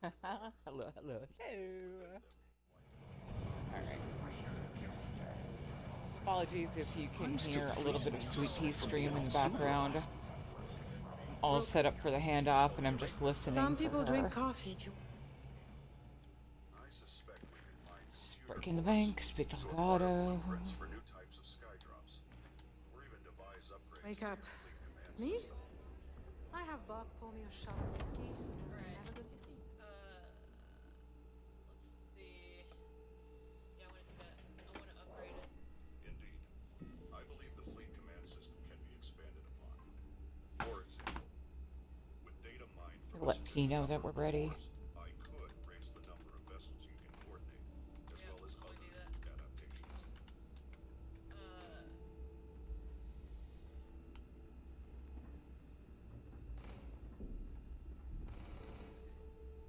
Hello, hello, hello. Alright. Apologies if you can I'm still hear a little bit freezing of in Sweet Pea myself from stream being in the all super background. alive. I'm all Well, set up for the handoff and I'm just listening some for people drink her. coffee too. I suspect we can mine Just computer breaking the cores bank, speak to like acquire auto. blueprints for new types of skydrops, or even devise upgrades Wake to up. your fleet command Me? system. I have Bob pour me a shot of whiskey and Alright. never go to sleep. Let's see. Yeah, I want to do that. I want to upgrade it. Indeed, I believe the fleet command system can be expanded upon. For example, with data mined from a Let P sufficient know that number we're of ready. cores, I could raise the number of vessels you can coordinate, as Yeah, well as I want other to do that. adaptations.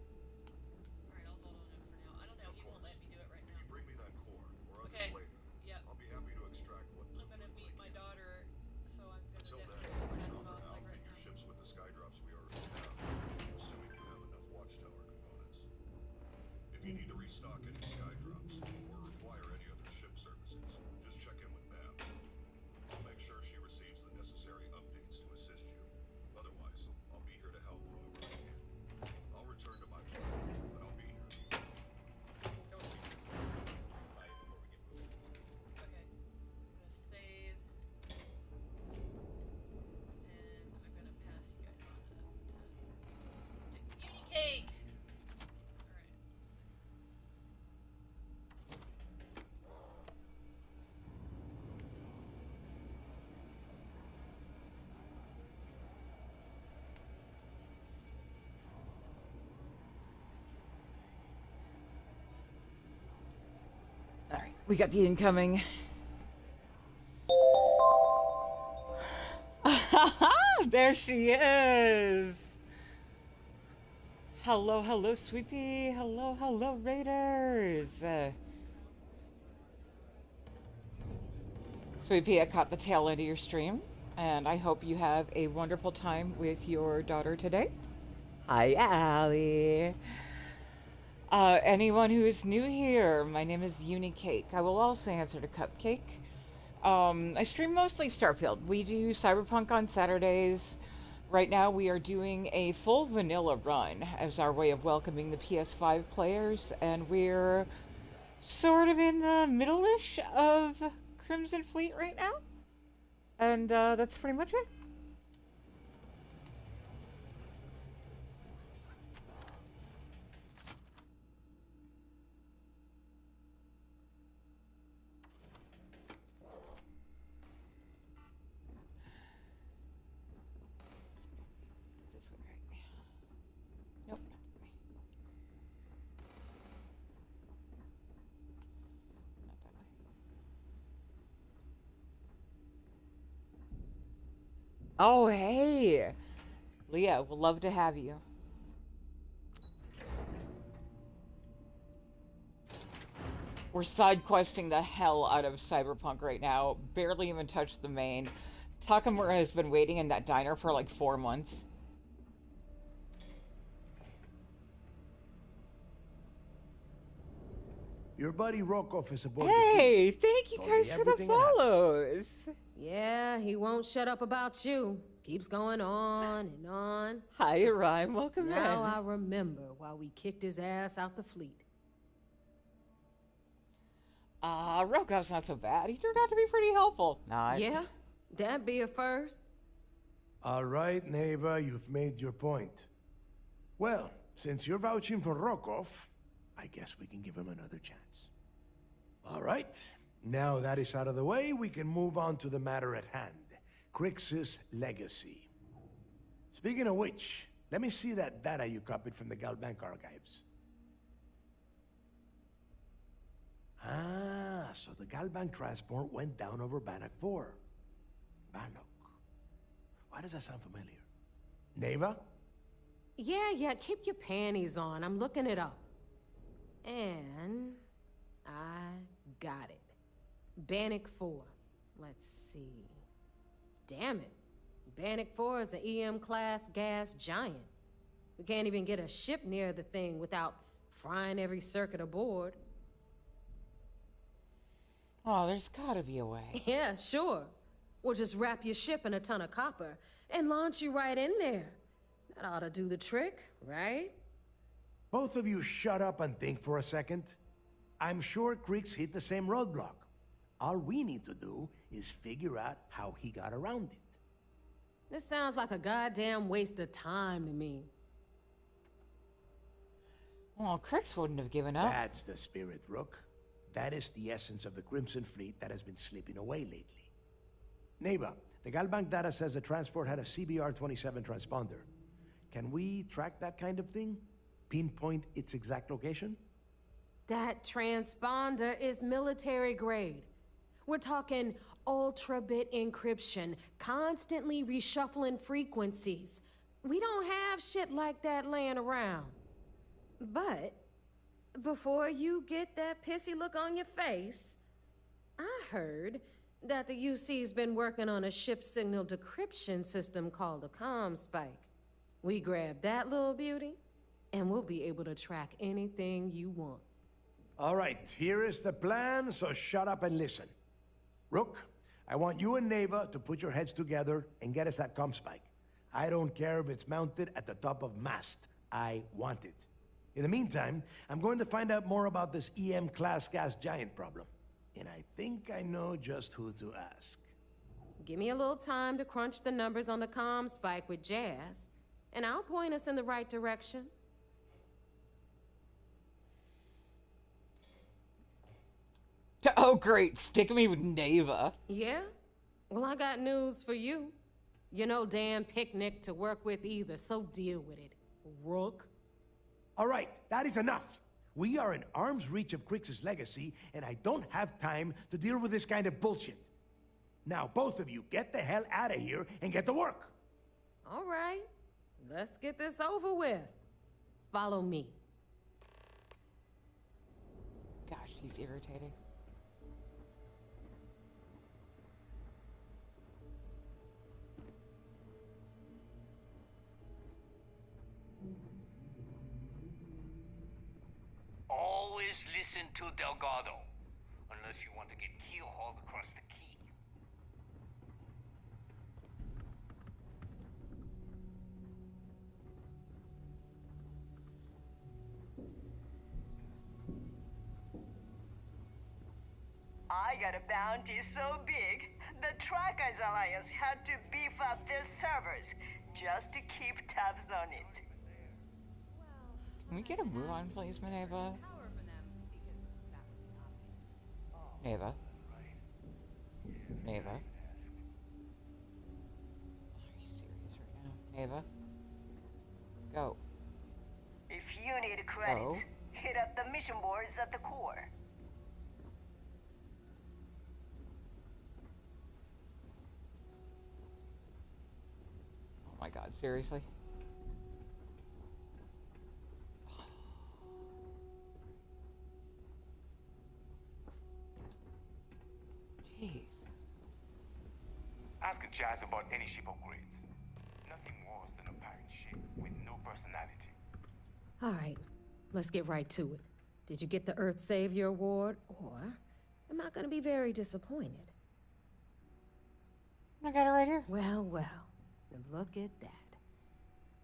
Alright, I'll hold on to it for now. I don't know, Of he won't course, let me do it right if now. you bring me that core or others Okay. later, Yep. I'll be happy to extract what I'm gonna blueprints I meet my can. daughter, so I'm gonna Until then, definitely I pass can it offer off to like right outfit your now. ships with the skydrops we already have, assuming you have enough watchtower components. If you need to restock any skydrops or require any other ship services, just check in with Babs. I'll make sure she receives the necessary updates to assist you. Otherwise, I'll be here to help however I can. I'll return to my work, but I'll be here. Okay. I'm gonna save. And I'm gonna pass you guys on to Unicake! Alright. Alright, we got the incoming. There she is. Hello, hello, Sweepy. Hello, hello, Raiders. Sweepy, I caught the tail end of your stream, and I hope you have a wonderful time with your daughter today. Hi, Allie. Anyone who is new here, my name is Unicake. I will also answer to CUPCAKE. I stream mostly Starfield. We do Cyberpunk on Saturdays. Right now, we are doing a full vanilla run as our way of welcoming the PS5 players, and we're sort of in the middle-ish of Crimson Fleet right now. And that's pretty much it. This way, right? Nope, not that way. Not that way. Oh, hey! Leah, we'll love to have you. We're side questing the hell out of Cyberpunk right now. Barely even touched the main. Takamura has been waiting in that diner for like 4 months. Your buddy Rokov is aboard the Hey, thank you Told me guys for the everything that happened. follows. Yeah, he won't shut up about you. Keeps going on and on. Hi, Rhyme. Welcome Now in. I remember why we kicked his ass out the fleet. Rokov's not so bad. He turned out to be pretty helpful. Not. Yeah, that'd be a first. All right, neighbor, you've made your point. Well, since you're vouching for Rokov, I guess we can give him another chance. All right, now that is out of the way, we can move on to the matter at hand. Crix's legacy. Speaking of which, let me see that data you copied from the Galbank archives. Ah, so the Galbank transport went down over Bannock 4. Bannock. Why does that sound familiar? Neva? Yeah, keep your panties on. I'm looking it up. And I got it. Bannock 4. Let's see. Damn it. Bannock 4 is an EM-class gas giant. We can't even get a ship near the thing without frying every circuit aboard. Oh, there's gotta be a way. Yeah, sure. We'll just wrap your ship in a ton of copper and launch you right in there. That ought to do the trick, right? Both of you shut up and think for a second. I'm sure Creeks hit the same roadblock. All we need to do is figure out how he got around it. This sounds like a goddamn waste of time to me. Well, Crix wouldn't have given up. That's the spirit, Rook. That is the essence of the Crimson Fleet that has been slipping away lately. Neighbor, the Galbank data says the transport had a CBR-27 transponder. Can we track that kind of thing? Pinpoint its exact location? That transponder is military grade. We're talking ultra-bit encryption, constantly reshuffling frequencies. We don't have shit like that laying around. But before you get that pissy look on your face, I heard that the UC's been working on a ship signal decryption system called a CUPCAKE. We grab that little beauty, and we'll be able to track anything you want. All right, here is the plan, so shut up and listen. Rook, I want you and Neva to put your heads together and get us that CUPCAKE. I don't care if it's mounted at the top of mast. I want it. In the meantime, I'm going to find out more about this EM-class gas giant problem. And I think I know just who to ask. Give me a little time to crunch the numbers on the CUPCAKE with Jazz, and I'll point us in the right direction. Oh, great. Stick me with Neva. Yeah? Well, I got news for you. You're no damn picnic to work with either, so deal with it, Rook. All right, that is enough. We are in arm's reach of Crix's legacy, and I don't have time to deal with this kind of bullshit. Now, both of you, get the hell out of here and get to work. All right, let's get this over with. Follow me. Gosh, he's irritating. Always listen to Delgado, unless you want to get keel-hauled across the key. I got a bounty so big, the Trackers Alliance had to beef up their servers just to keep tabs on it. Can we get a move on, please, Neva? Neva. Neva. Are you serious right now? Neva? Go. If you need credits, Oh. hit up the mission boards at the core. Oh my god, seriously? Jeez. Ask Jazz about any ship upgrades. Nothing worse than a pirate ship with no personality. All right, let's get right to it. Did you get the Earth Savior Award, or am I gonna be very disappointed? I got it right here. Well, look at that.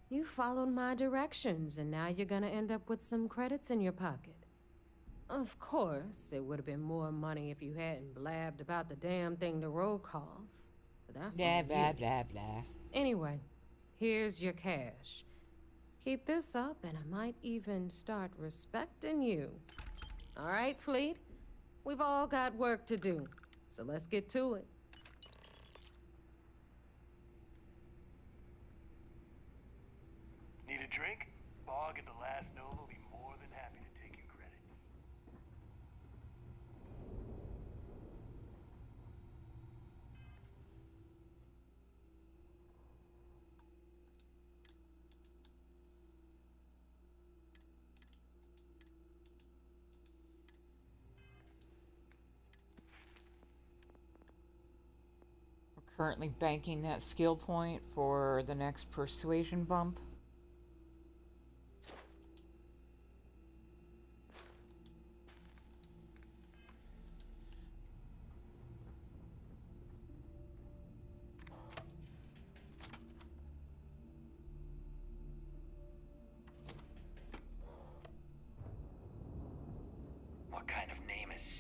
You followed my directions, and now you're gonna end up with some credits in your pocket. Of course, it would have been more money if you hadn't blabbed about the damn thing to roll call. But that's Blah, on blah, you. blah, blah. Anyway, here's your cash. Keep this up, and I might even start respecting you. All right, Fleet? We've all got work to do, so let's get to it. Need a drink? Bog at the last note will be more than happy to take your credits. We're currently banking that skill point for the next persuasion bump.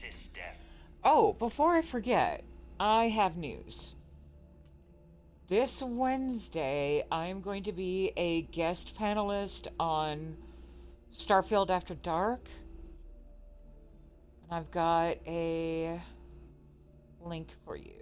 sister. Oh, before I forget, I have news. This Wednesday, I'm going to be a guest panelist on Starfield After Dark. And I've got a link for you.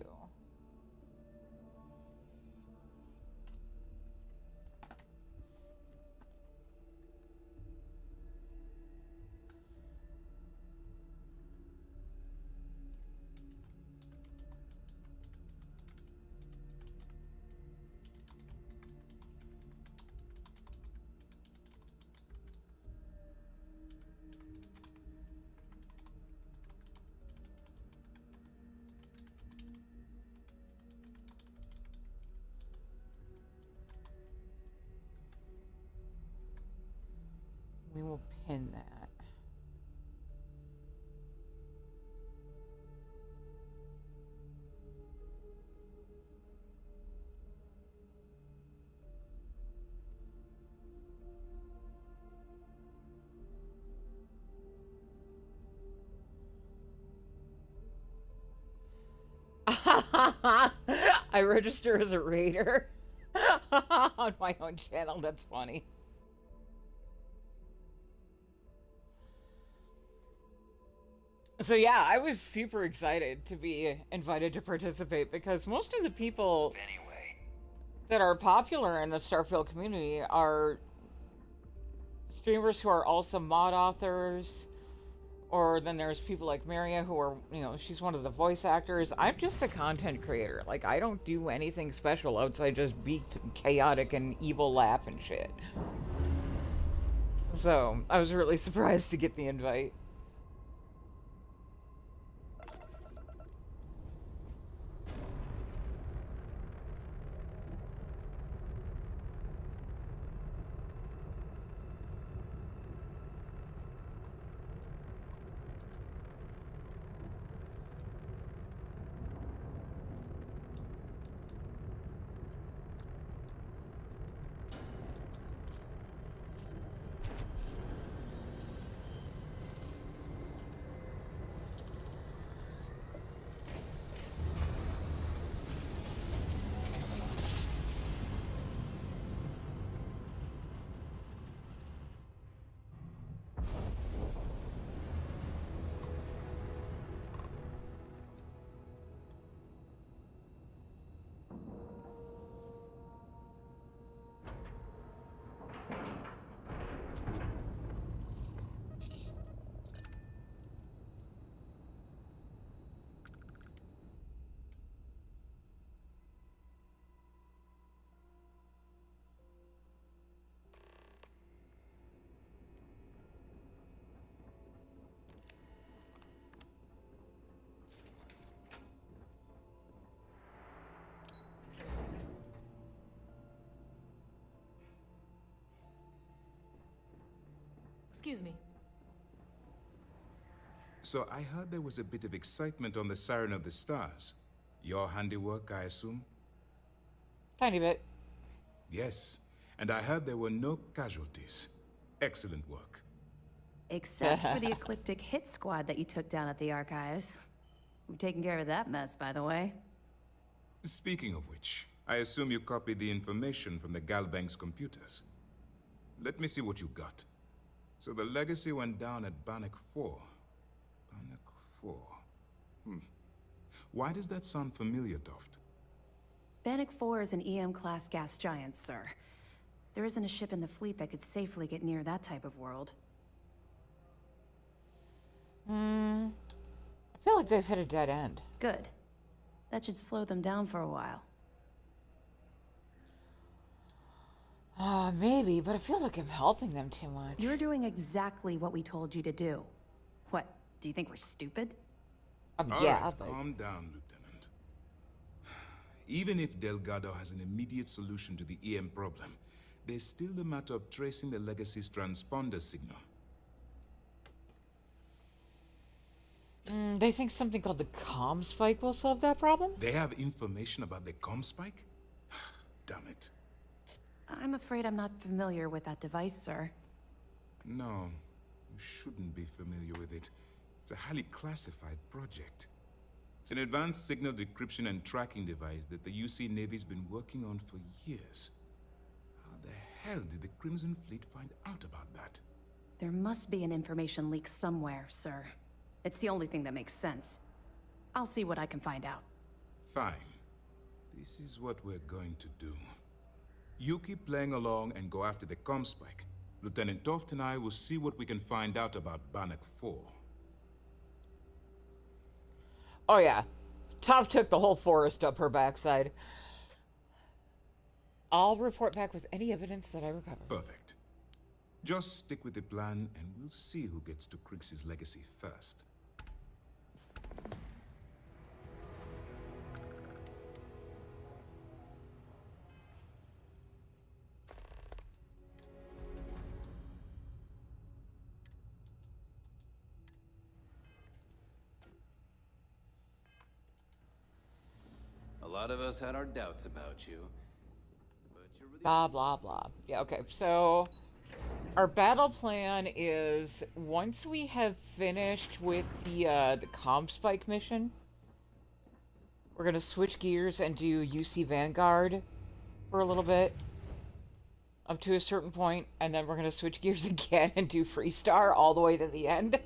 We will pin that. I register as a raider on my own channel. That's funny. So yeah, I was super excited to be invited to participate because most of the people Anyway, that are popular in the Starfield community are streamers who are also mod authors, or then there's people like Maria who are, she's one of the voice actors. I'm just a content creator. Like, I don't do anything special outside just be chaotic and evil laugh and shit. So, I was really surprised to get the invite. Excuse me. So I heard there was a bit of excitement on the Siren of the Stars. Your handiwork, I assume? Tiny bit. Yes. And I heard there were no casualties. Excellent work. Except for the eclectic hit squad that you took down at the archives. We're taking care of that mess, by the way. Speaking of which, I assume you copied the information from the Galbank's computers. Let me see what you got. So the legacy went down at Bannock 4. Bannock 4. Why does that sound familiar, Toft? Bannock 4 is an EM-class gas giant, sir. There isn't a ship in the fleet that could safely get near that type of world. I feel like they've hit a dead end. Good. That should slow them down for a while. Maybe, but I feel like I'm helping them too much. You're doing exactly what we told you to do. What, do you think we're stupid? All Yeah, right, but... calm down, Lieutenant. Even if Delgado has an immediate solution to the EM problem, there's still the matter of tracing the legacy's transponder signal. They think something called the comm spike will solve that problem? They have information about the comm spike? Damn it. I'm afraid I'm not familiar with that device, sir. No, you shouldn't be familiar with it. It's a highly classified project. It's an advanced signal decryption and tracking device that the UC Navy's been working on for years. How the hell did the Crimson Fleet find out about that? There must be an information leak somewhere, sir. It's the only thing that makes sense. I'll see what I can find out. Fine. This is what we're going to do. You keep playing along and go after the CUPCAKE. Lieutenant Toft and I will see what we can find out about Bannock 4. Oh yeah. Top took the whole forest up her backside. I'll report back with any evidence that I recover. Perfect. Just stick with the plan and we'll see who gets to Krix's legacy first. A lot of us had our doubts about you. But you're really Blah, blah, blah. Yeah, okay. So, our battle plan is, once we have finished with the CUPCAKE mission, we're going to switch gears and do UC Vanguard for a little bit, up to a certain point, and then we're going to switch gears again and do Freestar all the way to the end.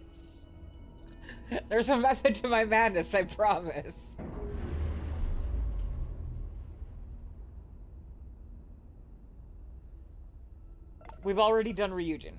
There's a method to my madness, I promise. We've already done Ryujin.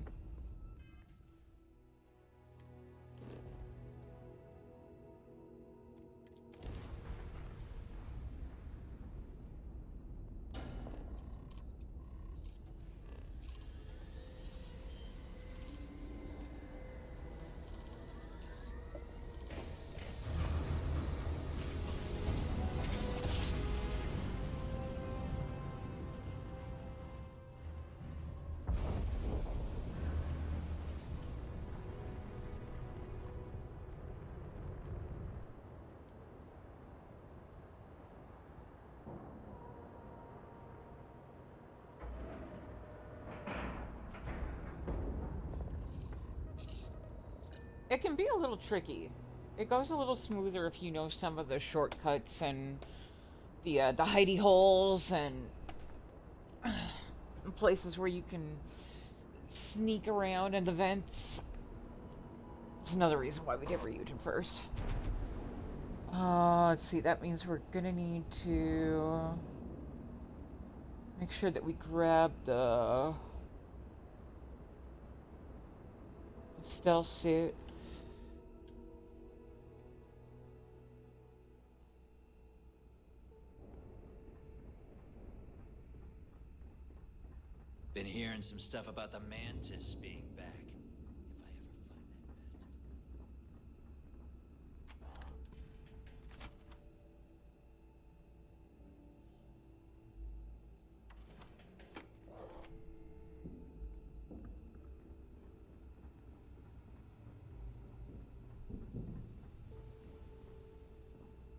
It can be a little tricky. It goes a little smoother if you know some of the shortcuts and the hidey holes and places where you can sneak around and the vents. It's another reason why we did Ryujin first. Let's see, that means we're gonna need to make sure that we grab the stealth suit. Been hearing some stuff about the Mantis being back. If I ever find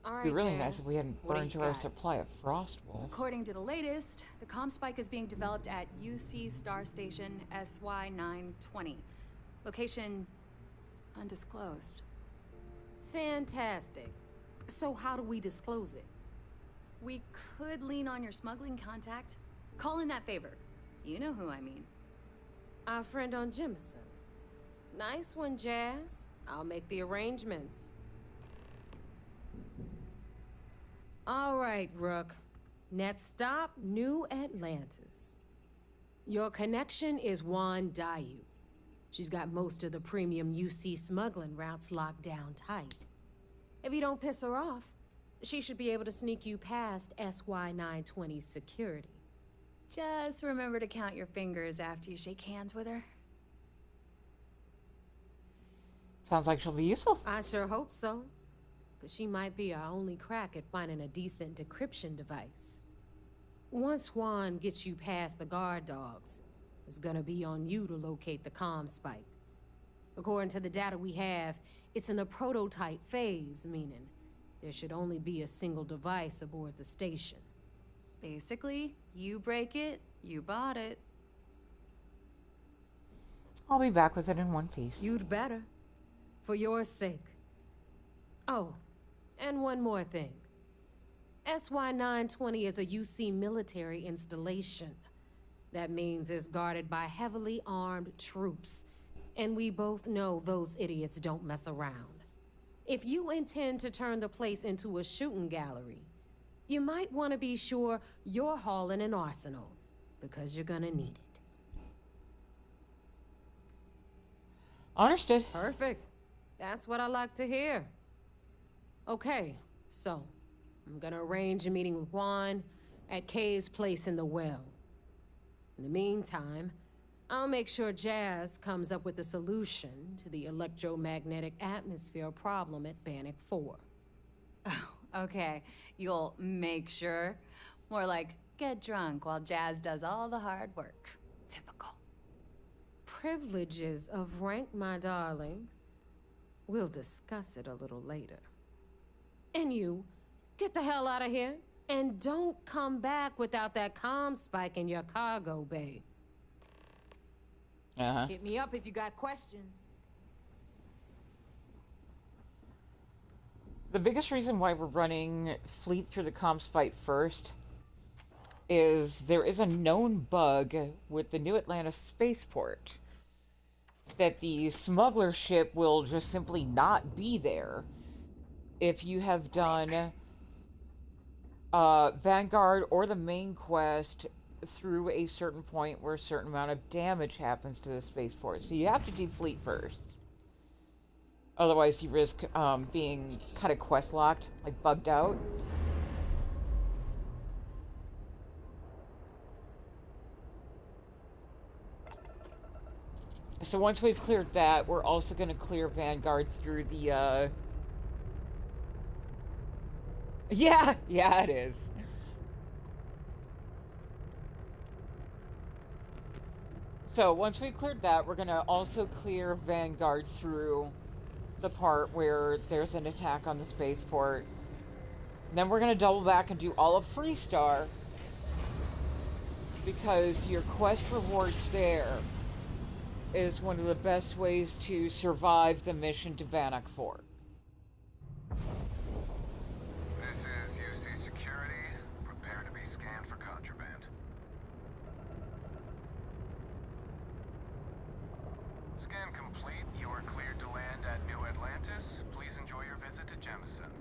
All right, It'd be really Jazz. nice if we hadn't What do burned you through our got? supply of Frostwolf. According to the latest, the ComSpike is being developed at UC Star Station SY-920. Location undisclosed. Fantastic. So how do we disclose it? We could lean on your smuggling contact. Call in that favor. You know who I mean. Our friend on Jemison. Nice one, Jazz. I'll make the arrangements. All right, Rook. Next stop, New Atlantis. Your connection is Juan Dayu. She's got most of the premium UC smuggling routes locked down tight. If you don't piss her off, she should be able to sneak you past SY-920's security. Just remember to count your fingers after you shake hands with her. Sounds like she'll be useful. I sure hope so. Because she might be our only crack at finding a decent decryption device. Once Juan gets you past the guard dogs, it's gonna be on you to locate the ComSpike. According to the data we have, it's in the prototype phase, meaning there should only be a single device aboard the station. Basically, you break it, you bought it. I'll be back with it in one piece. You'd better. For your sake. Oh, and one more thing. SY-920 is a UC military installation. That means it's guarded by heavily armed troops. And we both know those idiots don't mess around. If you intend to turn the place into a shooting gallery, you might want to be sure you're hauling an arsenal, because you're gonna need it. Understood. Perfect. That's what I like to hear. Okay, so I'm gonna arrange a meeting with Juan at Kay's place in the well. In the meantime, I'll make sure Jazz comes up with a solution to the electromagnetic atmosphere problem at Bannock 4. Oh, okay. You'll make sure. More like get drunk while Jazz does all the hard work. Typical. Privileges of rank, my darling. We'll discuss it a little later. And you, get the hell out of here. And don't come back without that comm spike in your cargo bay. Uh-huh. Hit me up if you got questions. The biggest reason why we're running Fleet through the comms fight first is there is a known bug with the New Atlantis spaceport that the smuggler ship will just simply not be there if you have done Vanguard or the main quest through a certain point where a certain amount of damage happens to the spaceport. So you have to do Fleet first. Otherwise you risk being kind of quest locked, like bugged out. So once we've cleared that, we're also going to clear Vanguard through the, Yeah, it is. So once we've cleared that, we're going to also clear Vanguard through the part where there's an attack on the spaceport. And then we're going to double back and do all of Freestar, because your quest rewards there is one of the best ways to survive the mission to Bannock 4. This is UC Security. Prepare to be scanned for contraband. Scan complete. You are cleared to land at New Atlantis. Please enjoy your visit to Jemison.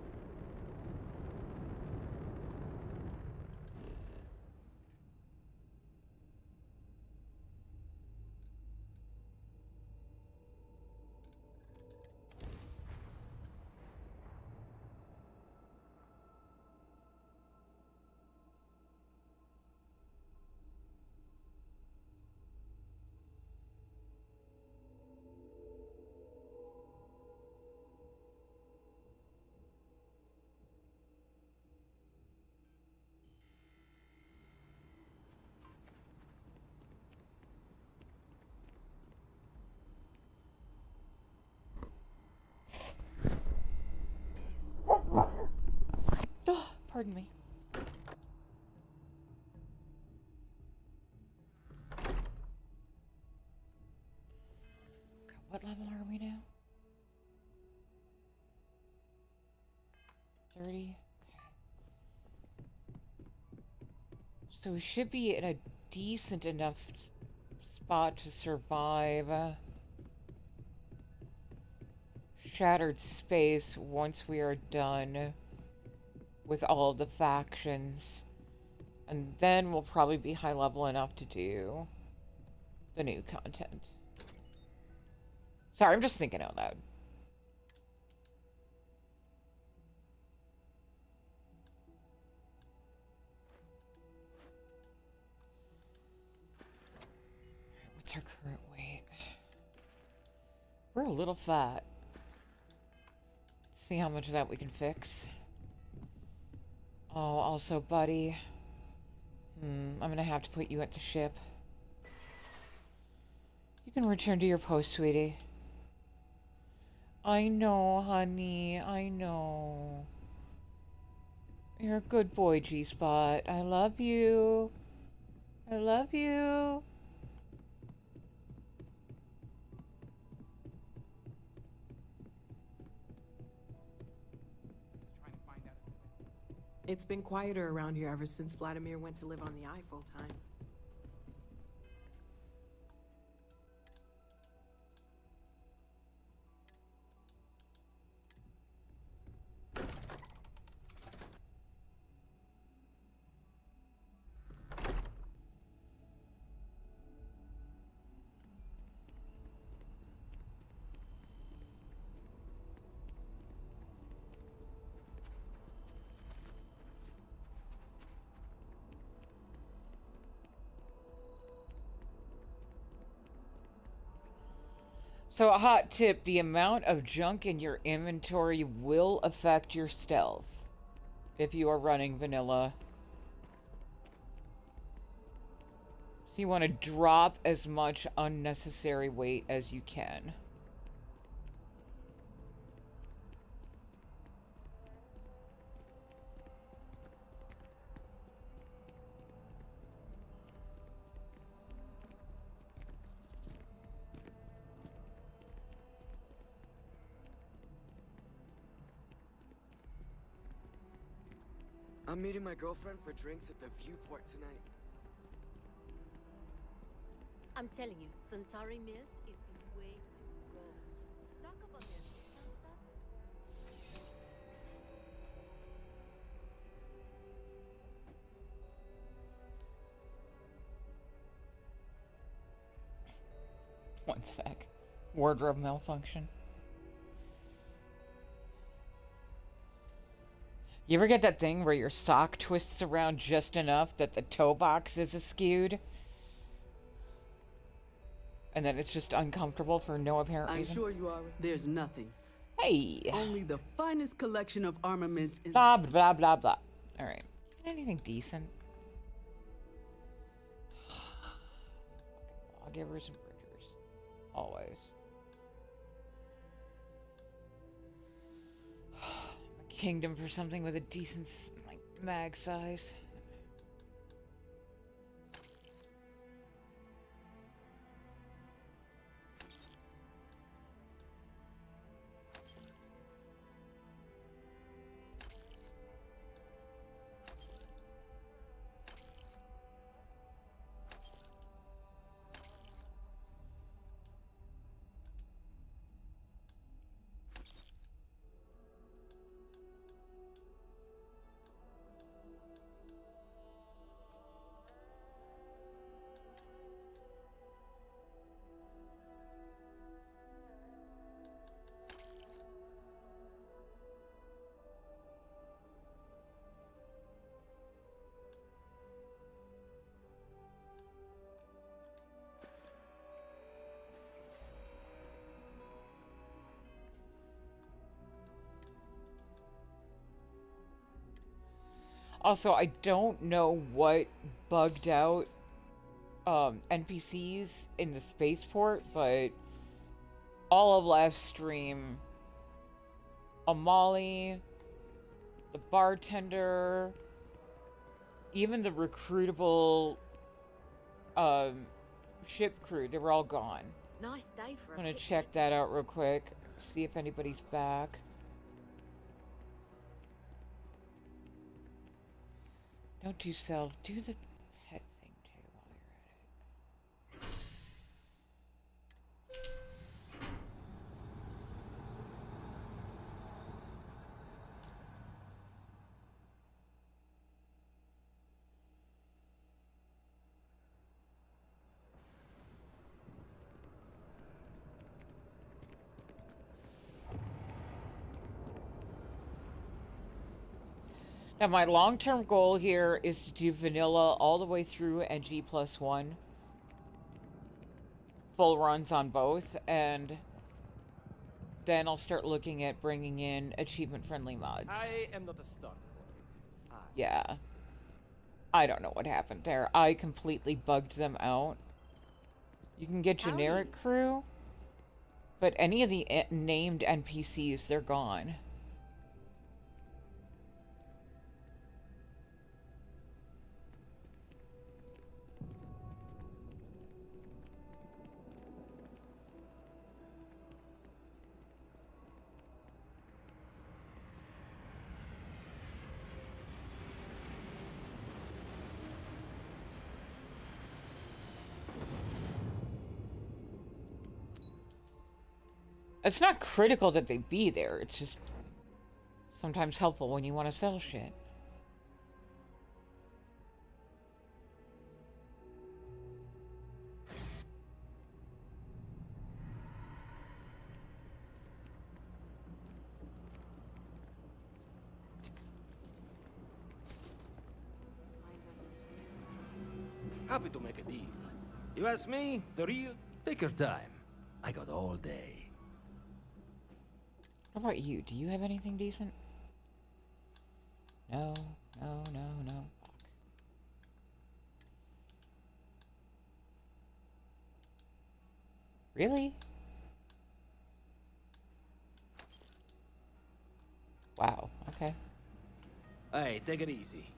Oh, pardon me. God, what level are we now? 30? Okay. So we should be in a decent enough spot to survive shattered space once we are done with all of the factions. And then we'll probably be high level enough to do the new content. Sorry, I'm just thinking out loud. What's our current weight? We're a little fat. See how much of that we can fix. Oh, also, buddy. I'm gonna have to put you at the ship. You can return to your post, sweetie. I know, honey. I know. You're a good boy, G-Spot. I love you. I love you. It's been quieter around here ever since Vladimir went to live on the Eye full time. So a hot tip, the amount of junk in your inventory will affect your stealth if you are running vanilla. So you want to drop as much unnecessary weight as you can. I'm meeting my girlfriend for drinks at the Viewport tonight. I'm telling you, Centauri Mills is the way to go. Stock up on their discount stuff. One sec. Wardrobe malfunction. You ever get that thing where your sock twists around just enough that the toe box is askewed? And then it's just uncomfortable for no apparent I'm reason? sure you are. There's nothing. Hey! Only the finest collection of armaments in... Blah, blah, blah, blah. Alright. Anything decent? Lawgivers and bridgers. Always. Kingdom for something with a decent, like, mag size. Also, I don't know what bugged out NPCs in the spaceport, but all of last stream, Amali, the bartender, even the recruitable ship crew, they were all gone. Nice day for I'm gonna check that out real quick, see if anybody's back. Don't do sell, do the pet thing too while you're at it. Now my long-term goal here is to do vanilla all the way through and G+1. Full runs on both, and then I'll start looking at bringing in achievement-friendly mods. I am not a stock. Yeah. I don't know what happened there. I completely bugged them out. You can get generic crew, but any of the named NPCs, they're gone. It's not critical that they be there. It's just sometimes helpful when you want to sell shit. Happy to make a deal. You ask me, the real, take your time. I got all day. What about you? Do you have anything decent? No, no, no, no. Fuck. Really? Wow, okay. Hey, take it easy.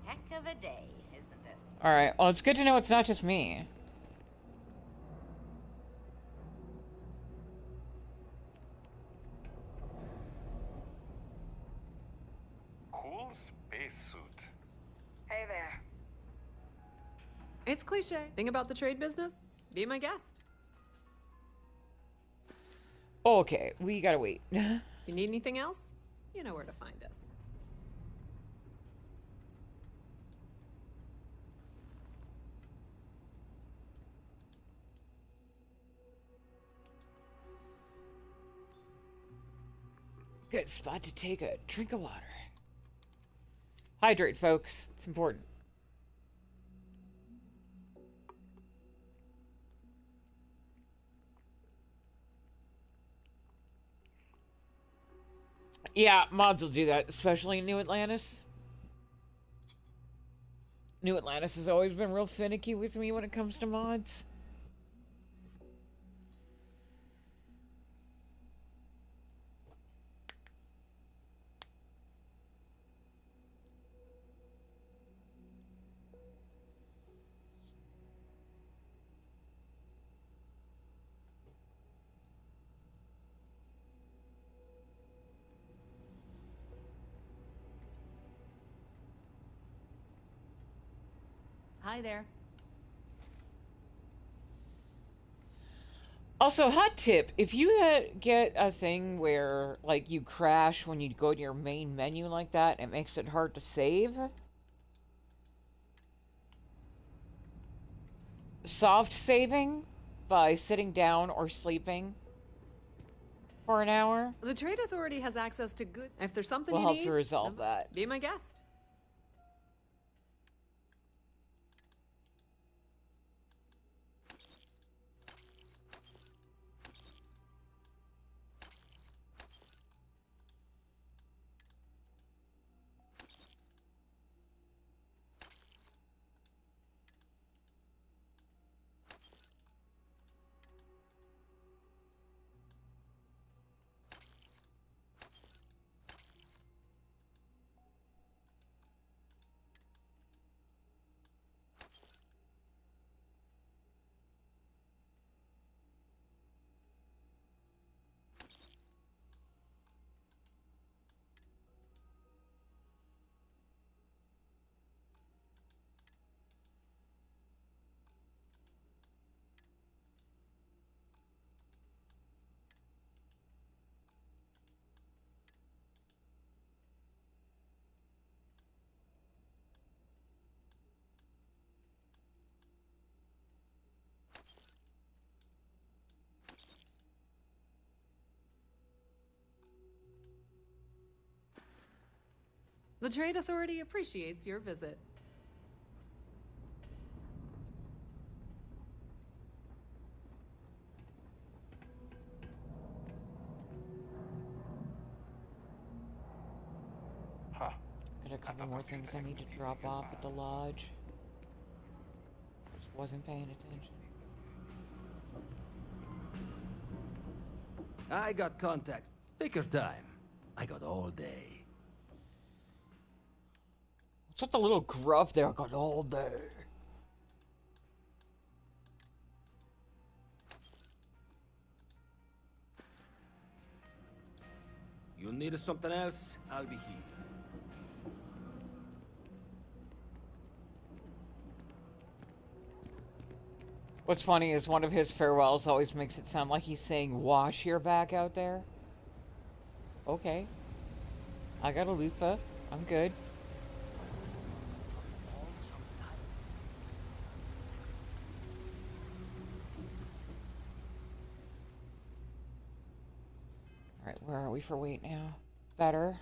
Heck of a day, isn't it? Alright, well, it's good to know it's not just me. Cool spacesuit. Hey there. It's cliche. Thing about the trade business? Be my guest. Okay, we gotta wait. If you need anything else, you know where to find us. Good spot to take a drink of water. Hydrate, folks. It's important. Yeah, mods will do that, especially in New Atlantis. New Atlantis has always been real finicky with me when it comes to mods. Hi there. Also, hot tip, if you get a thing where, like, you crash when you go to your main menu like that, it makes it hard to save. Soft saving by sitting down or sleeping for an hour The Trade Authority has access to good. If there's something will you help need, to resolve that. be my guest. The Trade Authority appreciates your visit. Huh. Got a couple more things I need to drop off at the lodge. Just wasn't paying attention. I got contacts. Take your time. I got all day. What's with the little gruff there? I got all day. You need something else? I'll be here. What's funny is one of his farewells always makes it sound like he's saying, wash your back out there. Okay. I got a loofah. I'm good. Alright, where are we for weight now? Better.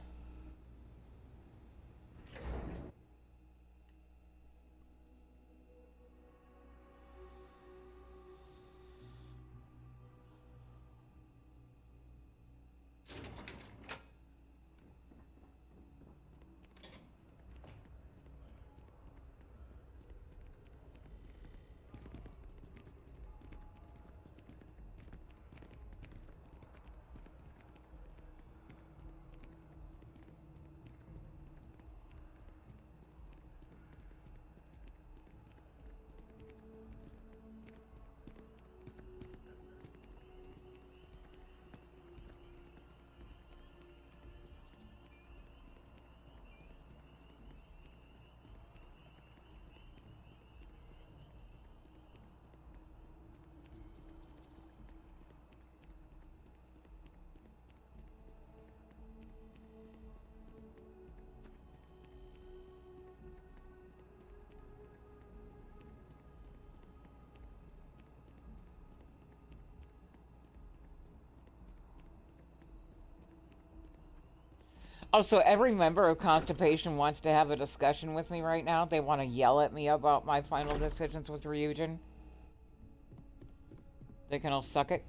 Also, every member of Constipation wants to have a discussion with me right now. They want to yell at me about my final decisions with Ryujin. They can all suck it.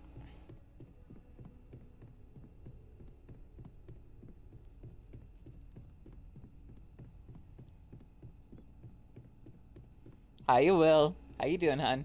How you will? How you doing, hon?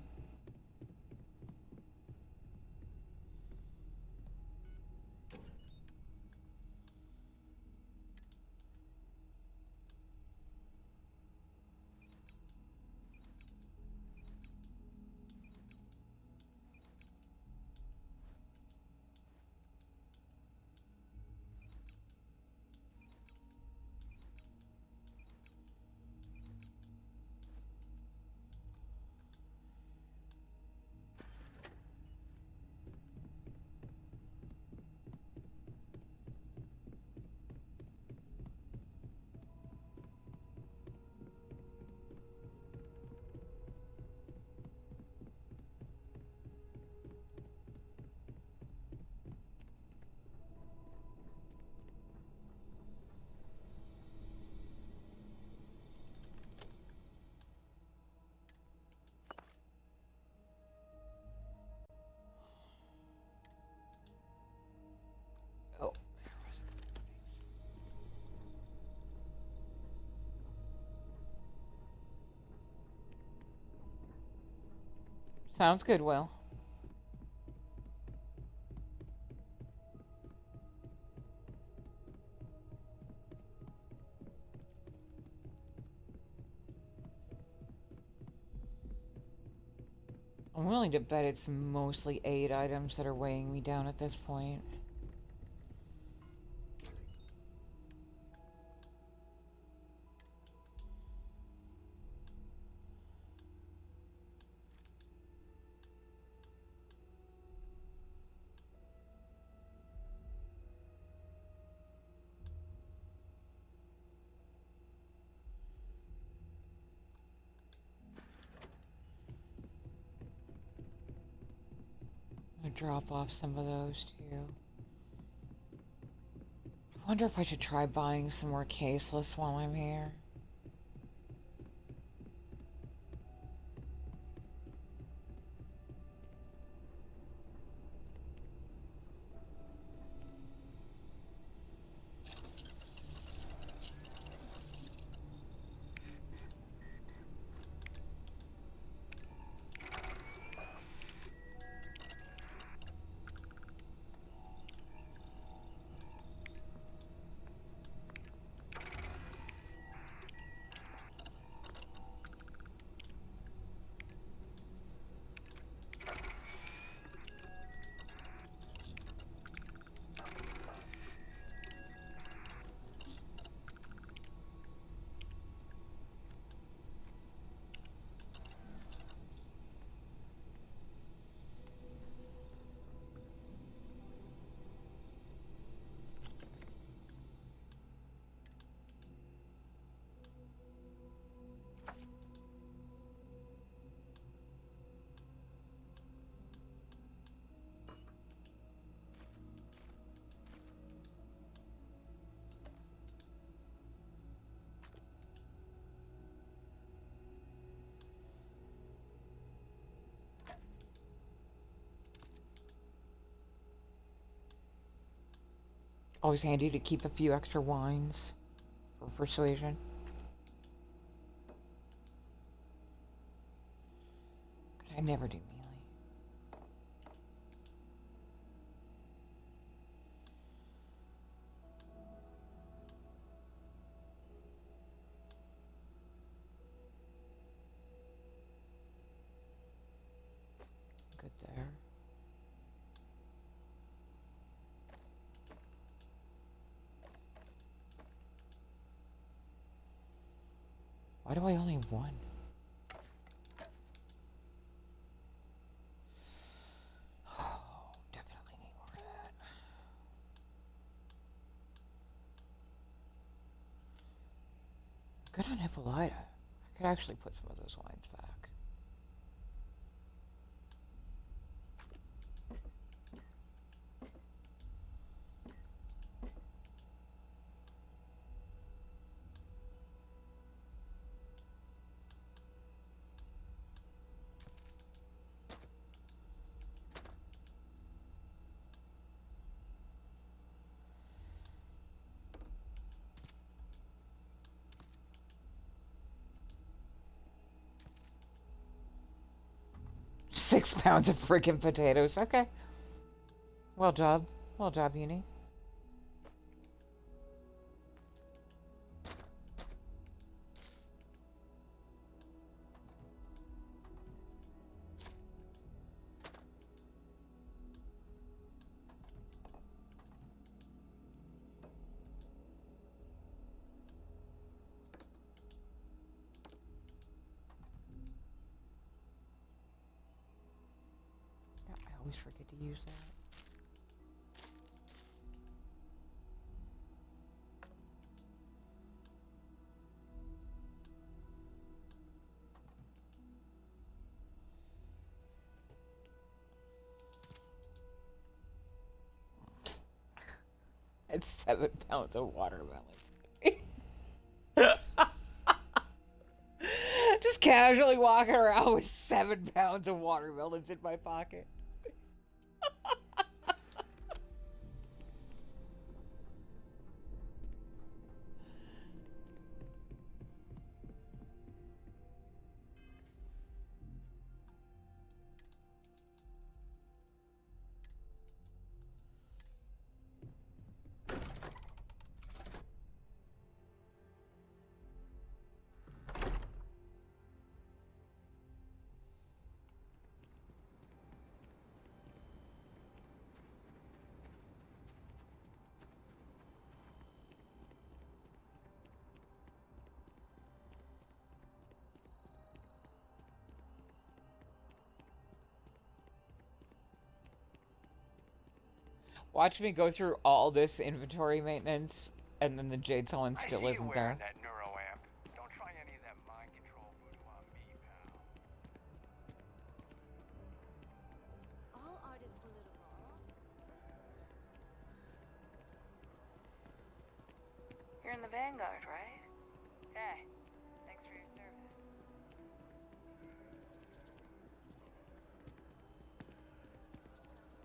Oh. Sounds good, Will. I'm willing to bet it's mostly 8 items that are weighing me down at this point. I'm gonna drop off some of those too. I wonder if I should try buying some more caseless while I'm here. Always handy to keep a few extra wines for persuasion. I never do melee. Good there. Why do I only have one? Oh, definitely need more of that. Good on Hippolyta. I could actually put some of those wines back. £6 of freaking potatoes. Okay. Well job. Well job, Uni. Yeah, I always forget to use that. It's 7 pounds of watermelon. Just casually walking around with 7 pounds of watermelons in my pocket. Watch me go through all this inventory maintenance, and then the Jade Sullen still isn't there. That neuro amp. Don't try any of that mind control voodoo on me, pal. All art is political. You're in the Vanguard, right? Hey, thanks for your service.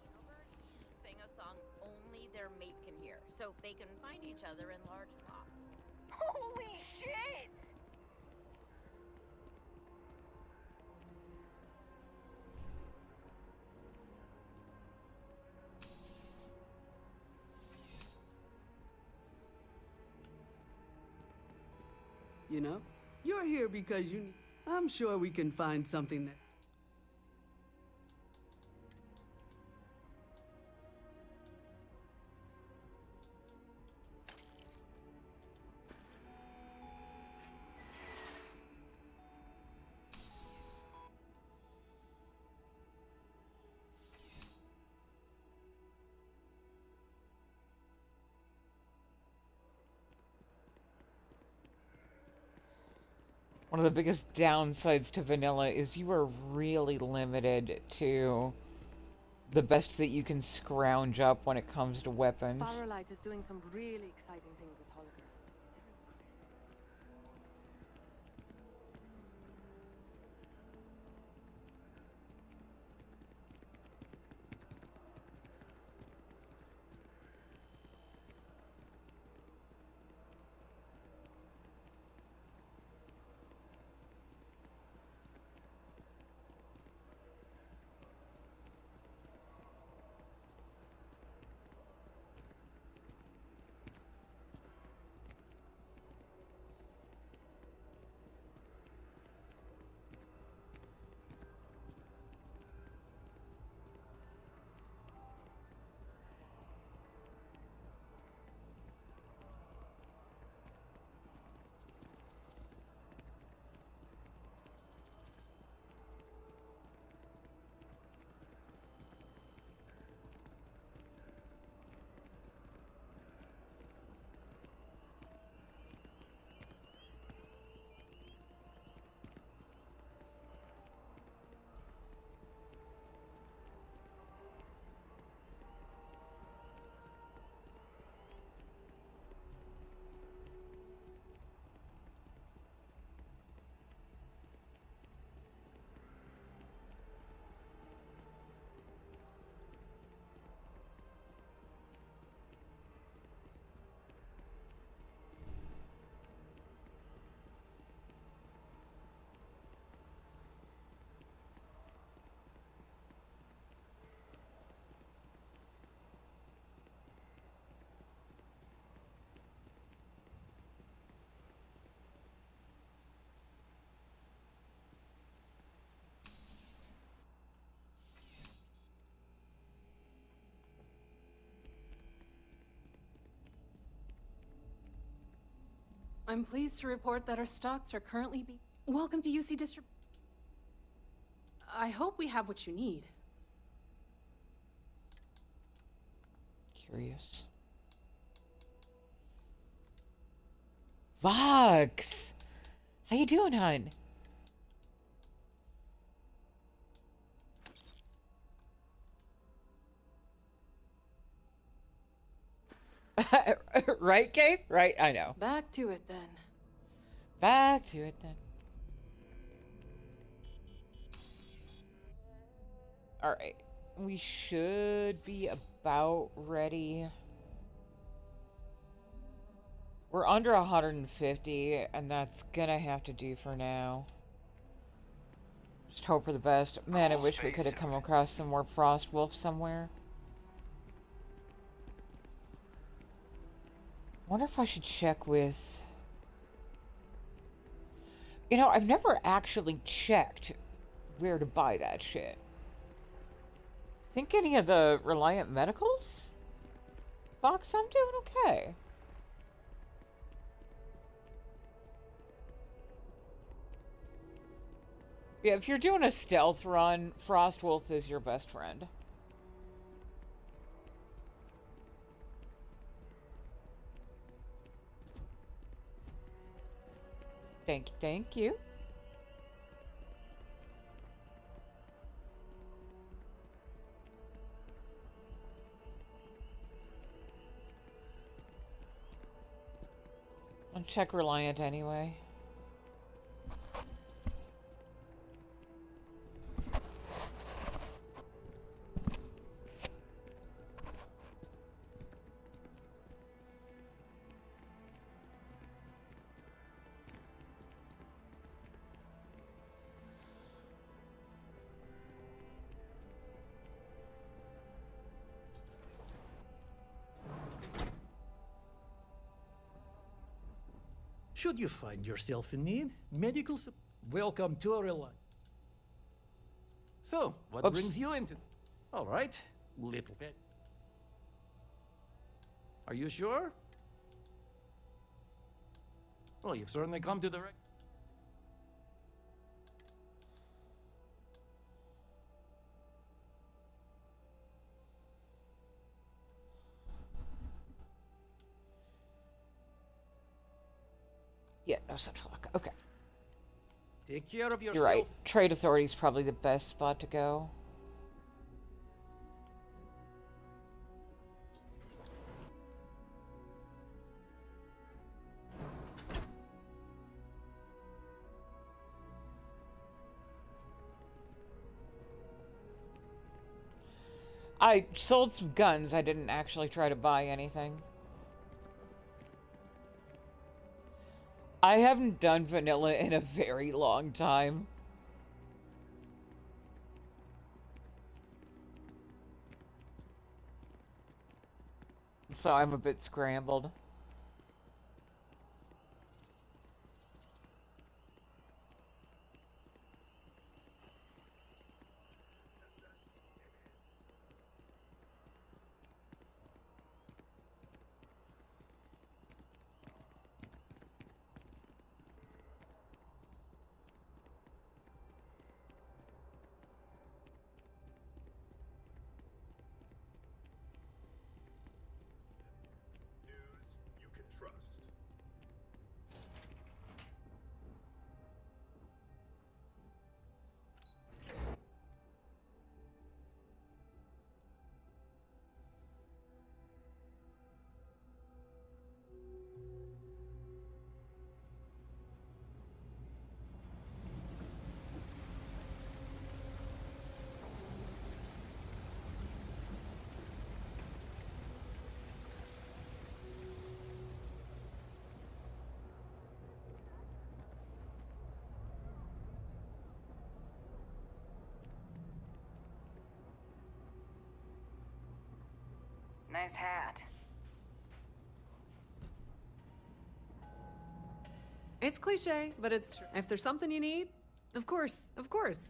Snowbirds sing a song only their mate can hear, so they can find each other in large flocks. Holy shit! You know, you're here because you. I'm sure we can find something that. One of the biggest downsides to vanilla is you are really limited to the best that you can scrounge up when it comes to weapons. Firelight is doing some really exciting things with holograms. I'm pleased to report that our stocks are currently Welcome to UC Distrib... I hope we have what you need. Curious. Vox! How you doing, hon? Right, Kate? Right, I know. Back to it, then. Back to it, then. Alright. We should be about ready. We're under 150, and that's gonna have to do for now. Just hope for the best. Man, I wish we could have come across some more Frost Wolf somewhere. Wonder if I should check with... You know, I've never actually checked where to buy that shit. Think any of the Reliant Medicals? Box, I'm doing okay. Yeah, if you're doing a stealth run, Frostwolf is your best friend. Thank you. I'll check Reliant anyway. Should you find yourself in need, medical welcome to a real life. So, what brings you into... All right, little bit. Are you sure? Well, you've certainly come to the right... Yeah, no such luck. Okay. Take care of yourself. You're right. Trade Authority is probably the best spot to go. I sold some guns. I didn't actually try to buy anything. I haven't done vanilla in a very long time. So I'm a bit scrambled. Nice hat. It's cliche, but it's true. If there's something you need, of course, of course.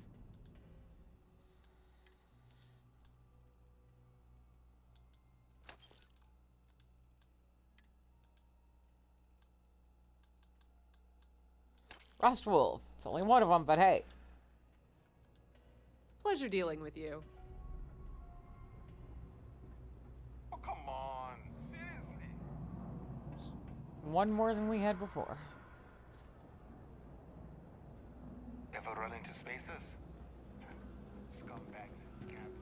Frostwolf. It's only one of them, but hey. Pleasure dealing with you. Oh, come on. Seriously. One more than we had before. Ever run into spaces? Scumbags and scavengers.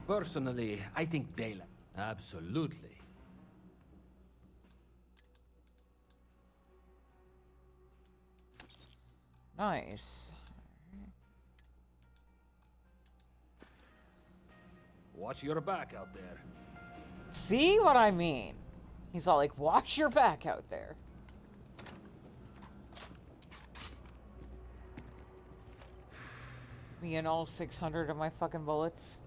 Personally, I think daylight. Absolutely. Nice. Watch your back out there. See what I mean? He's all like, watch your back out there. Me and all 600 of my fucking bullets.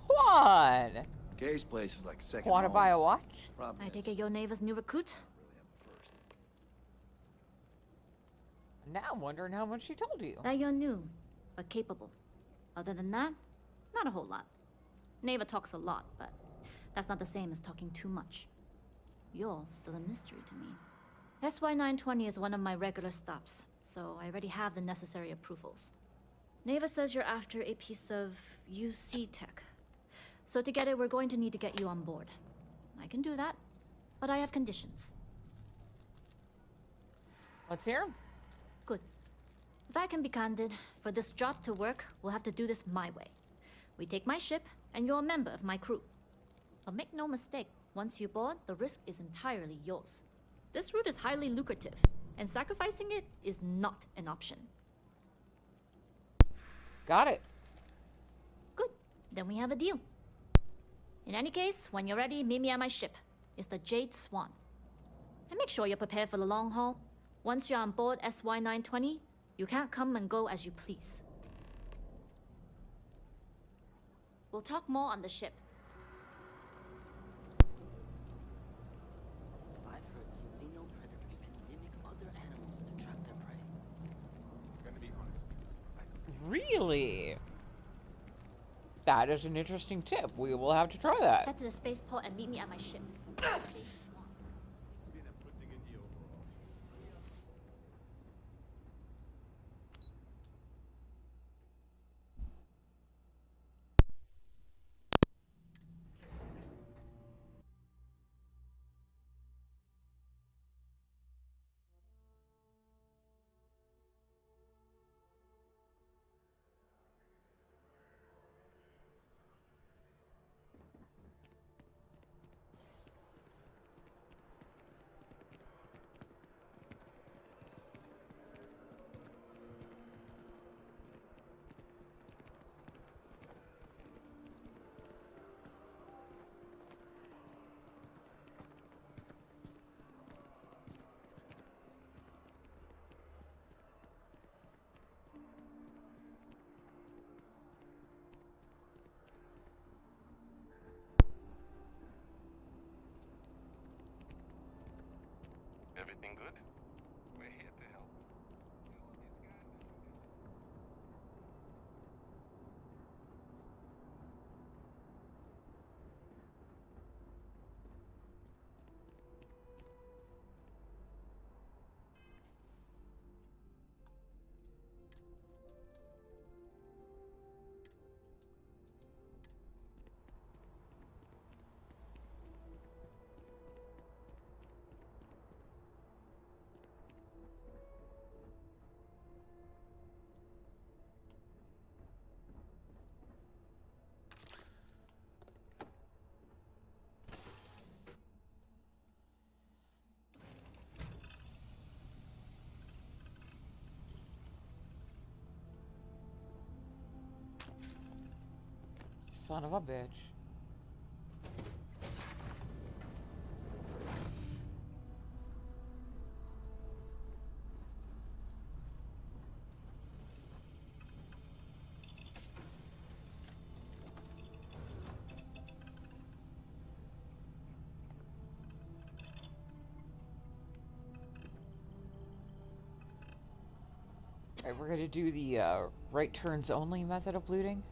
Juan! Kay's place is like a second Wanna home. buy a watch? Problem I is, take it your neighbor's new recruit? Now I'm wondering how much she told you. That you're new, but capable. Other than that, not a whole lot. Neighbor talks a lot, but that's not the same as talking too much. You're still a mystery to me. SY920 is one of my regular stops, so I already have the necessary approvals. Neva says you're after a piece of UC tech. So to get it, we're going to need to get you on board. I can do that, but I have conditions. Let's hear 'em. Good. If I can be candid, for this job to work, we'll have to do this my way. We take my ship, and you're a member of my crew. But make no mistake, once you board, the risk is entirely yours. This route is highly lucrative, and sacrificing it is not an option. Got it. Good. Then we have a deal. In any case, when you're ready, meet me at my ship. It's the Jade Swan. And make sure you're prepared for the long haul. Once you're on board SY920, you can't come and go as you please. We'll talk more on the ship. I've heard some xenopredators can mimic other animals to trap their prey. I'm gonna be honest. Really? That is an interesting tip. We will have to try that. Head to the spaceport and meet me at my ship. It's been a pretty good deal overall. Everything good? We're here to help. Son of a bitch. Alright, we're gonna do the right turns only method of looting.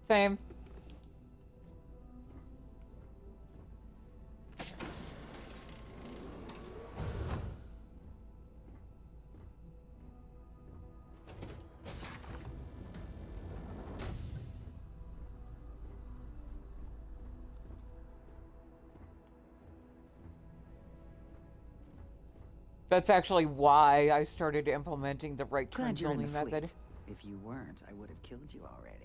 Same. That's actually why I started implementing the right Glad turns you're in only the method. fleet. If you weren't, I would have killed you already.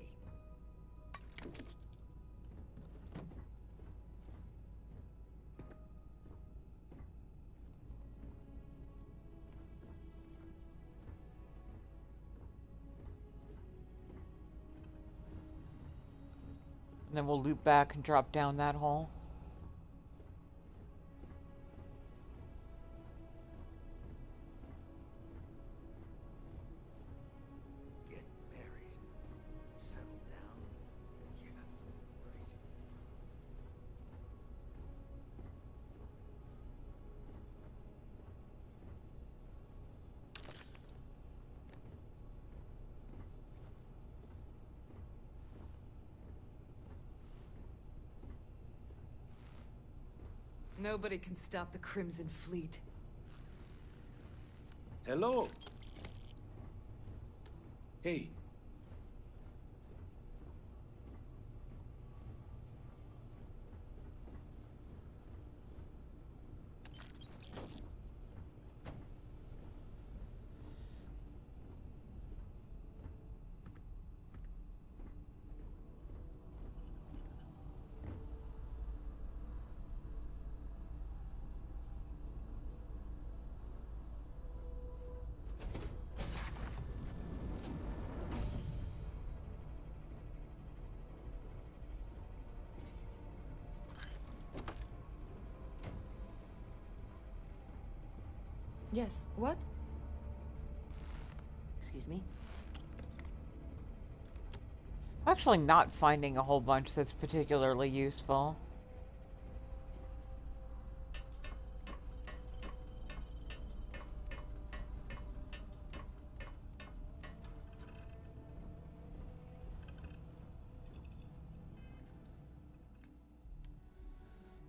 And then we'll loop back and drop down that hole. Get married. Settle down. Yeah, right. Nobody can stop the Crimson Fleet. Hello. Hey. Yes, what? Excuse me? Actually not finding a whole bunch that's particularly useful.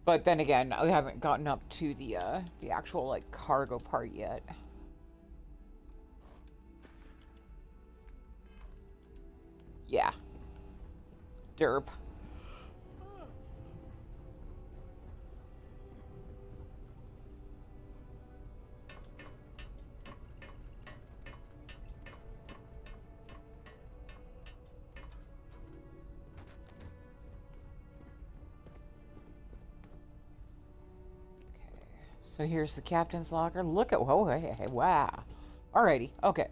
But then again, we haven't gotten up to the actual like cargo part yet. Yeah. Derp. So here's the captain's locker. Look at, oh, hey, wow. Alrighty, okay.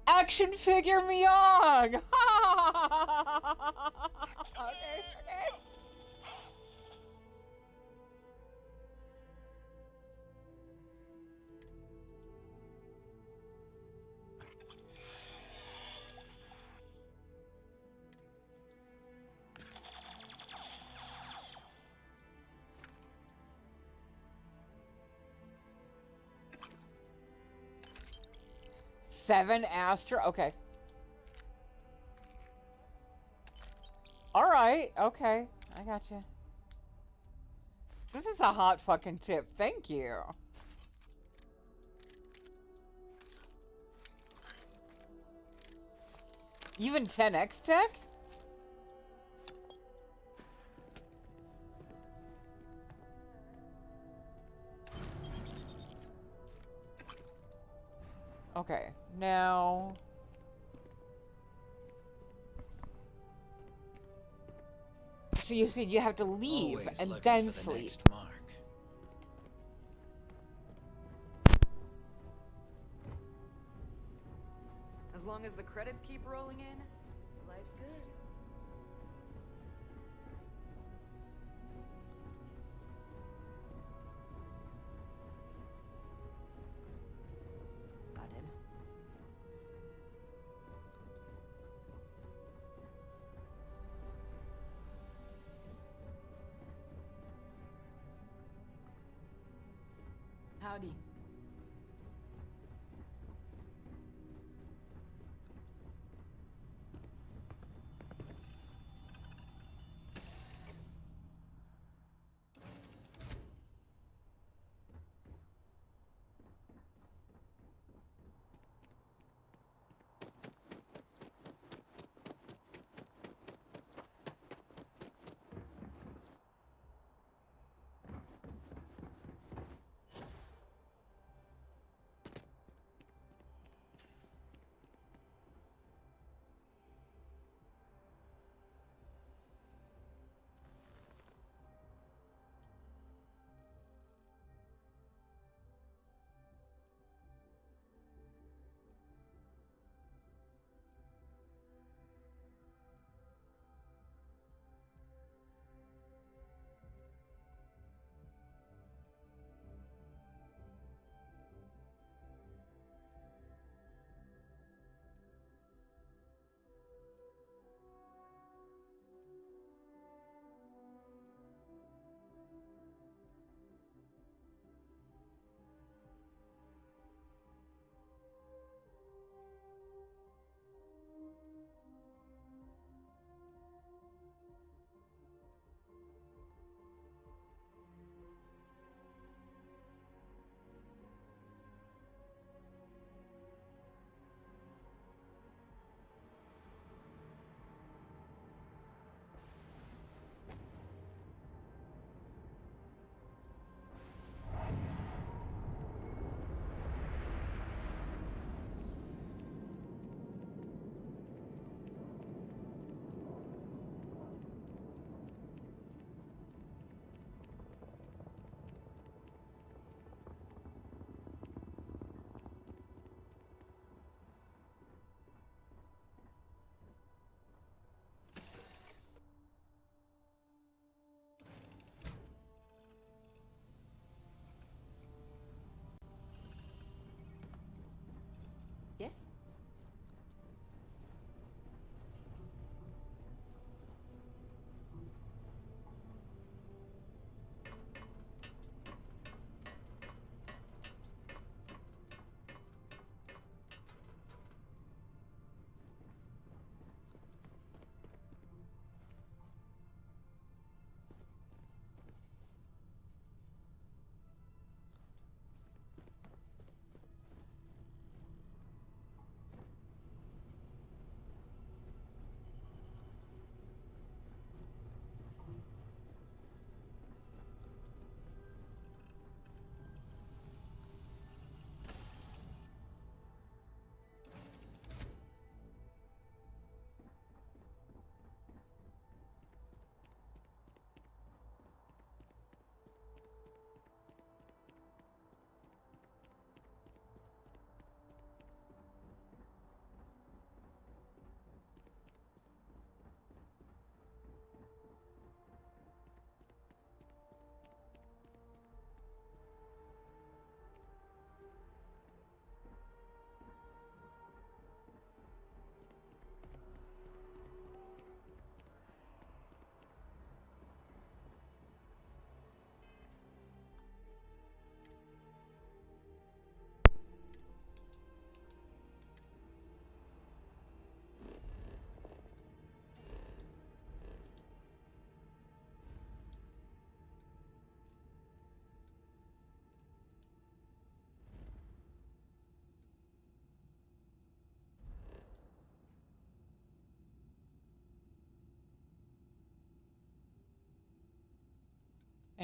Action figure Myung! Okay. Seven Astra, okay. Alright, okay. I gotcha. This is a hot fucking tip. Thank you. Even 10x tech? Okay, now... So you said you have to leave Always and looking then for the sleep. next mark. As long as the credits keep rolling in, life's good. Howdy. Yes?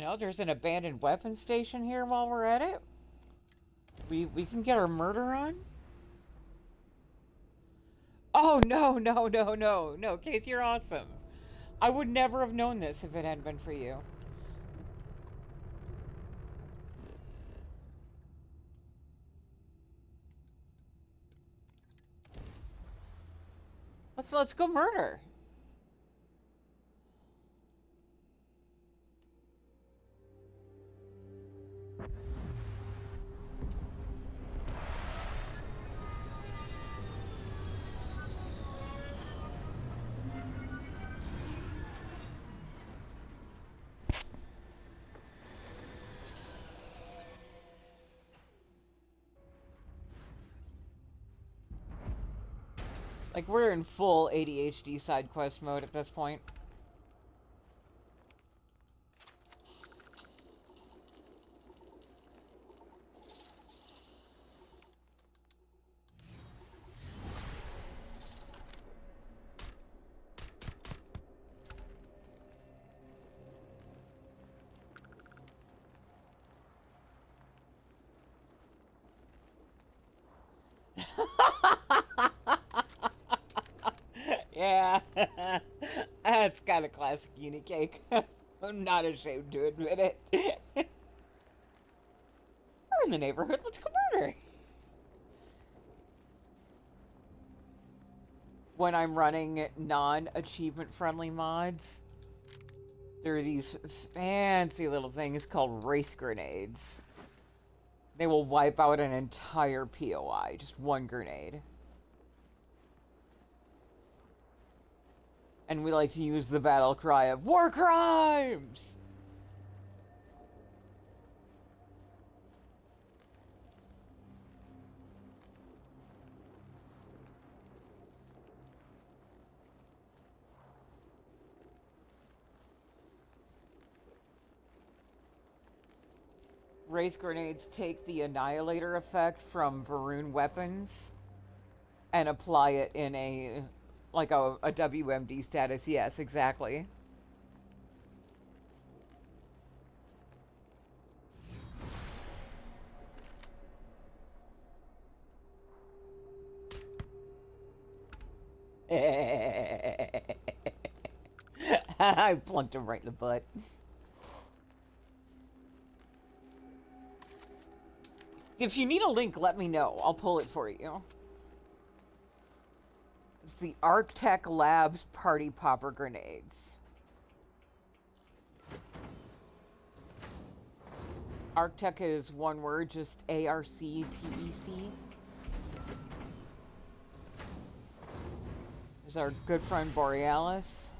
You know, there's an abandoned weapon station here while we're at it. We can get our murder on. Oh no, no, no, no, no, Keith, you're awesome. I would never have known this if it hadn't been for you. Let's go murder. Like, we're in full ADHD side quest mode at this point. Yeah, that's kind of classic Unicake. I'm not ashamed to admit it. We're in the neighborhood, let's go murder. When I'm running non-achievement friendly mods, there are these fancy little things called Wraith Grenades. They will wipe out an entire POI, just one grenade. And we like to use the battle cry of War Crimes! Wraith Grenades take the Annihilator effect from Varun weapons and apply it in a WMD status. Yes, exactly. I plunked him right in the butt. If you need a link, let me know. I'll pull it for you. It's the Arctech Labs Party Popper Grenades. Arctech is one word, just A-R-C-T-E-C. There's our good friend Borealis,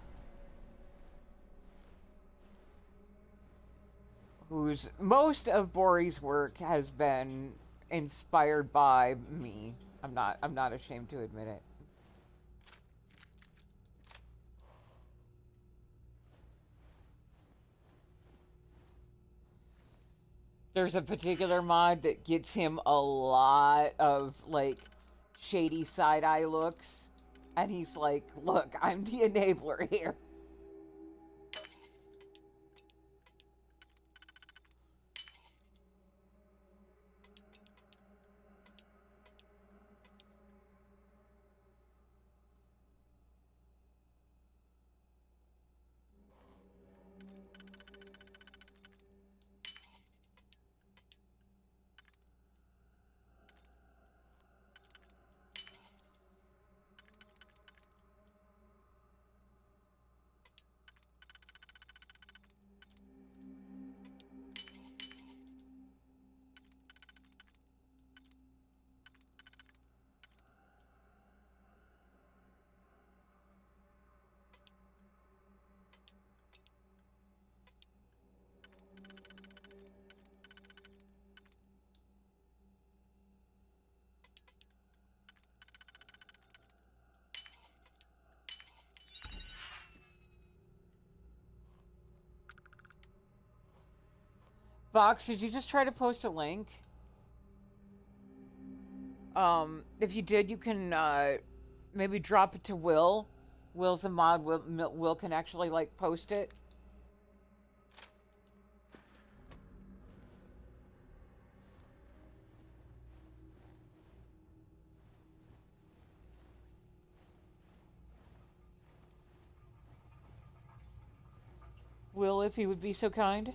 whose most of Bori's work has been inspired by me. I'm not ashamed to admit it. There's a particular mod that gets him a lot of, like, shady side-eye looks. And he's like, look, I'm the enabler here. Vox, did you just try to post a link? If you did, you can maybe drop it to Will. Will's a mod. Will can actually, like, post it. Will, if he would be so kind.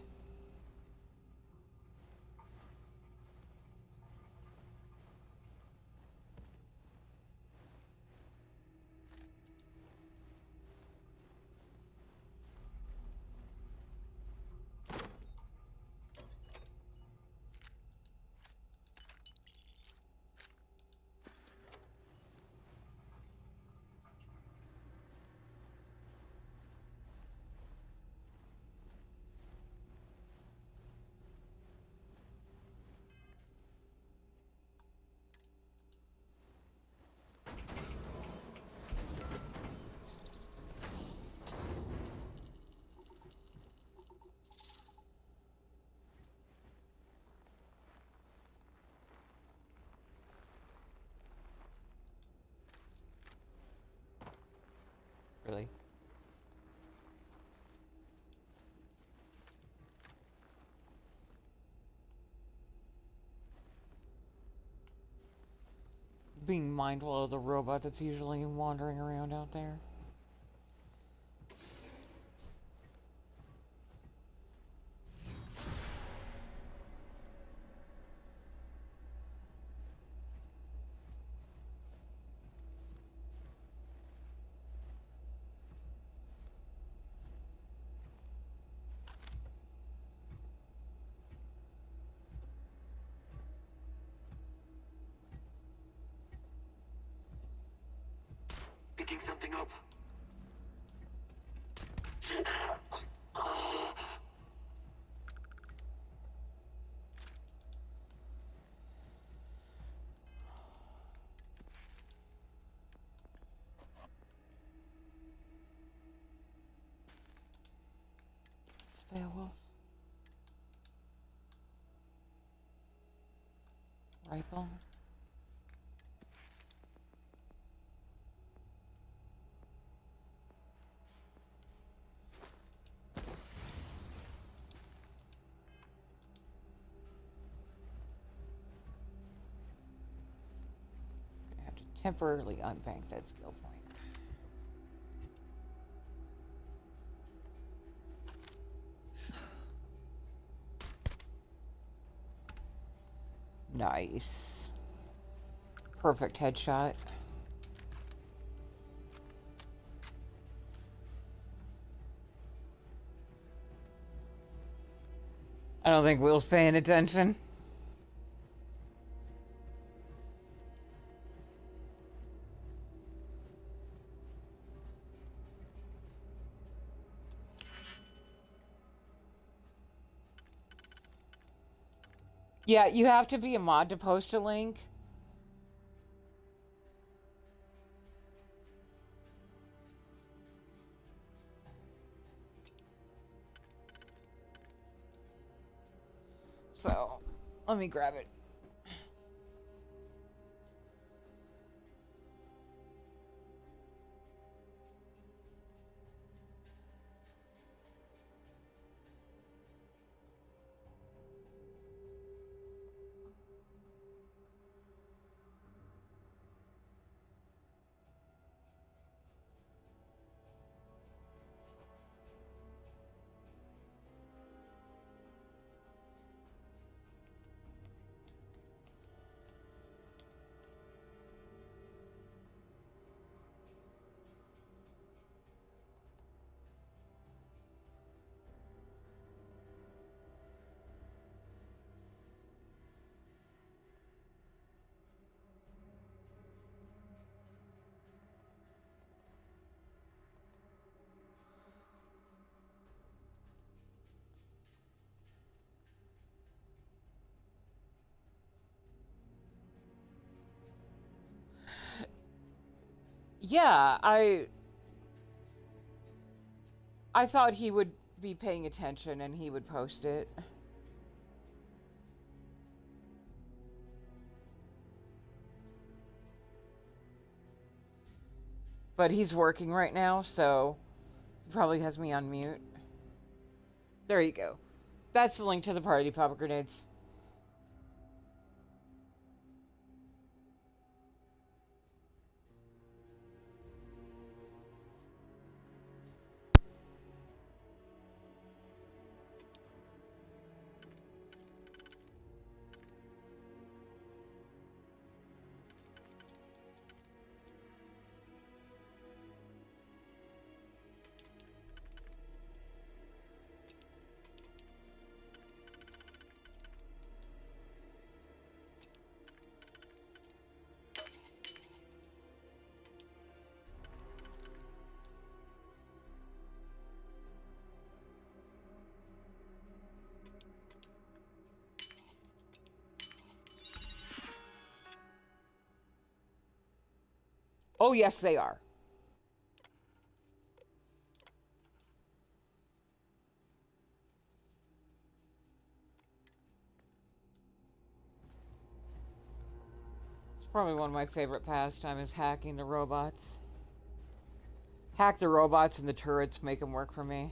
actually. Being mindful of the robot that's usually wandering around out there. Picking something up. Beowulf. Rifle. Gonna have to temporarily unbank that skill point. Nice. Perfect headshot. I don't think Will's paying attention. Yeah, you have to be a mod to post a link. So, let me grab it. Yeah, I thought he would be paying attention and he would post it. But he's working right now, so he probably has me on mute. There you go. That's the link to the party popper grenades. Oh, yes, they are. It's probably one of my favorite pastimes is hacking the robots. Hack the robots and the turrets, make them work for me.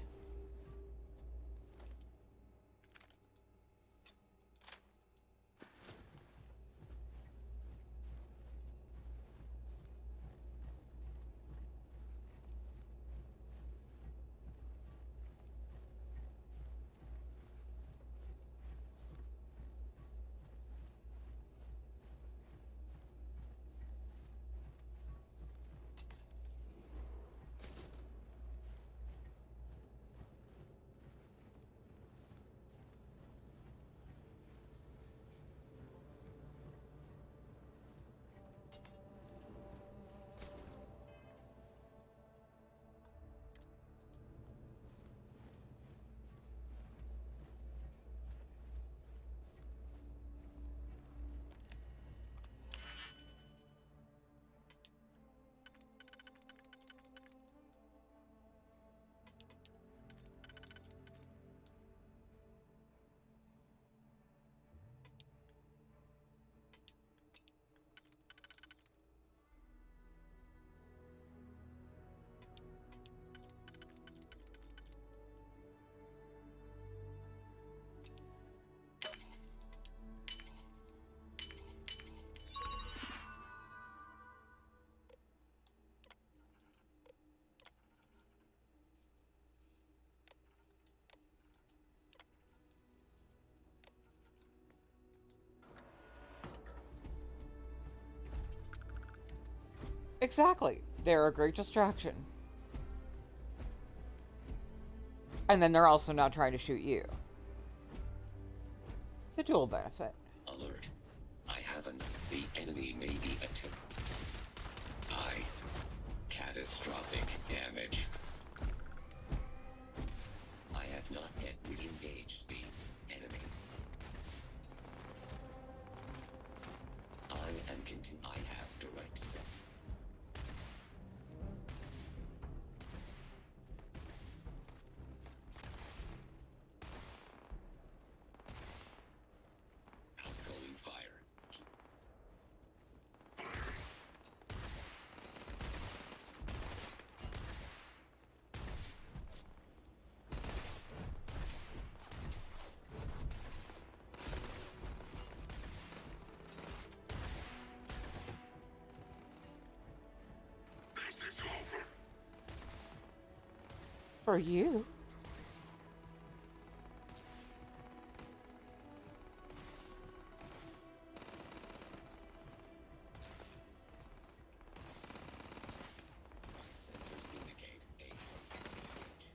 Exactly. They're a great distraction. And then they're also not trying to shoot you. It's a dual benefit. Alert. I haven't. The enemy may be attempting. Catastrophic damage. I have not yet re-engaged the enemy. I have direct set. Outgoing fire. This is over. For you. Sensors indicate a health damage.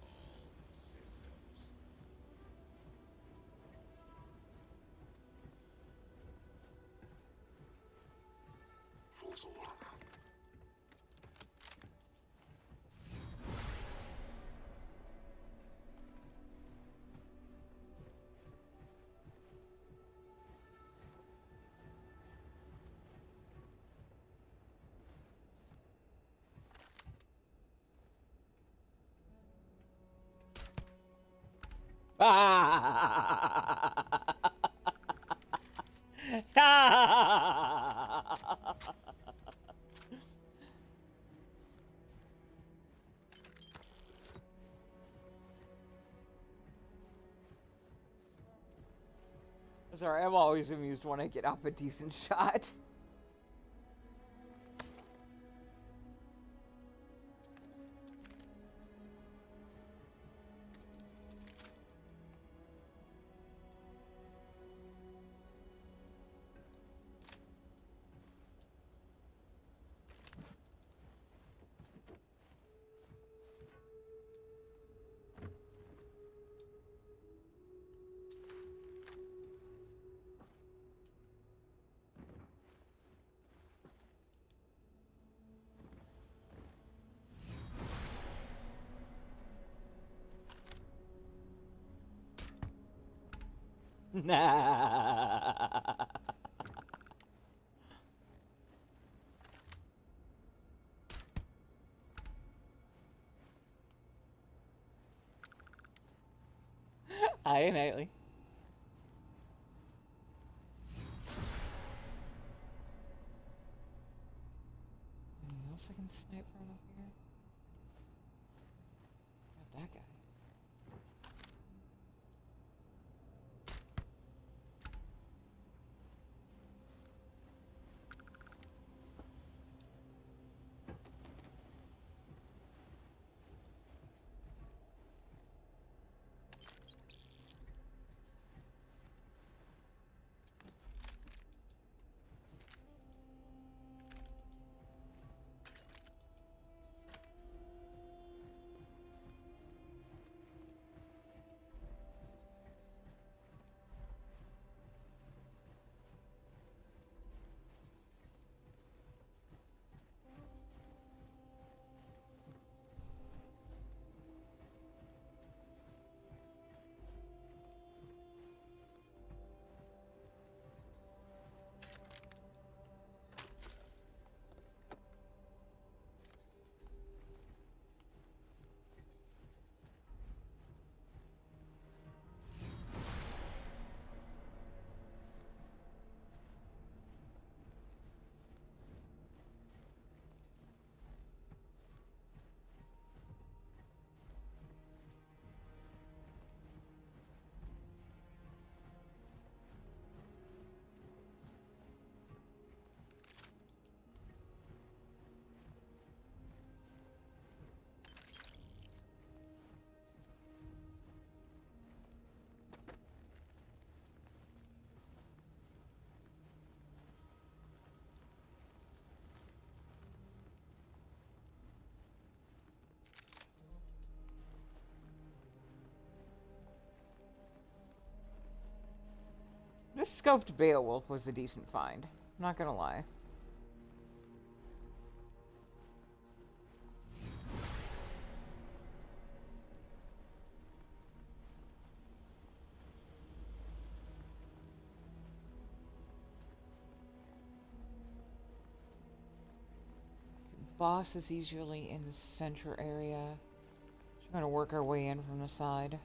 All systems. False alarm. Sorry, I'm always amused when I get off a decent shot. Nah. Hi, Nightly. Anything else I can snipe from up here? This scoped Beowulf was a decent find. Not gonna lie. Boss is usually in the center area. So we're gonna work our way in from the side.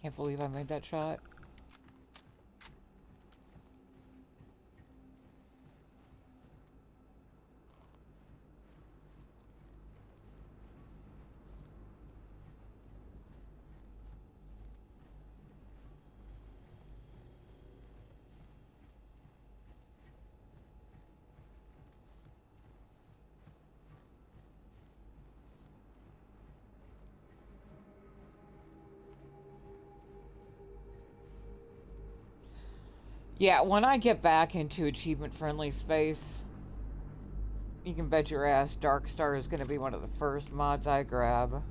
Can't believe I made that shot. Yeah, when I get back into achievement-friendly space, you can bet your ass Darkstar is going to be one of the first mods I grab.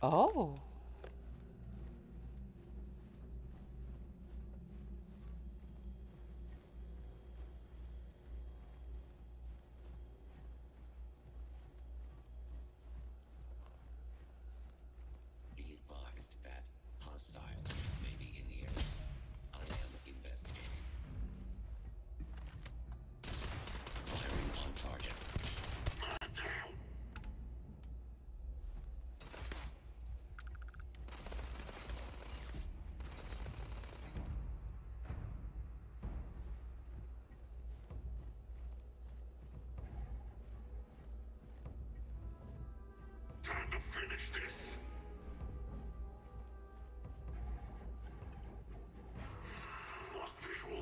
Oh. Be advised that hostiles may be in the area. I am investigating. Firing on target. Time to finish this. Lost visual.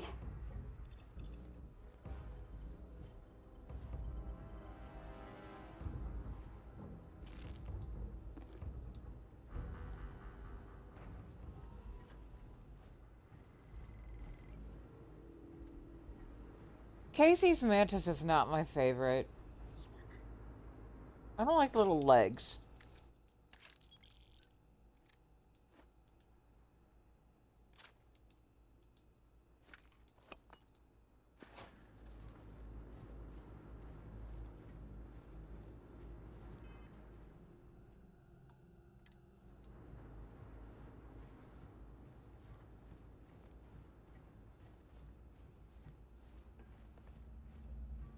Casey's mantis is not my favorite. I don't like little legs.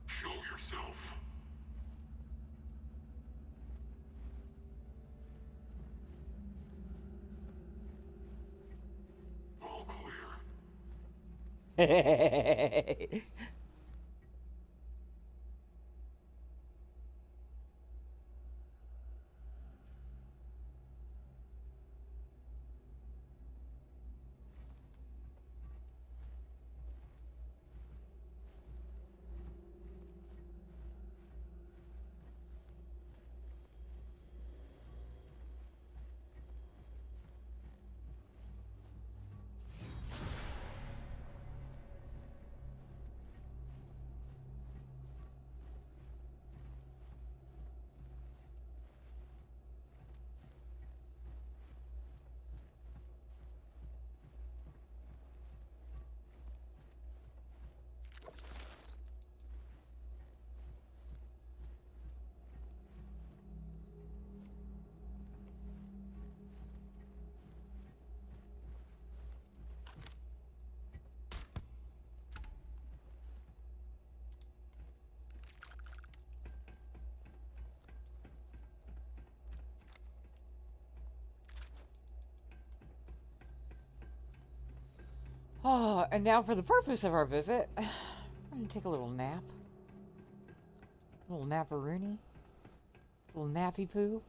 Show yourself. All clear. Oh, and now for the purpose of our visit, I'm gonna take a little nap. A little napperoonie. A little nappy poo.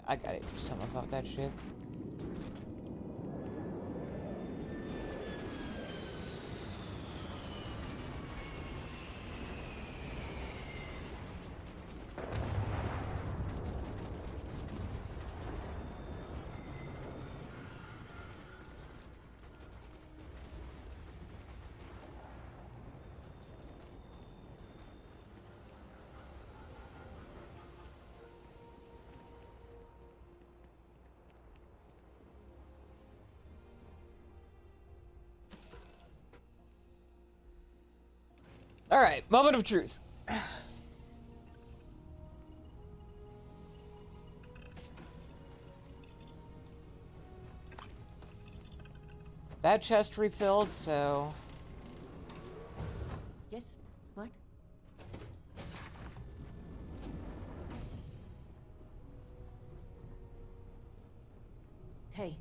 I gotta do something about that shit. All right, moment of truth. That chest refilled, so... Yes? What? Hey.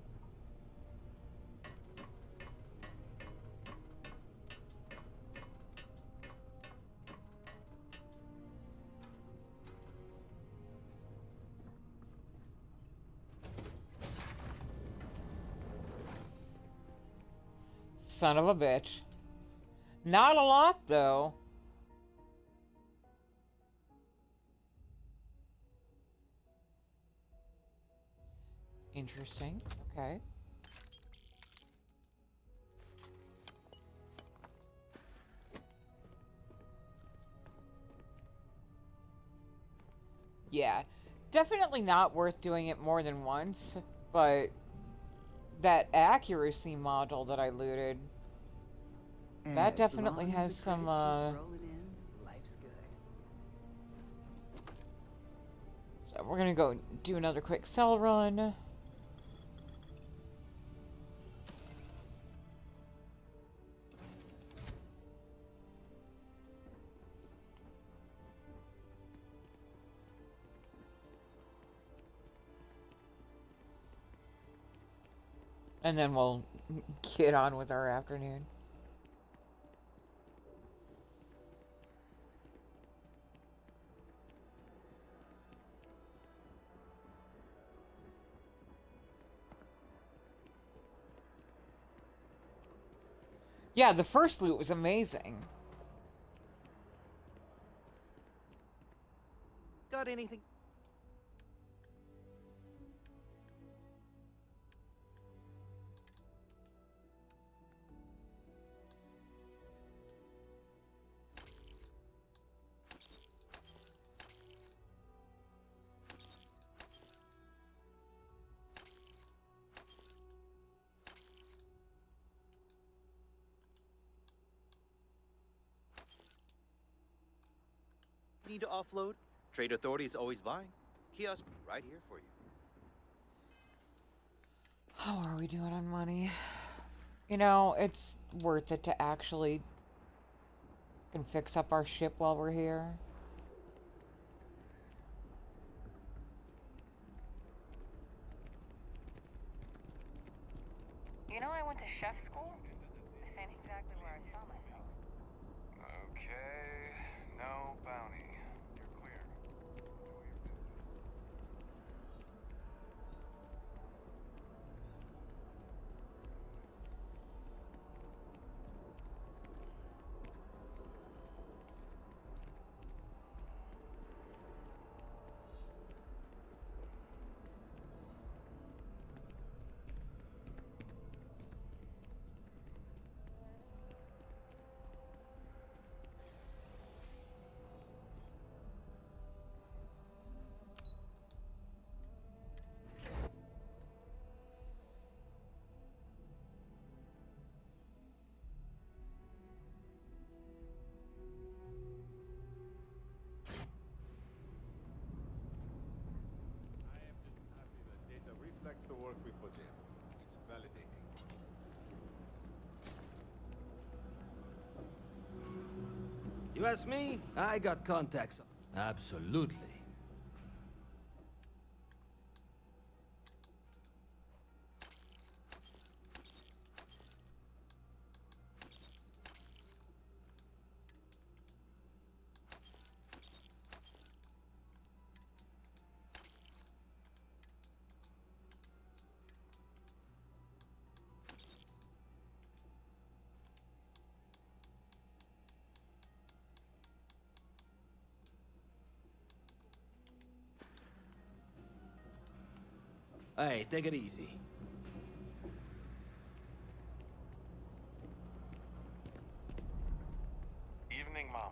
Son of a bitch. Not a lot, though. Interesting. Okay. Yeah. Definitely not worth doing it more than once, but that accuracy module that I looted, that definitely has some, Rolling in, life's good. So we're gonna go do another quick cell run. And then we'll get on with our afternoon. Yeah, the first loot was amazing. Got anything? Need to offload? Trade Authority is always buying. Kiosk right here for you. How are we doing on money? You know, it's worth it to actually can fix up our ship while we're here. You know, I went to chef school. This ain't exactly where I saw myself. Okay, no bounty. You're clear. Data reflects the work we put in. It's validating. You ask me? I got contacts. Absolutely. Hey, take it easy. Evening, Mom.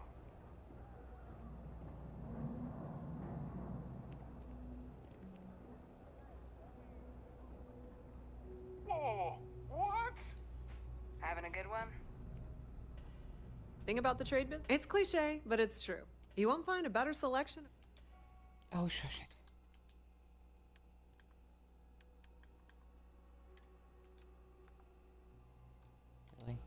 Whoa! What? Having a good one? Thing about the trade business? It's cliche, but it's true. You won't find a better selection. Oh, shush it. Really?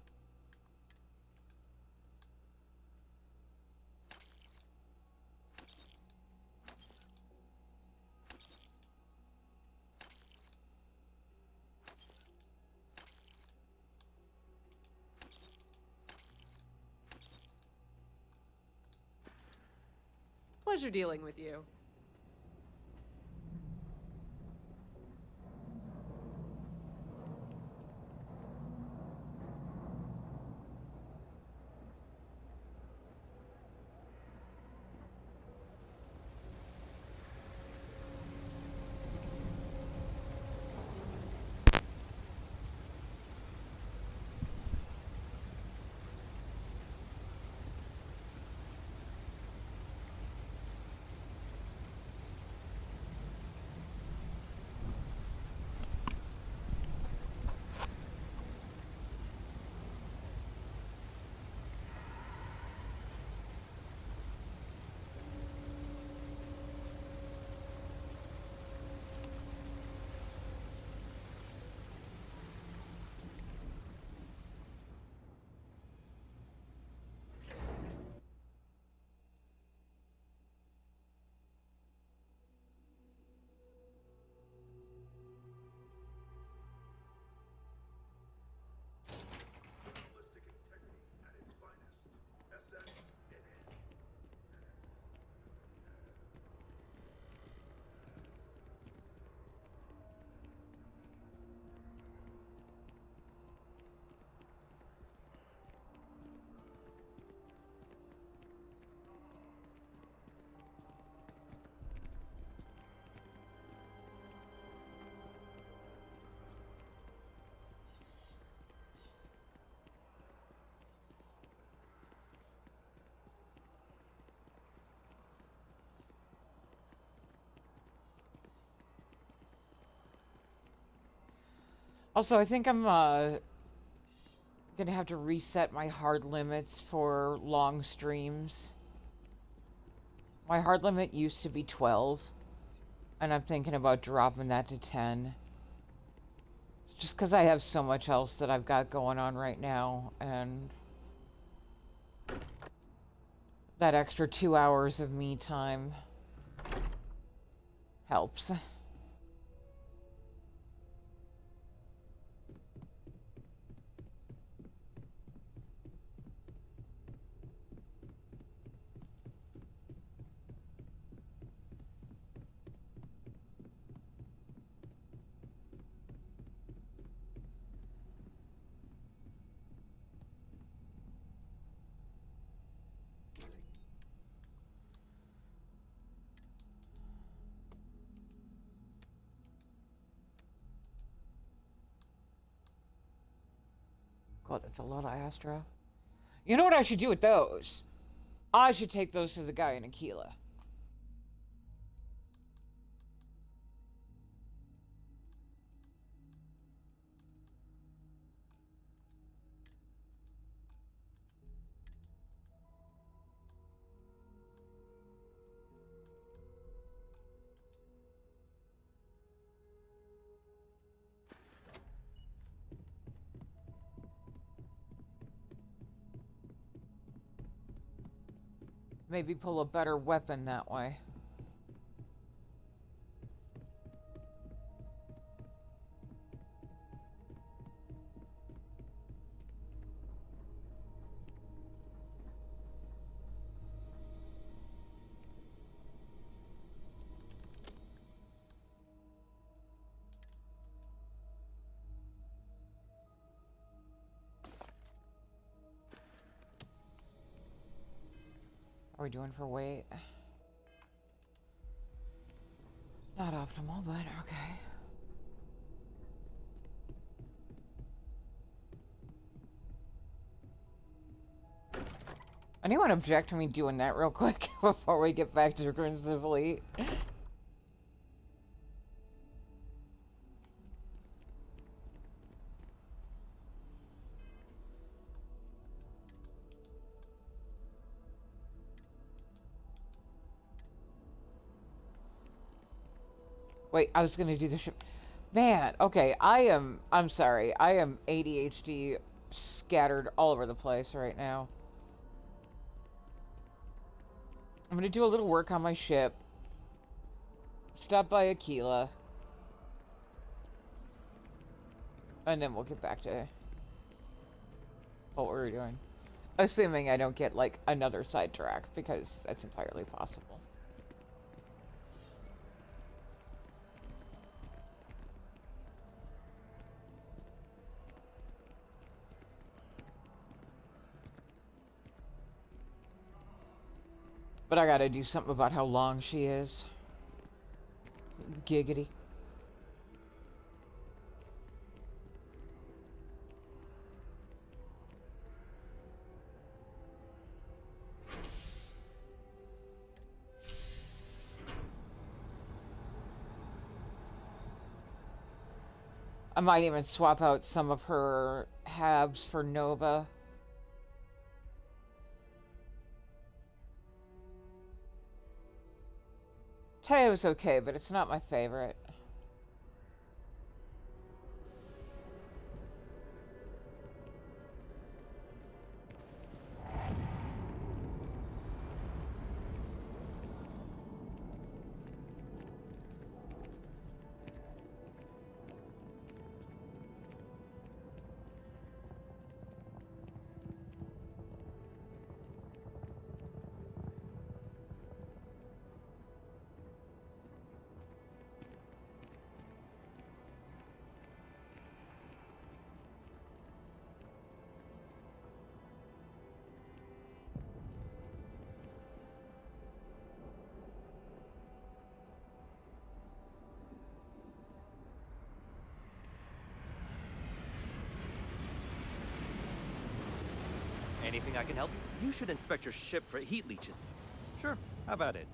Pleasure dealing with you. Also, I think I'm gonna have to reset my hard limits for long streams. My hard limit used to be 12, and I'm thinking about dropping that to 10. Just because I have so much else that I've got going on right now, and that extra 2 hours of me time helps. God, that's a lot of Astra. You know what I should do with those? I should take those to the guy in Aquila. Maybe pull a better weapon that way. How are we doing for weight? Not optimal, but okay. Anyone object to me doing that real quick before we get back to Crimson Fleet? Wait, I was gonna do the ship. Man, okay, I'm sorry. I am ADHD scattered all over the place right now. I'm gonna do a little work on my ship. Stop by Aquila. And then we'll get back to what we're doing. Assuming I don't get, like, another sidetrack, because that's entirely possible. But I gotta do something about how long she is. Giggity. I might even swap out some of her habs for Nova. Teo's okay, but it's not my favorite. Anything I can help you? You should inspect your ship for heat leeches. Sure, have at it.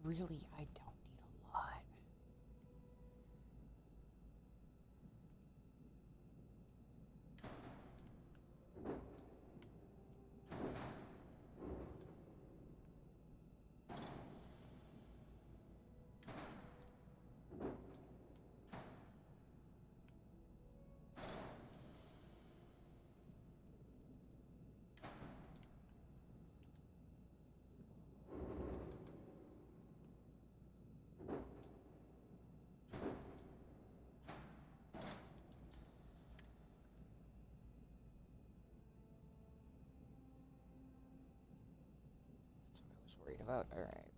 Really, I don't need a lot. worried about. All right.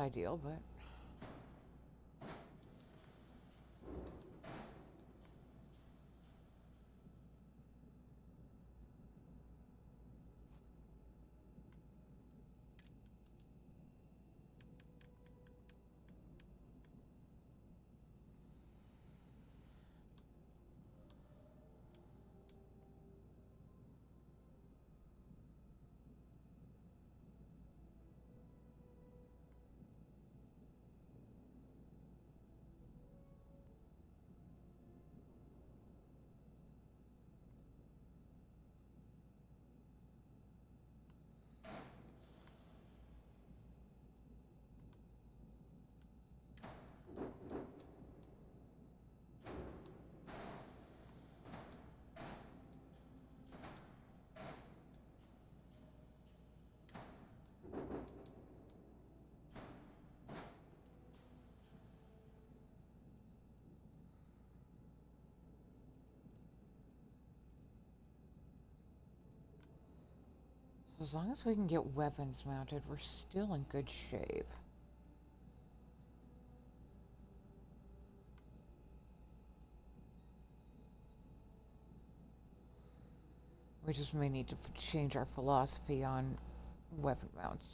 ideal, but... So as long as we can get weapons mounted, we're still in good shape. We just may need to change our philosophy on weapon mounts.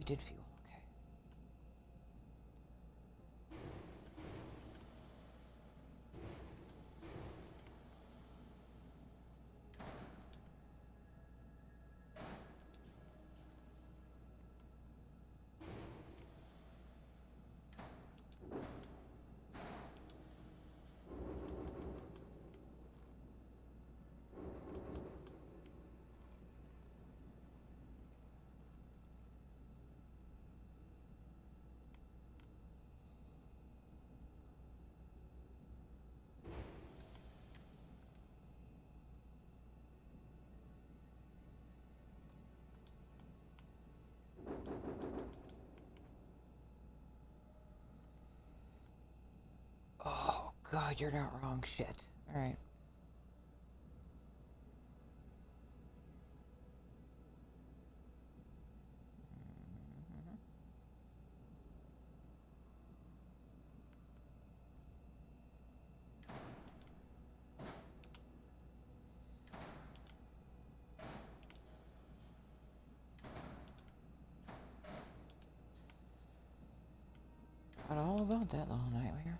did fuel. Okay. Oh, God, you're not wrong. Shit. All right. Forgot all about that little nightmare.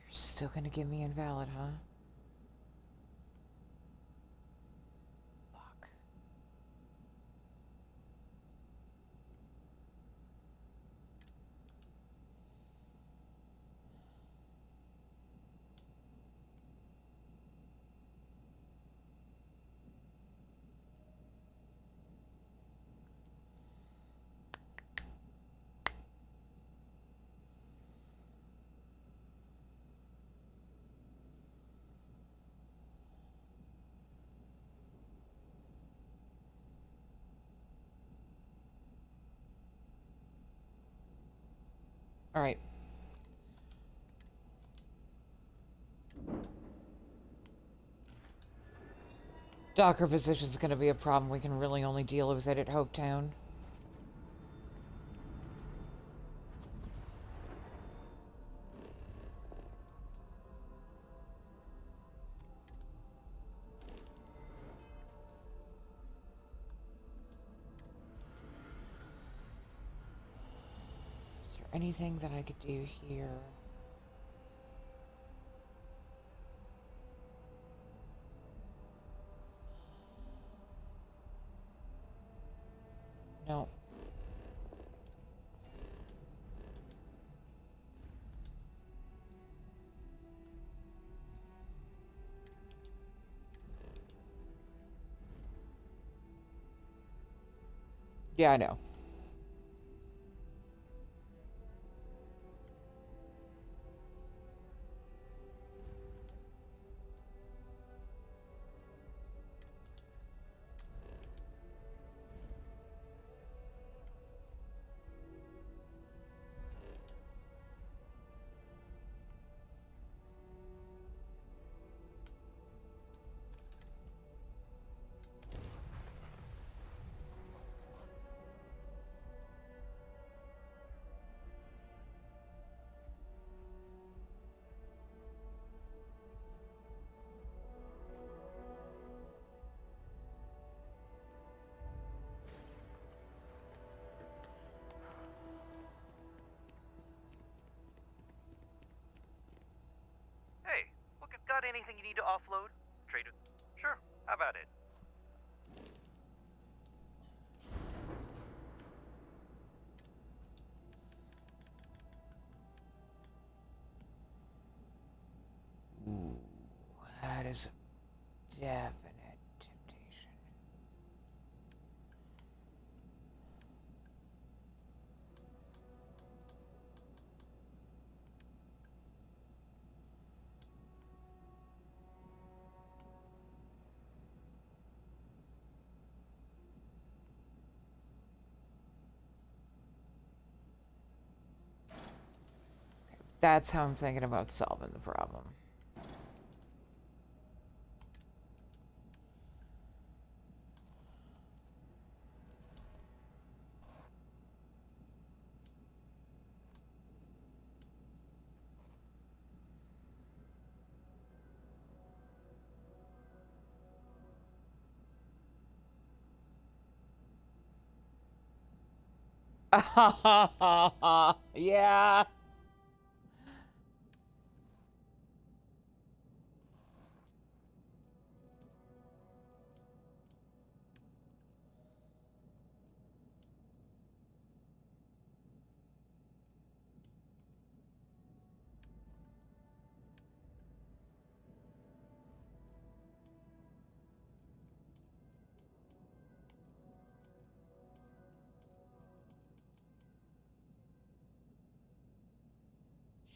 You're still gonna give me invalid, huh? Fuck. All right. Docker position's gonna be a problem. We can really only deal with it at Hopetown. Is there anything that I could do here? No. Yeah, I know. Hey, look, got anything you need to offload? Trade it? Sure, how about it? Ooh, that is a definite temptation. That's how I'm thinking about solving the problem. Yeah.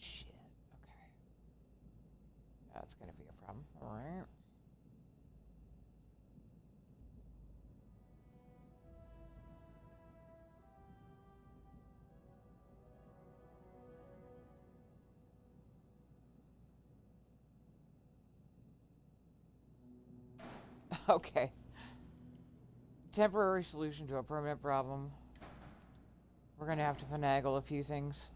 Shit. Okay. That's gonna be a problem. All right. Okay. Temporary solution to a permanent problem. We're gonna have to finagle a few things.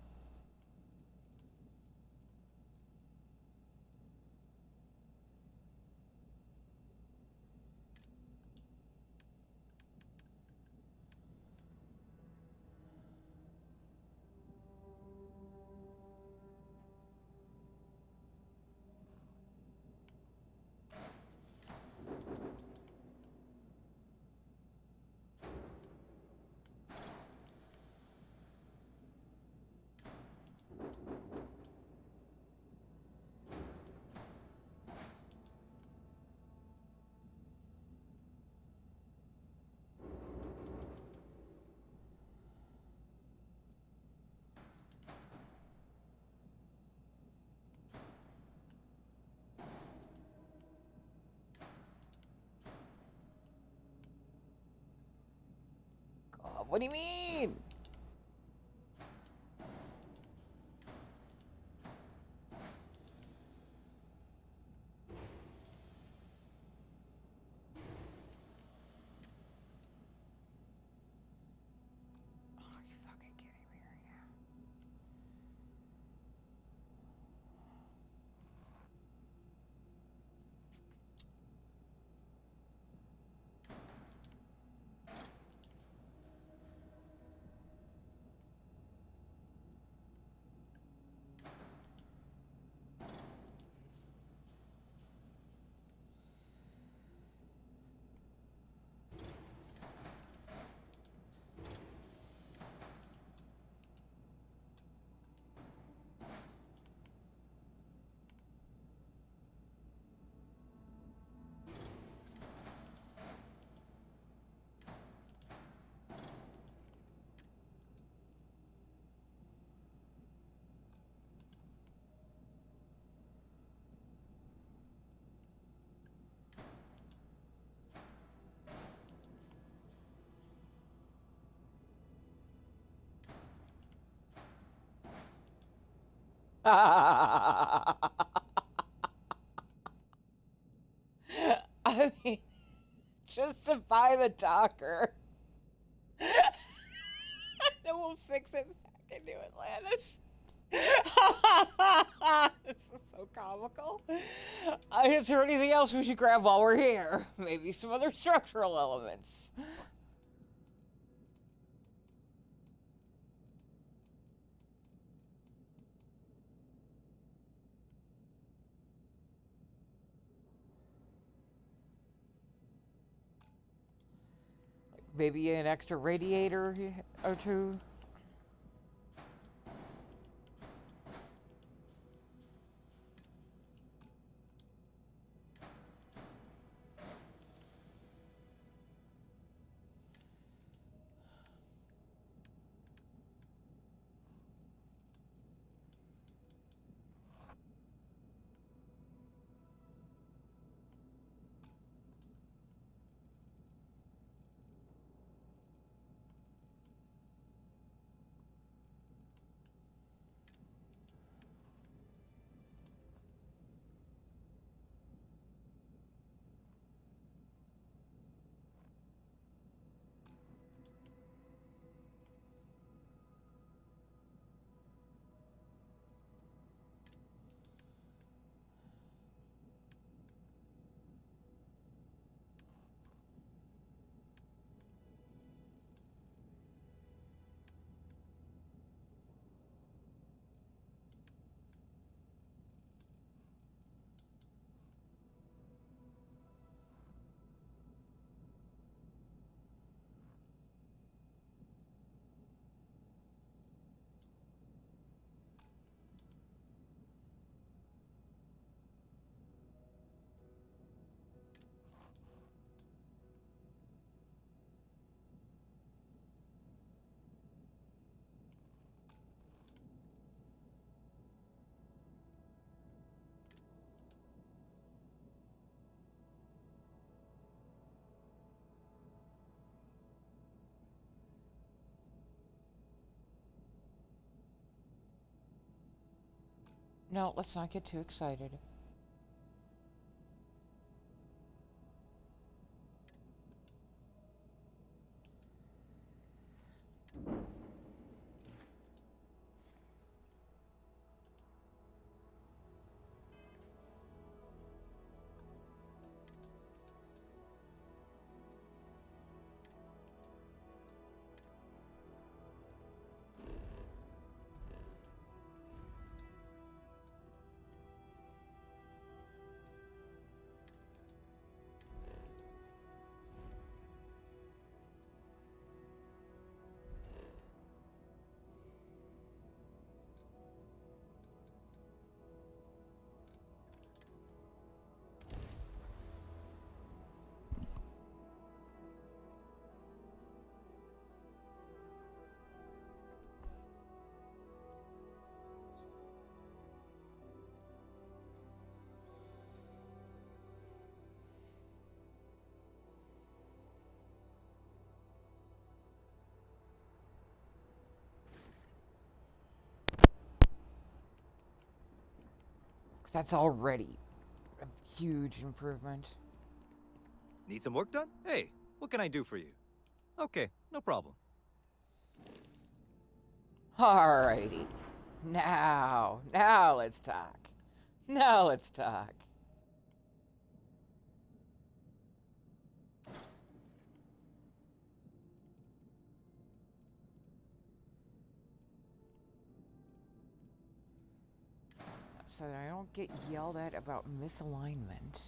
God, what do you mean? Are you fucking kidding me right now? I mean, just to buy the Docker. Then we'll fix it back into Atlantis. This is so comical. Is there anything else we should grab while we're here? Maybe some other structural elements. Maybe an extra radiator or two. No, let's not get too excited. That's already a huge improvement. Need some work done? Hey, what can I do for you? Okay, no problem. Alrighty. Now let's talk. Now let's talk. So that I don't get yelled at about misalignment.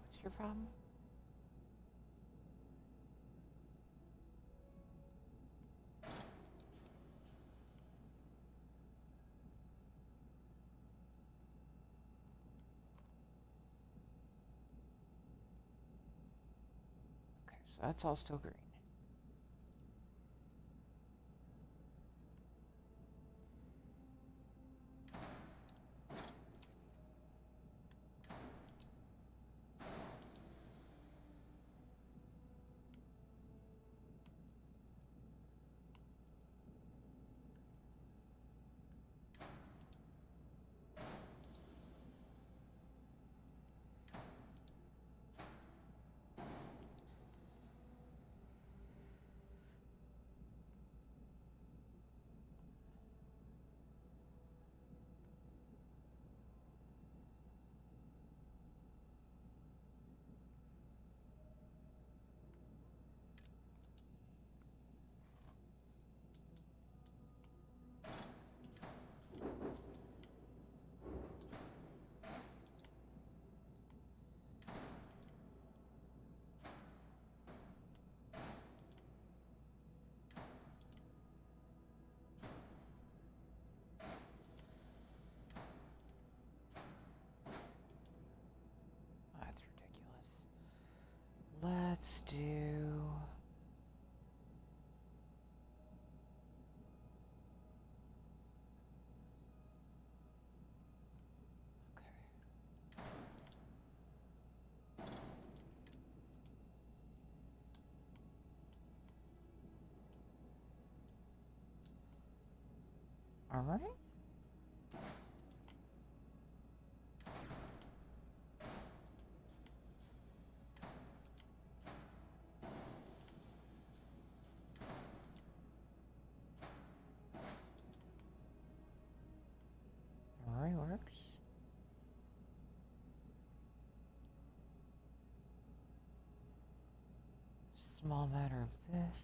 What's your problem? Okay, so that's all still green. That's ridiculous. Let's do... All right. All right, works. Small matter of this.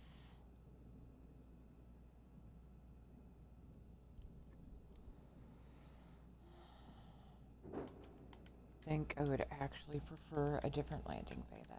Think I would actually prefer a different landing bay then.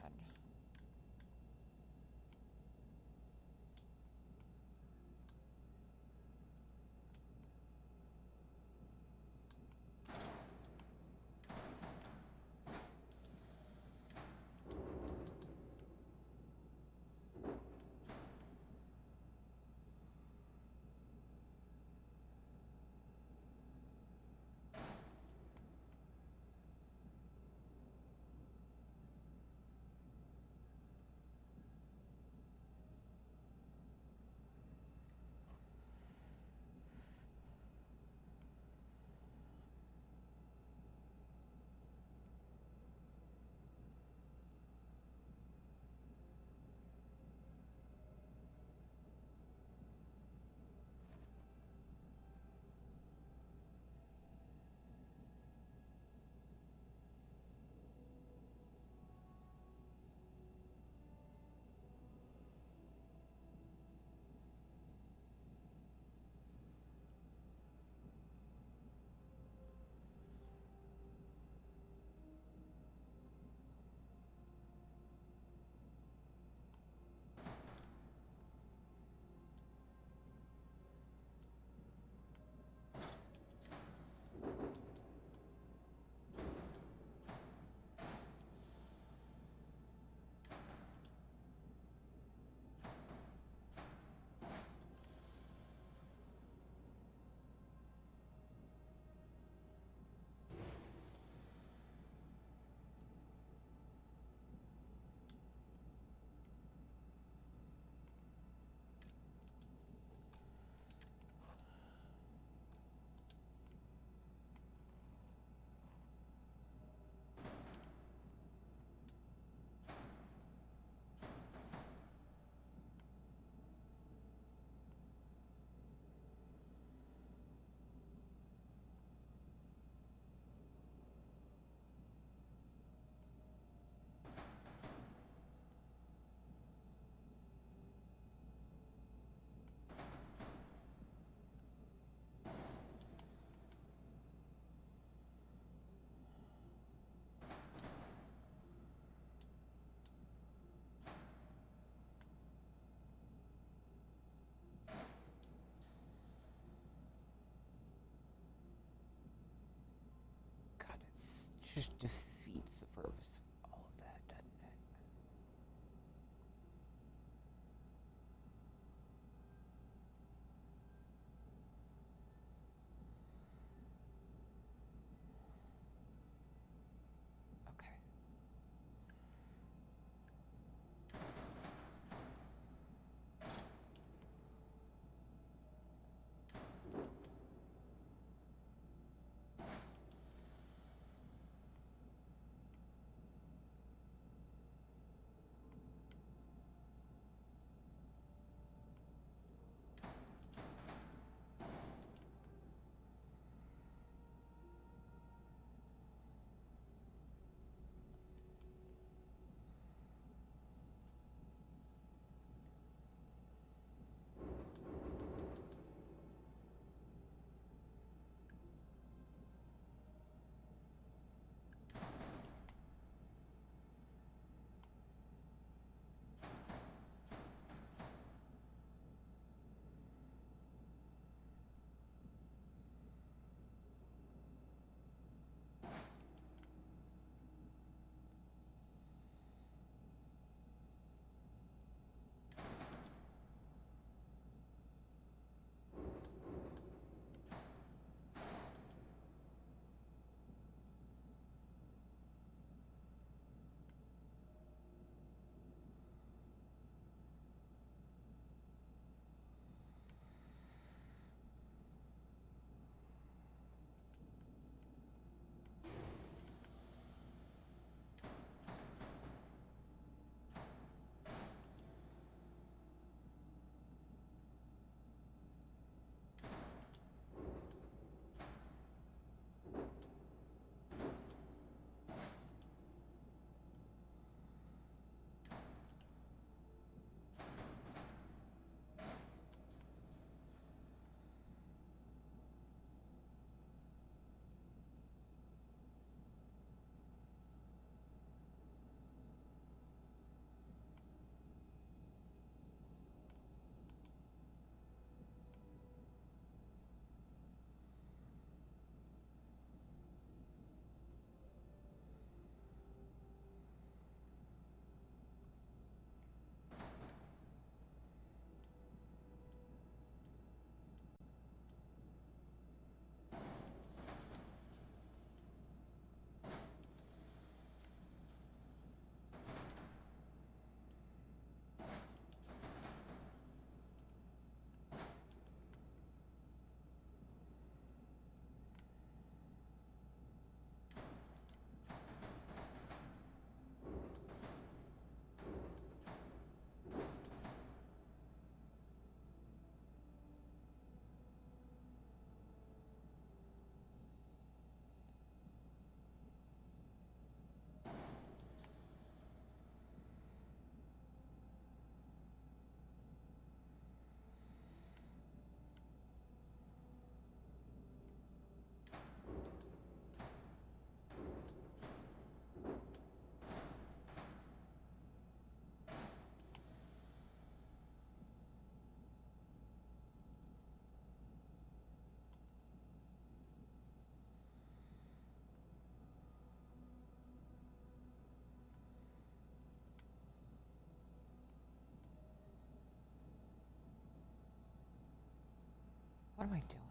What am I doing?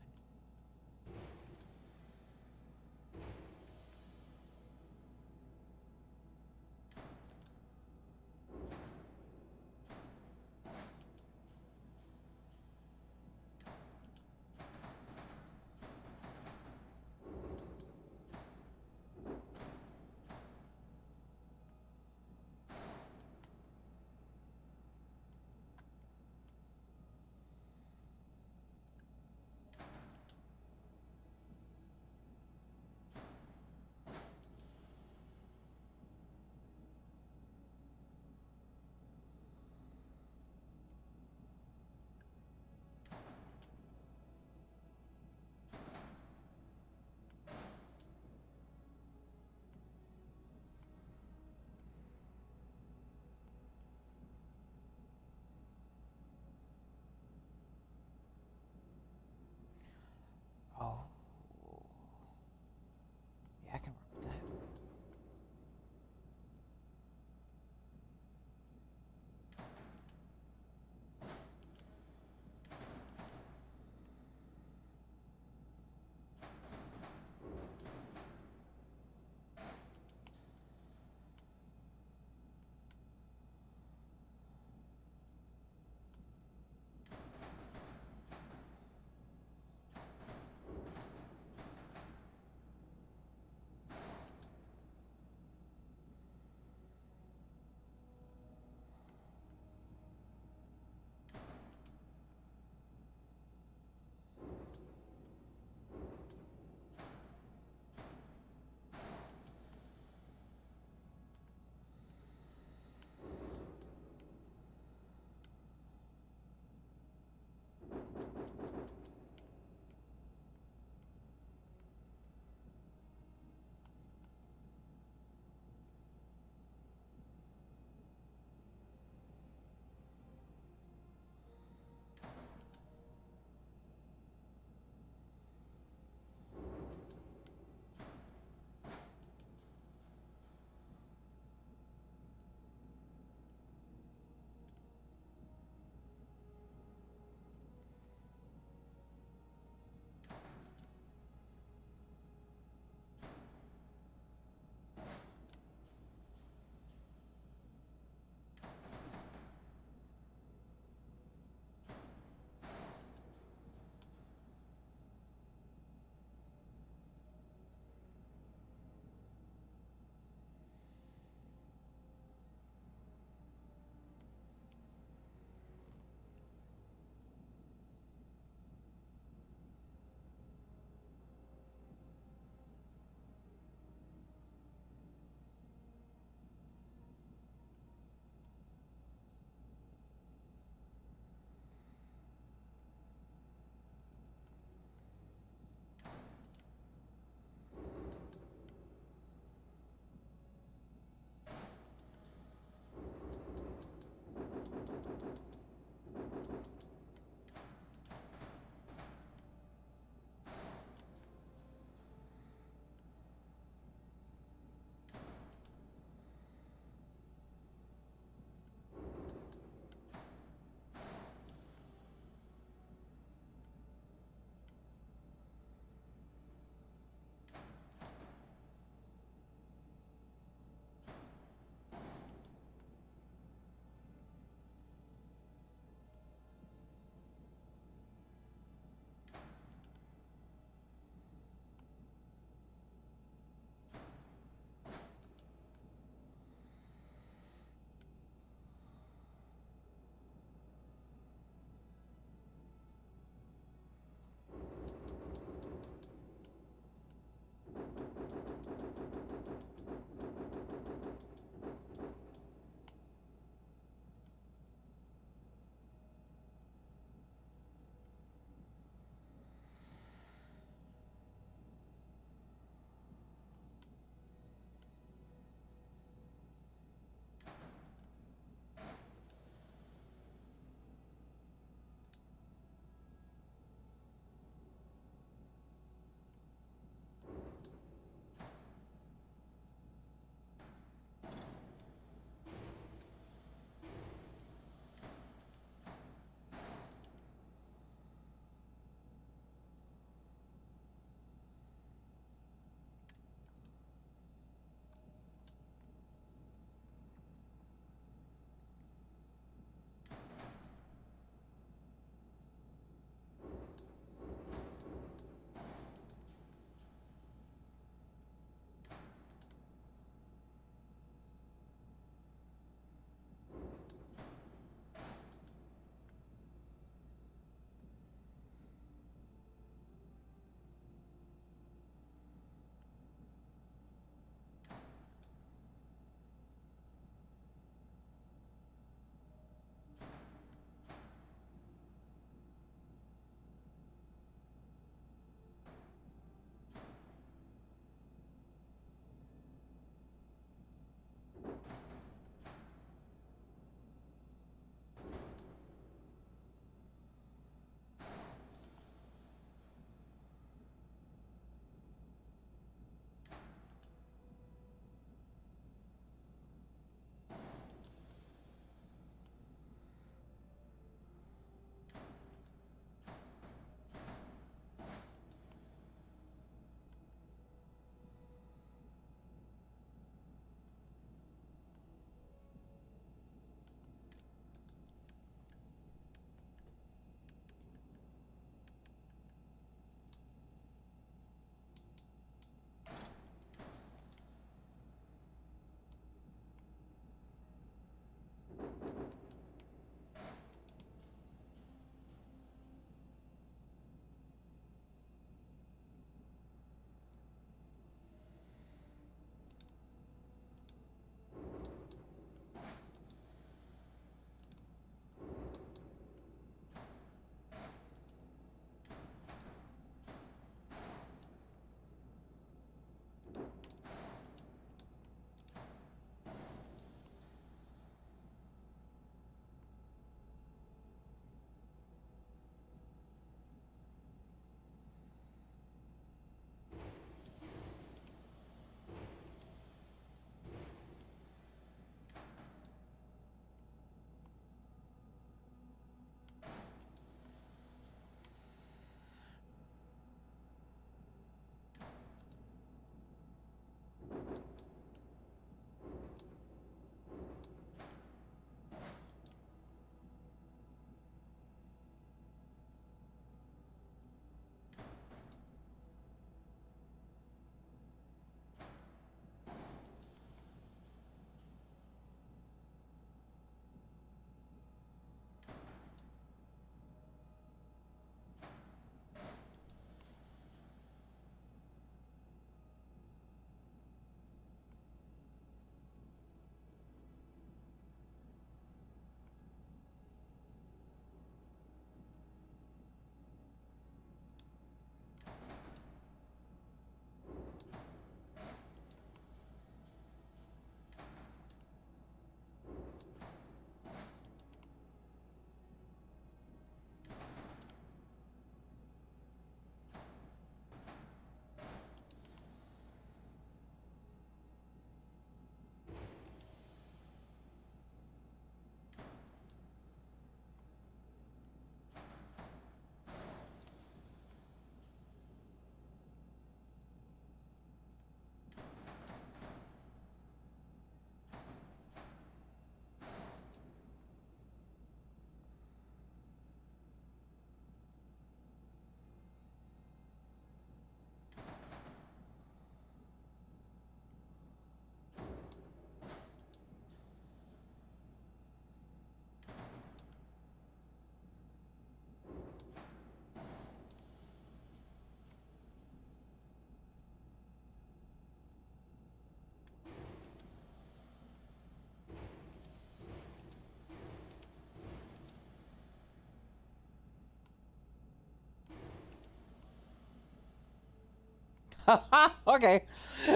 Okay.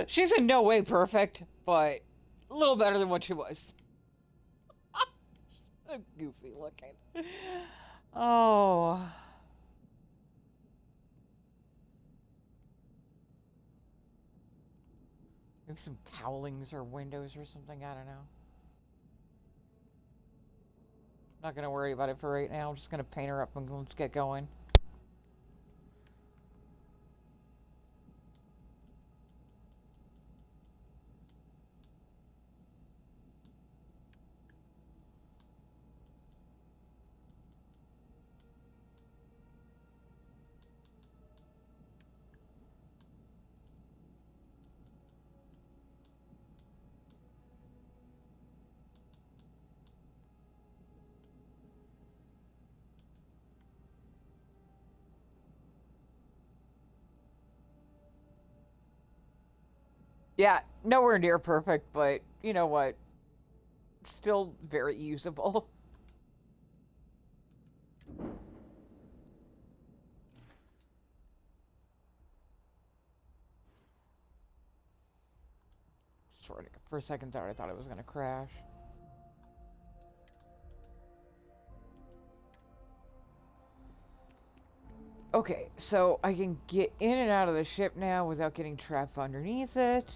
She's in no way perfect, but a little better than what she was. So goofy looking. Oh. Maybe some cowlings or windows or something, I don't know. Not gonna worry about it for right now. I'm just gonna paint her up and let's get going. Yeah, nowhere near perfect, but you know what? Still very usable. For a second there, I thought it was going to crash. Okay, so I can get in and out of the ship now without getting trapped underneath it.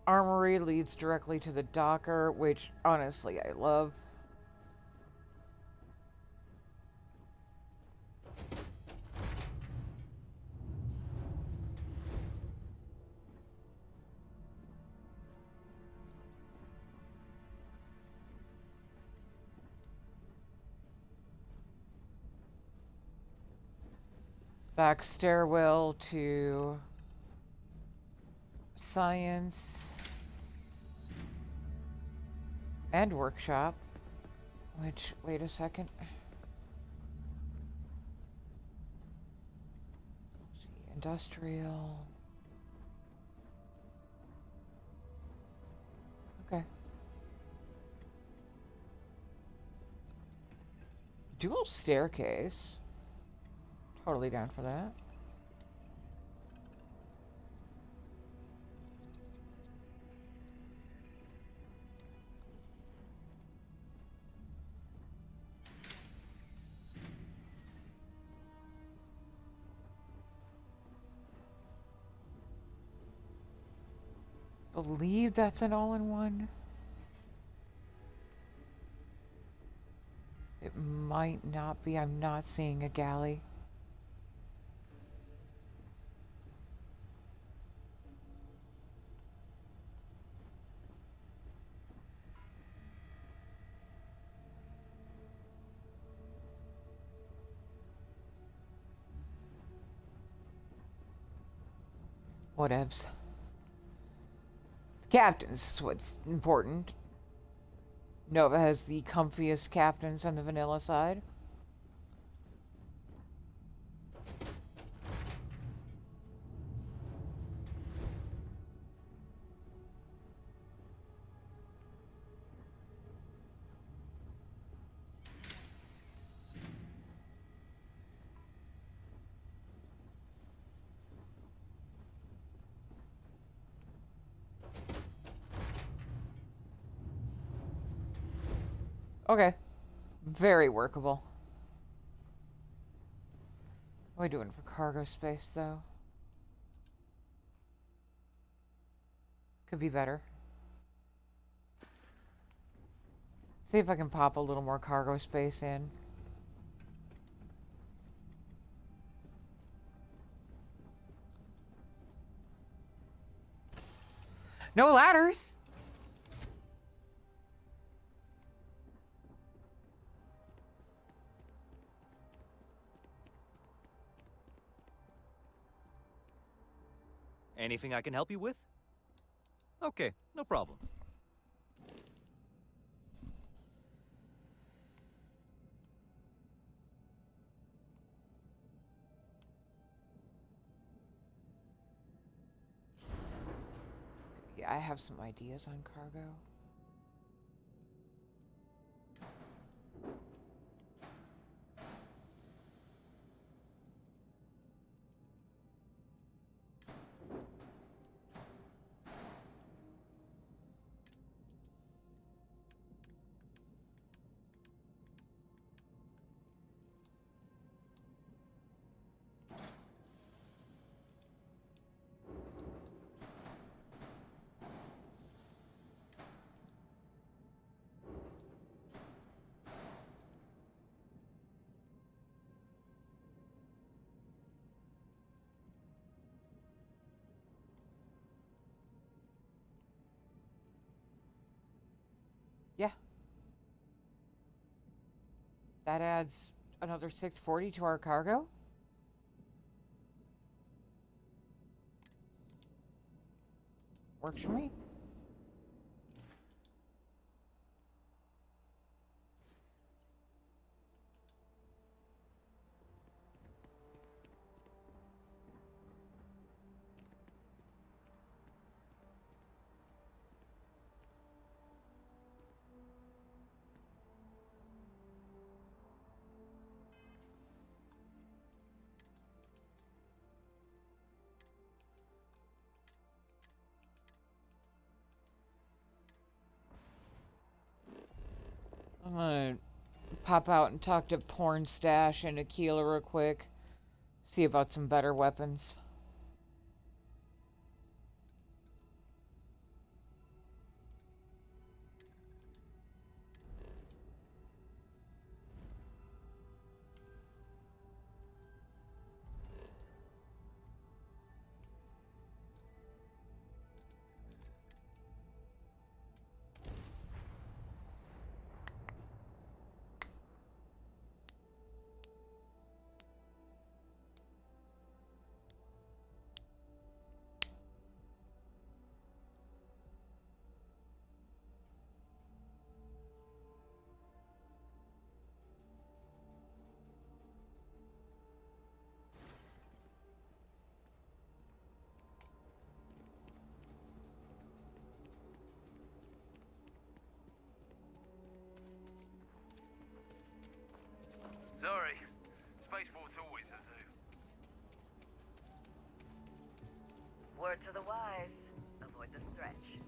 Armory leads directly to the docker, which honestly I love. Back stairwell to science and workshop, which, wait a second. Industrial. Okay. Dual staircase. Totally down for that. Believe that's an all-in-one. It might not be. I'm not seeing a galley. Whatevs. Captains is what's important. Nova has the comfiest captains on the vanilla side. Okay. Very workable. What are we doing for cargo space, though? Could be better. See if I can pop a little more cargo space in. No ladders! Anything I can help you with? Okay, no problem. Yeah, I have some ideas on cargo. Yeah. That adds another 640 to our cargo. Works for me. I'm gonna pop out and talk to Porn Stash and Aquila real quick. See about some better weapons. Sorry. Spaceport's always a zoo. Word to the wise. Avoid the stretch.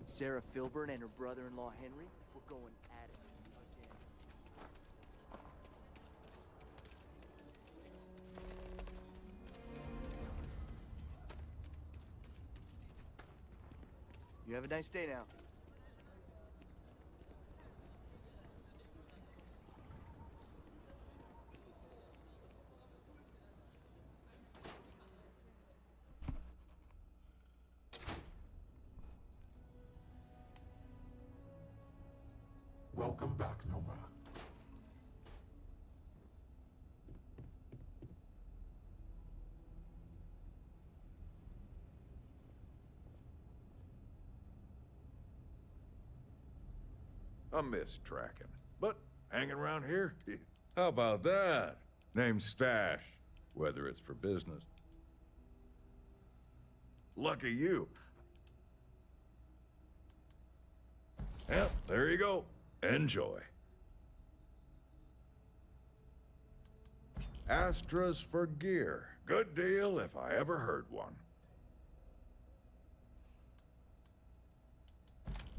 Sarah Filburn and her brother-in-law Henry were going at it again. You have a nice day now. Welcome back, Nova. I miss tracking. But hanging around here? How about that? Name's Stash, whether it's for business. Lucky you. Yep, there you go. Enjoy. Astras for gear. Good deal if I ever heard one.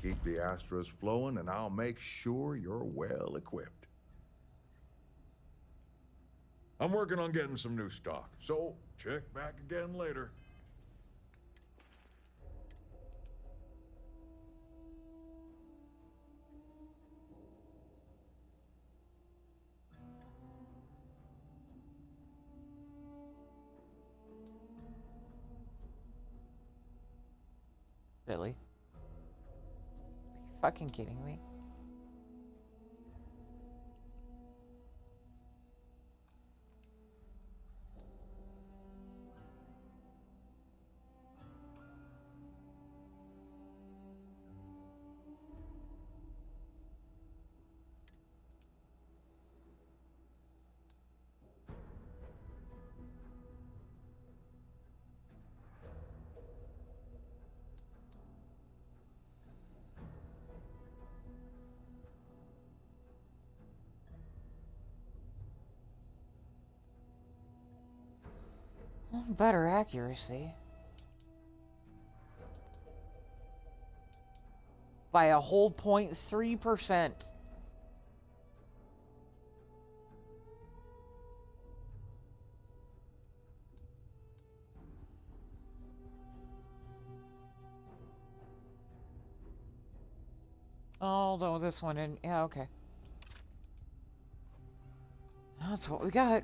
Keep the Astras flowing and I'll make sure you're well equipped. I'm working on getting some new stock, so check back again later. Really? Are you fucking kidding me? Better accuracy. By a whole 0.3%. Although this one didn't. Yeah, okay. That's what we got.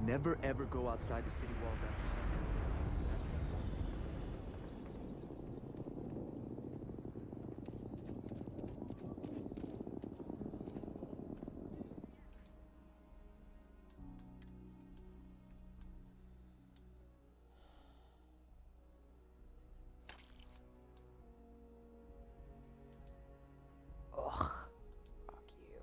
Never ever go outside the city walls after sundown. Ugh. Fuck you.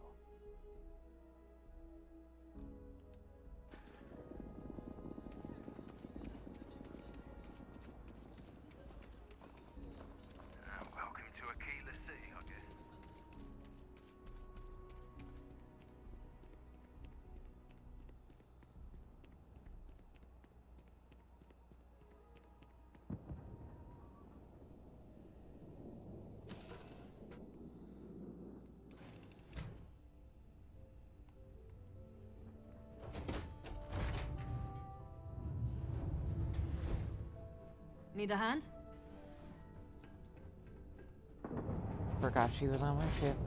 Welcome to a keyless city, I guess. Need a hand? Forgot she was on my ship.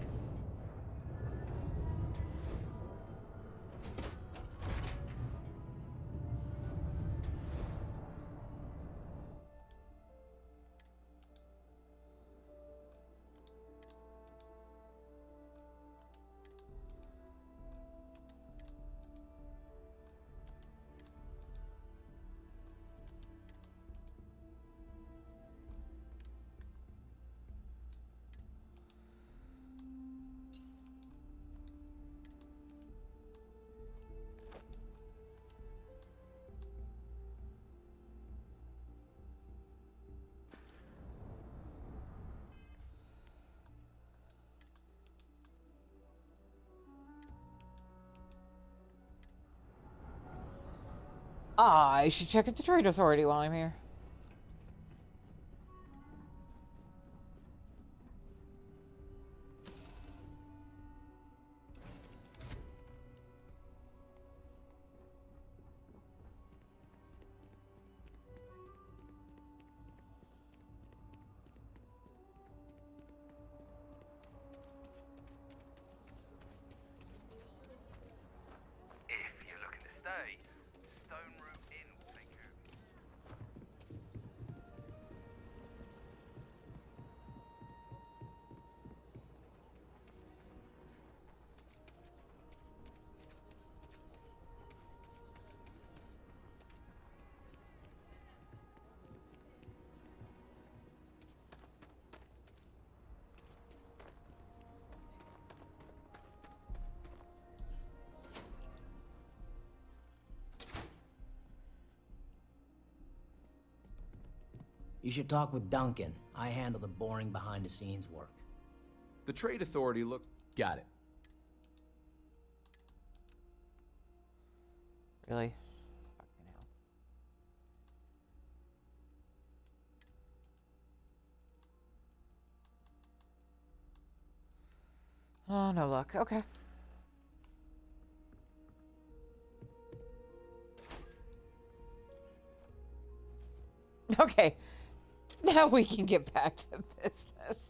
I should check at the Trade Authority while I'm here. If you're looking to stay, Stone Root Inn will take care of you. You should talk with Duncan. I handle the boring behind-the-scenes work. The Trade Authority looked... Got it. Really? Fucking hell. Oh, no luck. Okay. Okay. Now we can get back to business.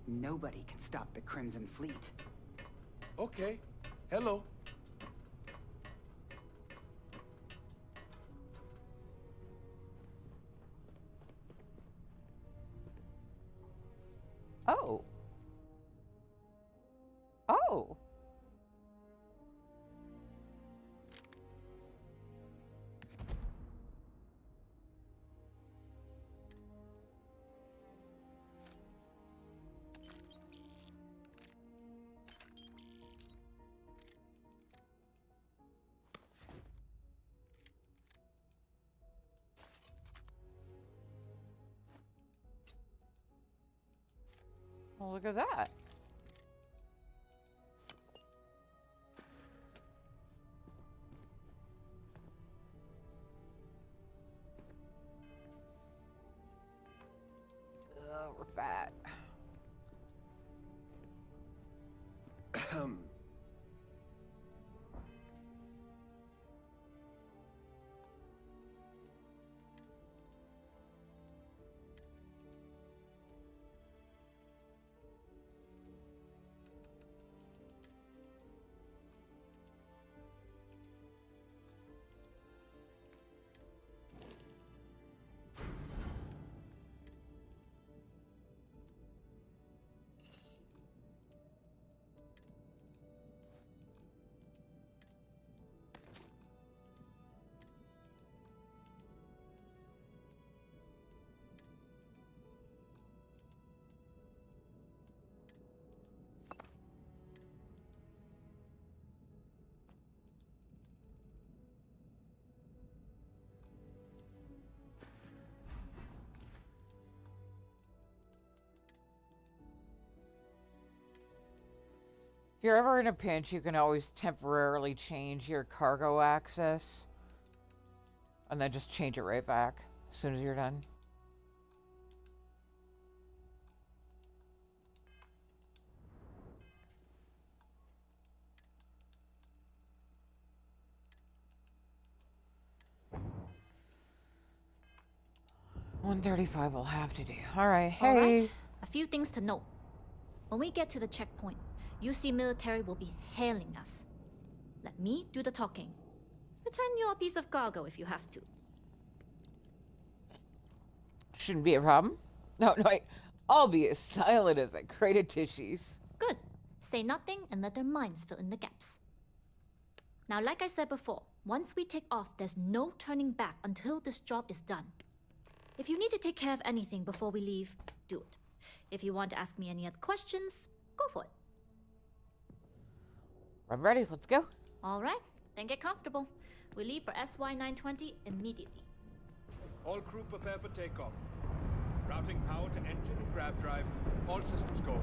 Nobody can stop the Crimson Fleet. Okay. Hello. Oh. Oh. Well, look at that. We're fat. If you're ever in a pinch, you can always temporarily change your cargo access and then just change it right back as soon as you're done. $135 will have to do. All right, hey. All right. A few things to note. When we get to the checkpoint, UC military will be hailing us. Let me do the talking. Pretend you're a piece of cargo if you have to. Shouldn't be a problem. No, I'll be as silent as a crate of tissues. Good. Say nothing and let their minds fill in the gaps. Now, like I said before, once we take off, there's no turning back until this job is done. If you need to take care of anything before we leave, do it. If you want to ask me any other questions, go for it. I'm ready. Let's go. All right. Then get comfortable. We leave for SY-920 immediately. All crew prepare for takeoff. Routing power to engine and grab drive. All systems go.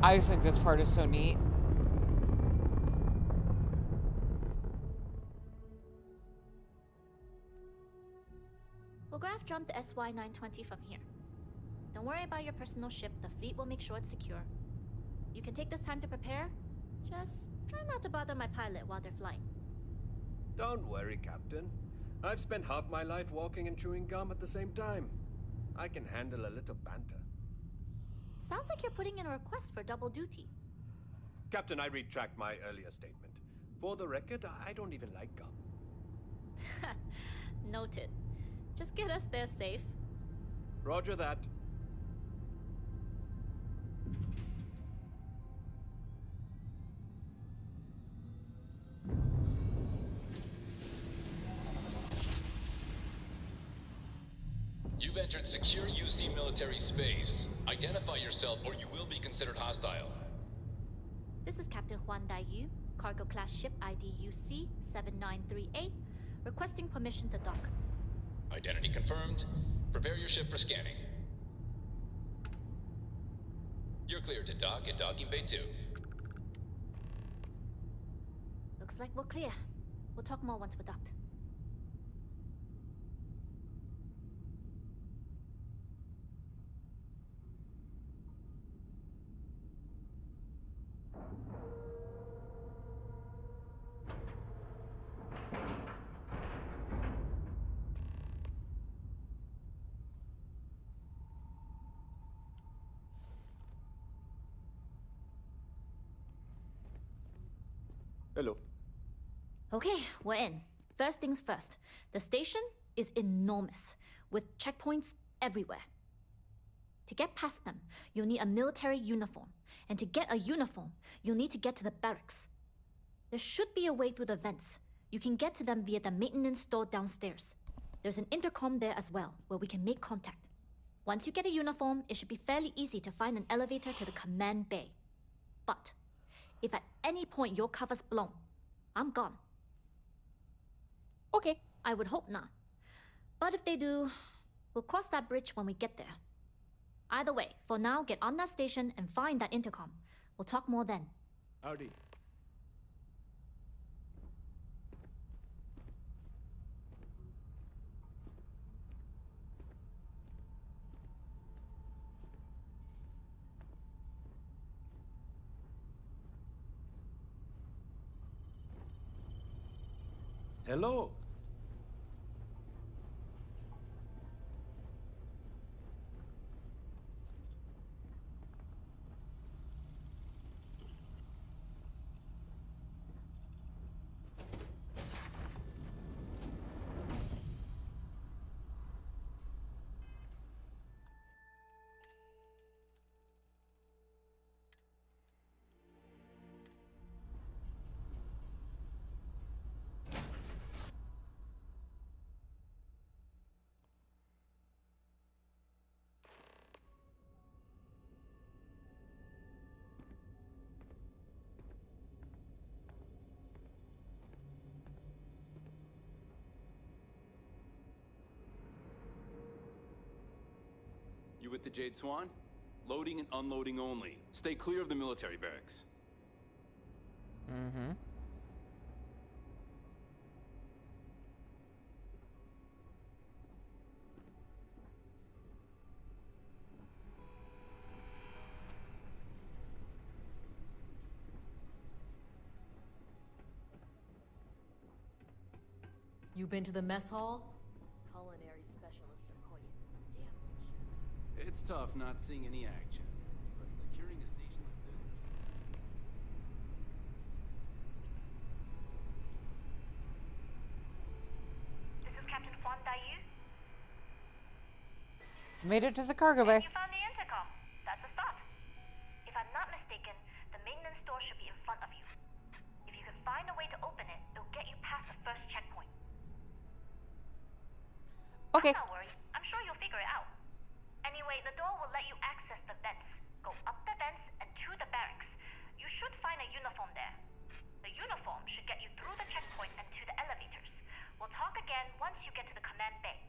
I just think this part is so neat. We'll graph jump the SY-920 from here. Don't worry about your personal ship. The fleet will make sure it's secure. You can take this time to prepare. Just try not to bother my pilot while they're flying. Don't worry, Captain. I've spent half my life walking and chewing gum at the same time. I can handle a little banter. Sounds like you're putting in a request for double duty. Captain, I retract my earlier statement. For the record, I don't even like gum. Noted. Just get us there safe. Roger that. You've entered secure UC military space. Identify yourself or you will be considered hostile. This is Captain Huan Daiyu, cargo class ship ID UC 793A, requesting permission to dock. Identity confirmed. Prepare your ship for scanning. You're cleared to dock at docking bay 2. Looks like we're clear. We'll talk more once we're docked. Hello. Okay, we're in. First things first. The station is enormous, with checkpoints everywhere. To get past them, you'll need a military uniform. And to get a uniform, you'll need to get to the barracks. There should be a way through the vents. You can get to them via the maintenance store downstairs. There's an intercom there as well, where we can make contact. Once you get a uniform, it should be fairly easy to find an elevator to the command bay. But if at any point your cover's blown, I'm gone. Okay. I would hope not. But if they do, we'll cross that bridge when we get there. Either way, for now, get on that station and find that intercom. We'll talk more then. Howdy. Hello. You with the Jade Swan? Loading and unloading only. Stay clear of the military barracks. Mm-hmm. You been to the mess hall? Culinary specialist Okoye's damn good. It's tough not seeing any action, but securing a station like this... This is Captain Huan Daiyu. Made it to the cargo bay. You found the intercom. That's a start. If I'm not mistaken, the maintenance door should be in front of you. If you can find a way to open it, it'll get you past the first checkpoint. Okay. I'm not worried. I'm sure you'll figure it out. Anyway, the door will let you access the vents. Go up the vents and to the barracks. You should find a uniform there. The uniform should get you through the checkpoint and to the elevators. We'll talk again once you get to the command bay.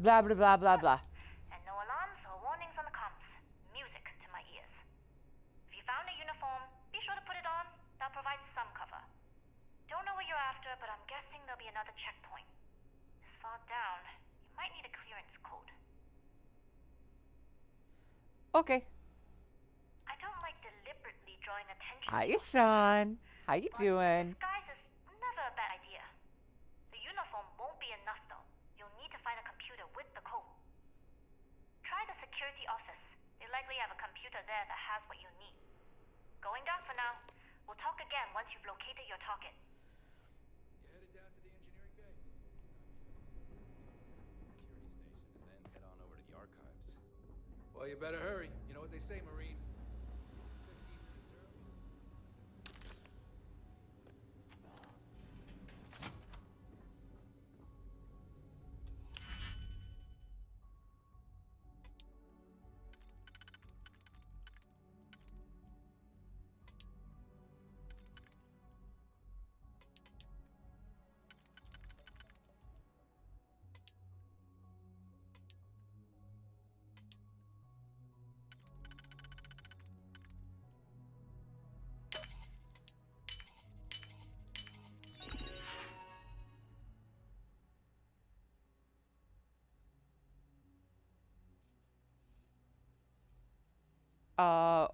Blah, blah, blah, blah, blah. And no alarms or warnings on the comms. Music to my ears. If you found a uniform, be sure to put it on. That'll provide some cover. Don't know what you're after, but I'm guessing there'll be another checkpoint. This far down, you might need a clearance code. Okay. I don't like deliberately drawing attention Hi, to Sean. How you doing? disguise is never a bad idea. The uniform won't be enough, though. You'll need to find a computer with the code. Try the security office. They likely have a computer there that has what you need. Going down for now. We'll talk again once you've located your target. You headed down to the engineering bay? Security station and then head on over to the archives. Well, you better hurry. You know what they say, Marine.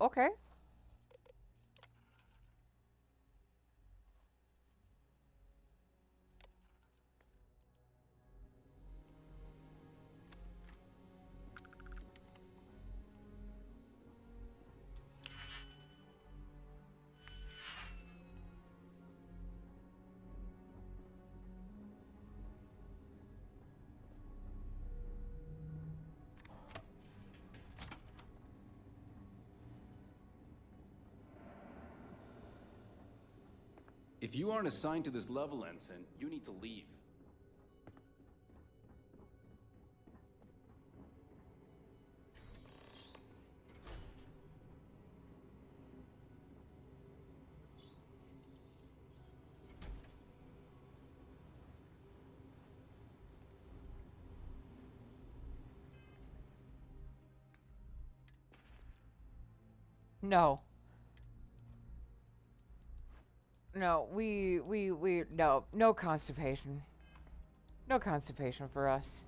Okay. If you aren't assigned to this level, Ensign, you need to leave. No. No, no constipation. No constipation for us.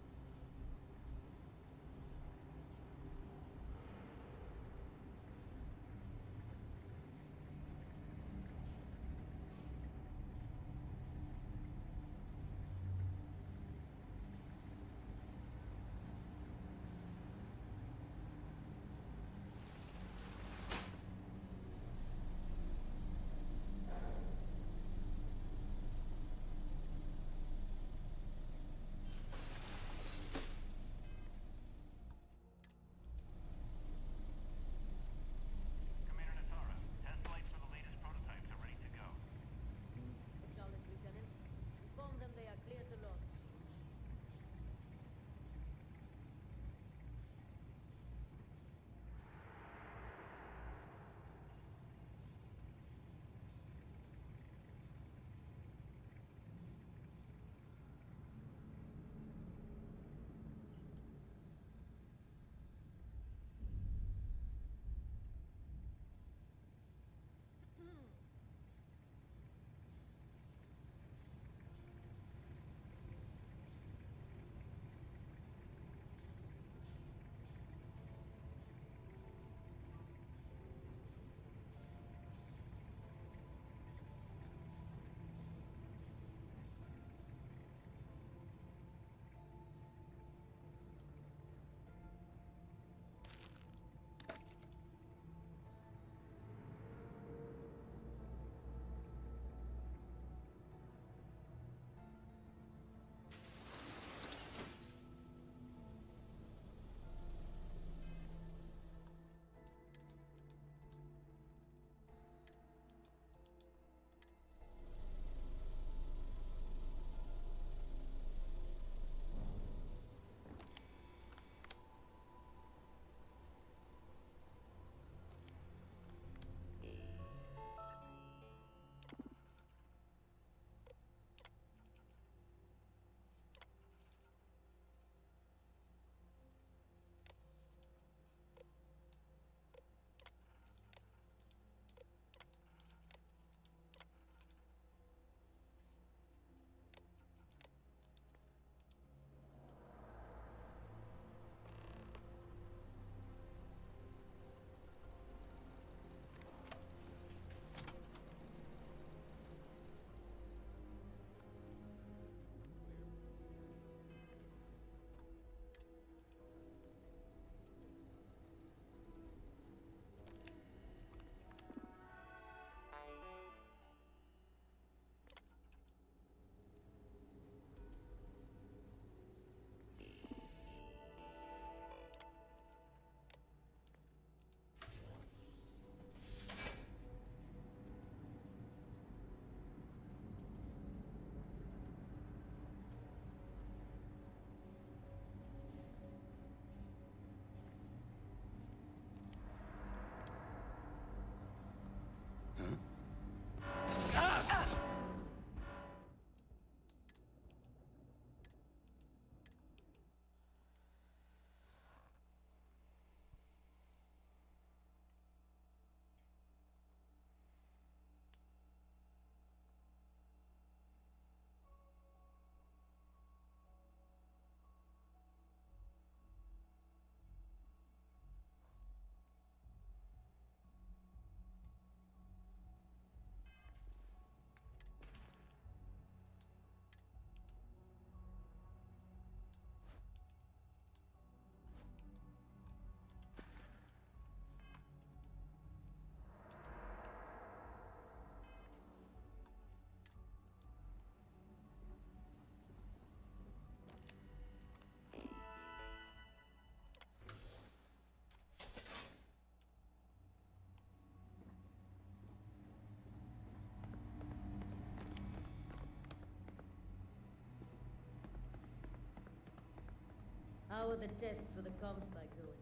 How are the tests for the CUPCAKE going?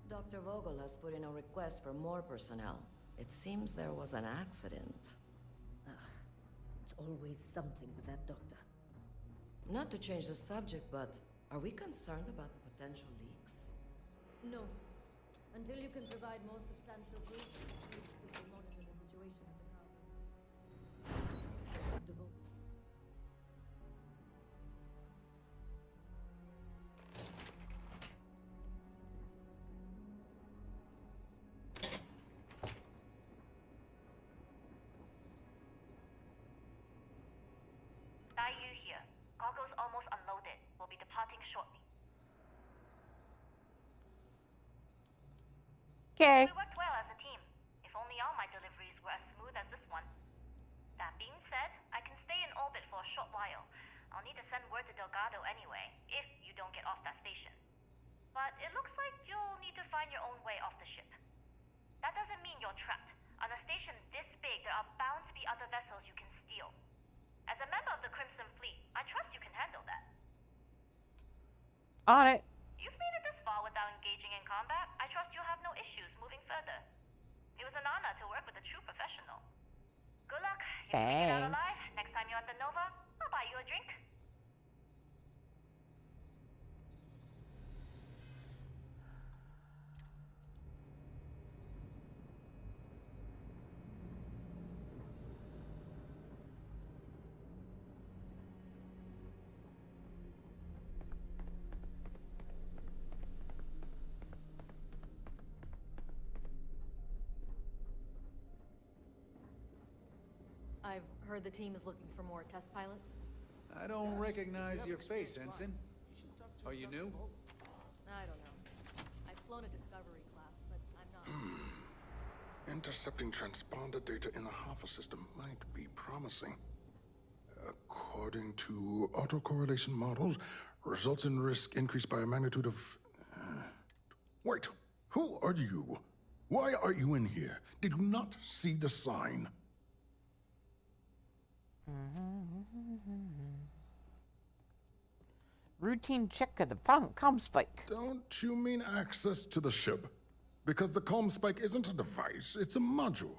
Dr. Vogel has put in a request for more personnel. It seems there was an accident. It's always something with that doctor. Not to change the subject, but are we concerned about the potential leaks? No. Until you can provide more substantial proof, please simply monitor the situation at the tower. Dr. Vogel. Yu here. Cargo's almost unloaded. We'll be departing shortly. Okay. We worked well as a team. If only all my deliveries were as smooth as this one. That being said, I can stay in orbit for a short while. I'll need to send word to Delgado anyway, if you don't get off that station. But it looks like you'll need to find your own way off the ship. That doesn't mean you're trapped. On a station this big, there are bound to be other vessels you can steal. As a member of the Crimson Fleet, I trust you can handle that. On it. You've made it this far without engaging in combat. I trust you'll have no issues moving further. It was an honor to work with a true professional. Good luck. If you make it out alive, next time you're at the Nova, I'll buy you a drink. I've heard the team is looking for more test pilots. I don't recognize your face, Ensign. Are you new? I don't know. I've flown a Discovery class, but I'm not. Intercepting transponder data in the Alpha system might be promising. According to autocorrelation models, results in risk increased by a magnitude of... Wait, who are you? Why are you in here? Did you not see the sign? Routine check of the comm spike. Don't you mean access to the ship? Because the comm spike isn't a device, it's a module.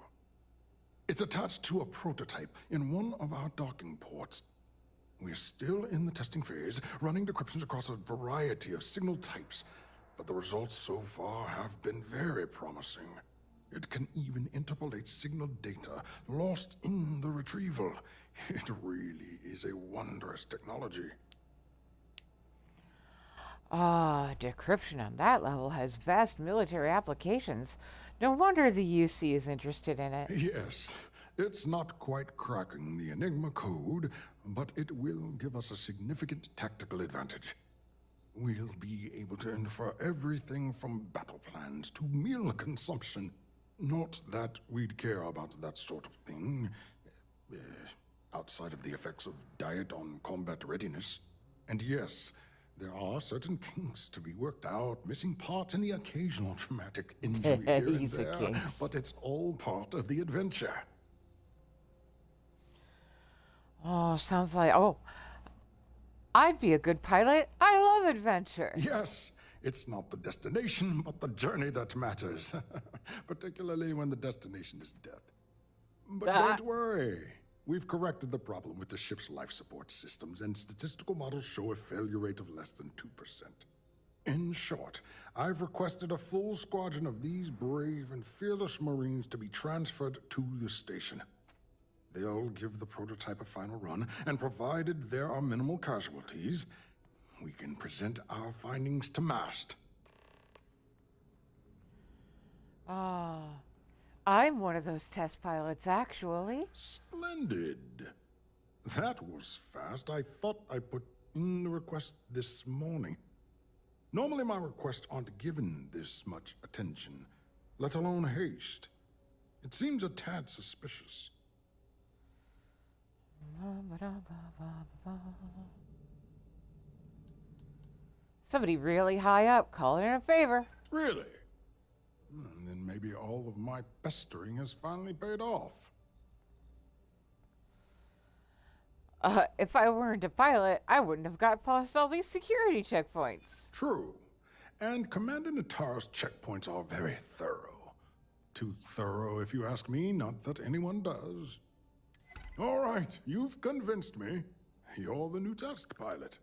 It's attached to a prototype in one of our docking ports. We're still in the testing phase, running decryptions across a variety of signal types, but the results so far have been very promising. It can even interpolate signal data lost in the retrieval. It really is a wondrous technology. Decryption on that level has vast military applications. No wonder the UC is interested in it. Yes, it's not quite cracking the Enigma code, but it will give us a significant tactical advantage. We'll be able to infer everything from battle plans to meal consumption. Not that we'd care about that sort of thing, outside of the effects of diet on combat readiness. And yes, there are certain kinks to be worked out, missing parts and the occasional traumatic injury here and there, but it's all part of the adventure. Oh, sounds like... Oh, I'd be a good pilot. I love adventure. Yes, it's not the destination, but the journey that matters. Particularly when the destination is death. But don't worry. We've corrected the problem with the ship's life support systems, and statistical models show a failure rate of less than 2%. In short, I've requested a full squadron of these brave and fearless Marines to be transferred to the station. They'll give the prototype a final run, and provided there are minimal casualties, we can present our findings to Mast. I'm one of those test pilots, actually. Splendid. That was fast. I thought I put in the request this morning. Normally my requests aren't given this much attention, let alone haste. It seems a tad suspicious. Somebody really high up calling in a favor. Really? And then maybe all of my pestering has finally paid off. If I weren't a pilot, I wouldn't have got past all these security checkpoints. True. And Commander Natara's checkpoints are very thorough. Too thorough, if you ask me, not that anyone does. All right, you've convinced me. You're the new test pilot.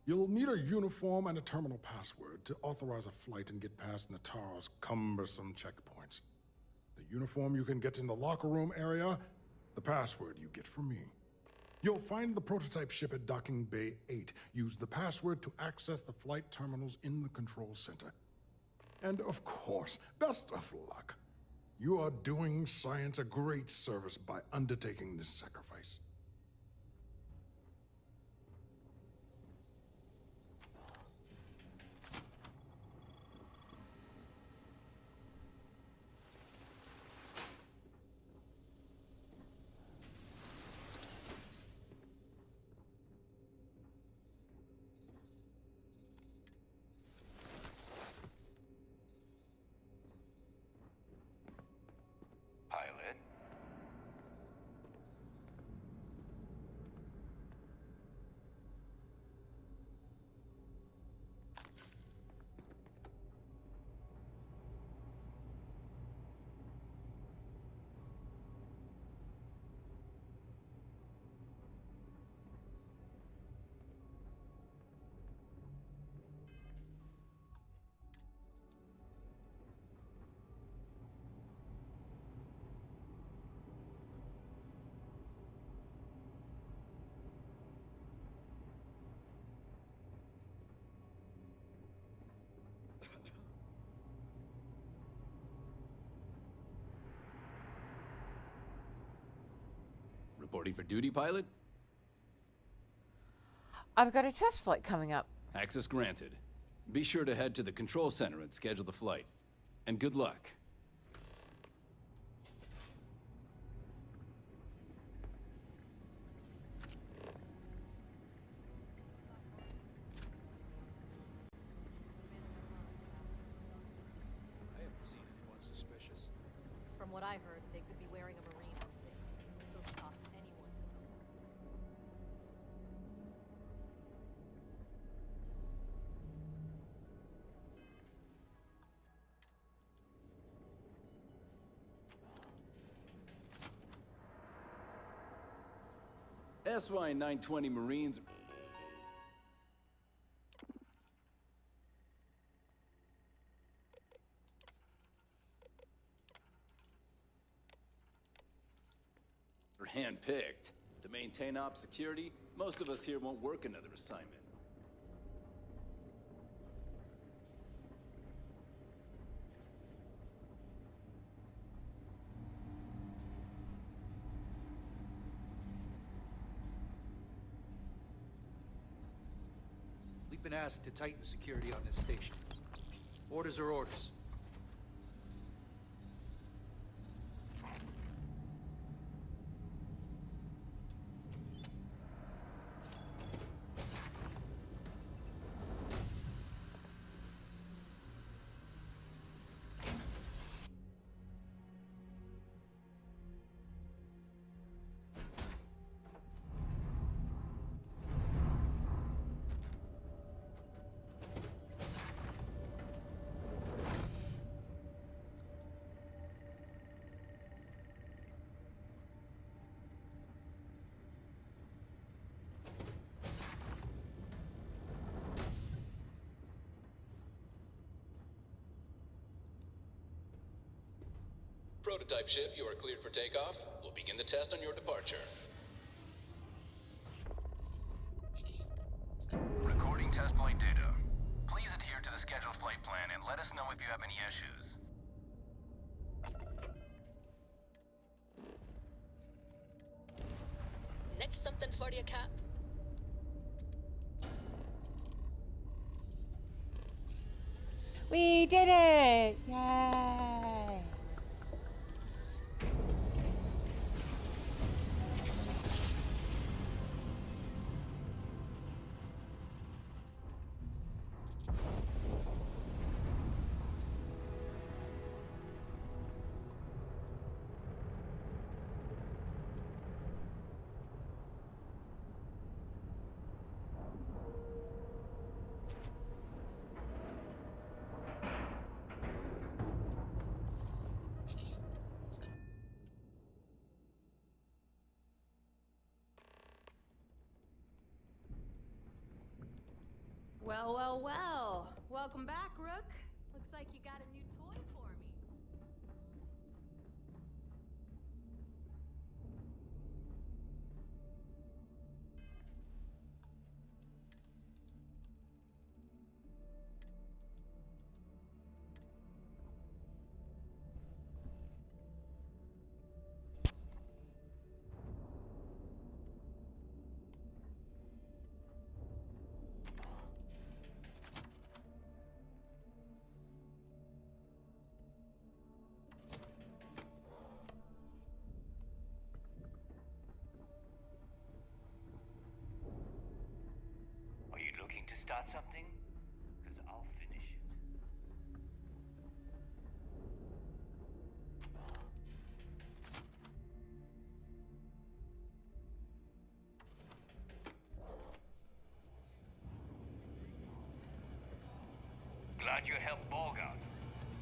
You'll need a uniform and a terminal password to authorize a flight and get past Natara's cumbersome checkpoints. The uniform you can get in the locker room area, the password you get from me. You'll find the prototype ship at Docking Bay 8. Use the password to access the flight terminals in the control center. And of course, best of luck. You are doing science a great service by undertaking this sacrifice. Pilot? Reporting for duty, pilot? I've got a test flight coming up. Access granted. Be sure to head to the control center and schedule the flight. And good luck. I haven't seen anyone suspicious. From what I heard, they could be wearing a marine outfit. So stop anyone who knows. SY-920 Marines... are hand-picked. To maintain op security, most of us here won't work another assignment. We've been asked to tighten security on this station. Orders are orders. Prototype ship, you are cleared for takeoff. We'll begin the test on your departure. Recording test flight data. Please adhere to the scheduled flight plan and let us know if you have any issues. Next something for you, Cap? We did it! Yay! Well, well, well. Welcome back, Rook. Looks like you got a new toy for me. Are you looking to start something? Because I'll finish it. Glad you helped Borg out.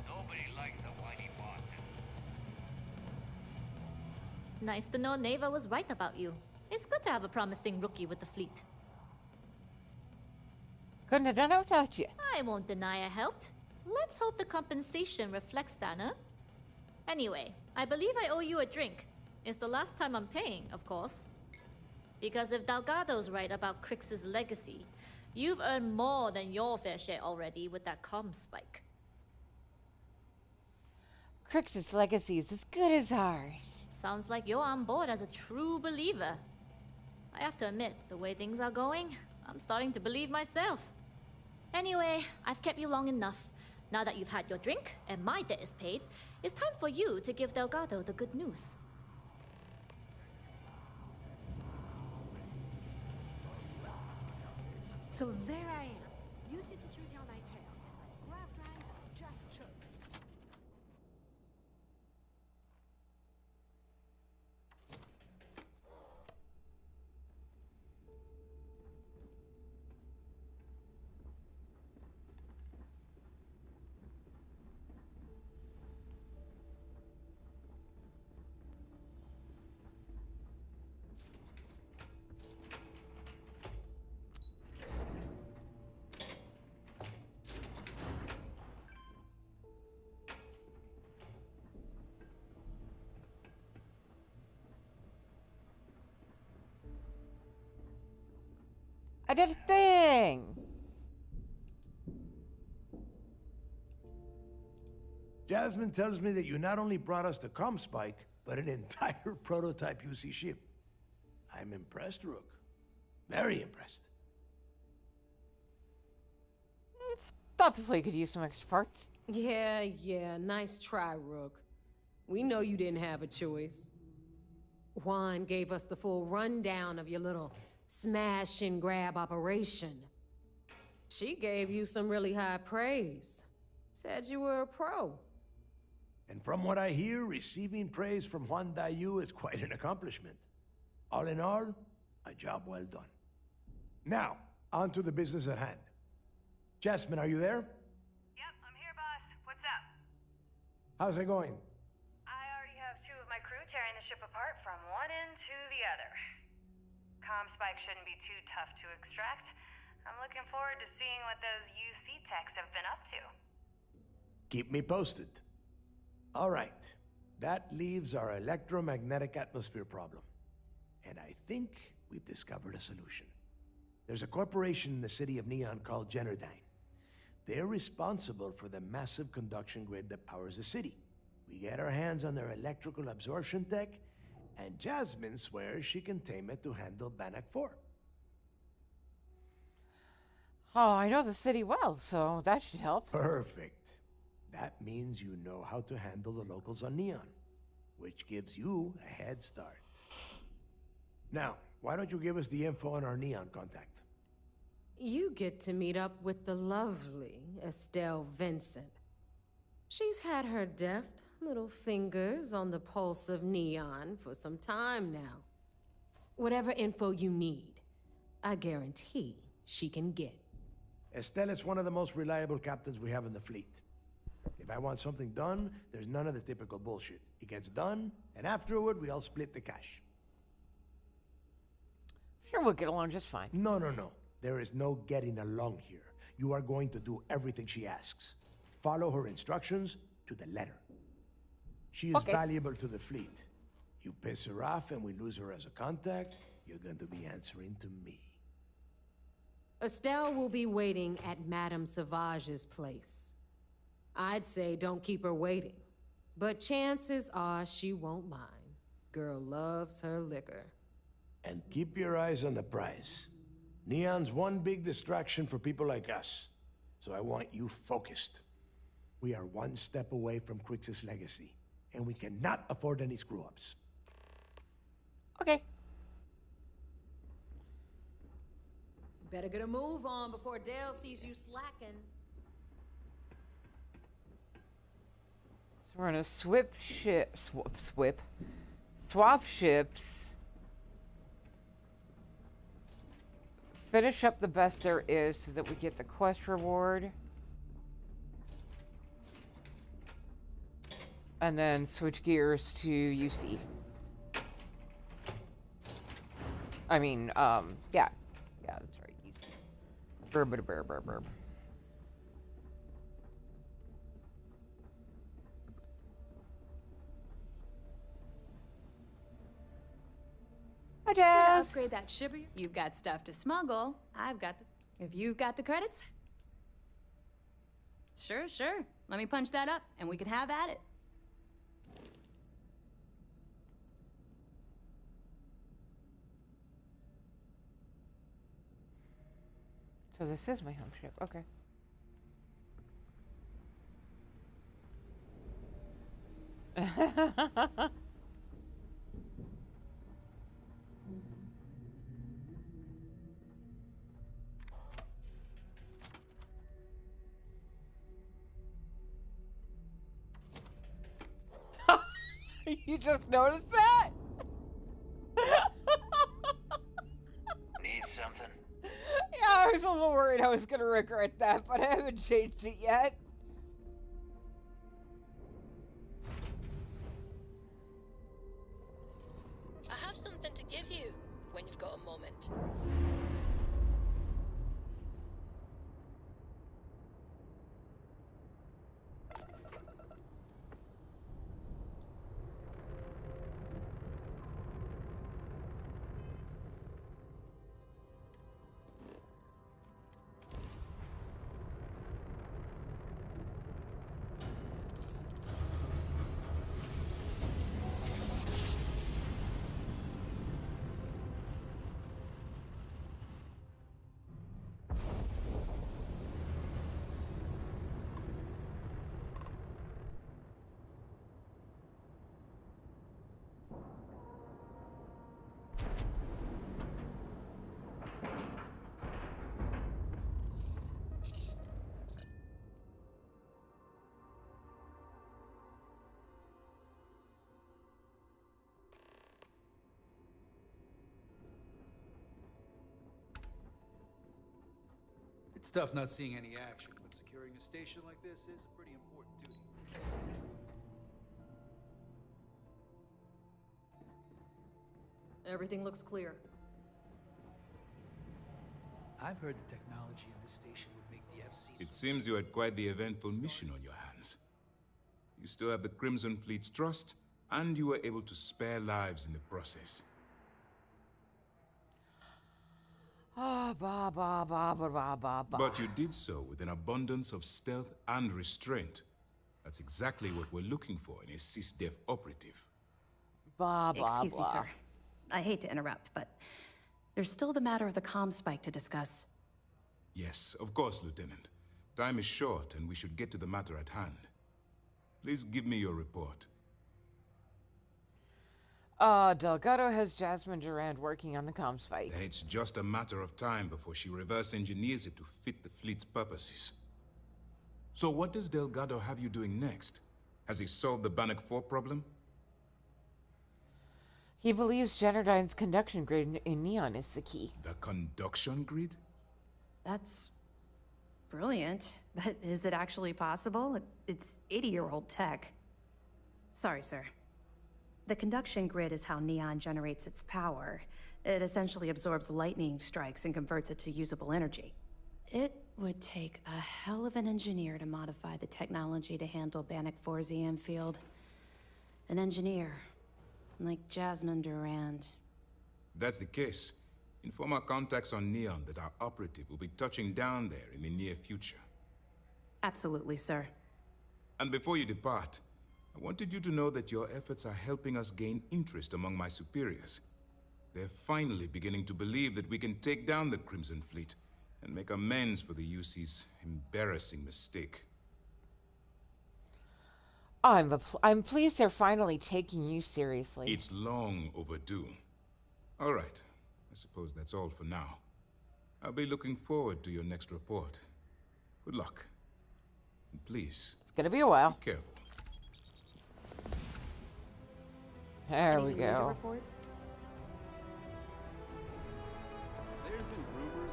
Nobody likes a whiny bastard. Nice to know Neva was right about you. It's good to have a promising rookie with the fleet. Couldn't have done it without you. I won't deny I helped. Let's hope the compensation reflects that, huh? Anyway, I believe I owe you a drink. It's the last time I'm paying, of course. Because if Delgado's right about Crix's legacy, you've earned more than your fair share already with that comm spike. Crix's legacy is as good as ours. Sounds like you're on board as a true believer. I have to admit, the way things are going, I'm starting to believe myself. Anyway, I've kept you long enough. Now that you've had your drink and my debt is paid, it's time for you to give Delgado the good news. So there I am. You see security on my tail, and my grav drive just chokes. I did a thing! Jasmine tells me that you not only brought us the comm spike, but an entire prototype UC ship. I'm impressed, Rook. Very impressed. Thought the fleet could use some extra parts. Yeah, nice try, Rook. We know you didn't have a choice. Juan gave us the full rundown of your little smash and grab operation. She gave you some really high praise. Said you were a pro. And from what I hear, receiving praise from Juan Dayu is quite an accomplishment. All in all, a job well done. Now, on to the business at hand. Jasmine, are you there? Yep, I'm here, boss. What's up? How's it going? I already have 2 of my crew tearing the ship apart from one end to the other. Comm spike shouldn't be too tough to extract. I'm looking forward to seeing what those UC techs have been up to. Keep me posted. All right. That leaves our electromagnetic atmosphere problem. And I think we've discovered a solution. There's a corporation in the city of Neon called Generdyne. They're responsible for the massive conduction grid that powers the city. We get our hands on their electrical absorption tech, and Jasmine swears she can tame it to handle Bannock 4. Oh, I know the city well, so that should help. Perfect. That means you know how to handle the locals on Neon, which gives you a head start. Now, why don't you give us the info on our Neon contact? You get to meet up with the lovely Estelle Vincent. She's had her deft little fingers on the pulse of Neon for some time now. Whatever info you need, I guarantee she can get. Estelle is one of the most reliable captains we have in the fleet. If I want something done, there's none of the typical bullshit. It gets done, and afterward, we all split the cash. Sure, we'll get along just fine. No. There is no getting along here. You are going to do everything she asks. Follow her instructions to the letter. She is valuable to the fleet. You piss her off and we lose her as a contact, you're going to be answering to me. Estelle will be waiting at Madame Sauvage's place. I'd say don't keep her waiting, but chances are she won't mind. Girl loves her liquor. And keep your eyes on the prize. Neon's one big distraction for people like us, so I want you focused. We are one step away from Crix's legacy, and we cannot afford any screw-ups. Okay. Better get a move on before Dale sees you slacking. So we're gonna swap ships. Finish up the best there is so that we get the quest reward. And then switch gears to UC. I mean, yeah. Yeah, that's right. UC. Burb. Hi, Jazz. Upgrade that ship. You've got stuff to smuggle. I've got the... If you've got the credits... Sure. Let me punch that up, and we can have at it. So this is my home ship. Okay. You just noticed that? Need something? Yeah, I was a little worried I was gonna regret that, but I haven't changed it yet. I have something to give you when you've got a moment. It's tough not seeing any action, but securing a station like this is a pretty important duty. Everything looks clear. I've heard the technology in this station would make the FC... It seems you had quite the eventful mission on your hands. You still have the Crimson Fleet's trust, and you were able to spare lives in the process. But you did so with an abundance of stealth and restraint. That's exactly what we're looking for in a CISDEF operative. Excuse me, sir. I hate to interrupt, but there's still the matter of the comm spike to discuss. Yes, of course, Lieutenant. Time is short, and we should get to the matter at hand. Please give me your report. Delgado has Jasmine Durand working on the comms fight. Then it's just a matter of time before she reverse engineers it to fit the fleet's purposes. So what does Delgado have you doing next? Has he solved the Bannock 4 problem? He believes Generdyne's conduction grid in Neon is the key. The conduction grid? That's brilliant, but is it actually possible? It's 80-year-old tech. Sorry, sir. The conduction grid is how Neon generates its power. It essentially absorbs lightning strikes and converts it to usable energy. It Would take a hell of an engineer to modify the technology to handle Bannock 4's EM field. An engineer, like Jasmine Durand. That's the case. Inform our contacts on Neon that our operative will be touching down there in the near future. Absolutely, sir. And before you depart, I wanted you to know that your efforts are helping us gain interest among my superiors. They're finally beginning to believe that we can take down the Crimson Fleet and make amends for the UC's embarrassing mistake. I'm pleased they're finally taking you seriously. It's long overdue. All right. I suppose that's all for now. I'll be looking forward to your next report. Good luck. And please. It's gonna be a while. Be careful. There we go. There's been rumors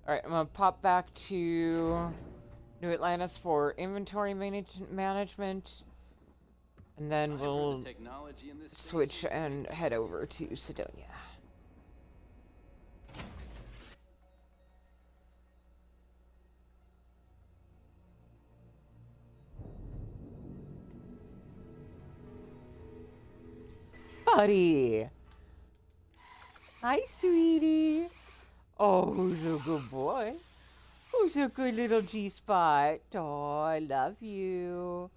Alright, I'm gonna pop back to New Atlantis for inventory management. And then we'll switch and head over to Sidonia. Buddy! Hi, sweetie! Oh, who's a good boy? Who's a good little G-spot? Oh, I love you.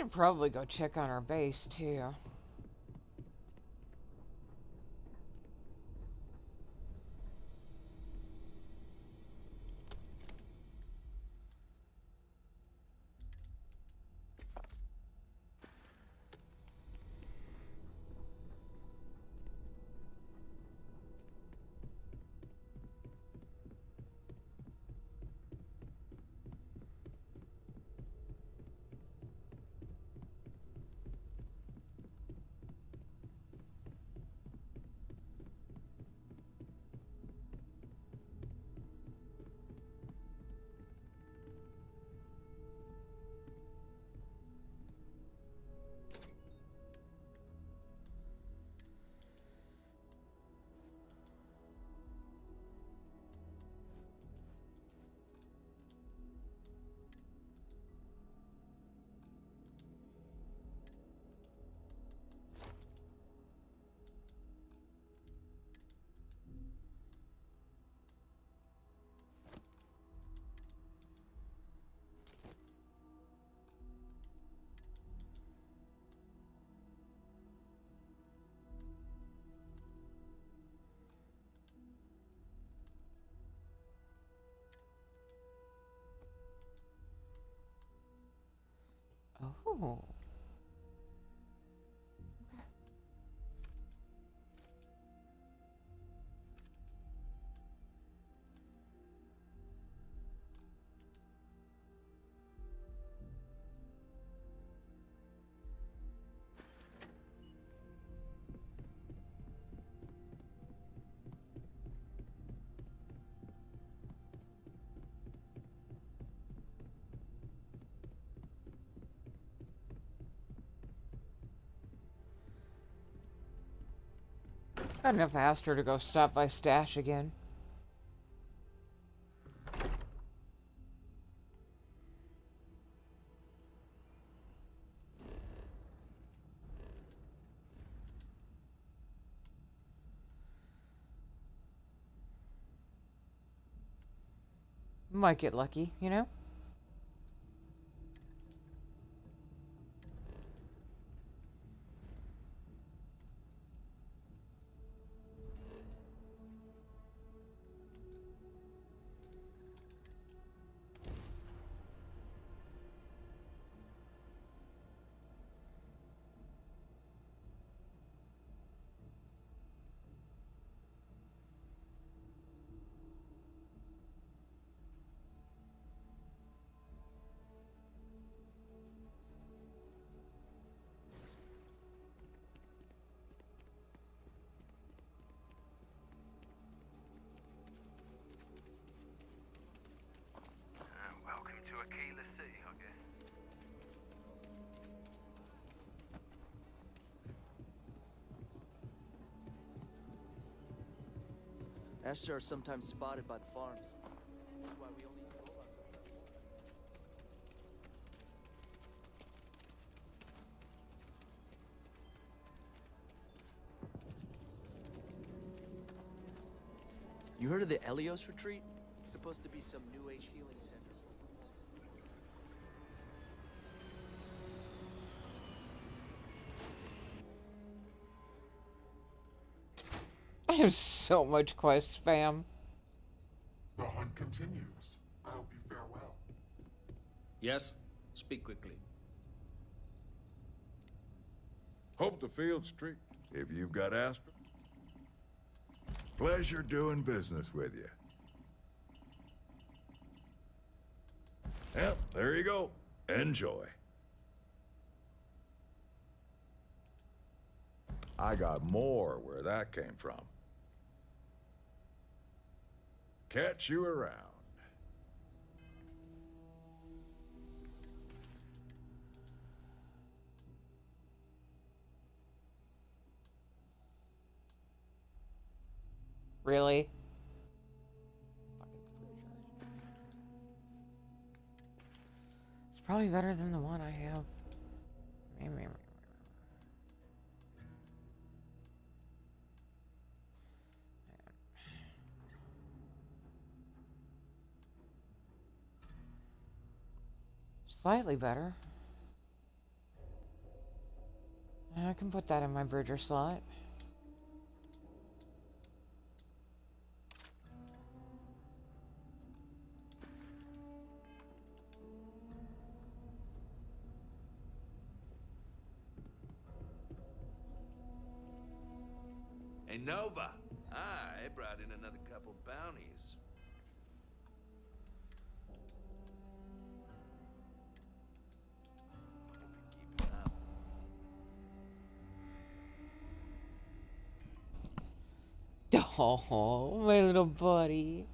should probably go check on our base, too. Oh. Couldn't have asked her to go stop by Stash again. Might get lucky, you know? Welcome to a keyless city, I guess. Ashtar are sometimes spotted by the farms. That's why we only use robots over there. You heard of the Elios retreat? Supposed to be some new age healing center. I have so much quest spam. The hunt continues. I hope you fare well. Yes? Speak quickly. Hope the field's street. If you've got aspirin. Pleasure doing business with you. Yep, there you go. Enjoy. I got more where that came from. Catch you around. Really? It's probably better than the one I have. Slightly better. I can put that in my bridger slot. Hey, Nova. I brought in another couple bounties. Oh, my little buddy.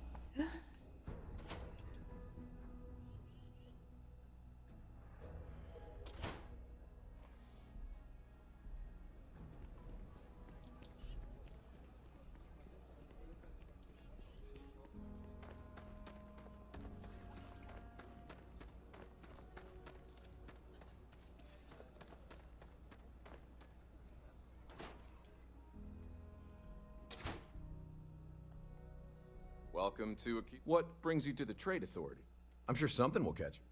Welcome to What brings you to the Trade Authority? I'm sure something will catch you.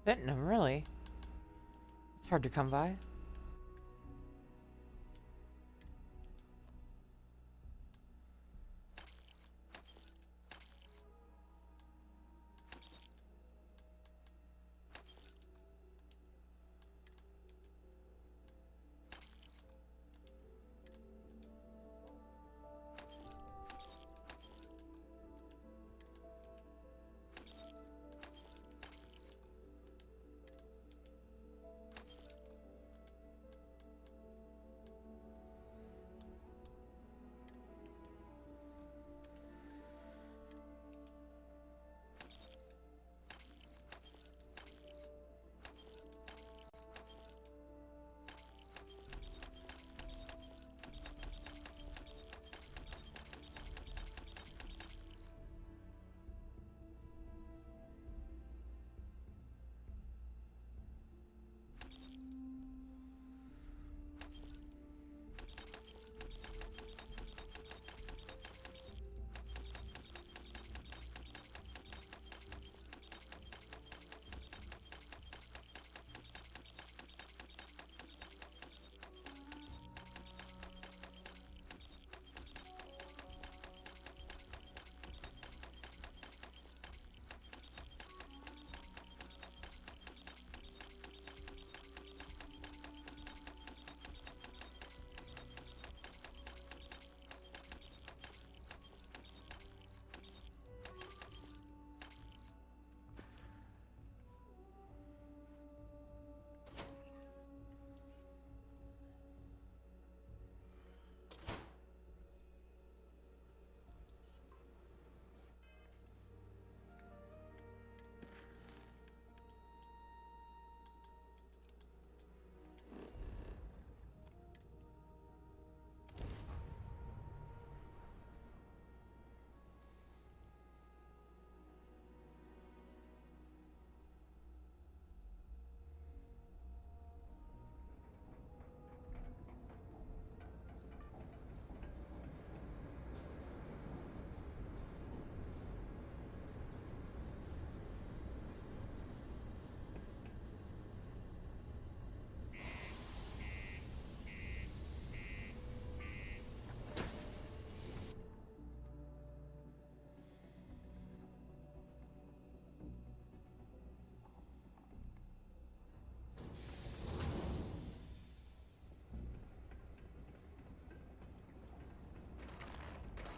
Fentanyl, really? It's hard to come by.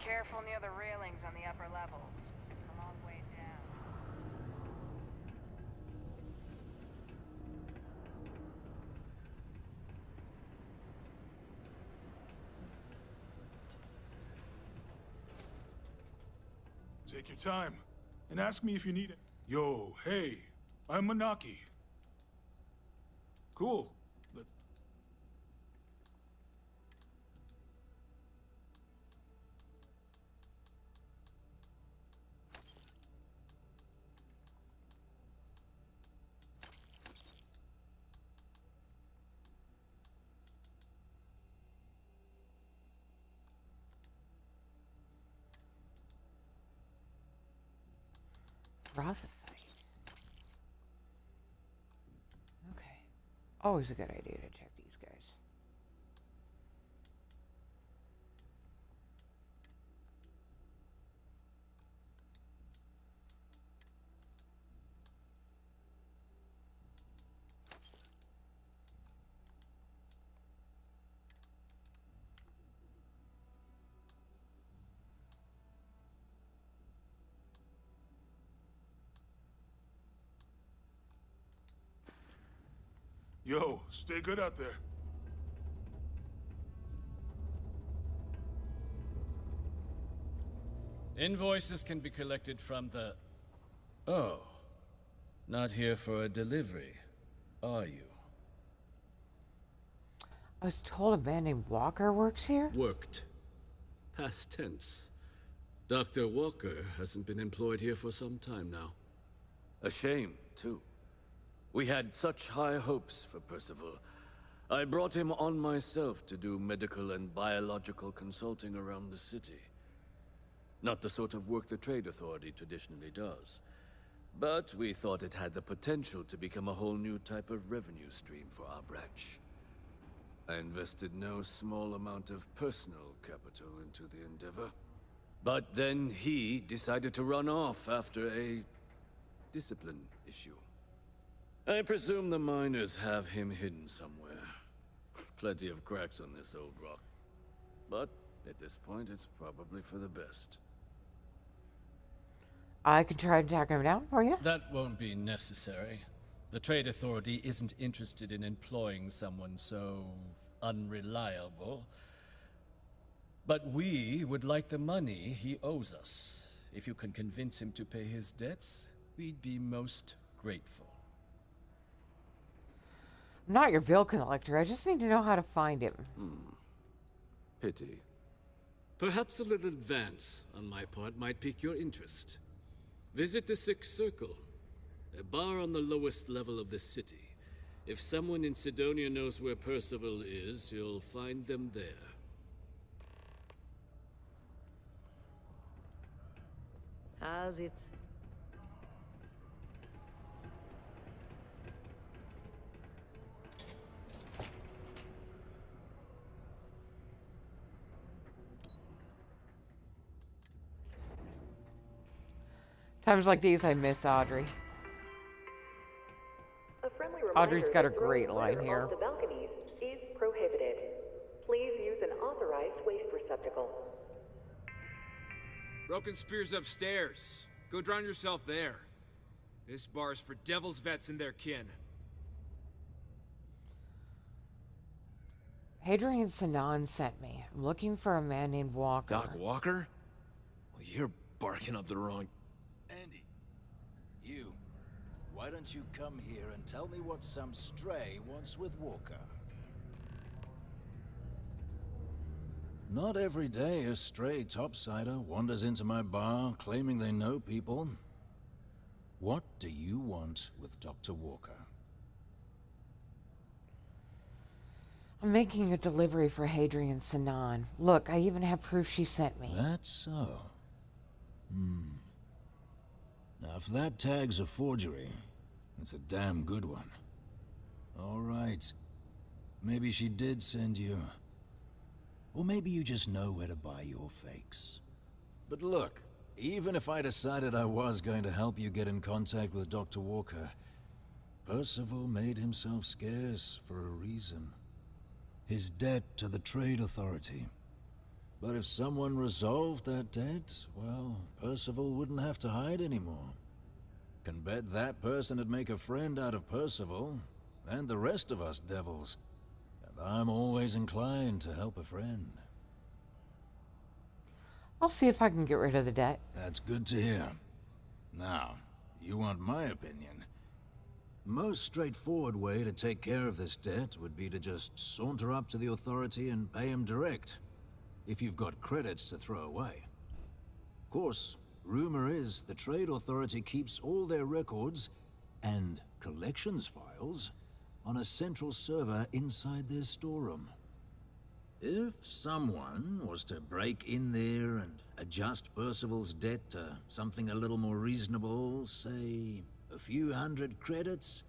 Careful near the railings on the upper levels. It's a long way down. Take your time, and ask me if you need it. Yo, hey, I'm Manaki. Cool. Processite. Okay. Always a good idea to check these guys. Yo, stay good out there. Invoices can be collected from the... Oh. Not here for a delivery, are you? I was told a man named Walker works here? Worked. Past tense. Dr. Walker hasn't been employed here for some time now. A shame, too. We had such high hopes for Percival. I brought him on myself to do medical and biological consulting around the city. Not the sort of work the Trade Authority traditionally does. But we thought it had the potential to become a whole new type of revenue stream for our branch. I invested no small amount of personal capital into the endeavor. But then he decided to run off after a discipline issue. I presume the miners have him hidden somewhere. Plenty of cracks on this old rock. But at this point, it's probably for the best. I could try to track him down for you. That won't be necessary. The Trade Authority isn't interested in employing someone so unreliable. But we would like the money he owes us. If you can convince him to pay his debts, we'd be most grateful. I'm not your bill collector. I just need to know how to find him. Pity. Perhaps a little advance on my part might pique your interest. Visit the Sixth Circle, a bar on the lowest level of the city. If someone in Sidonia knows where Percival is, you'll find them there. How's it? Times like these, I miss Audrey. Audrey's got a great line here. The balconies is prohibited. Please use an authorized waste receptacle. Broken Spear's upstairs. Go drown yourself there. This bar's for devil's vets and their kin. Hadrian Sinan sent me. I'm looking for a man named Walker. Doc Walker? Well, you're barking up the wrong... Andy, you. Why don't you come here and tell me what some stray wants with Walker? Not every day a stray topsider wanders into my bar claiming they know people. What do you want with Dr. Walker? I'm making a delivery for Hadrian Sinan. Look, I even have proof she sent me. That's so. Now, if that tag's a forgery, it's a damn good one. All right. Maybe she did send you. Or maybe you just know where to buy your fakes. But look, even if I decided I was going to help you get in contact with Dr. Walker, Percival made himself scarce for a reason. His debt to the Trade Authority. But if someone resolved that debt, well, Percival wouldn't have to hide anymore. Can bet that person would make a friend out of Percival, and the rest of us devils. And I'm always inclined to help a friend. I'll see if I can get rid of the debt. That's good to hear. Now, you want my opinion? Most straightforward way to take care of this debt would be to just saunter up to the authority and pay him direct, if you've got credits to throw away. Of course, rumor is the Trade Authority keeps all their records and collections files on a central server inside their storeroom. If someone was to break in there and adjust Percival's debt to something a little more reasonable, say a few hundred credits,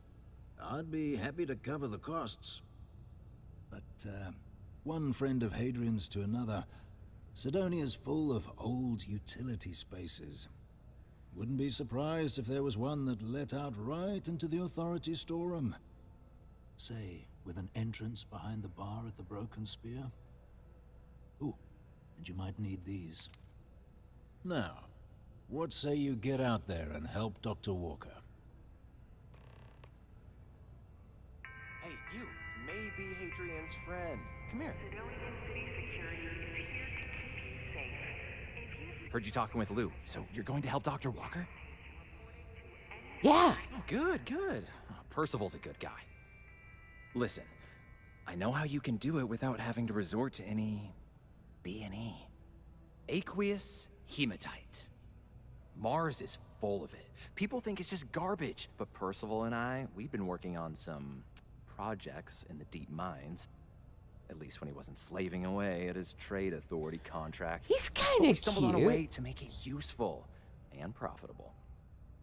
I'd be happy to cover the costs. But, one friend of Hadrian's to another, Sidonia's full of old utility spaces. Wouldn't be surprised if there was one that let out right into the authority storeroom. Say, with an entrance behind the bar at the Broken Spear. Ooh, and you might need these. Now, what say you get out there and help Dr. Walker? Hey, you may be Hadrian's friend. Come here. Heard you talking with Lou, so you're going to help Dr. Walker? Yeah. Oh, good, good. Oh, Percival's a good guy. Listen, I know how you can do it without having to resort to any B&E. Aqueous hematite. Mars is full of it. People think it's just garbage, but Percival and I, we've been working on some projects in the deep mines. At least when he wasn't slaving away at his trade authority contract. He's kind We of stumbled on a cute. way to make it useful and profitable.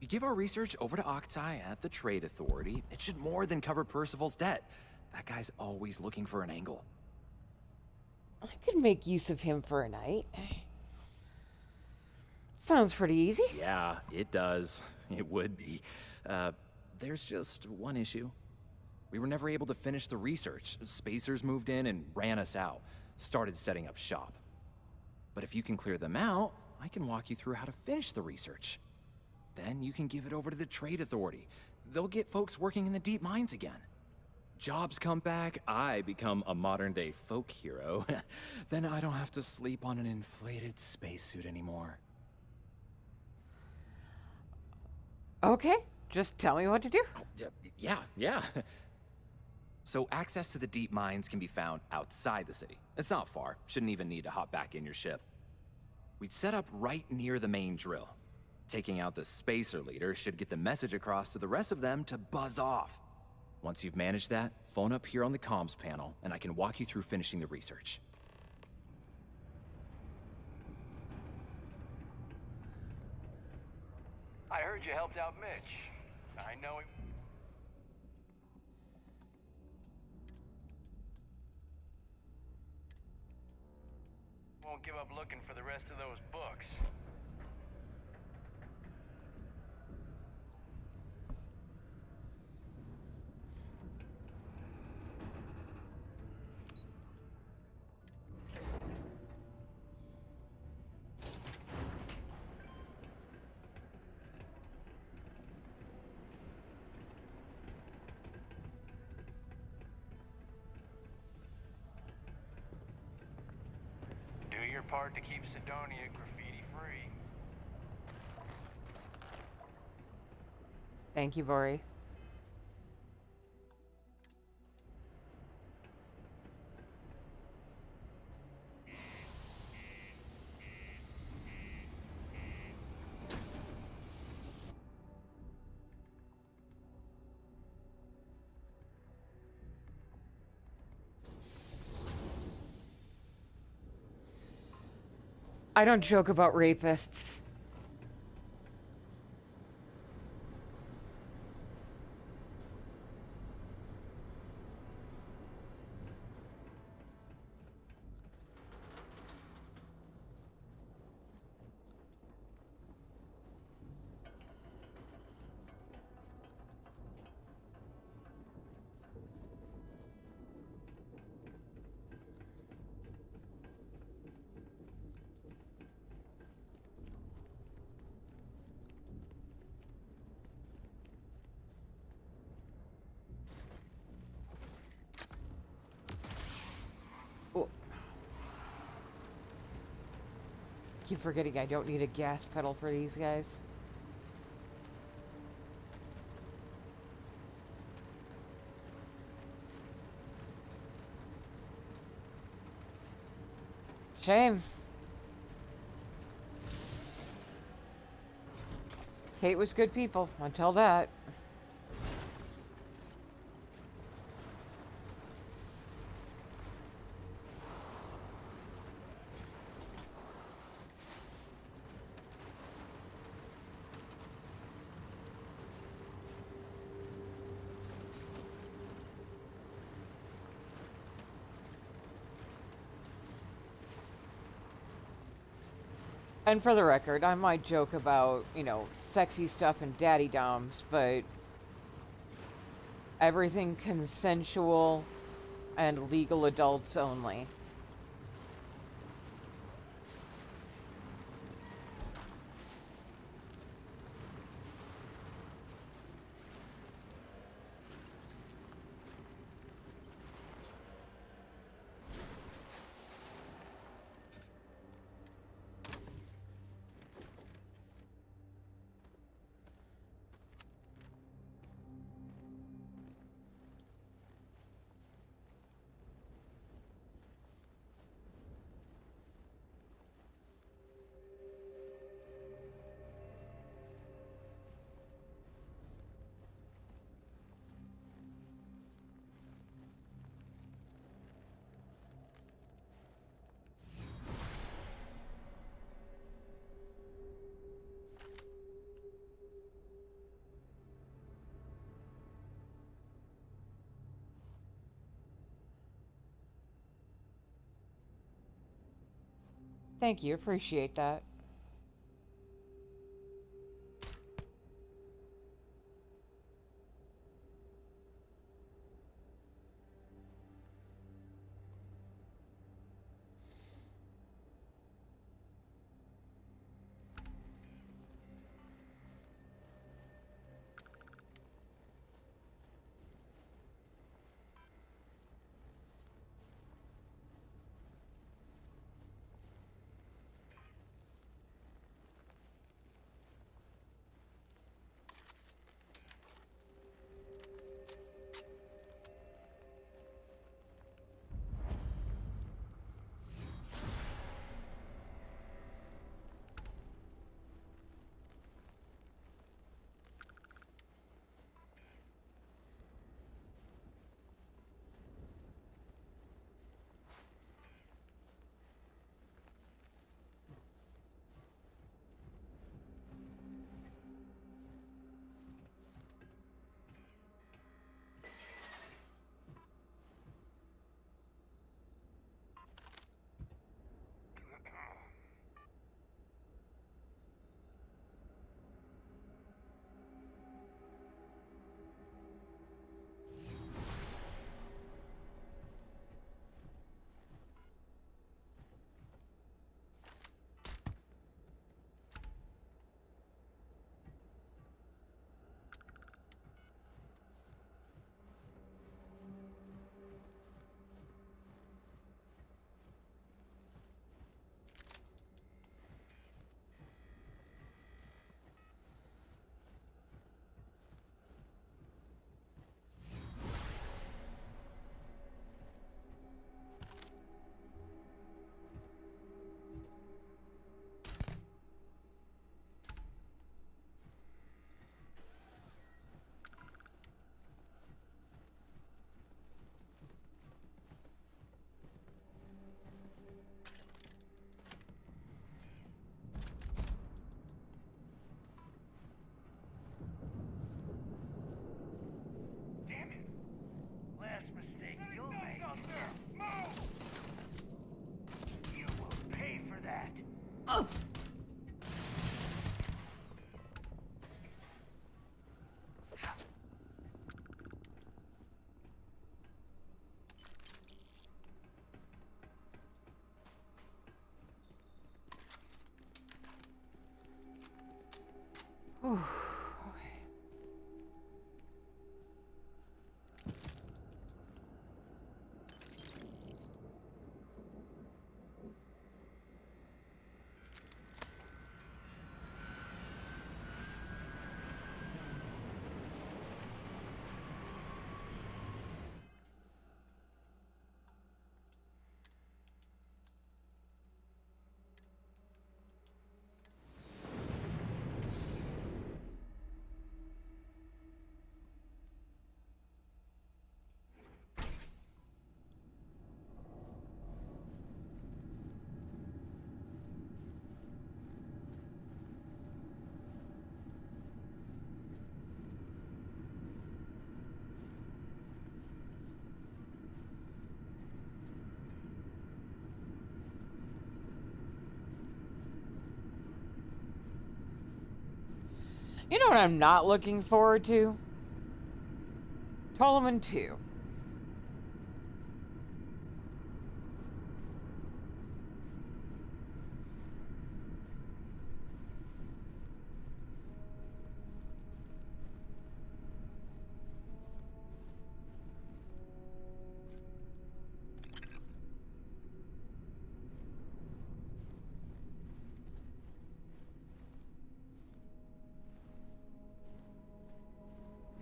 You give our research over to Octai at the trade authority, it should more than cover Percival's debt. That guy's always looking for an angle. I could make use of him for a night. Sounds pretty easy. Yeah, it does. It would be. There's just one issue. We were never able to finish the research. Spacers moved in and ran us out. Started setting up shop. But if you can clear them out, I can walk you through how to finish the research. Then you can give it over to the trade authority. They'll get folks working in the deep mines again. Jobs come back, I become a modern-day folk hero. Then I don't have to sleep on an inflated spacesuit anymore. Okay, just tell me what to do. Yeah. So access to the deep mines can be found outside the city. It's not far. Shouldn't even need to hop back in your ship. We'd set up right near the main drill. Taking out the spacer leader should get the message across to the rest of them to buzz off. Once you've managed that, phone up here on the comms panel, and I can walk you through finishing the research. I heard you helped out Mitch. I know he... won't give up looking for the rest of those books. Do your part to keep Sidonia graffiti-free. Thank you, Vori. I don't joke about rapists. Keep forgetting I don't need a gas pedal for these guys. Shame. Kate was good people, I'll tell that. And for the record, I might joke about, you know, sexy stuff and daddy doms, but everything consensual and legal adults only. Thank you, appreciate that. Whew. You know what I'm not looking forward to? Ptolemy 2.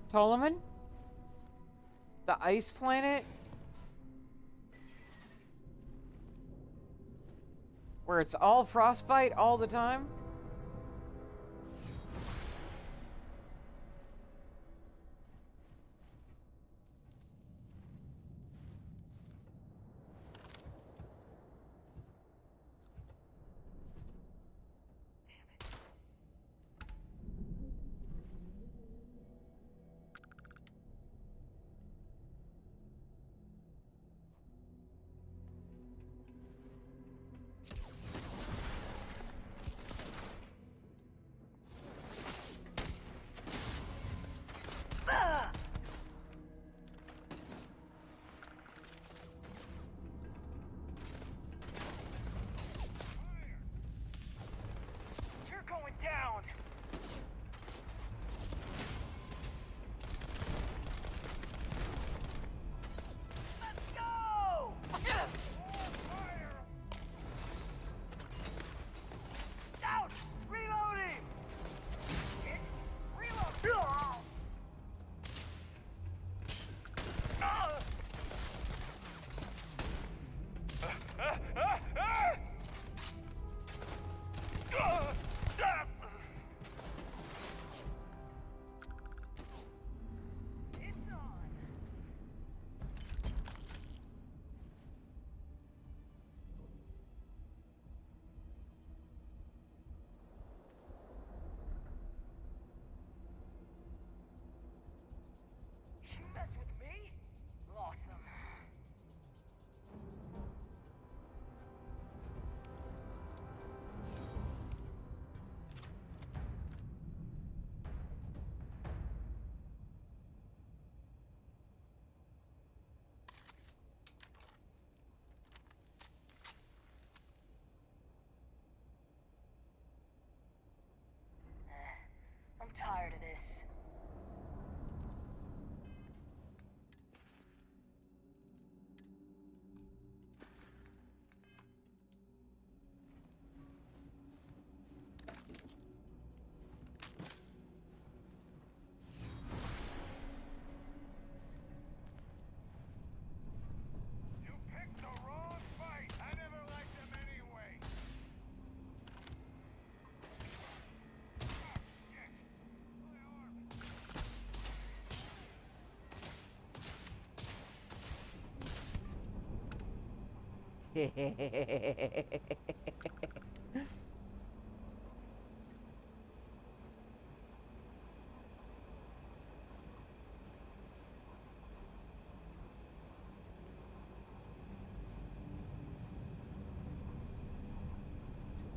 Ptolemy? The ice planet? Where it's all frostbite all the time? You're going down! Let's go! Yes! Ouch! Reloading! Reload! It's on! You mess with me? Lost them. I'm tired of this. You picked the wrong fight. I never liked them anyway.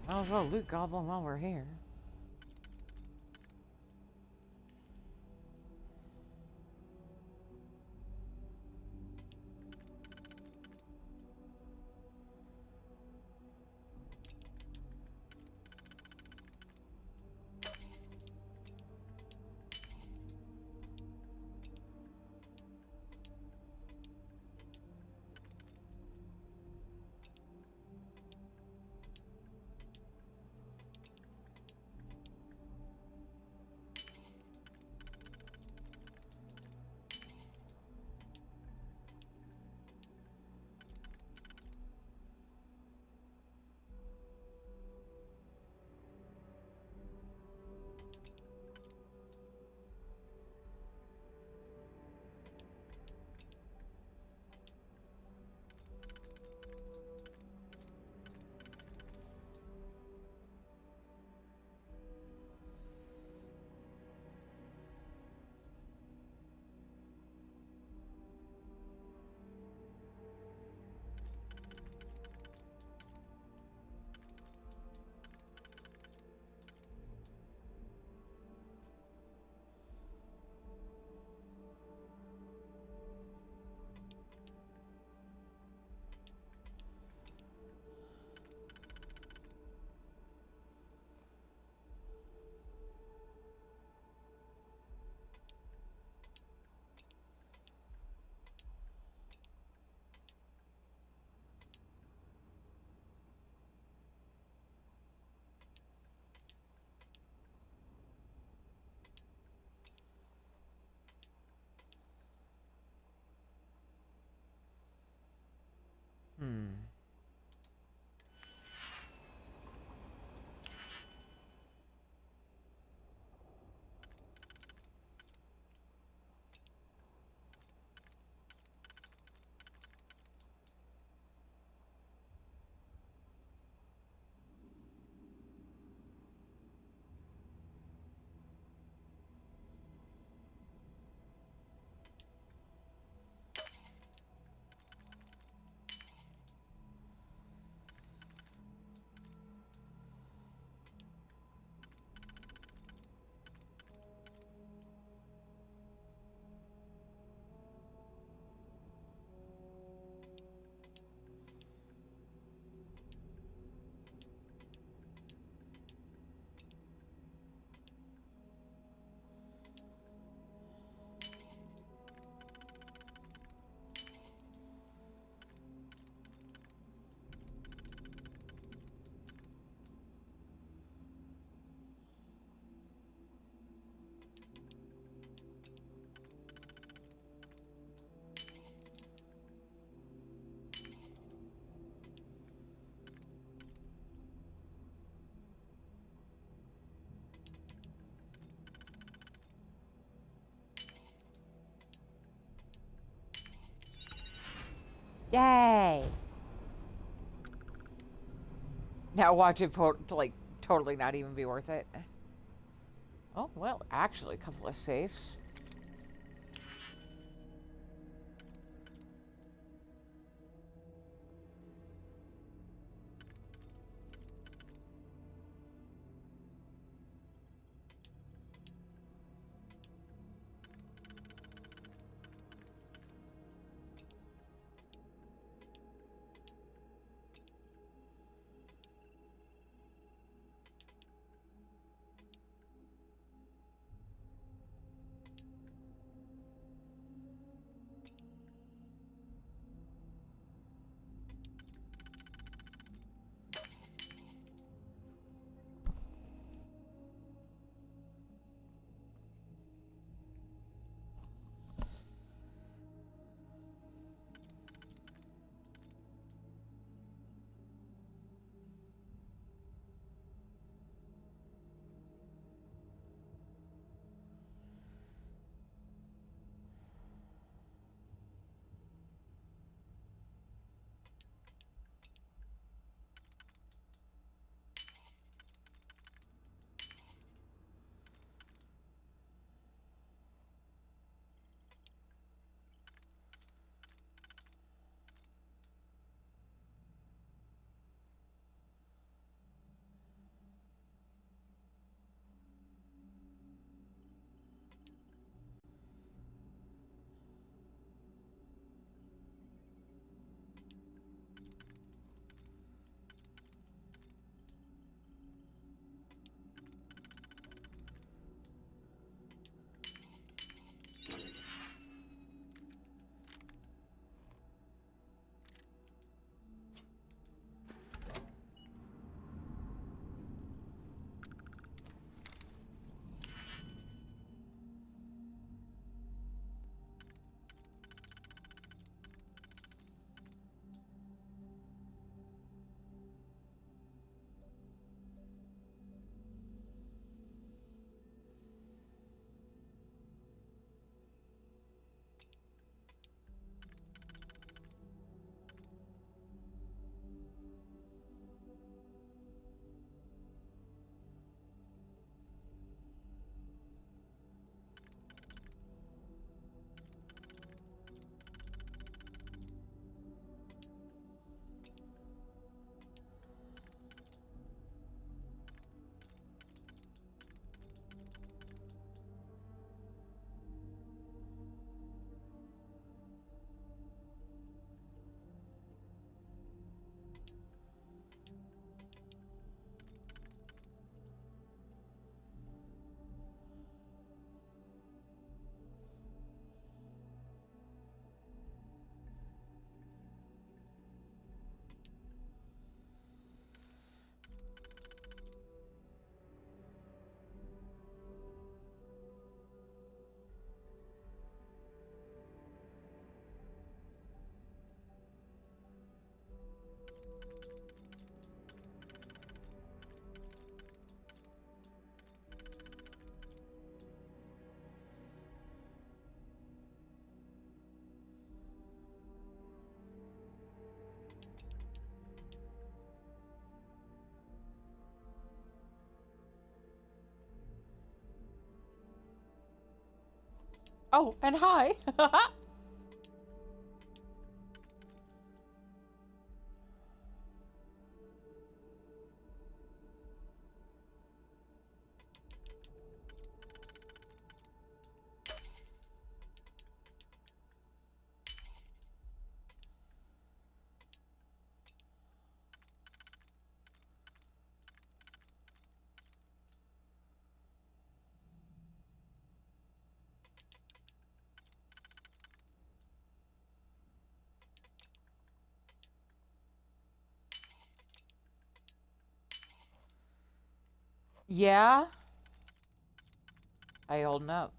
Might as well loot Goblin while we're here. Yay! Now watch it like totally not even be worth it. Oh, well, actually, a couple of safes. Oh, and hi. Yeah, I holding up.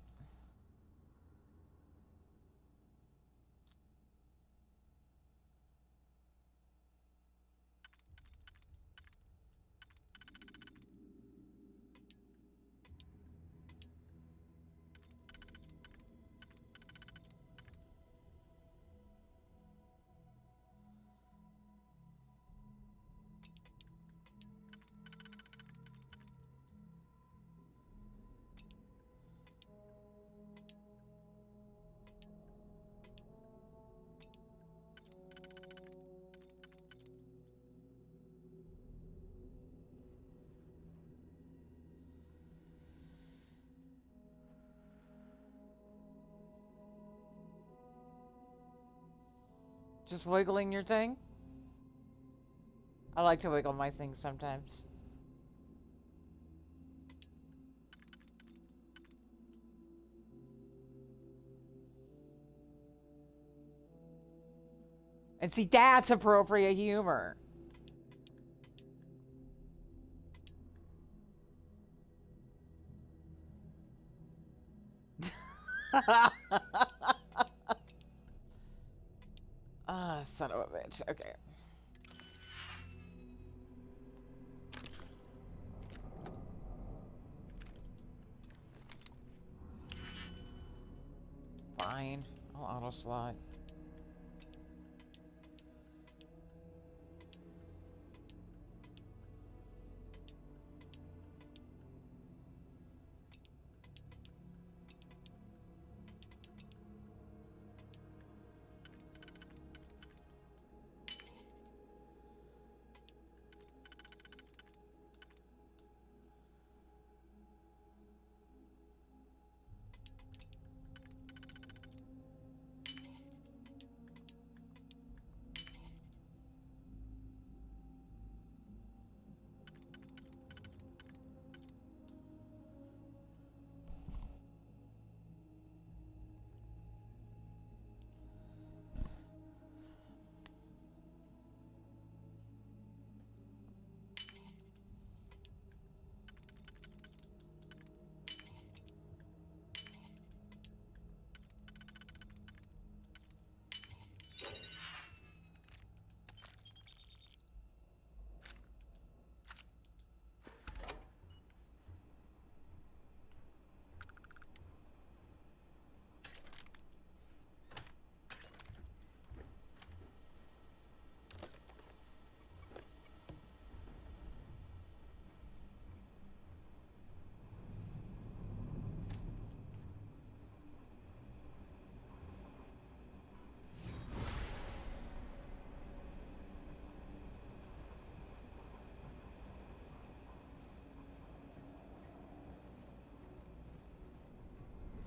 Just wiggling your thing? I like to wiggle my thing sometimes. And see, that's appropriate humor. Ah, son of a bitch. Okay. Fine. I'll auto slot.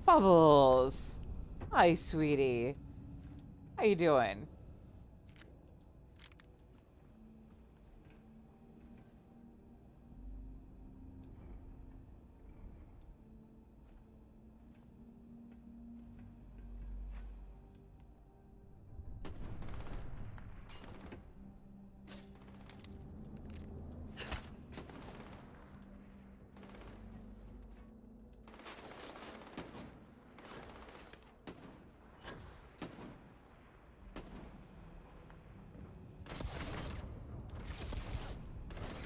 Bubbles. Hi, sweetie. How you doing?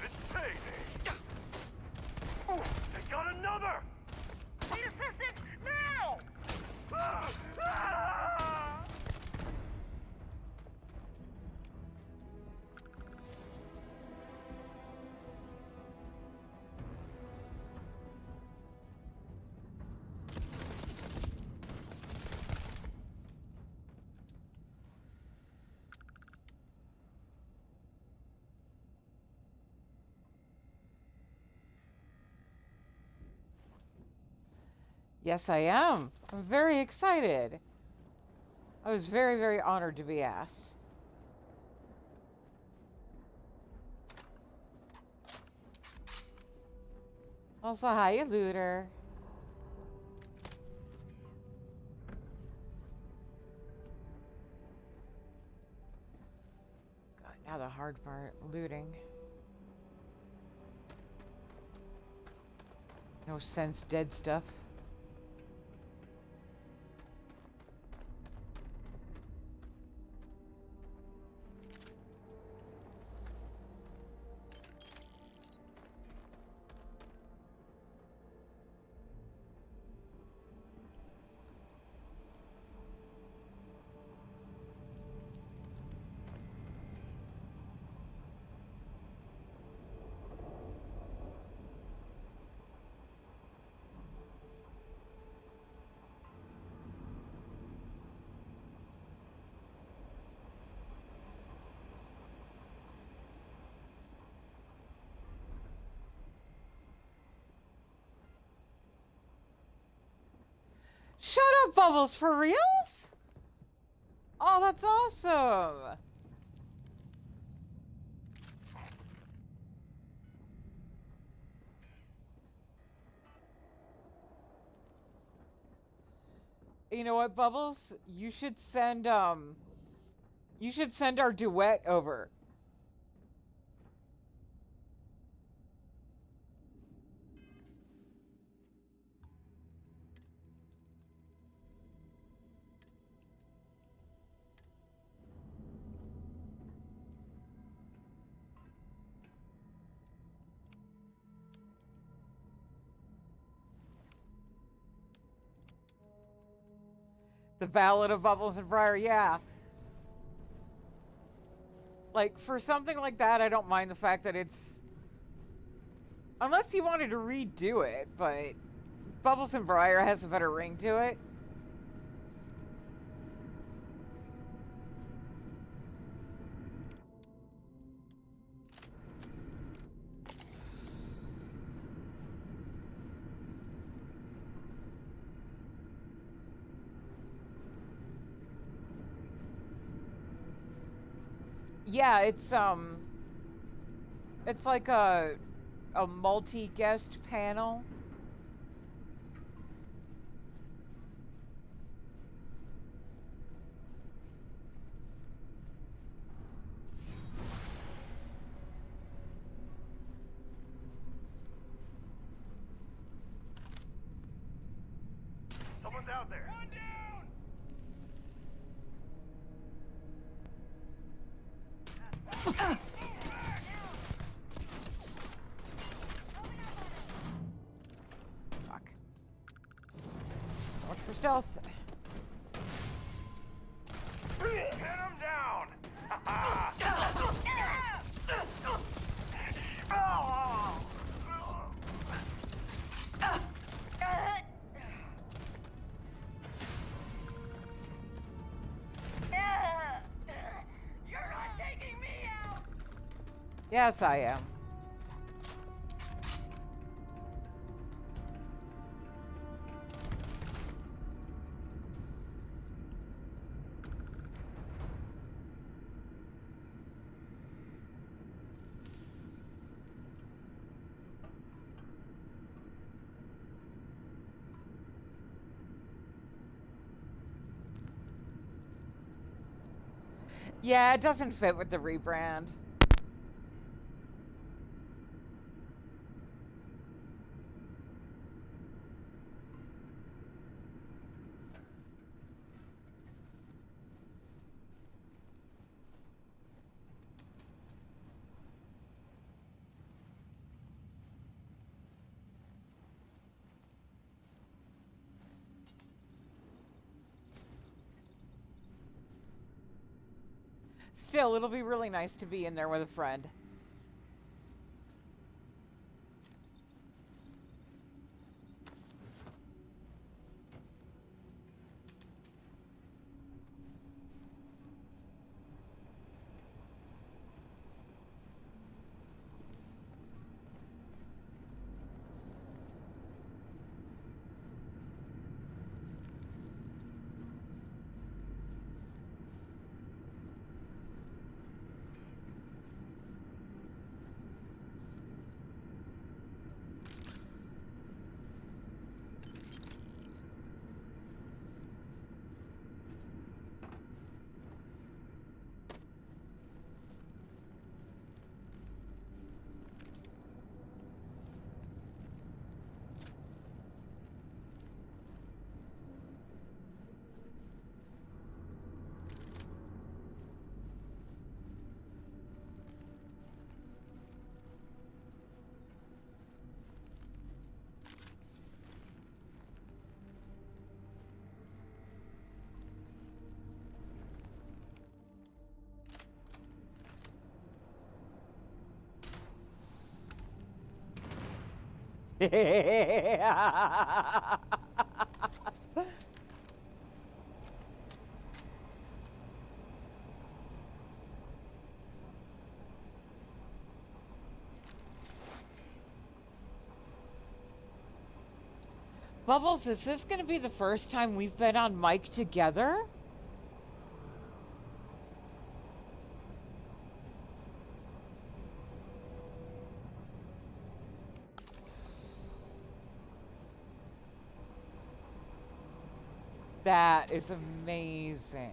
It's payday! Oh, they got another! Need assistance now! Ah! Ah! Yes, I am. I'm very excited. I was very, very honored to be asked. Also, hi, looter. God, now the hard part, looting. No sense, dead stuff. Shut up, Bubbles, for reals? Oh, that's awesome! You know what, Bubbles? You should send our duet over. The Ballad of Bubbles and Briar, yeah. Like, for something like that, I don't mind the fact that it's... Unless he wanted to redo it, but Bubbles and Briar has a better ring to it. Yeah, it's like a multi-guest panel. Someone's out there. One down. Fuck. Watch for stealth. Pin him down. You're not taking me out! Yes, I am. Yeah, it doesn't fit with the rebrand. Still, it'll be really nice to be in there with a friend. Bubbles, is this going to be the first time we've been on mic together? That is amazing.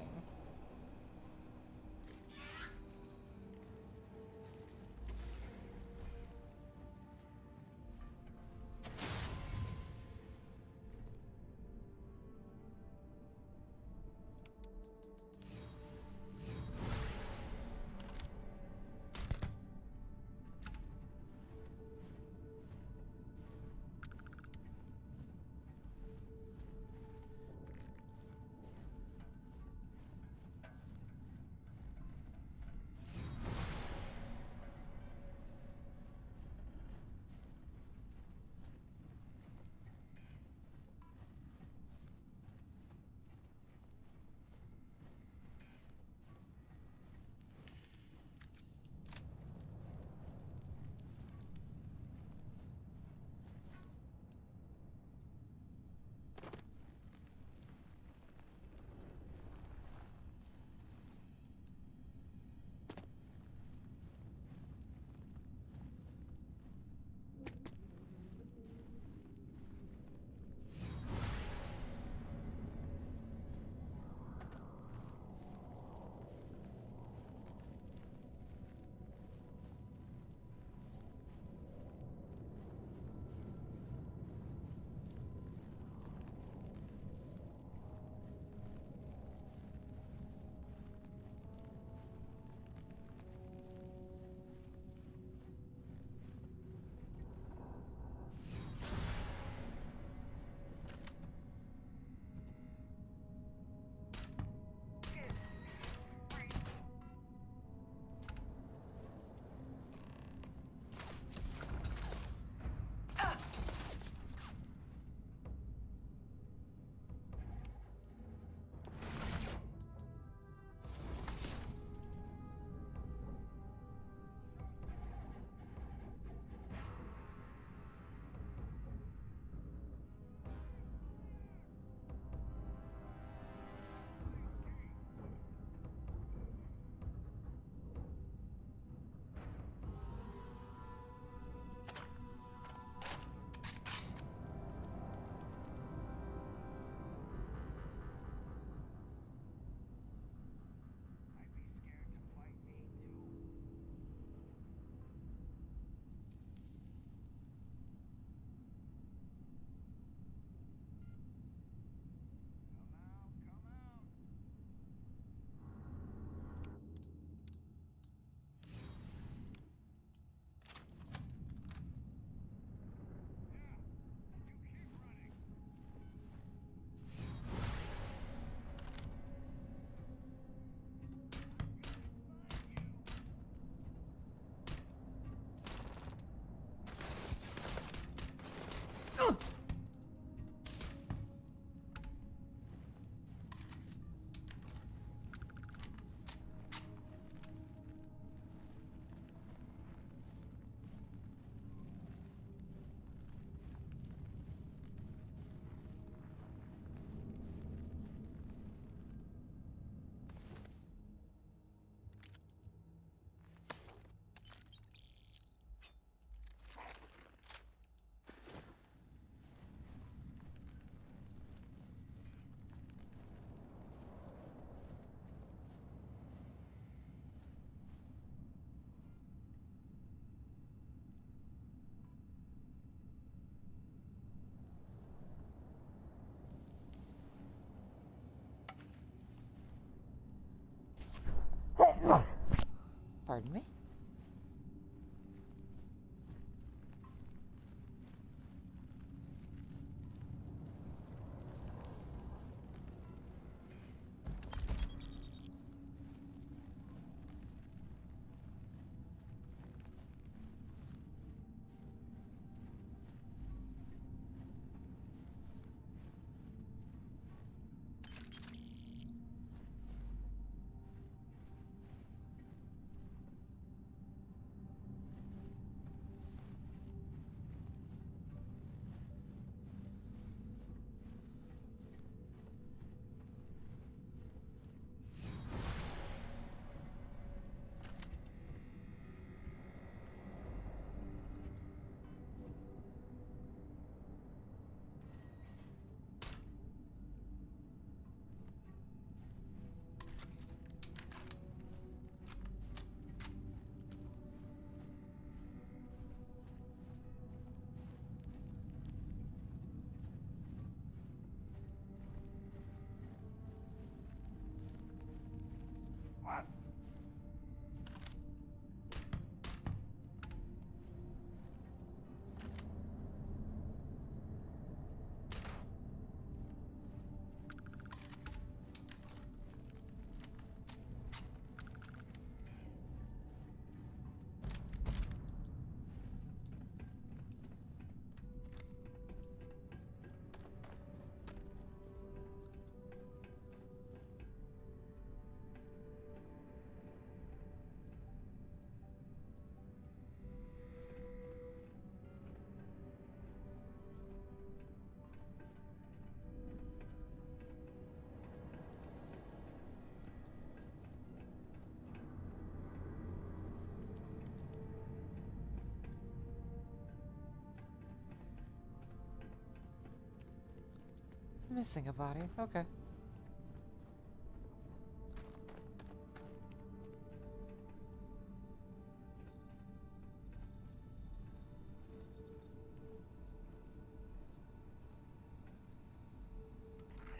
Missing a body. Okay.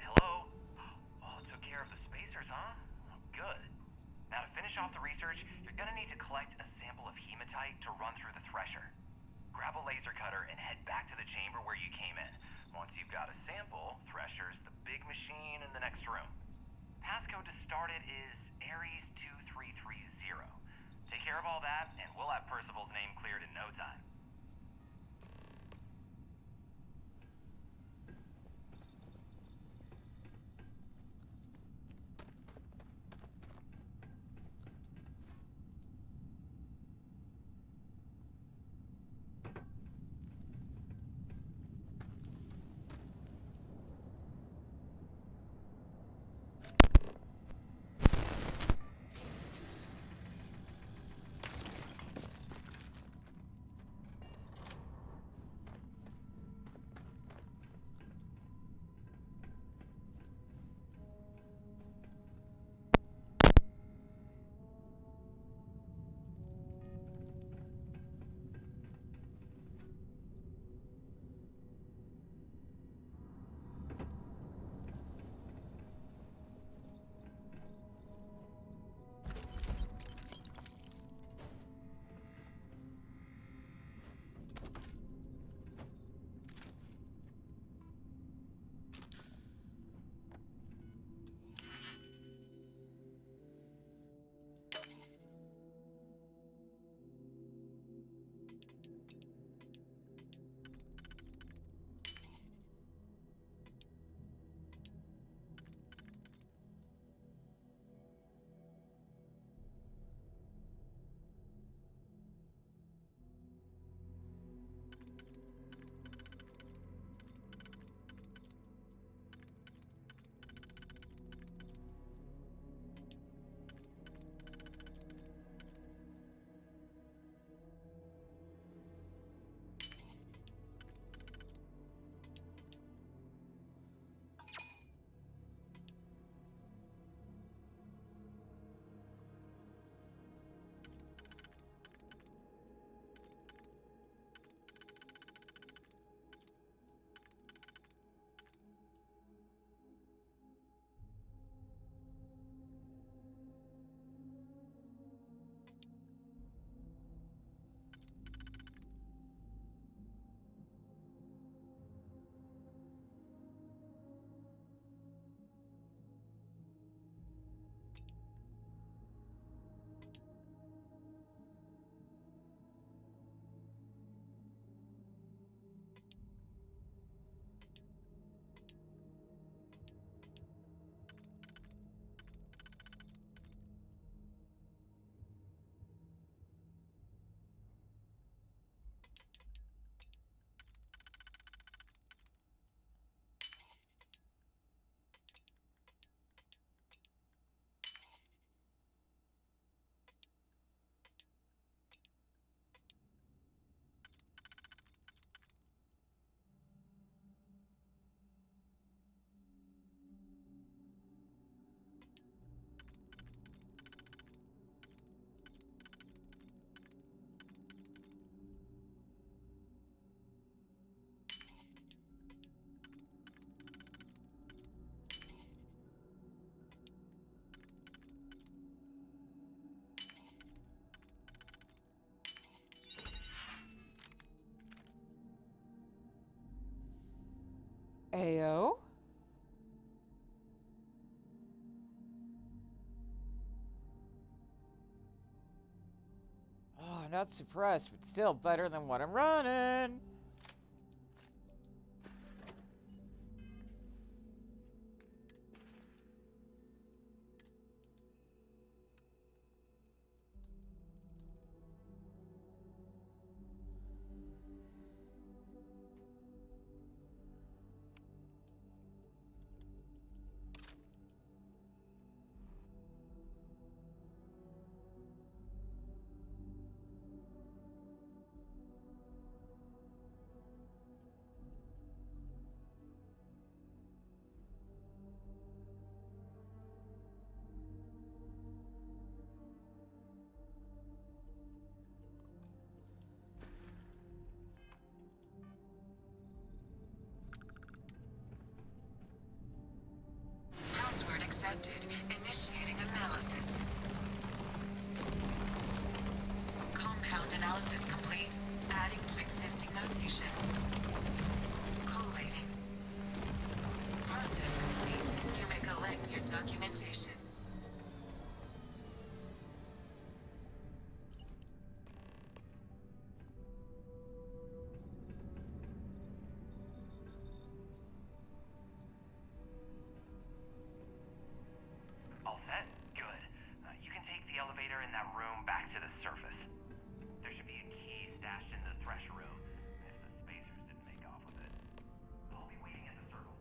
Hello? Oh, took care of the spacers, huh? Oh, good. Now to finish off the research, you're gonna need to collect a sample of hematite to run through the thresher. Grab a laser cutter and head back to the chamber where you came in. Once you've got a sample, Thresher's the big machine in the next room. Passcode to start it is Ares 2330. Take care of all that, and we'll have Percival's name cleared in no time. Ayo? Oh, not suppressed, but still better than what I'm running. detected. Initiating analysis. Compound analysis complete. Adding to existing notation. Collating. Process complete. You may collect your documentation. All set? Good. You can take the elevator in that room back to the surface. There should be a key stashed in the thresher room, if the spacers didn't make off with it. I'll be waiting at the circle.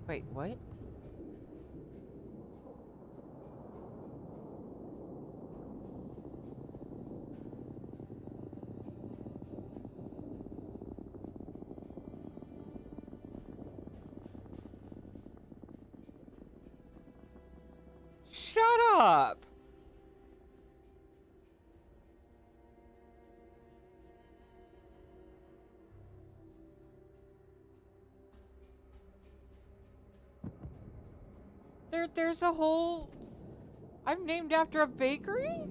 Wait, what? Shut up! There's a whole... I'm named after a bakery?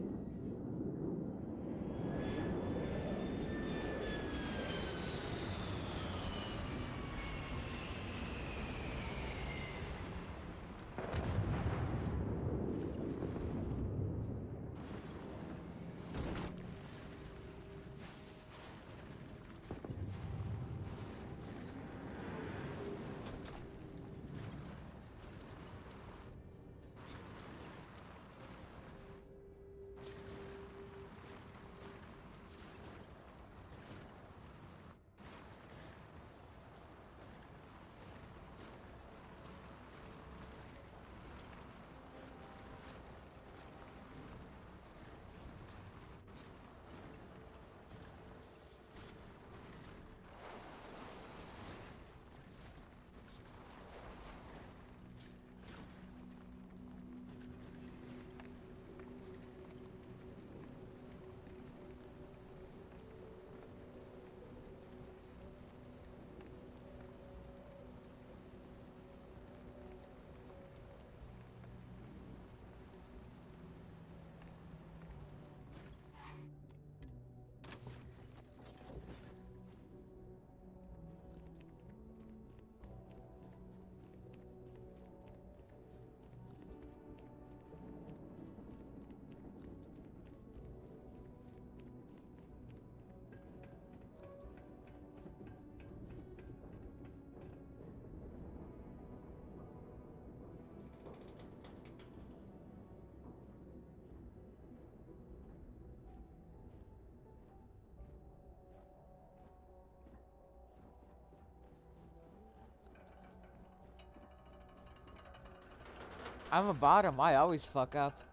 I'm a bottom. I always fuck up.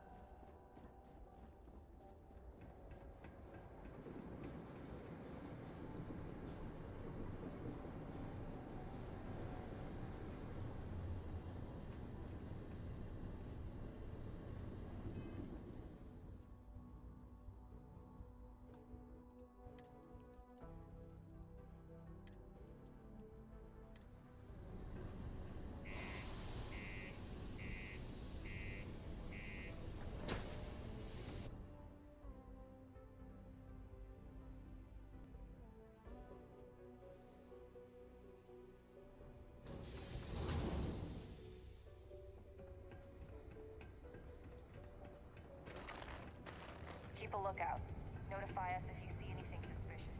Keep a lookout. Notify us if you see anything suspicious.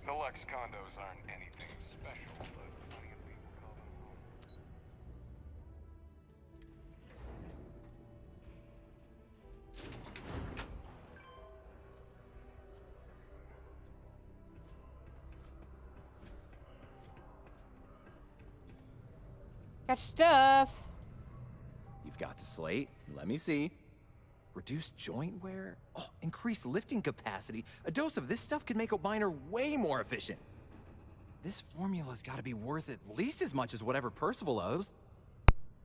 The Lux condos aren't anything special, but plenty of people call them home. Got stuff. You've got the slate. Let me see. Reduced joint wear? Oh, increased lifting capacity. A dose of this stuff could make a miner way more efficient. This formula's gotta be worth at least as much as whatever Percival owes.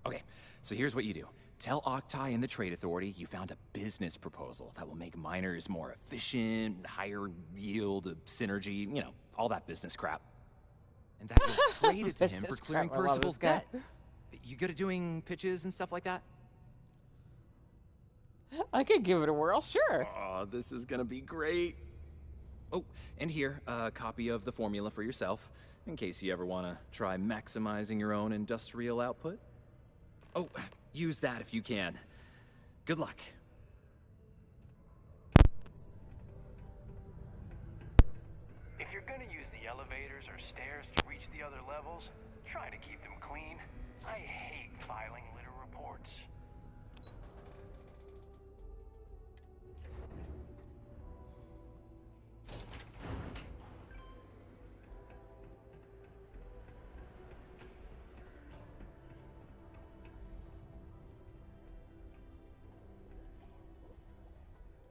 Okay, so here's what you do. Tell Octai and the Trade Authority you found a business proposal that will make miners more efficient, higher yield, synergy, you know, all that business crap. And that you'll trade it to him for clearing crap, I love Percival's this guy. debt. You good at doing pitches and stuff like that? I could give it a whirl, sure. Oh, this is gonna be great. Oh, and here, a copy of the formula for yourself, in case you ever want to try maximizing your own industrial output. Oh, use that if you can. Good luck. If you're gonna use the elevators or stairs to reach the other levels, try to keep them clean. I hate filing litter reports.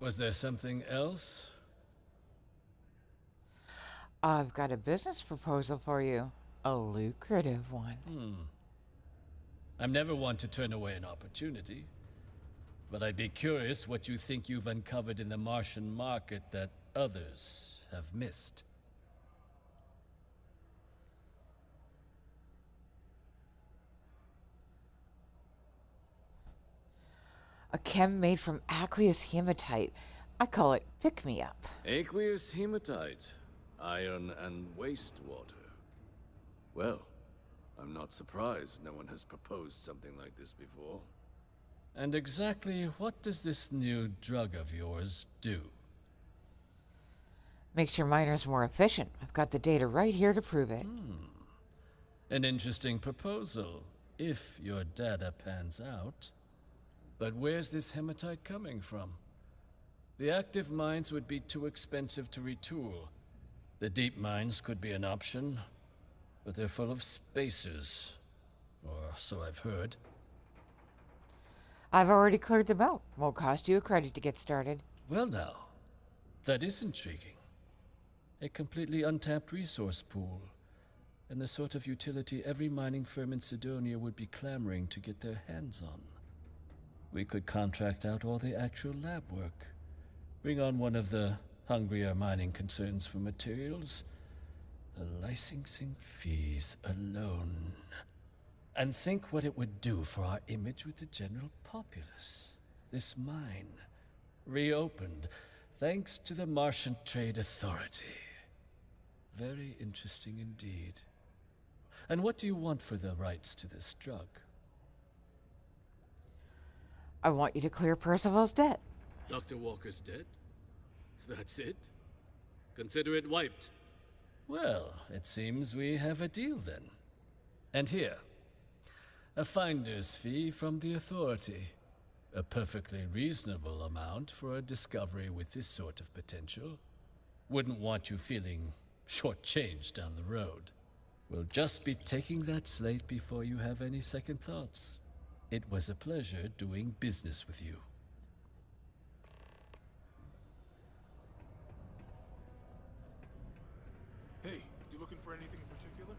Was there something else? I've got a business proposal for you. A lucrative one. I'm never one to turn away an opportunity, but I'd be curious what you think you've uncovered in the Martian market that others have missed. A chem made from aqueous hematite. I call it pick-me-up. Aqueous hematite, iron and wastewater. Well, I'm not surprised no one has proposed something like this before. And exactly what does this new drug of yours do? Makes your miners more efficient. I've got the data right here to prove it. An interesting proposal, if your data pans out. But where's this hematite coming from? The active mines would be too expensive to retool. The deep mines could be an option, but they're full of spacers. Or so I've heard. I've already cleared them out. Won't cost you a credit to get started. Well now, that is intriguing. A completely untapped resource pool, and the sort of utility every mining firm in Sidonia would be clamoring to get their hands on. We could contract out all the actual lab work, bring on one of the hungrier mining concerns for materials, the licensing fees alone. And think what it would do for our image with the general populace. This mine, reopened, thanks to the Martian Trade Authority. Very interesting indeed. And what do you want for the rights to this drug? I want you to clear Percival's debt. Dr. Walker's dead? That's it? Consider it wiped. Well, it seems we have a deal then. And here, a finder's fee from the authority. A perfectly reasonable amount for a discovery with this sort of potential. Wouldn't want you feeling shortchanged down the road. We'll just be taking that slate before you have any second thoughts. It was a pleasure doing business with you. Hey, you looking for anything in particular?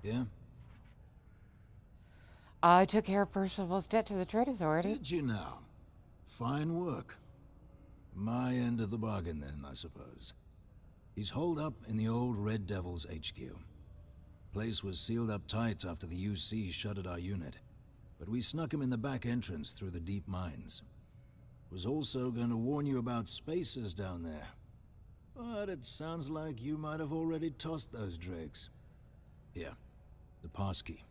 Yeah? I took care of Percival's debt to the Trade Authority. Did you now? Fine work. My end of the bargain then, I suppose. He's holed up in the old Red Devil's HQ. Place was sealed up tight after the UC shuttered our unit, but we snuck him in the back entrance through the deep mines. Was also going to warn you about spacers down there, but it sounds like you might have already tossed those drakes. Here, the passkey.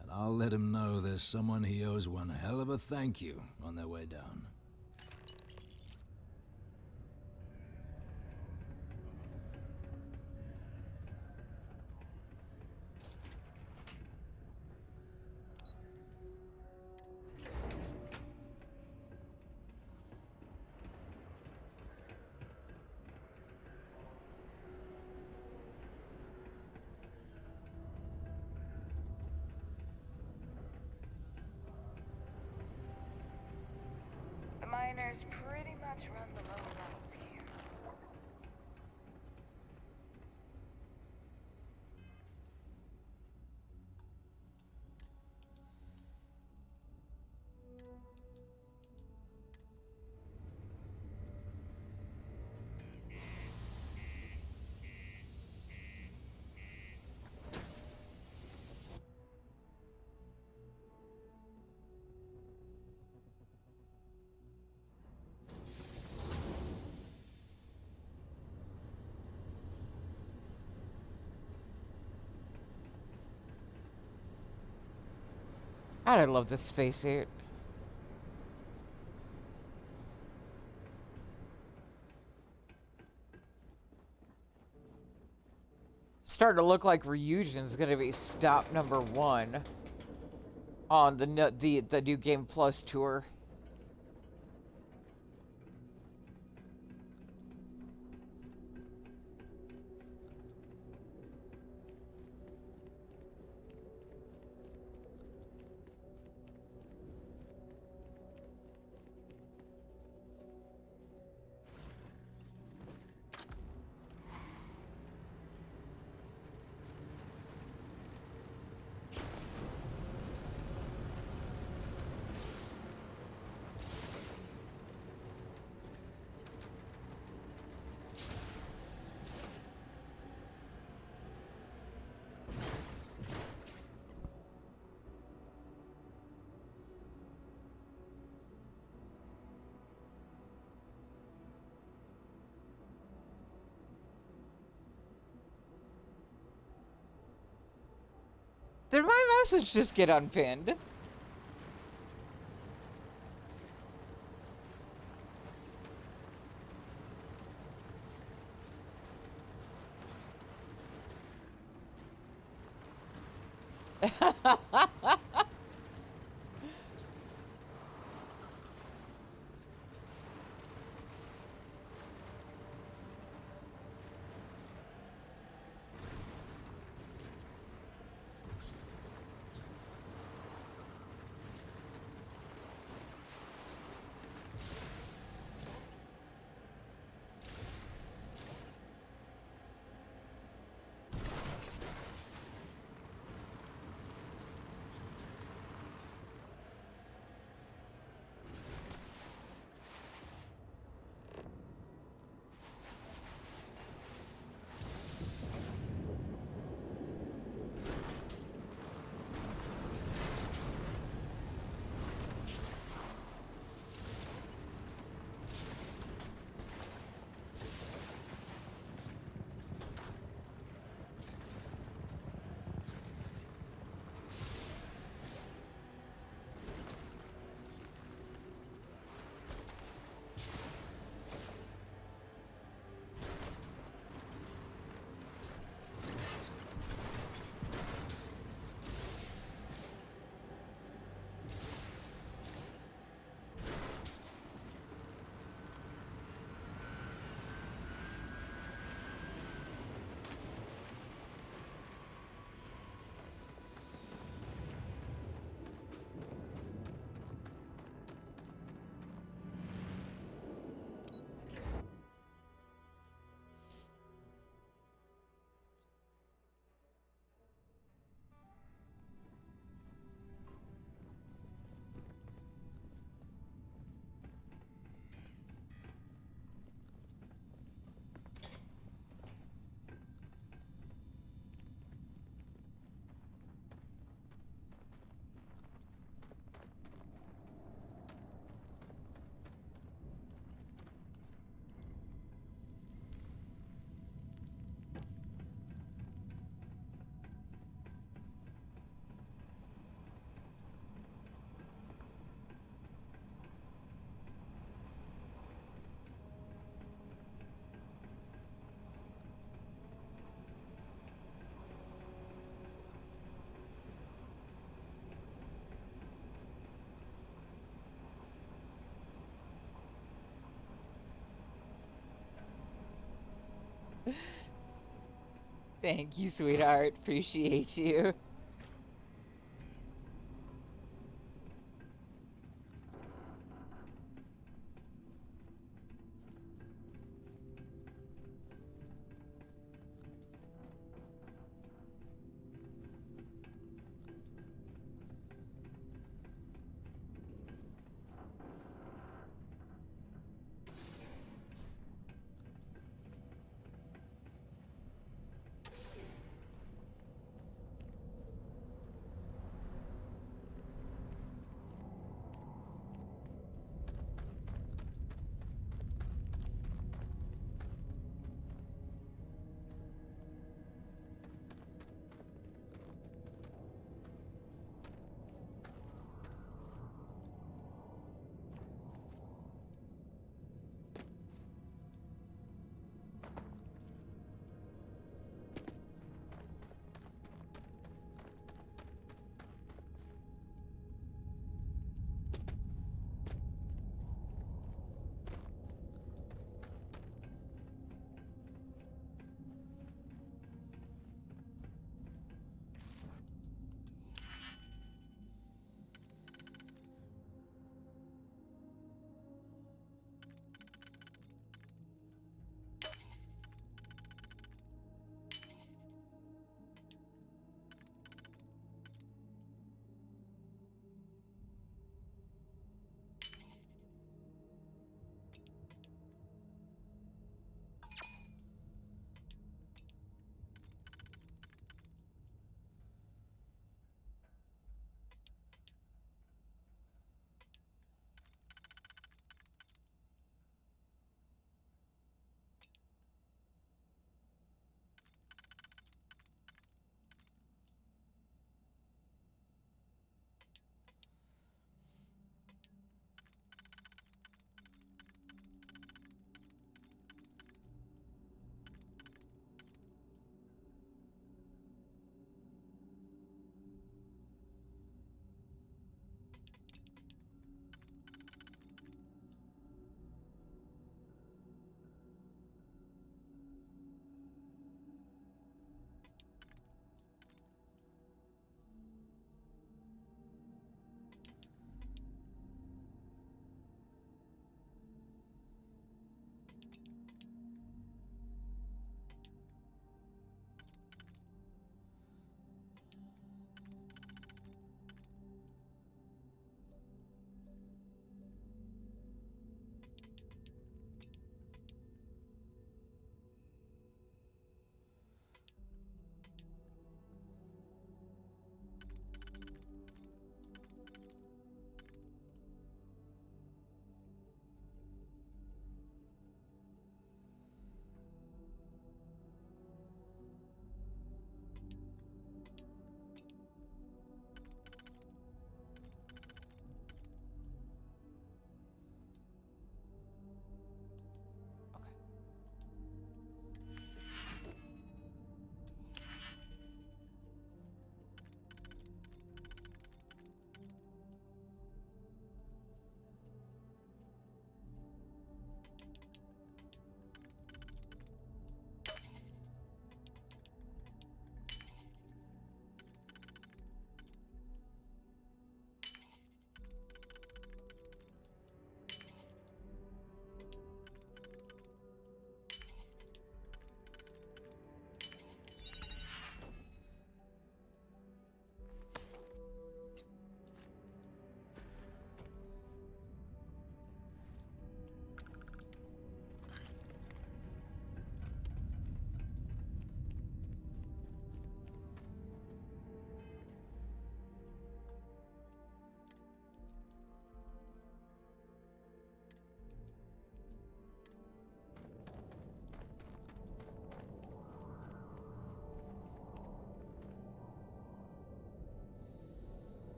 And I'll let him know there's someone he owes one hell of a thank you on their way down. The miners pretty much run the lower levels here. God, I love this spacesuit. Starting to look like Ryujin's gonna be stop #1 on the New Game Plus tour. Did my message just get unpinned? Thank you, sweetheart. Appreciate you.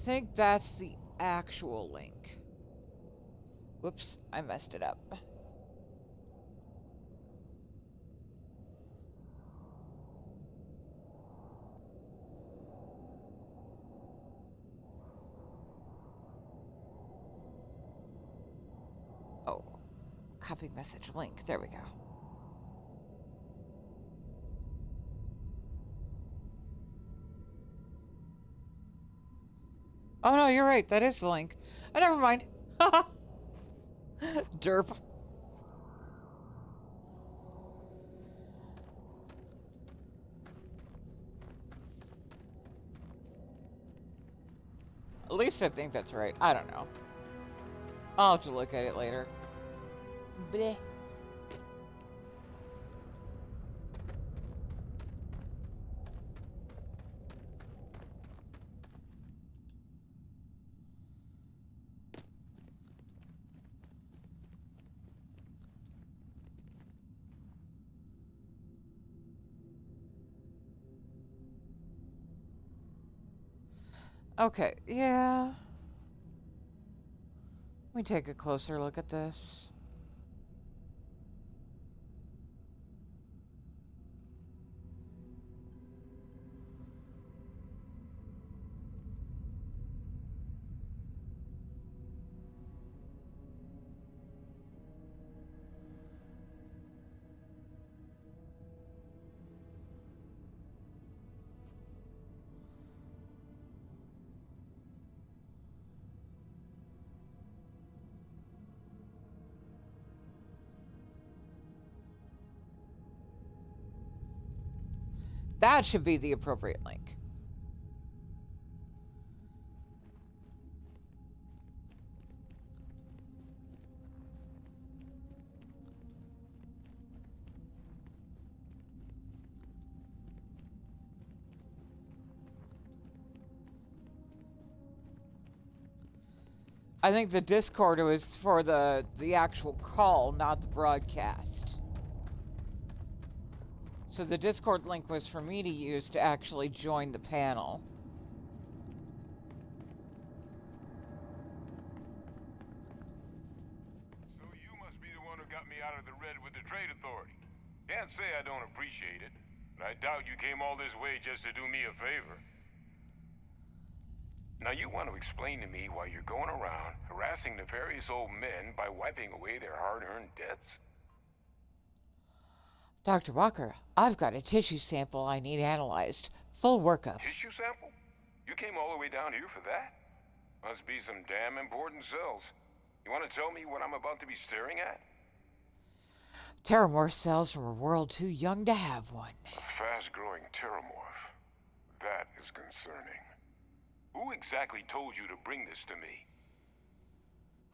think that's the actual link. Whoops, I messed it up. Oh, copy message link. There we go. Oh no, you're right. That is the link. Oh, never mind. Derp. At least I think that's right. I don't know. I'll have to look at it later. Bleh. Okay, yeah. Let me take a closer look at this. That should be the appropriate link. I think the Discord was for the actual call, not the broadcast. So the Discord link was for me to use to actually join the panel. So you must be the one who got me out of the red with the Trade Authority. Can't say I don't appreciate it, but I doubt you came all this way just to do me a favor. Now you want to explain to me why you're going around harassing nefarious old men by wiping away their hard-earned debts? Dr. Walker, I've got a tissue sample I need analyzed. Full workup. Tissue sample? You came all the way down here for that? Must be some damn important cells. You want to tell me what I'm about to be staring at? Terramorph cells from a world too young to have one. A fast-growing terramorph. That is concerning. Who exactly told you to bring this to me?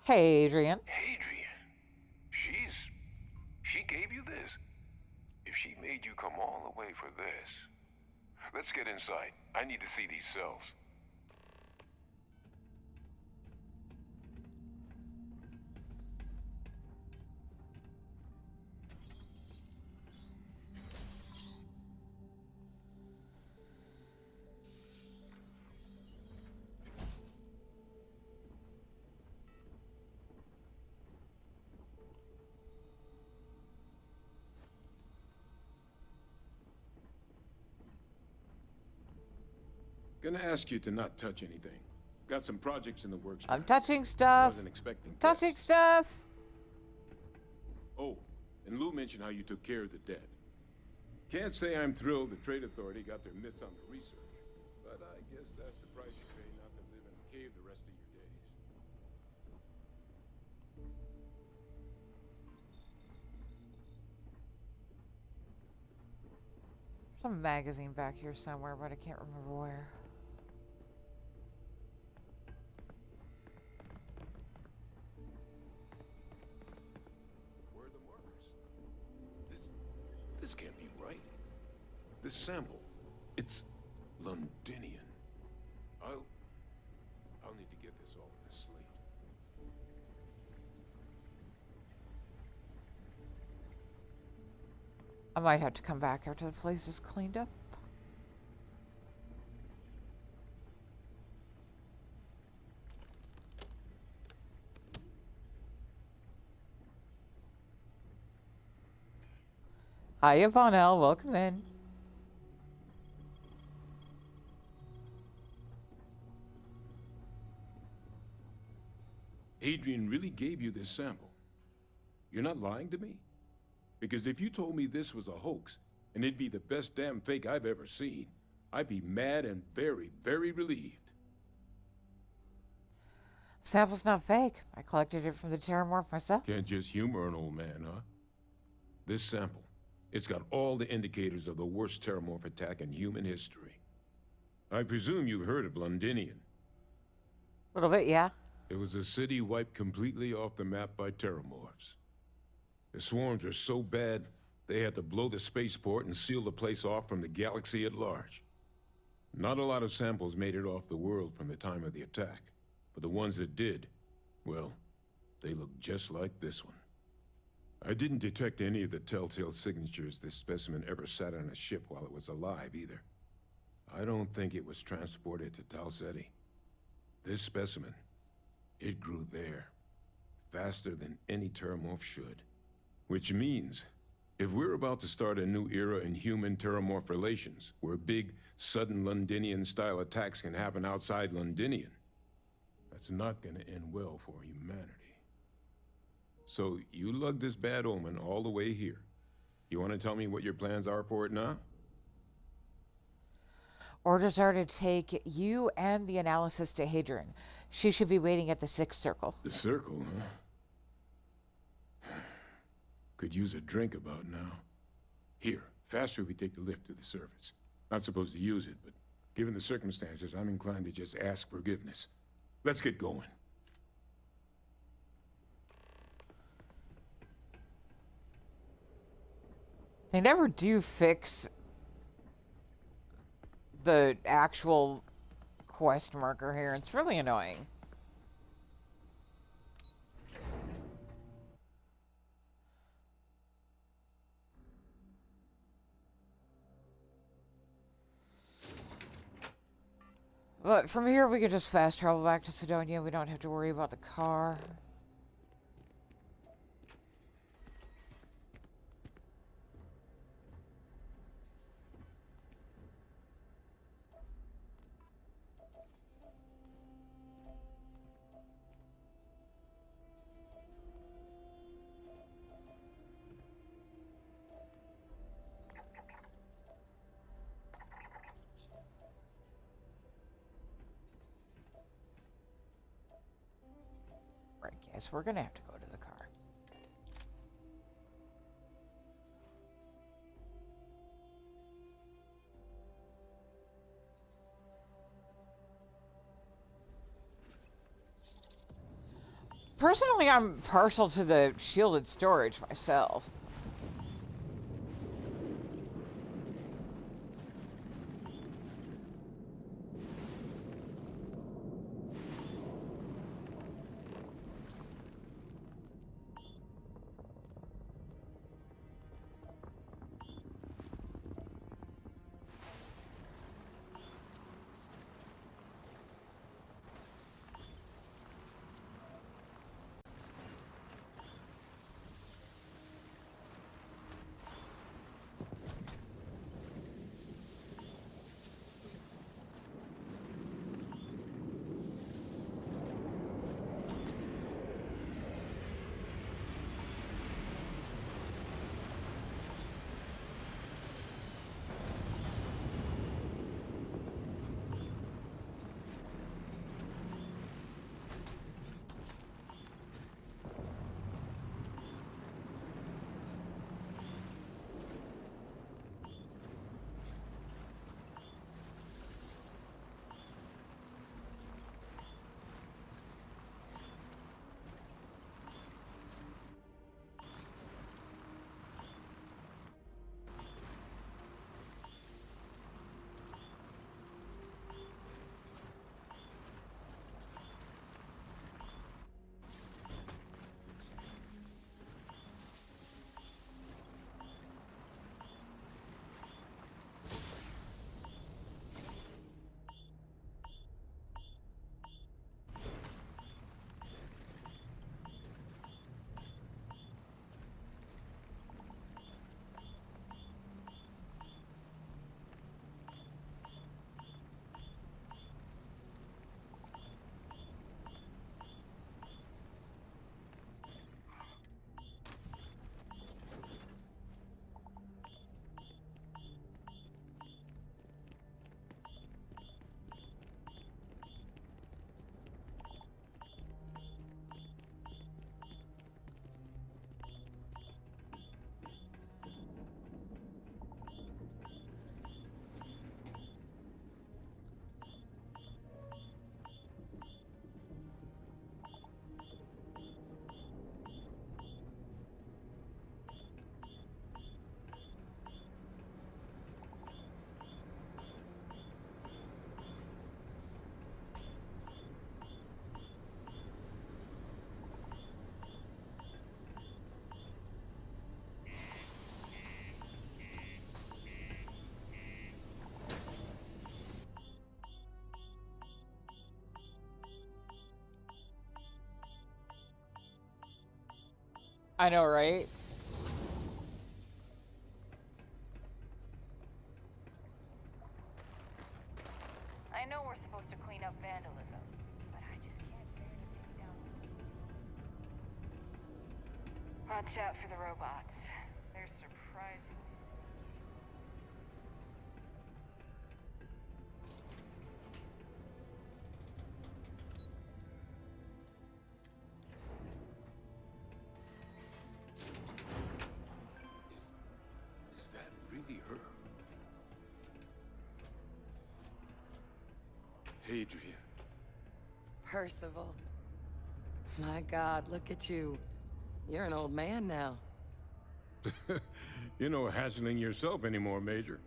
Hey, Adrian. Adrian? She gave you this? If she made you come all the way for this... Let's get inside. I need to see these cells. Gonna ask you to not touch anything. Got some projects in the works. I'm touching stuff. Wasn't expecting touching stuff. Oh, and Lou mentioned how you took care of the dead. Can't say I'm thrilled the Trade Authority got their mitts on the research, but I guess that's the price you pay not to live in a cave the rest of your days. Some magazine back here somewhere, but I can't remember where. Where are the markers? This can't be right. This sample, it's Londinian. I'll need to get this all in the slate. I might have to come back after the place is cleaned up. Hiya, Vonel. Welcome in. Adrian really gave you this sample. You're not lying to me? Because if you told me this was a hoax, and it'd be the best damn fake I've ever seen, I'd be mad and very, very relieved. Sample's not fake. I collected it from the Terramorph myself. Can't just humor an old man, huh? This sample, it's got all the indicators of the worst Terramorph attack in human history. I presume you've heard of Londinian. A little bit, yeah. It was a city wiped completely off the map by Terramorphs. The swarms were so bad, they had to blow the spaceport and seal the place off from the galaxy at large. Not a lot of samples made it off the world from the time of the attack, but the ones that did, well, they look just like this one. I didn't detect any of the telltale signatures this specimen ever sat on a ship while it was alive, either. I don't think it was transported to Tal Ceti. This specimen, it grew there, faster than any Terramorph should. Which means, if we're about to start a new era in human-Terramorph relations, where big, sudden Londinian-style attacks can happen outside Londinian, that's not gonna end well for humanity. So, you lugged this bad omen all the way here. You wanna tell me what your plans are for it now? Orders are to take you and the analysis to Hadrian. She should be waiting at the 6th circle. The circle, huh? Could use a drink about now. Here, faster we take the lift to the surface. Not supposed to use it, but given the circumstances, I'm inclined to just ask forgiveness. Let's get going. They never do fix the actual quest marker here. It's really annoying. But from here, we can just fast travel back to Sidonia. We don't have to worry about the car. Right, guess we're gonna have to go to the car. Personally, I'm partial to the shielded storage myself. I know, right? I know we're supposed to clean up vandalism, but I just can't bear to take down. Watch out for the robots. They're surprisingly Is that really her? Hadrian. Percival. My God, look at you. You're an old man now. You're no hassling yourself anymore, Major.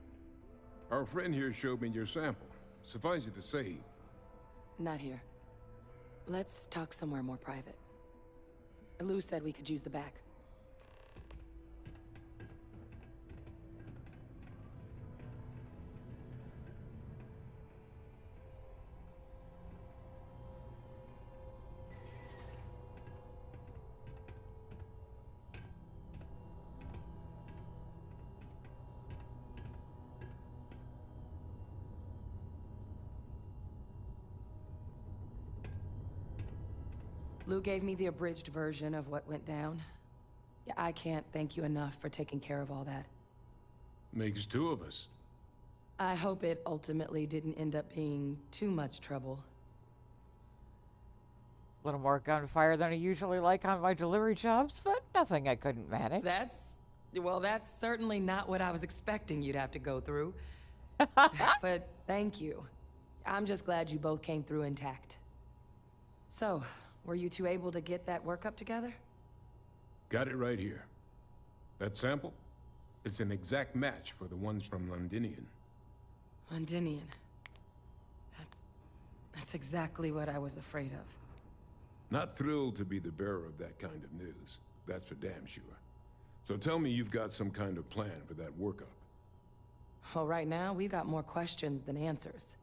Our friend here showed me your sample. Suffice it to say... Not here. Let's talk somewhere more private. Lou said we could use the back. Lou gave me the abridged version of what went down. Yeah, I can't thank you enough for taking care of all that. Makes two of us. I hope it ultimately didn't end up being too much trouble. A little more gunfire than I usually like on my delivery jobs, but nothing I couldn't manage. That's certainly not what I was expecting you'd have to go through. But thank you. I'm just glad you both came through intact. So, were you two able to get that workup together? Got it right here. That sample? It's an exact match for the ones from Londinian. Londinian. That's exactly what I was afraid of. Not thrilled to be the bearer of that kind of news. That's for damn sure. So tell me you've got some kind of plan for that workup. Well, right now, we've got more questions than answers.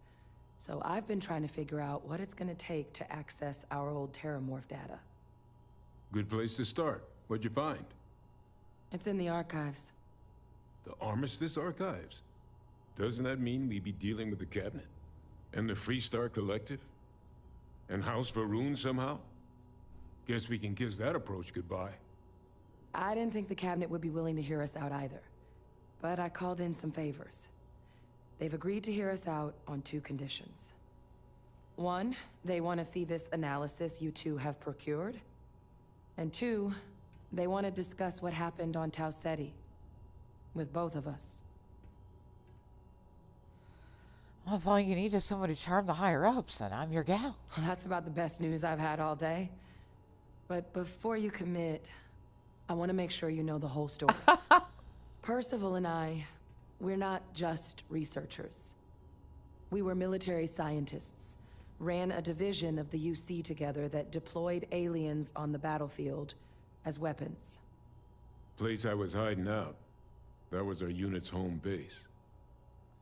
So I've been trying to figure out what it's gonna take to access our old Terramorph data. Good place to start. What'd you find? It's in the archives. The Armistice Archives? Doesn't that mean we be dealing with the Cabinet? And the Freestar Collective? And House Varun somehow? Guess we can kiss that approach goodbye. I didn't think the Cabinet would be willing to hear us out either. But I called in some favors. They've agreed to hear us out on two conditions. One, they want to see this analysis you two have procured. And two, they want to discuss what happened on Tau Ceti. With both of us. Well, if all you need is someone to charm the higher-ups, then I'm your gal. Well, that's about the best news I've had all day. But before you commit, I want to make sure you know the whole story. Percival and I, we're not just researchers. We were military scientists, ran a division of the UC together that deployed aliens on the battlefield as weapons. Place I was hiding out. That was our unit's home base.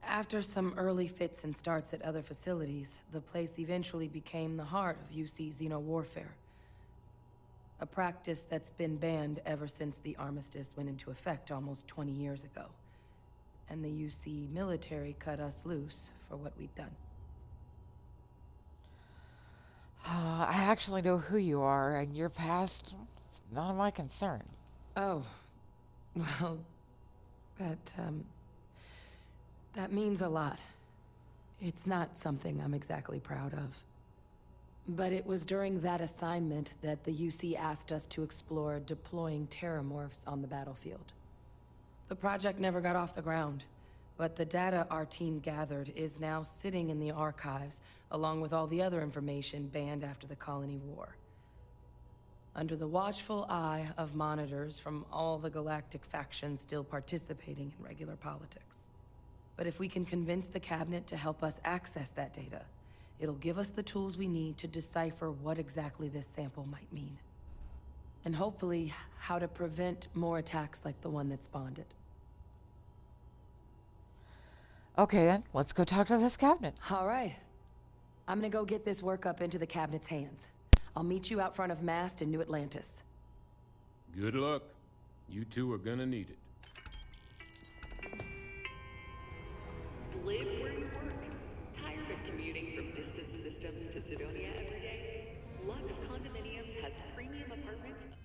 After some early fits and starts at other facilities, the place eventually became the heart of UC xeno-warfare. A practice that's been banned ever since the armistice went into effect almost 20 years ago. And the UC military cut us loose for what we'd done. I actually know who you are, and your past, it's none of my concern. Oh, well, that means a lot. It's not something I'm exactly proud of. But it was during that assignment that the UC asked us to explore deploying terramorphs on the battlefield. The project never got off the ground, but the data our team gathered is now sitting in the archives, along with all the other information banned after the Colony War. Under the watchful eye of monitors from all the galactic factions still participating in regular politics. But if we can convince the Cabinet to help us access that data, it'll give us the tools we need to decipher what exactly this sample might mean. And hopefully, how to prevent more attacks like the one that spawned it. Okay then, let's go talk to this Cabinet. All right. I'm gonna go get this work up into the Cabinet's hands. I'll meet you out front of Mast in New Atlantis. Good luck. You two are gonna need it. Live where you work. Tired of commuting from distant systems to Sidonia every day? Lux Condominiums has premium apartments.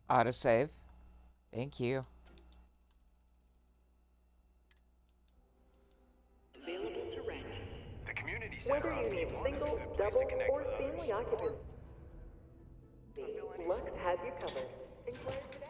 Autosave. Thank you. Available to rent. The community center Whether on you need P1 is a single, good place to double, connect or with others. family occupancy, Lux has you covered. Inquire today.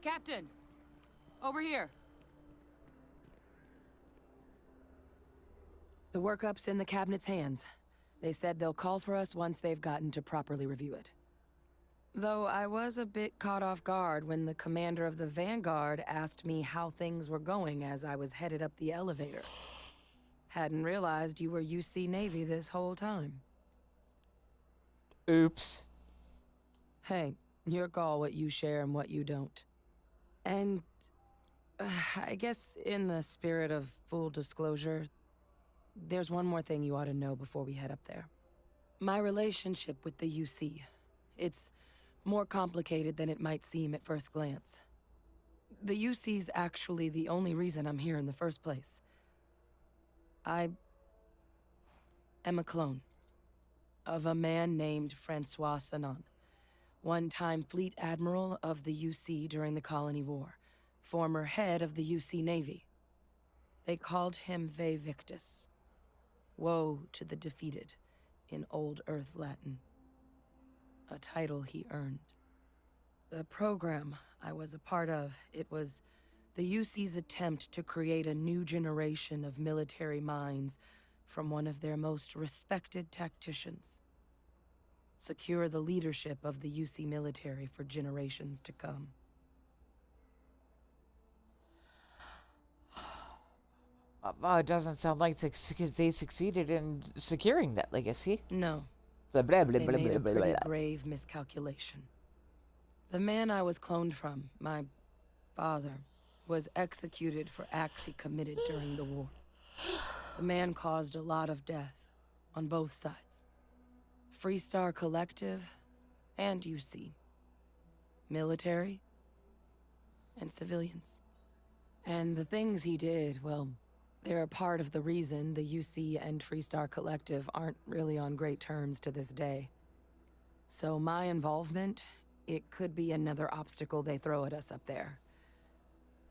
Captain! Over here! The workup's in the cabinet's hands. They said they'll call for us once they've gotten to properly review it. Though I was a bit caught off guard when the commander of the Vanguard asked me how things were going as I was headed up the elevator. Hadn't realized you were UC Navy this whole time. Oops. Hey, your call what you share and what you don't. And I guess in the spirit of full disclosure, there's one more thing you ought to know before we head up there. My relationship with the UC. It's more complicated than it might seem at first glance. The UC's actually the only reason I'm here in the first place. I am a clone of a man named Francois Sanon, one-time fleet admiral of the UC during the Colony War, former head of the UC Navy. They called him Ve Victus. Woe to the defeated, in Old Earth Latin. A title he earned. The program I was a part of, it was the UC's attempt to create a new generation of military minds from one of their most respected tacticians. Secure the leadership of the UC military for generations to come. It doesn't sound like they succeeded in securing that legacy. No. Blah, blah, blah, They blah, made a blah, pretty blah. grave miscalculation. The man I was cloned from, my father, was executed for acts he committed during the war. The man caused a lot of death, on both sides. Freestar Collective, and UC. Military, and civilians. And the things he did, well, they're a part of the reason the UC and Freestar Collective aren't really on great terms to this day. So my involvement, it could be another obstacle they throw at us up there.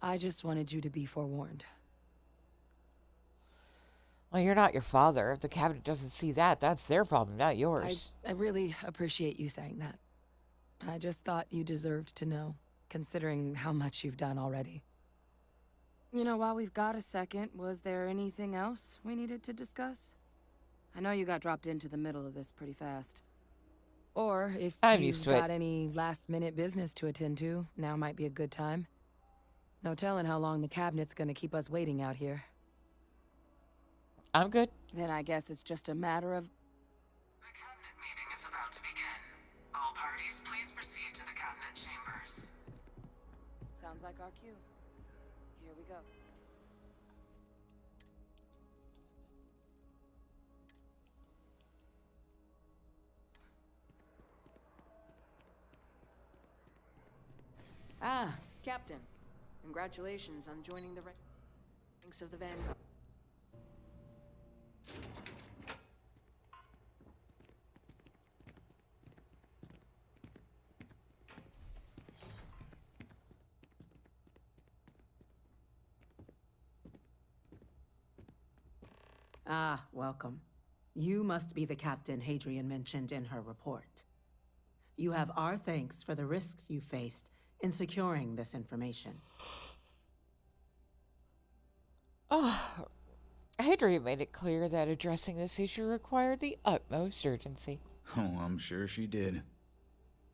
I just wanted you to be forewarned. Well, you're not your father. If the cabinet doesn't see that, that's their problem, not yours. I really appreciate you saying that. I just thought you deserved to know, considering how much you've done already. You know, while we've got a second, was there anything else we needed to discuss? I know you got dropped into the middle of this pretty fast. Or if I'm you've used to it. got any last-minute business to attend to, now might be a good time. No telling how long the cabinet's gonna keep us waiting out here. I'm good. Then I guess it's just a matter of... The cabinet meeting is about to begin. All parties, please proceed to the cabinet chambers. Sounds like our cue. Here we go. Ah, Captain. Congratulations on joining the ranks of the Vanguard. Ah, welcome. You must be the captain Hadrian mentioned in her report. You have our thanks for the risks you faced in securing this information. Oh, Hadrian made it clear that addressing this issue required the utmost urgency. Oh, I'm sure she did.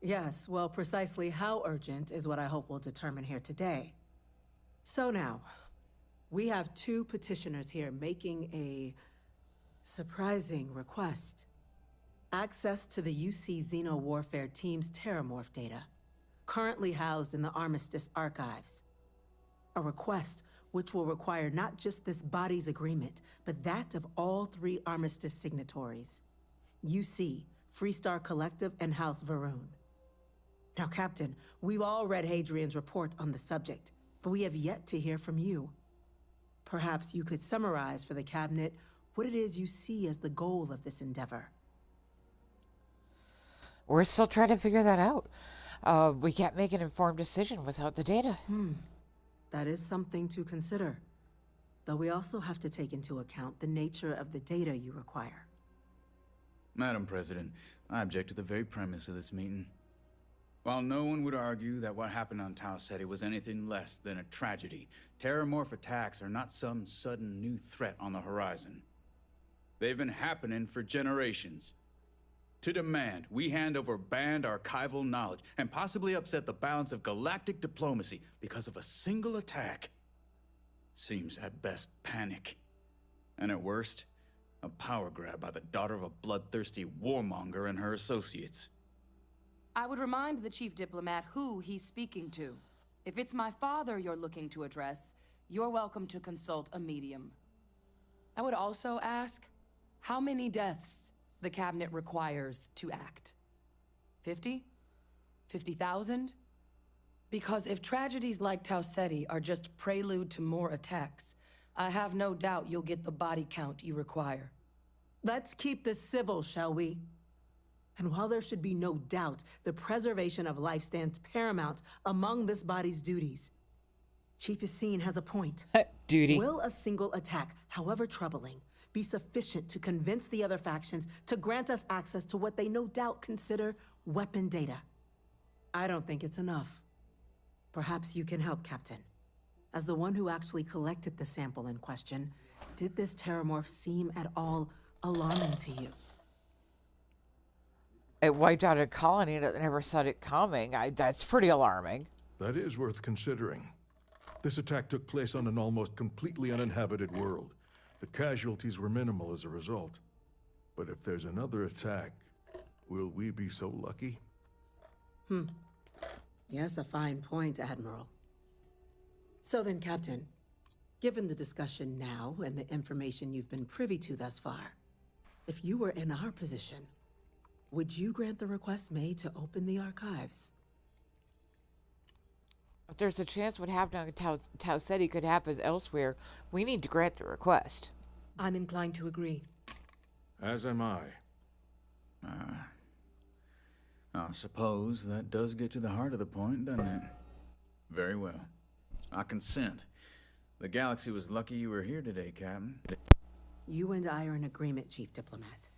Yes, well, precisely how urgent is what I hope we'll determine here today. So now, we have two petitioners here making a surprising request. Access to the UC Xeno Warfare Team's Terramorph data, currently housed in the Armistice archives. A request which will require not just this body's agreement, but that of all three Armistice signatories. UC, Freestar Collective, and House Varun. Now, Captain, we've all read Hadrian's report on the subject, but we have yet to hear from you. Perhaps you could summarize for the Cabinet what it is you see as the goal of this endeavor. We're still trying to figure that out. We can't make an informed decision without the data. That is something to consider. Though we also have to take into account the nature of the data you require. Madam President, I object to the very premise of this meeting. While no one would argue that what happened on Tau Ceti was anything less than a tragedy, Terramorph attacks are not some sudden new threat on the horizon. They've been happening for generations. To demand we hand over banned archival knowledge and possibly upset the balance of galactic diplomacy because of a single attack seems at best panic. And at worst, a power grab by the daughter of a bloodthirsty warmonger and her associates. I would remind the chief diplomat who he's speaking to. If it's my father you're looking to address, you're welcome to consult a medium. I would also ask, how many deaths the Cabinet requires to act? 50? 50,000? Because if tragedies like Tau Ceti are just prelude to more attacks, I have no doubt you'll get the body count you require. Let's keep this civil, shall we? And while there should be no doubt the preservation of life stands paramount among this body's duties, Chief Yassine has a point. Duty. Will a single attack, however troubling, be sufficient to convince the other factions to grant us access to what they no doubt consider weapon data? I don't think it's enough. Perhaps you can help, Captain. As the one who actually collected the sample in question, did this Terramorph seem at all alarming to you? It wiped out a colony that never saw it coming. That's pretty alarming. That is worth considering. This attack took place on an almost completely uninhabited world. The casualties were minimal as a result. But if there's another attack, will we be so lucky? Yes, a fine point, Admiral. So then, Captain, given the discussion now and the information you've been privy to thus far, if you were in our position, would you grant the request made to open the archives? If there's a chance what happened on Tau Ceti could happen elsewhere, we need to grant the request. I'm inclined to agree. As am I. I suppose that does get to the heart of the point, doesn't it? Very well. I consent. The galaxy was lucky you were here today, Captain. You and I are in agreement, Chief Diplomat.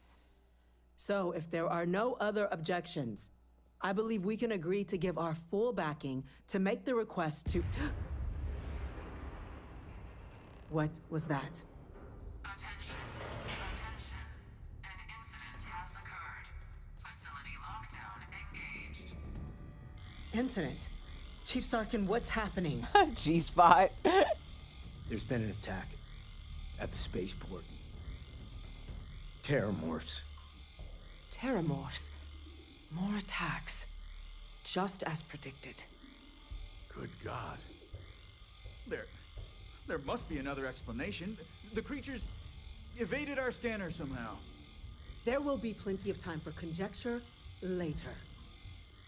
So, if there are no other objections, I believe we can agree to give our full backing to make the request to... What was that? Attention. Attention. An incident has occurred. Facility lockdown engaged. Incident? Chief Sarkin, what's happening? G-Spot. There's been an attack at the spaceport. Terramorphs. Terramorphs. More attacks. Just as predicted. Good God. There must be another explanation. The creatures evaded our scanner somehow. There will be plenty of time for conjecture later.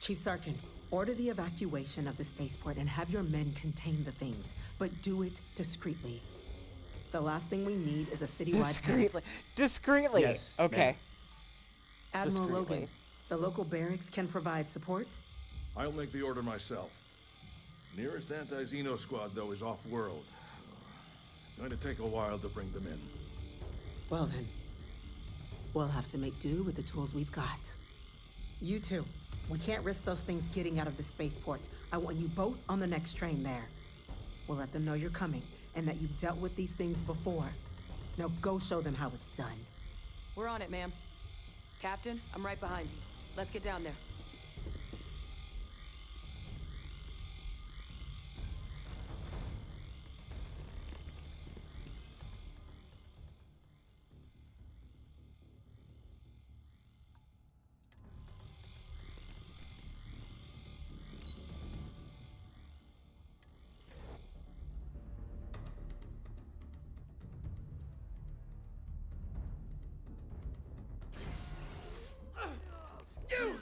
Chief Sarkin, order the evacuation of the spaceport and have your men contain the things, but do it discreetly. The last thing we need is a citywide Discreetly. Discreetly. Yes, Okay. Admiral Discreetly. Logan, the local barracks can provide support? I'll make the order myself. Nearest anti-Xeno squad, though, is off-world. Going to take a while to bring them in. Well then, we'll have to make do with the tools we've got. You two, we can't risk those things getting out of the spaceport. I want you both on the next train there. We'll let them know you're coming and that you've dealt with these things before. Now go show them how it's done. We're on it, ma'am. Captain, I'm right behind you. Let's get down there. You!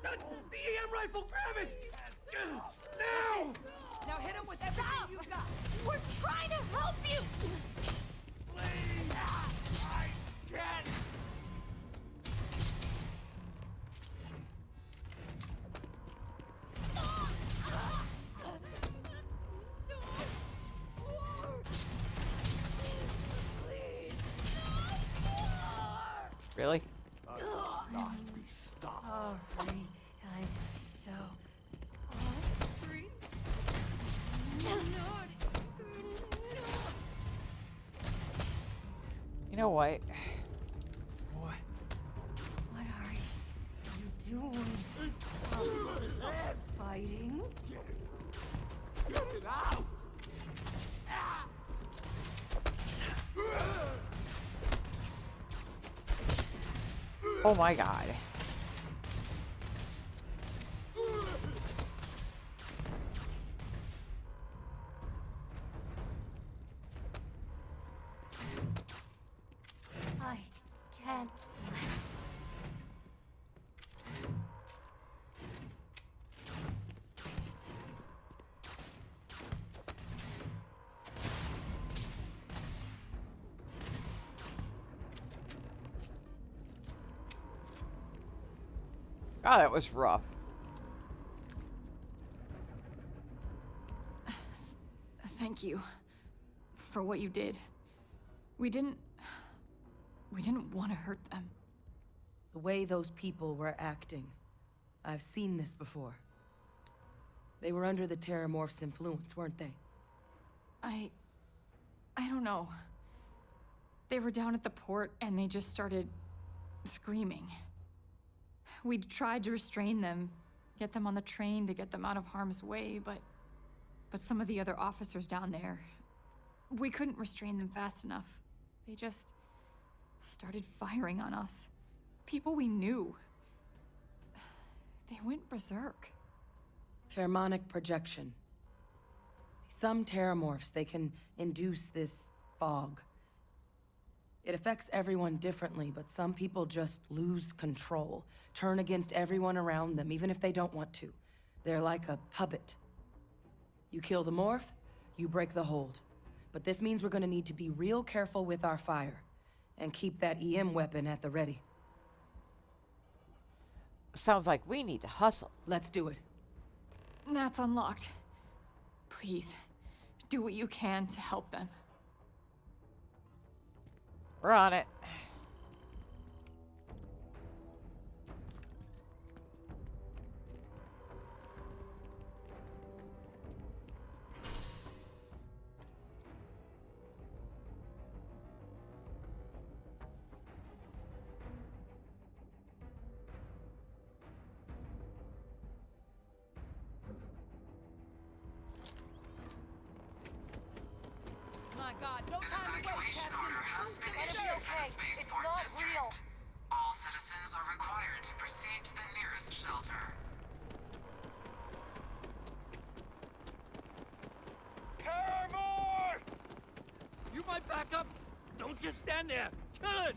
That's the EM rifle! Grab it! Now! Now hit him with Stop! everything you've got! We're trying to help you! Please! I can't! Really? Sorry. I'm so sorry. You know what? What are you doing? Stop fighting? Get it out! Oh my God. I can't. God, that was rough. Thank you for what you did. We didn't want to hurt them. The way those people were acting, I've seen this before. They were under the Terramorph's influence, weren't they? I don't know. They were down at the port and they just started screaming. We'd tried to restrain them, get them on the train to get them out of harm's way, but some of the other officers down there, we couldn't restrain them fast enough. They just started firing on us. People we knew. They went berserk. Pheromonic projection. Some Terramorphs, they can induce this fog. It affects everyone differently, but some people just lose control, turn against everyone around them, even if they don't want to. They're like a puppet. You kill the morph, you break the hold. But this means we're gonna need to be real careful with our fire, and keep that EM weapon at the ready. Sounds like we need to hustle. Let's do it. Nat's unlocked. Please, do what you can to help them. We're on it. God, no time to waste, Captain. Order has been issued for the spaceport district. All citizens are required to proceed to the nearest shelter. Terror! You might back up. Don't just stand there. Kill it!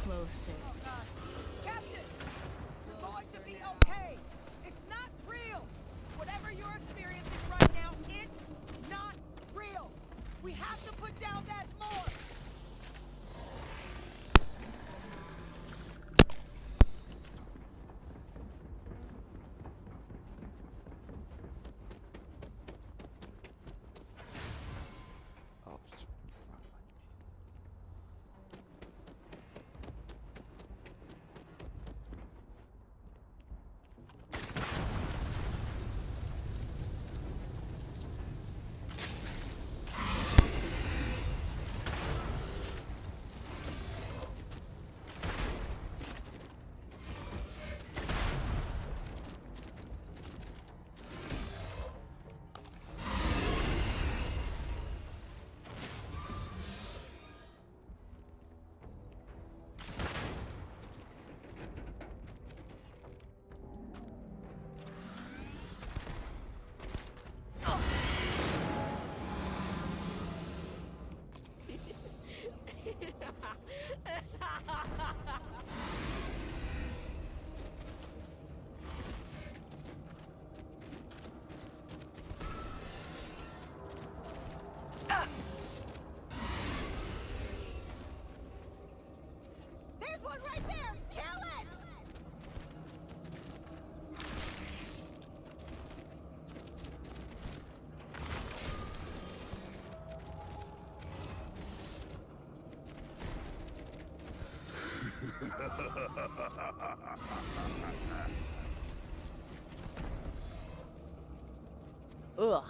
Closer. Captain! You're going to be okay! It's not real! Whatever you're experiencing right now, it's not real! We have to put down that morgue! There's one right there! Kill it! Ugh.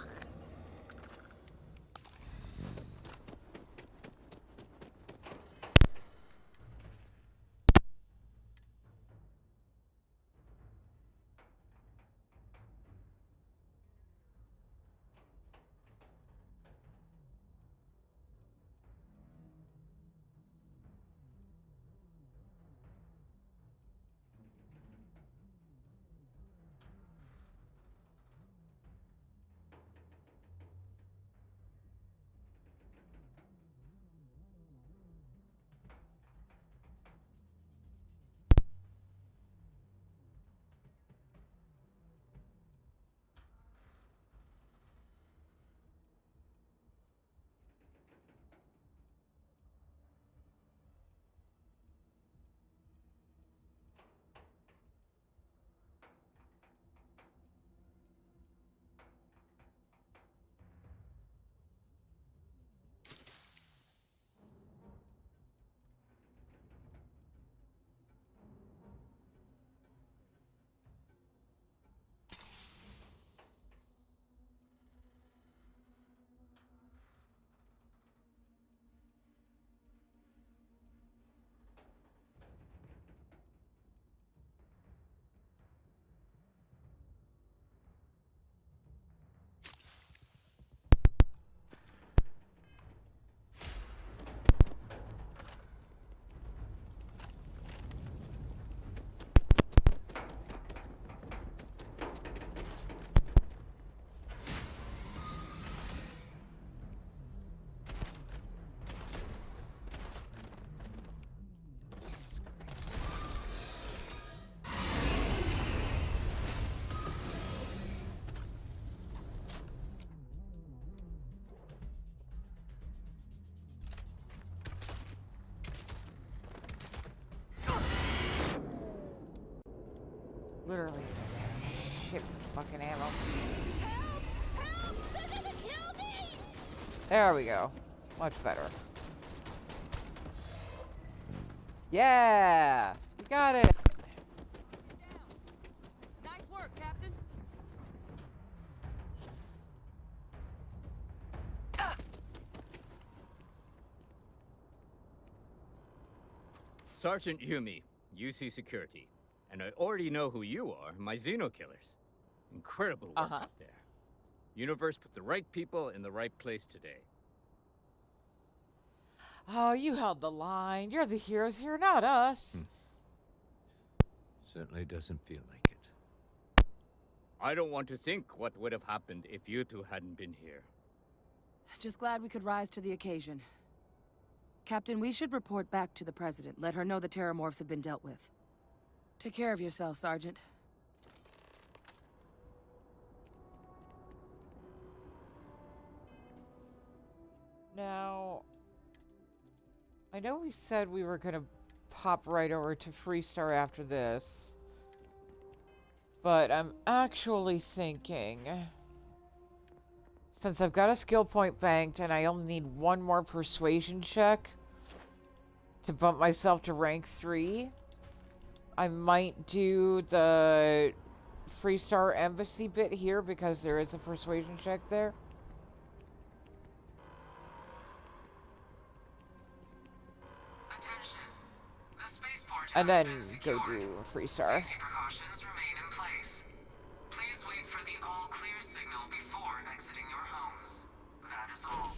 literally just have shit fucking ammo. Help! Help! They're gonna kill me! There we go. Much better. Yeah! We got it! Nice work, Captain. Sergeant Yumi, UC Security. And I already know who you are, my Xeno killers. Incredible work out there. Universe put the right people in the right place today. Oh, you held the line. You're the heroes here, not us. Certainly doesn't feel like it. I don't want to think what would have happened if you two hadn't been here. Just glad we could rise to the occasion. Captain, we should report back to the President. Let her know the Terramorphs have been dealt with. Take care of yourself, Sergeant. Now, I know we said we were gonna pop right over to Freestar after this, but I'm actually thinking, since I've got a skill point banked and I only need one more persuasion check to bump myself to rank 3, I might do the Freestar Embassy bit here because there is a persuasion check there. And then go do Freestar. Safety precautions remain in place. Please wait for the all clear signal before exiting your homes. That is all.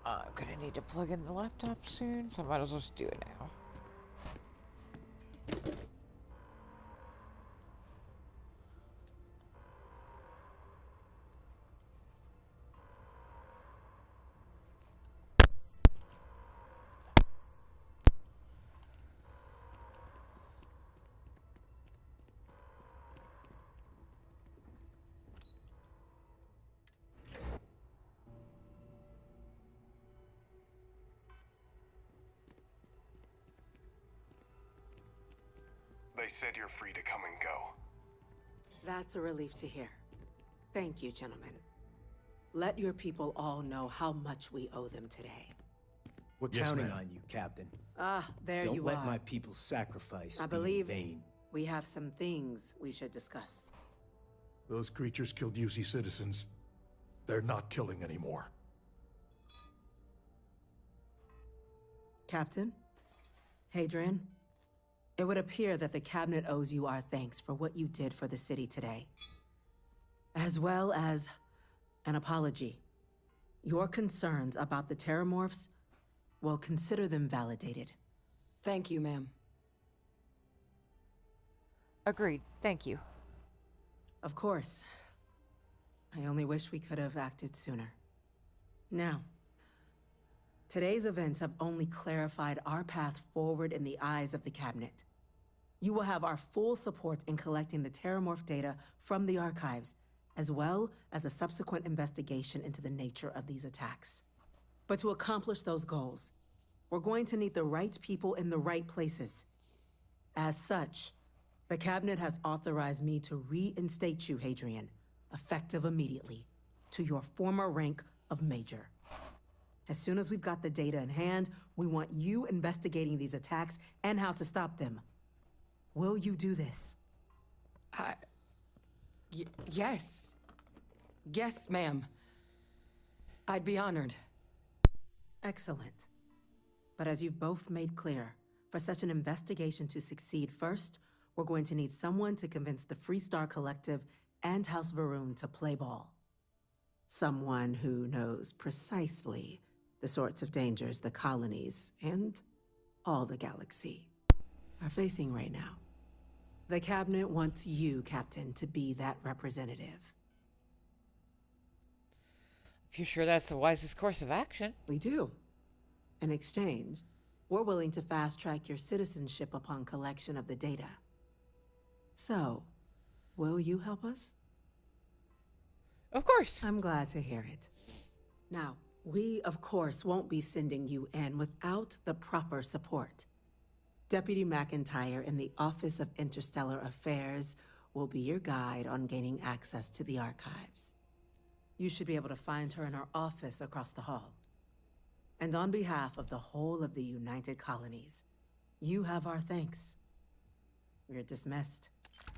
I'm gonna need to plug in the laptop soon, so I might as well just do it now. They said you're free to come and go. That's a relief to hear. Thank you, gentlemen. Let your people all know how much we owe them today. We're counting on you, Captain. Ah, there you are. Don't let my people's sacrifice I be believe in vain. we have some things we should discuss. Those creatures killed UC citizens. They're not killing anymore. Captain? Hadrian? It would appear that the Cabinet owes you our thanks for what you did for the city today. As well as an apology. Your concerns about the Terramorphs, well, consider them validated. Thank you, ma'am. Agreed. Thank you. Of course. I only wish we could have acted sooner. Now, today's events have only clarified our path forward in the eyes of the Cabinet. You will have our full support in collecting the Terramorph data from the archives, as well as a subsequent investigation into the nature of these attacks. But to accomplish those goals, we're going to need the right people in the right places. As such, the Cabinet has authorized me to reinstate you, Hadrian, effective immediately, to your former rank of Major. As soon as we've got the data in hand, we want you investigating these attacks and how to stop them. Will you do this? Yes. Yes, ma'am. I'd be honored. Excellent. But as you've both made clear, for such an investigation to succeed first, we're going to need someone to convince the Freestar Collective and House Varun to play ball. Someone who knows precisely the sorts of dangers the colonies and all the galaxy are facing right now. The Cabinet wants you, Captain, to be that representative. If you're sure that's the wisest course of action. We do. In exchange, we're willing to fast-track your citizenship upon collection of the data. So, will you help us? Of course. I'm glad to hear it. Now, we, of course, won't be sending you in without the proper support. Deputy McIntyre in the Office of Interstellar Affairs will be your guide on gaining access to the archives. You should be able to find her in her office across the hall. And on behalf of the whole of the United Colonies, you have our thanks. You're dismissed.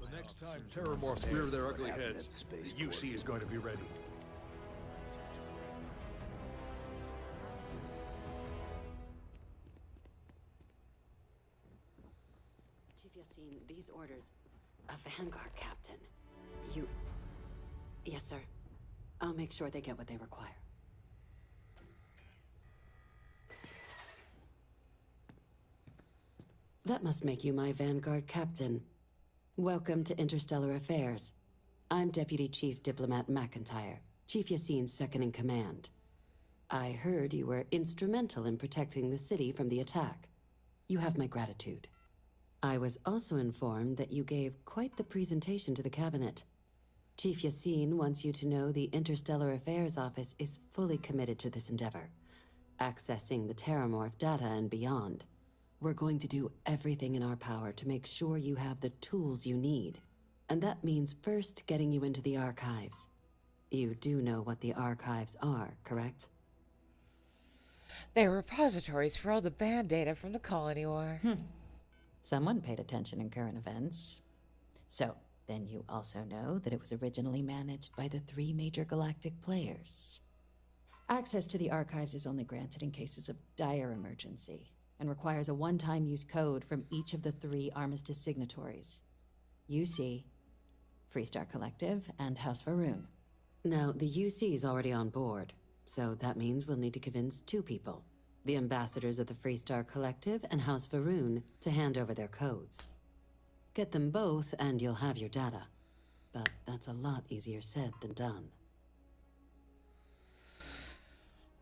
The next time Terramorphs rear their ugly heads, the UC is going to be ready. Chief Yassine, these orders... A Vanguard captain. You... Yes, sir. I'll make sure they get what they require. That must make you my Vanguard captain. Welcome to Interstellar Affairs. I'm Deputy Chief Diplomat McIntyre, Chief Yassine's second-in-command. I heard you were instrumental in protecting the city from the attack. You have my gratitude. I was also informed that you gave quite the presentation to the cabinet. Chief Yassine wants you to know the Interstellar Affairs Office is fully committed to this endeavor, accessing the Terramorph data and beyond. We're going to do everything in our power to make sure you have the tools you need. And that means first getting you into the archives. You do know what the archives are, correct? They're repositories for all the band data from the Colony War. Someone paid attention in current events. So, then you also know that it was originally managed by the 3 major galactic players. Access to the archives is only granted in cases of dire emergency, and requires a one-time use code from each of the 3 Armistice signatories. UC, Freestar Collective, and House Varoon. Now, the UC is already on board, so that means we'll need to convince 2 people. The ambassadors of the Freestar Collective and House Varoon to hand over their codes. Get them both and you'll have your data. But that's a lot easier said than done.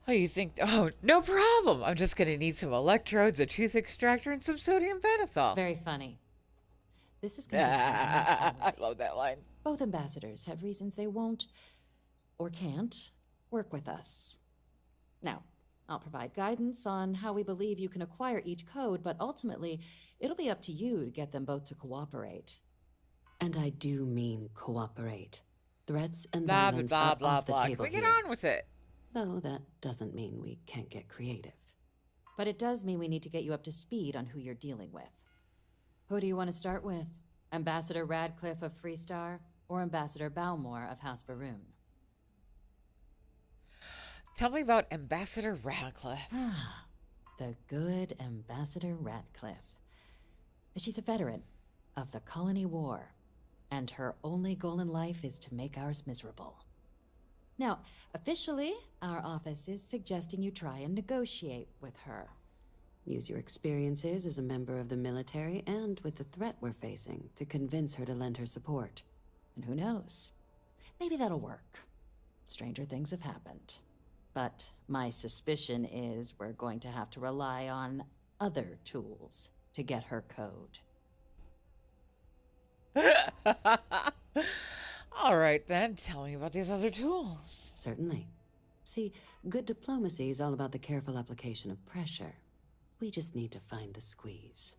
Oh, you think... Oh, no problem. I'm just gonna need some electrodes, a tooth extractor, and some sodium pentothal. Very funny. This is gonna be I love that line. Both ambassadors have reasons they won't, or can't, work with us. Now, I'll provide guidance on how we believe you can acquire each code, but ultimately, it'll be up to you to get them both to cooperate. And I do mean cooperate. Threats and Blah, violence blah, are blah, off the blah. table Can we get here. on with it? Though that doesn't mean we can't get creative. But it does mean we need to get you up to speed on who you're dealing with. Who do you want to start with? Ambassador Radcliffe of Freestar, or Ambassador Balmore of House Varoon? Tell me about Ambassador Radcliffe. The good Ambassador Radcliffe. She's a veteran of the Colony War, and her only goal in life is to make ours miserable. Now, officially, our office is suggesting you try and negotiate with her. Use your experiences as a member of the military and with the threat we're facing to convince her to lend her support. And who knows? Maybe that'll work. Stranger things have happened. But my suspicion is we're going to have to rely on other tools to get her code. All right, then. Tell me about these other tools. Certainly. See, good diplomacy is all about the careful application of pressure. We just need to find the squeeze.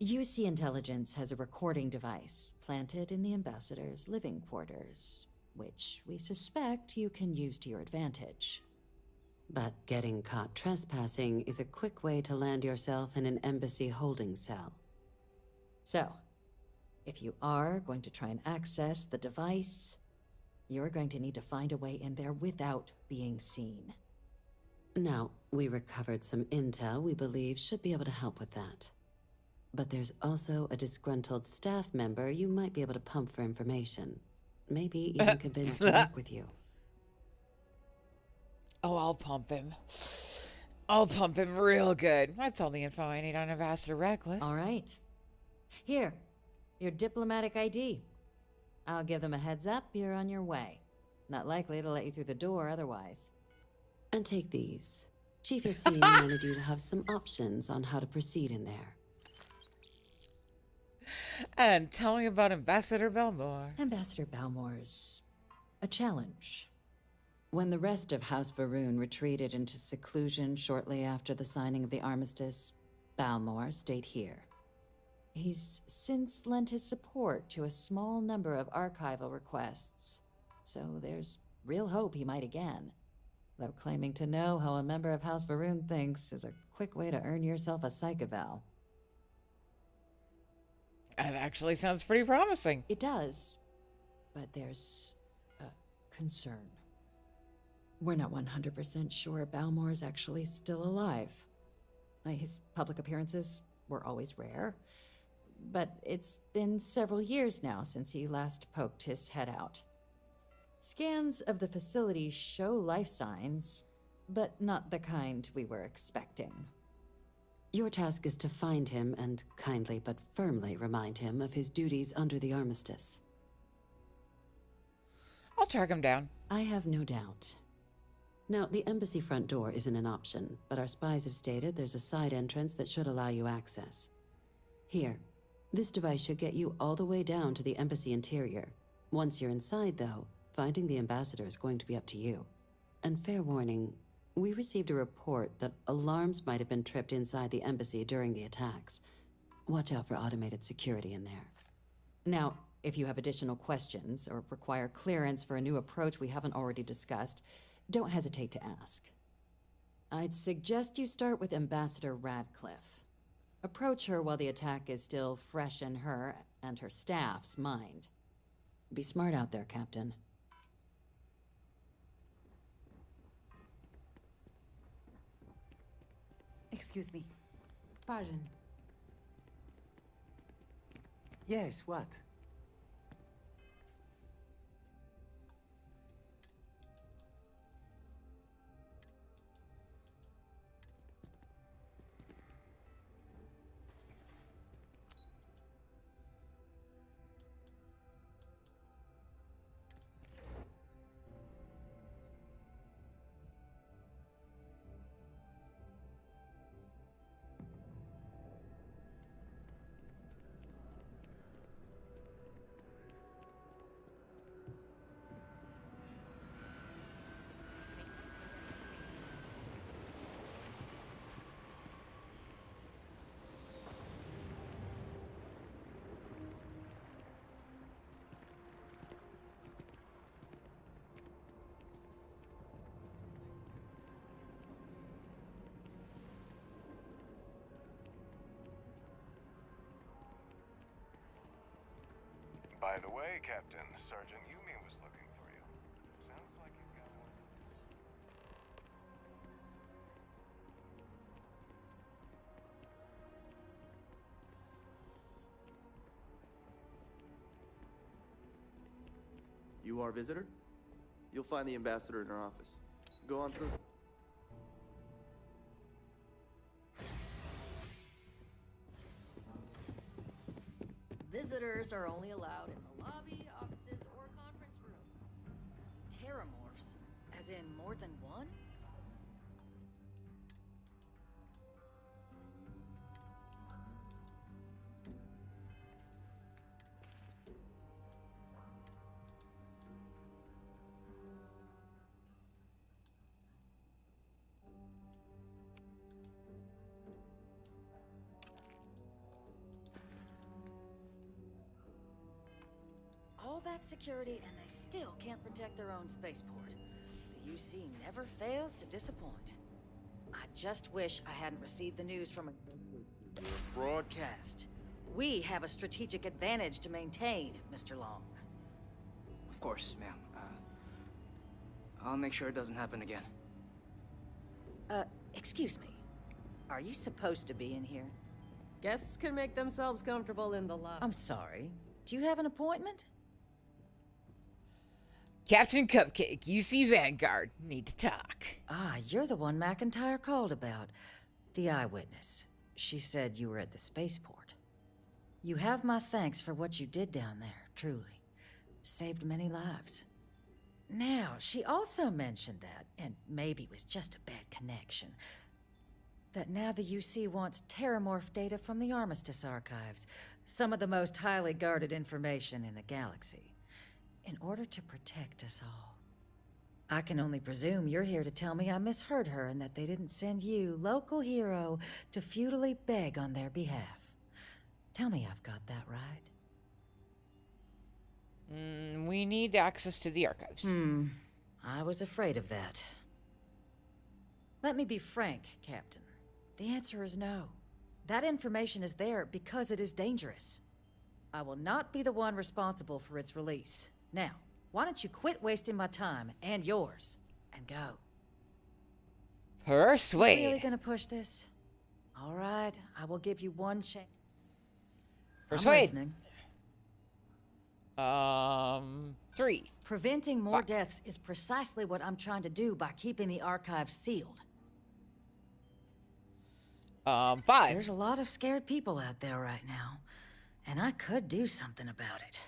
UC Intelligence has a recording device planted in the ambassador's living quarters, which we suspect you can use to your advantage. But getting caught trespassing is a quick way to land yourself in an embassy holding cell. So, if you are going to try and access the device, you're going to need to find a way in there without being seen. Now, we recovered some intel we believe should be able to help with that. But there's also a disgruntled staff member you might be able to pump for information. Maybe even convince to work with you. Oh, I'll pump him. I'll pump him real good. That's all the info I need on Ambassador Radcliffe. All right. Here, your diplomatic ID. I'll give them a heads up you're on your way. Not likely to let you through the door otherwise. And take these. Chief Yassine wanted you to have some options on how to proceed in there. And tell me about Ambassador Belmore. Ambassador Balmore's a challenge. When the rest of House Varun retreated into seclusion shortly after the signing of the armistice, Balmore stayed here. He's since lent his support to a small number of archival requests, so there's real hope he might again. Though claiming to know how a member of House Varun thinks is a quick way to earn yourself a psych eval. That actually sounds pretty promising. It does, but there's a concern. We're not 100% sure Balmore's actually still alive. His public appearances were always rare, but it's been several years now since he last poked his head out. Scans of the facility show life signs, but not the kind we were expecting. Your task is to find him and kindly but firmly remind him of his duties under the armistice. I'll track him down. I have no doubt. Now, the embassy front door isn't an option, but our spies have stated there's a side entrance that should allow you access. Here, this device should get you all the way down to the embassy interior. Once you're inside, though, finding the ambassador is going to be up to you. And fair warning, we received a report that alarms might have been tripped inside the embassy during the attacks. Watch out for automated security in there. Now, if you have additional questions or require clearance for a new approach we haven't already discussed, don't hesitate to ask. I'd suggest you start with Ambassador Radcliffe. Approach her while the attack is still fresh in her and her staff's mind. Be smart out there, Captain. Excuse me. Pardon. Yes, what? By the way, Captain, Sergeant Yumi was looking for you. Sounds like he's got one. You are a visitor? You'll find the ambassador in her office. Go on through. Visitors are only allowed in the lobby, offices, or conference room. Terramorphs? As in more than one? All that security, and they still can't protect their own spaceport. The UC never fails to disappoint. I just wish I hadn't received the news from a broadcast. We have a strategic advantage to maintain, Mr. Long. Of course, ma'am. I'll make sure it doesn't happen again. Excuse me. Are you supposed to be in here? Guests can make themselves comfortable in the lobby. I'm sorry. Do you have an appointment? Captain CUPCAKE, UC Vanguard. Need to talk. Ah, you're the one McIntyre called about. The eyewitness. She said you were at the spaceport. You have my thanks for what you did down there, truly. Saved many lives. Now, she also mentioned that, and maybe it was just a bad connection, that now the UC wants terramorph data from the Armistice archives, some of the most highly guarded information in the galaxy, in order to protect us all. I can only presume you're here to tell me I misheard her and that they didn't send you, local hero, to futilely beg on their behalf. Tell me I've got that right. We need access to the archives. I was afraid of that. Let me be frank, Captain. The answer is no. That information is there because it is dangerous. I will not be the one responsible for its release. Now, why don't you quit wasting my time and yours and go? Persuade. You really gonna push this? All right, I will give you one chance. Persuade. I'm listening. 3. Preventing more deaths is precisely what I'm trying to do by keeping the archives sealed. 5. There's a lot of scared people out there right now, and I could do something about it.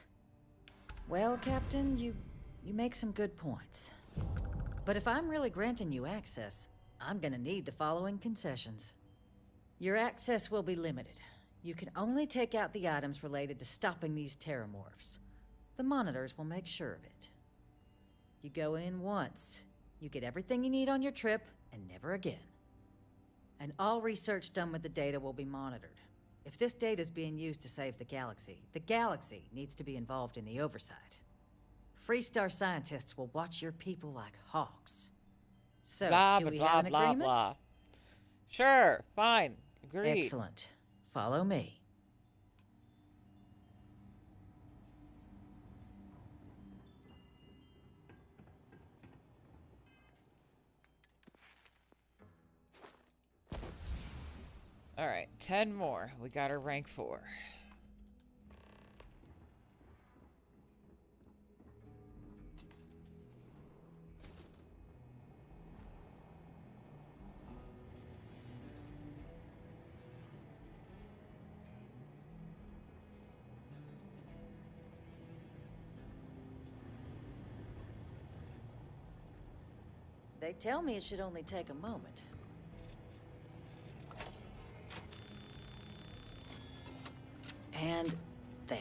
Well, Captain, you make some good points. But if I'm really granting you access, I'm gonna need the following concessions. Your access will be limited. You can only take out the items related to stopping these terramorphs. The monitors will make sure of it. You go in once, you get everything you need on your trip, and never again. And all research done with the data will be monitored. If this data is being used to save the galaxy needs to be involved in the oversight. Freestar scientists will watch your people like hawks. So, Blah, do we blah, have an blah, agreement? blah. Sure, fine. Agreed. Excellent. Follow me. All right, 10 more. We got our rank 4. They tell me it should only take a moment. And there.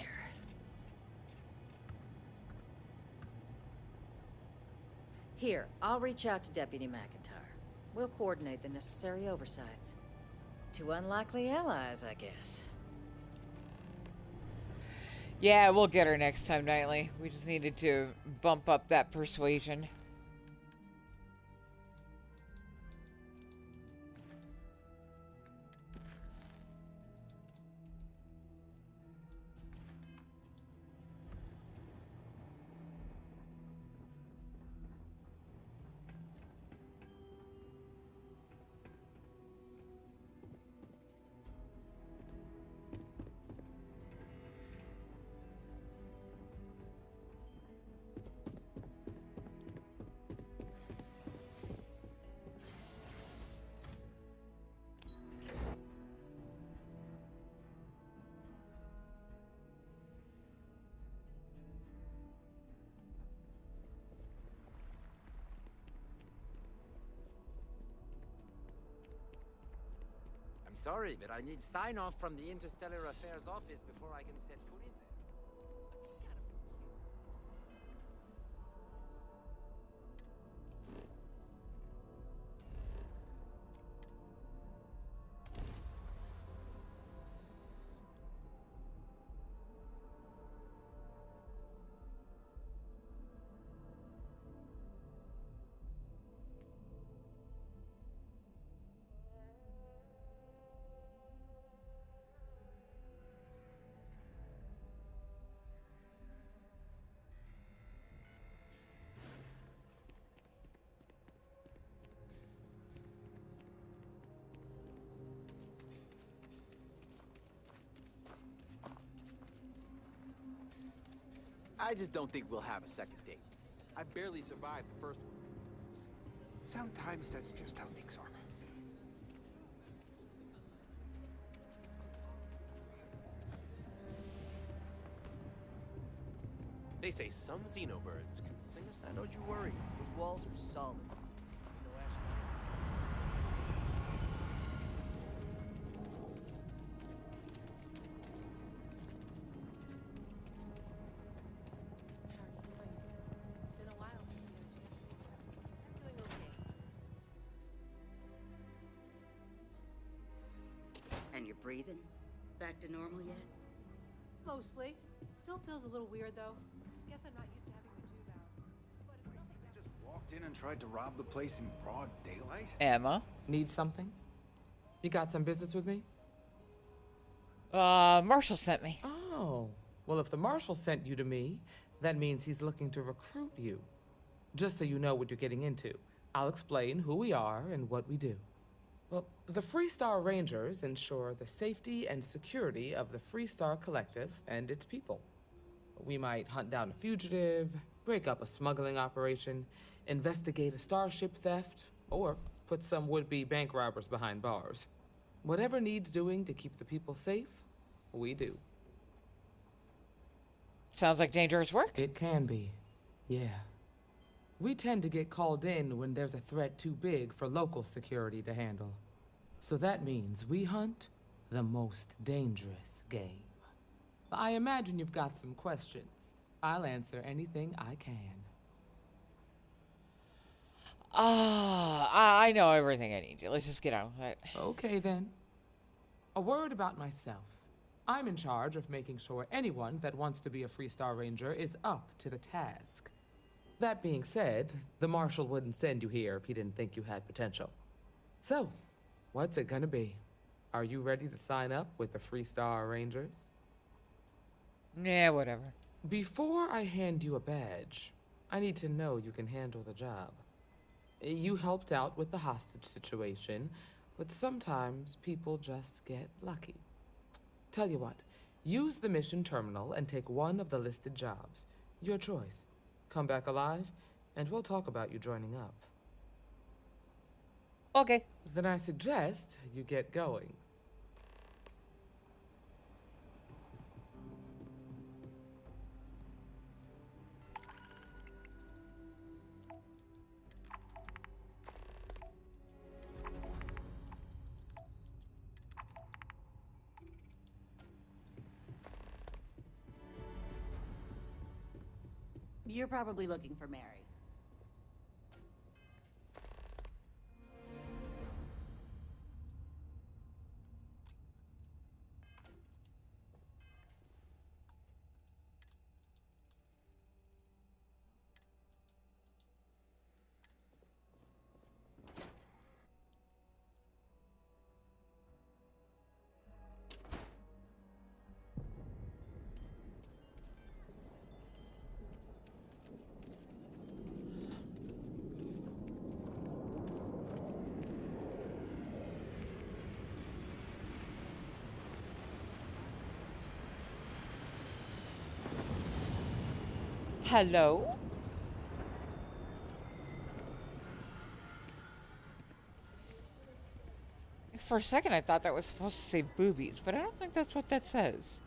Here, I'll reach out to Deputy McIntyre. We'll coordinate the necessary oversights. Two unlikely allies, I guess. Yeah, we'll get her next time, Knightley. We just needed to bump up that persuasion. Sorry, but I need sign-off from the Interstellar Affairs office before I can set foot in there. I just don't think we'll have a second date. I barely survived the first one. Sometimes that's just how things are. They say some xenobirds can sing us. Don't you worry. Those walls are solid. It's been a while since we had a chance to catch up. I'm doing okay. And you're breathing? Back to normal yet? Mostly. Still feels a little weird, though. Guess I'm not used to having the tube out. But if nothing else... Walked in and tried to rob the place in broad daylight? Emma? Need something? You got some business with me? Marshall sent me. Oh. Well, if the Marshal sent you to me, that means he's looking to recruit you. Just so you know what you're getting into, I'll explain who we are and what we do. Well, the Freestar Rangers ensure the safety and security of the Freestar Collective and its people. We might hunt down a fugitive, break up a smuggling operation, investigate a starship theft, or put some would-be bank robbers behind bars. Whatever needs doing to keep the people safe, we do. Sounds like dangerous work. It can be, yeah. We tend to get called in when there's a threat too big for local security to handle. So that means we hunt the most dangerous game. I imagine you've got some questions. I'll answer anything I can. I know everything I need to. Let's just get on with it. Okay, then. A word about myself. I'm in charge of making sure anyone that wants to be a Freestar Ranger is up to the task. That being said, the Marshal wouldn't send you here if he didn't think you had potential. So, what's it gonna be? Are you ready to sign up with the Freestar Rangers? Yeah, whatever. Before I hand you a badge, I need to know you can handle the job. You helped out with the hostage situation, but sometimes people just get lucky. Tell you what, use the mission terminal and take one of the listed jobs. Your choice. Come back alive, and we'll talk about you joining up. Okay. Then I suggest you get going. You're probably looking for Mary. Hello? For a second, I thought that was supposed to say boobies, but I don't think that's what that says.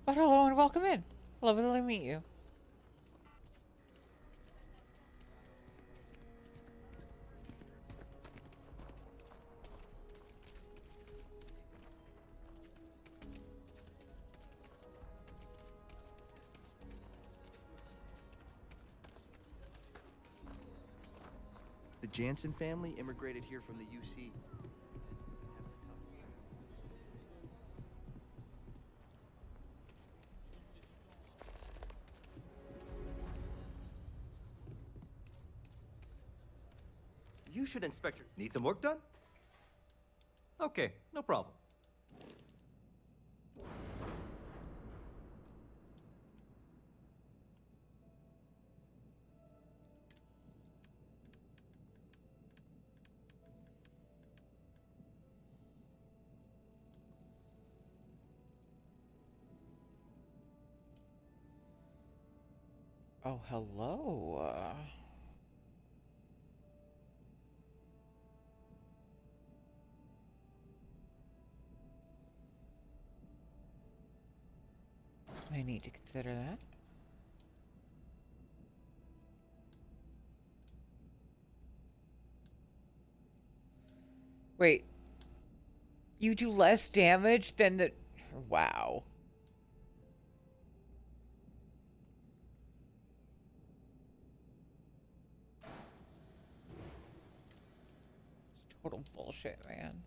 But hello and welcome in. Lovely to meet you. The Jansen family immigrated here from the UC. You should inspect your... Need some work done? Okay, no problem. Oh, hello. I need to consider that. Wait. You do less damage than the... Wow. Total bullshit, man.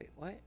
Wait, what?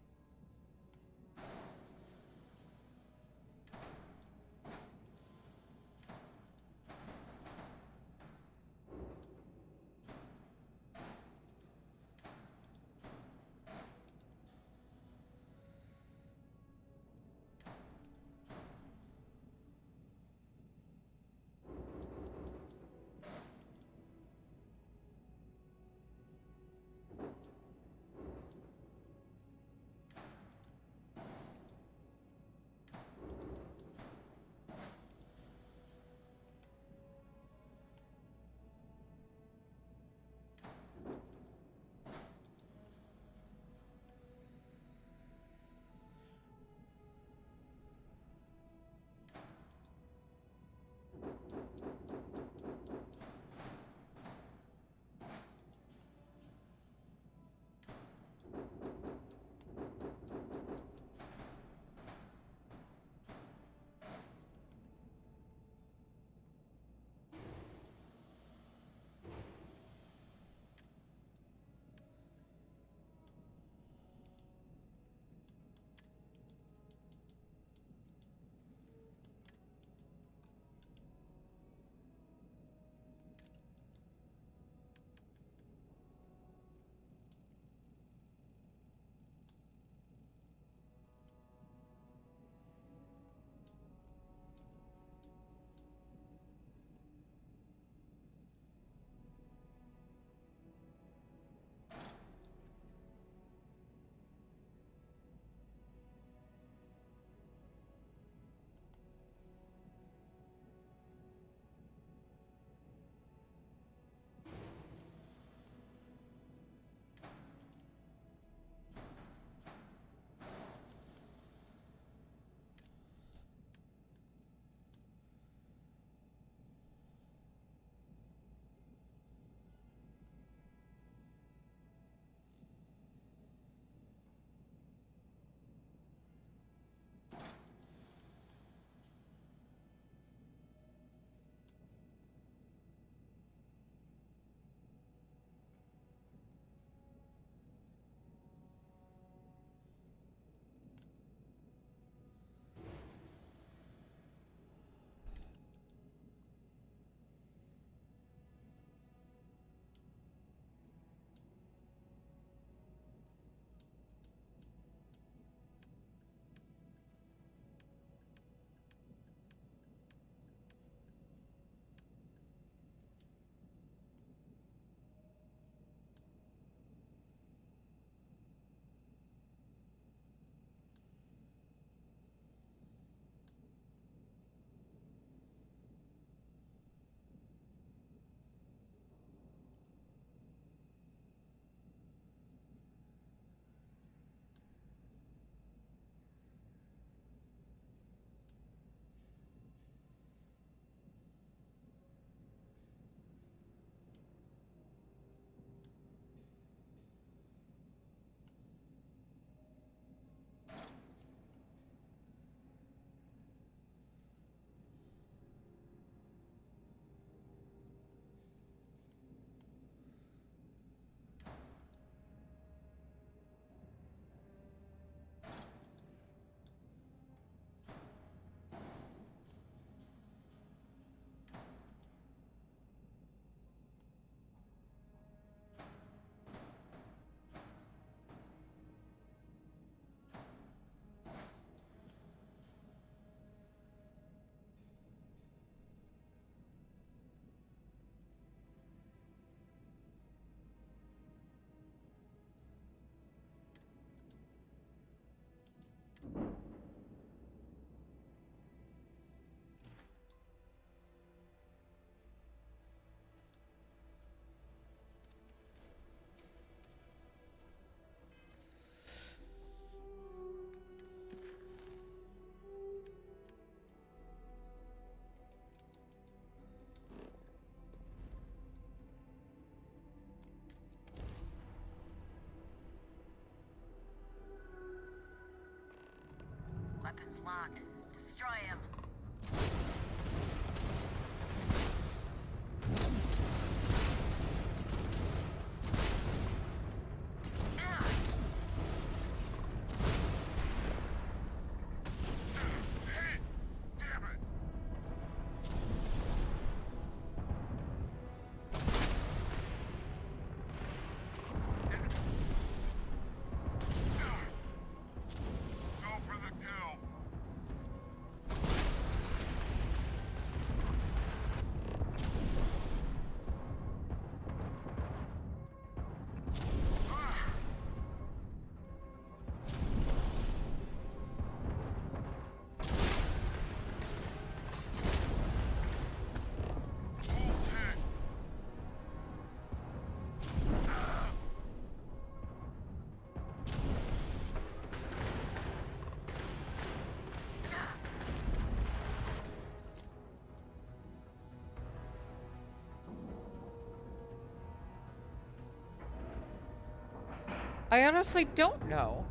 I honestly don't know.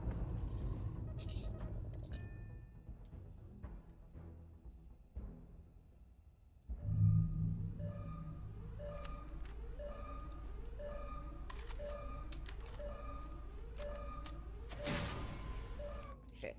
Shit.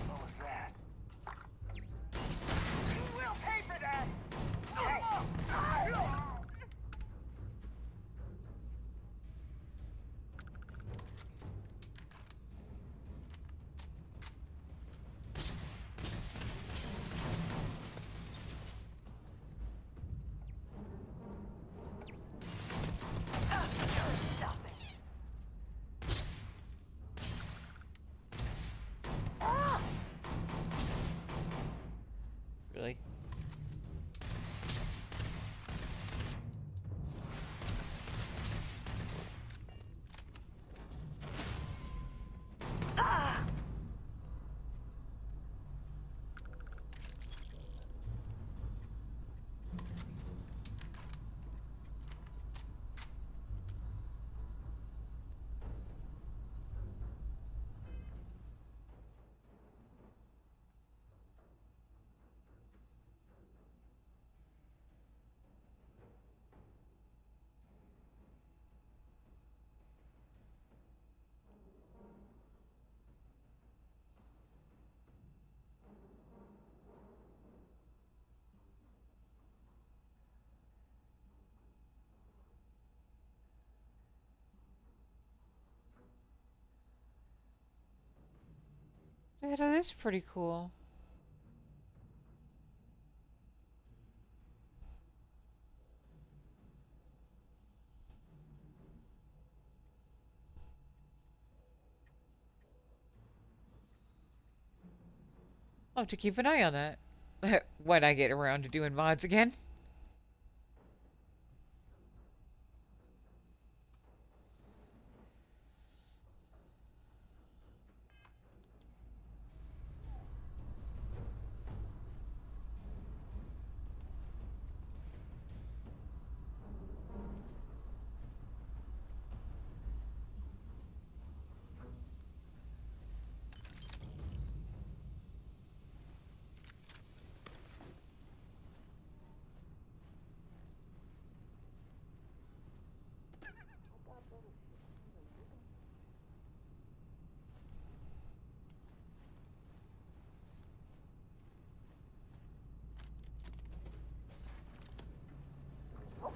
What was that? You will pay for that! Really? Yeah, that is pretty cool. I'll have to keep an eye on that when I get around to doing mods again.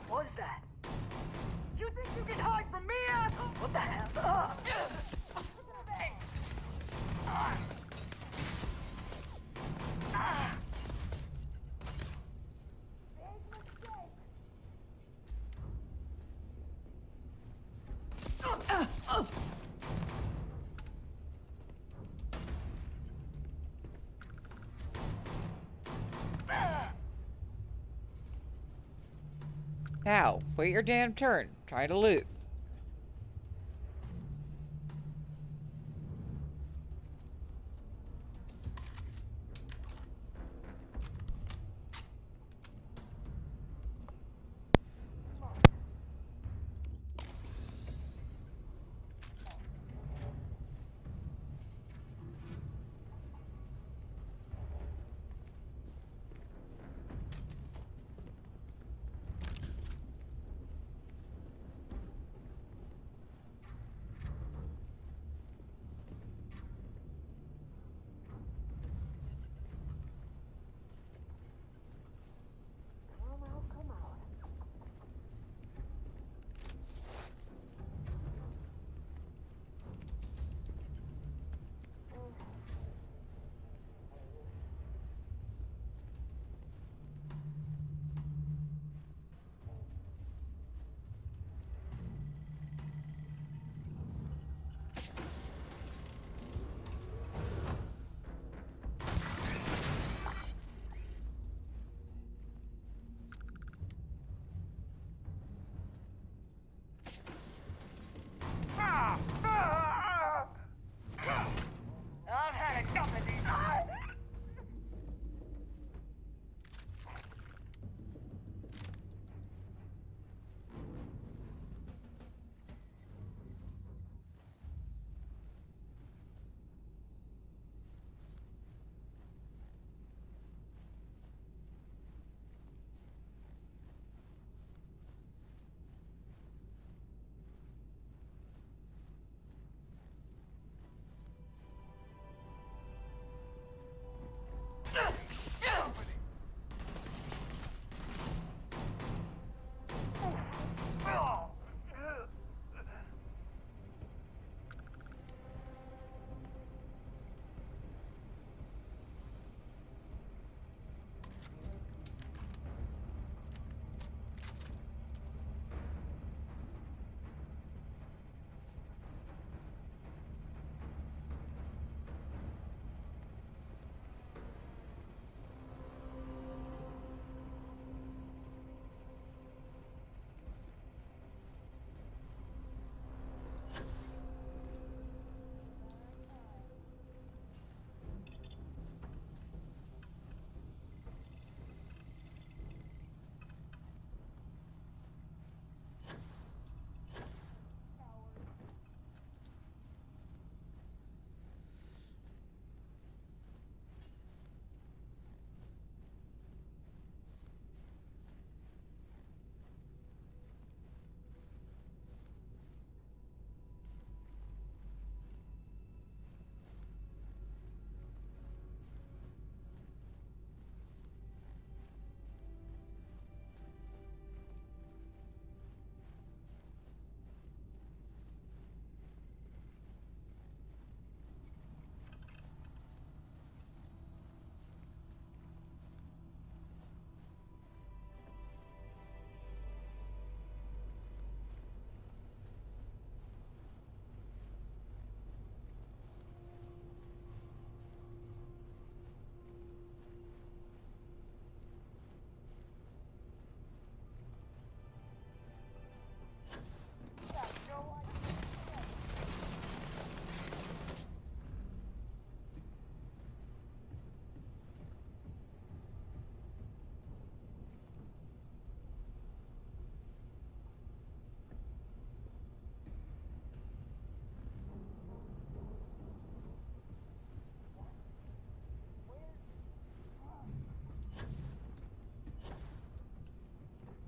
What was that? You think you can hide from me, asshole? What the hell? Now, wait your damn turn. Try to loot.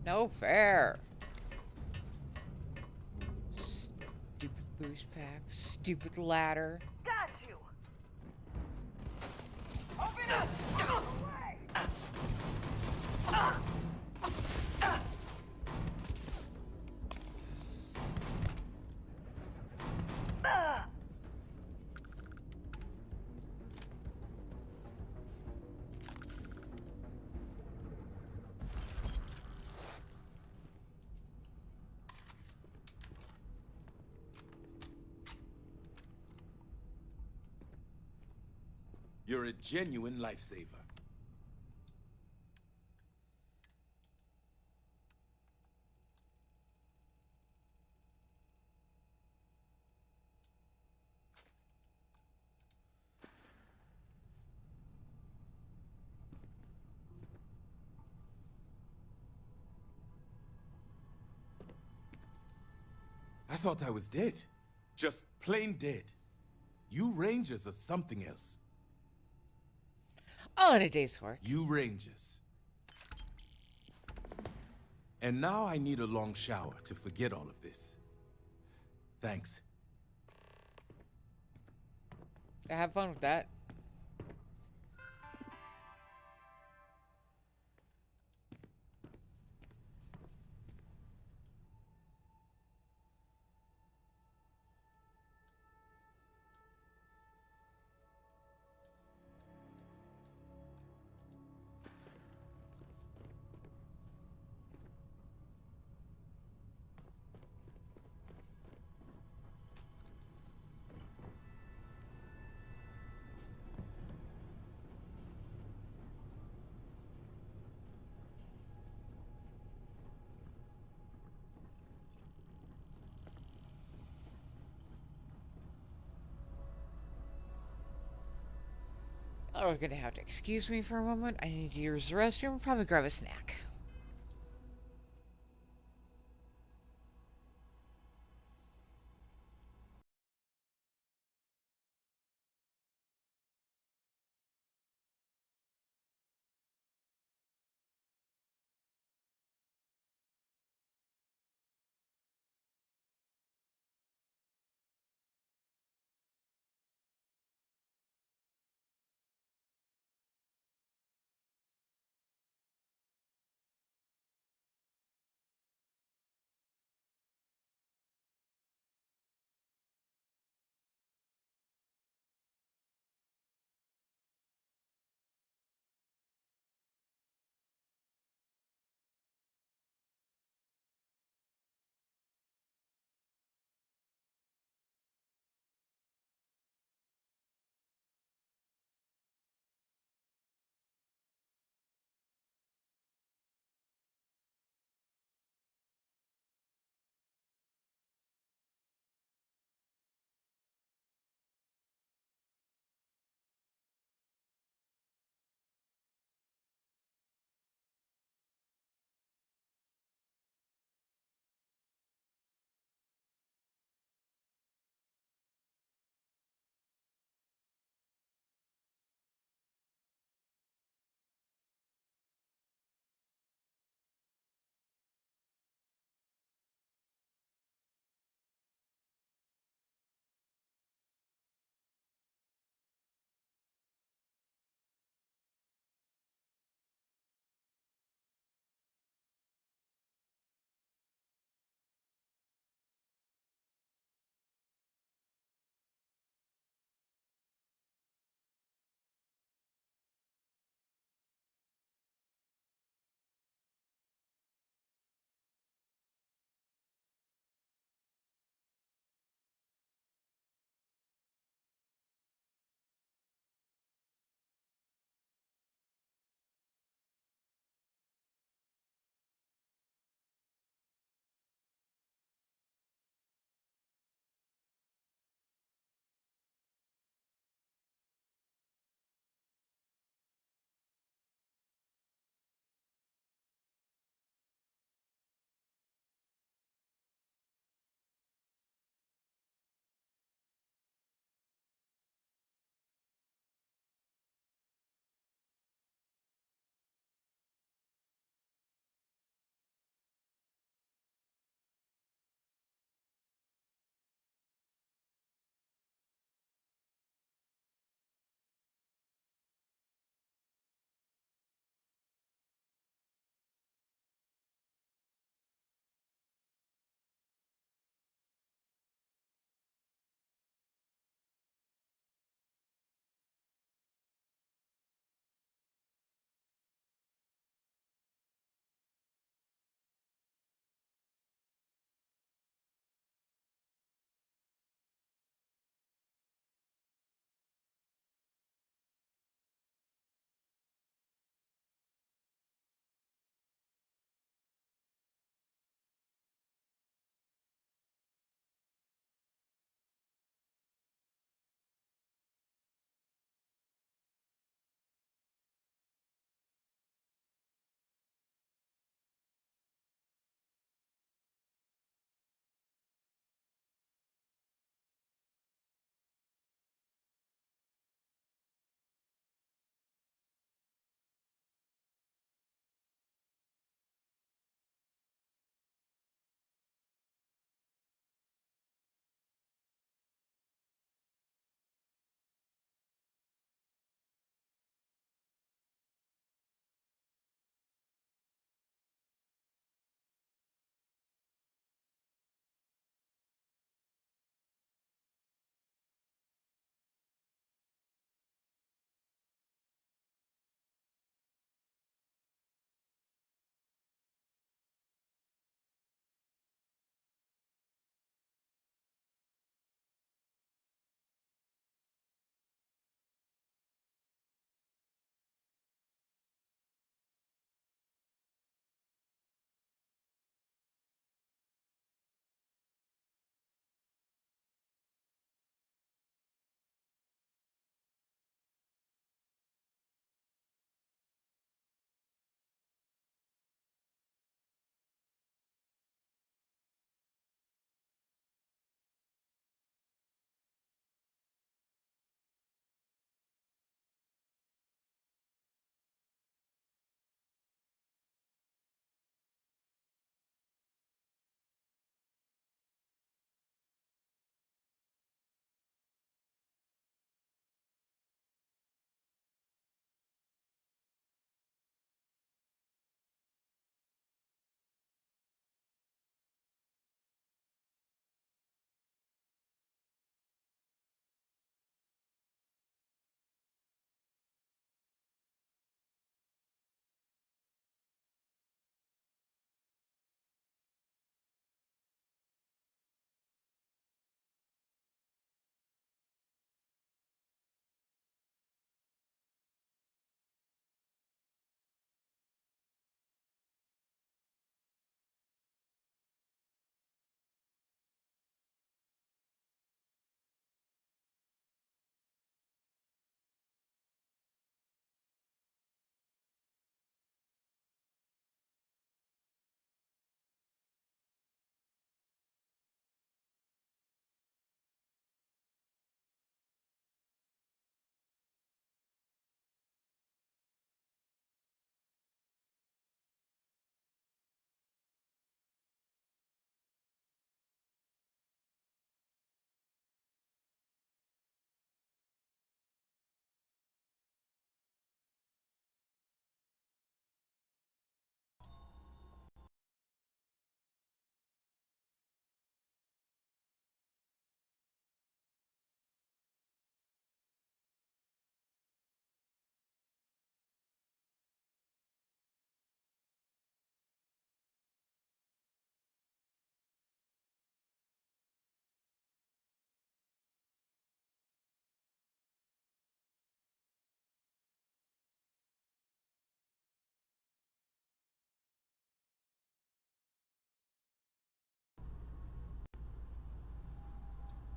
No fair. Stupid boost pack. Stupid ladder. Got you. Open up. Away. You're a genuine lifesaver. I thought I was dead. Just plain dead. You Rangers are something else. All in a day's work. You Rangers. And now I need a long shower to forget all of this. Thanks. Have fun with that. Oh, we're gonna have to excuse me for a moment. I need to use the restroom. Probably grab a snack.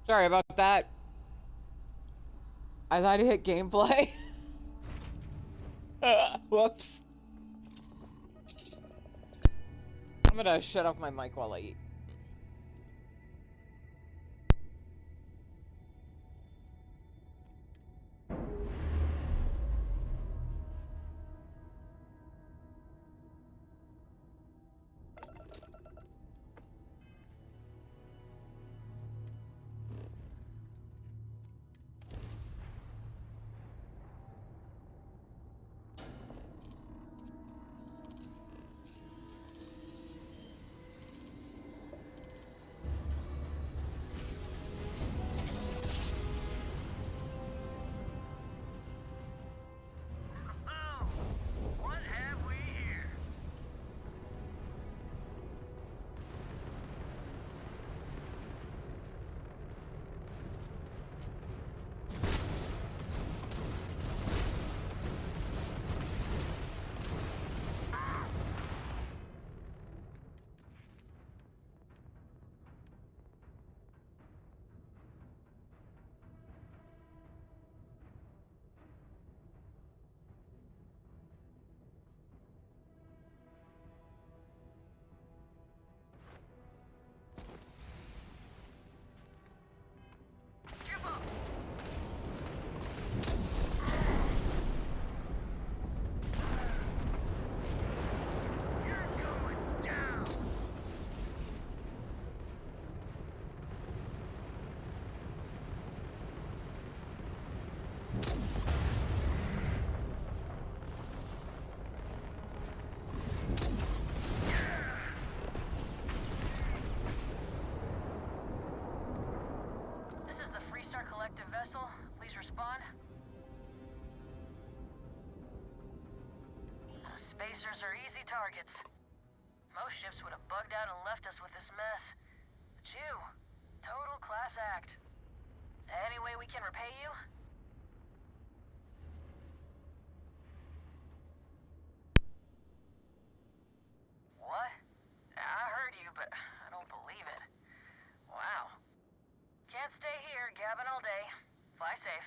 Sorry about that. I thought I hit gameplay. Whoops. I'm gonna shut off my mic while I eat. What have we here? This is the Freestar Collective vessel. Please respond. Spacers are easy targets. Most ships would have bugged out and left us with this mess. But you, total class act. Any way we can repay you? What? I heard you, but I don't believe it. Wow. Can't stay here gabbing all day. Fly safe.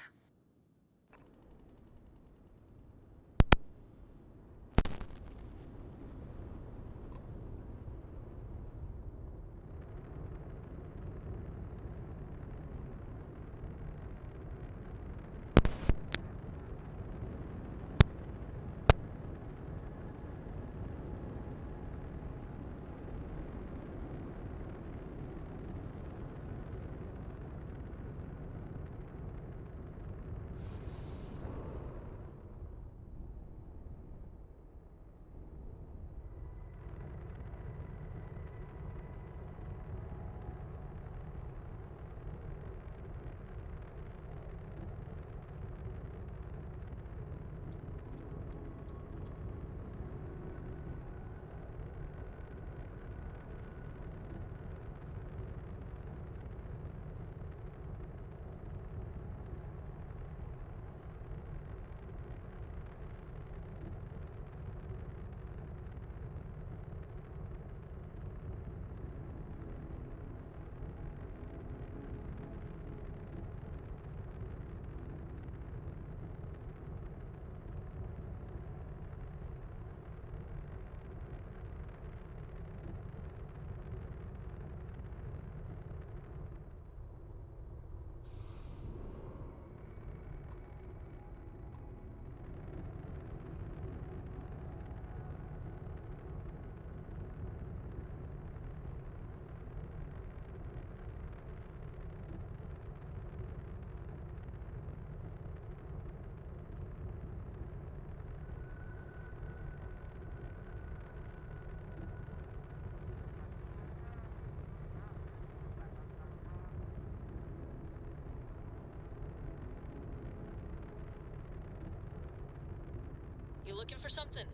You looking for something?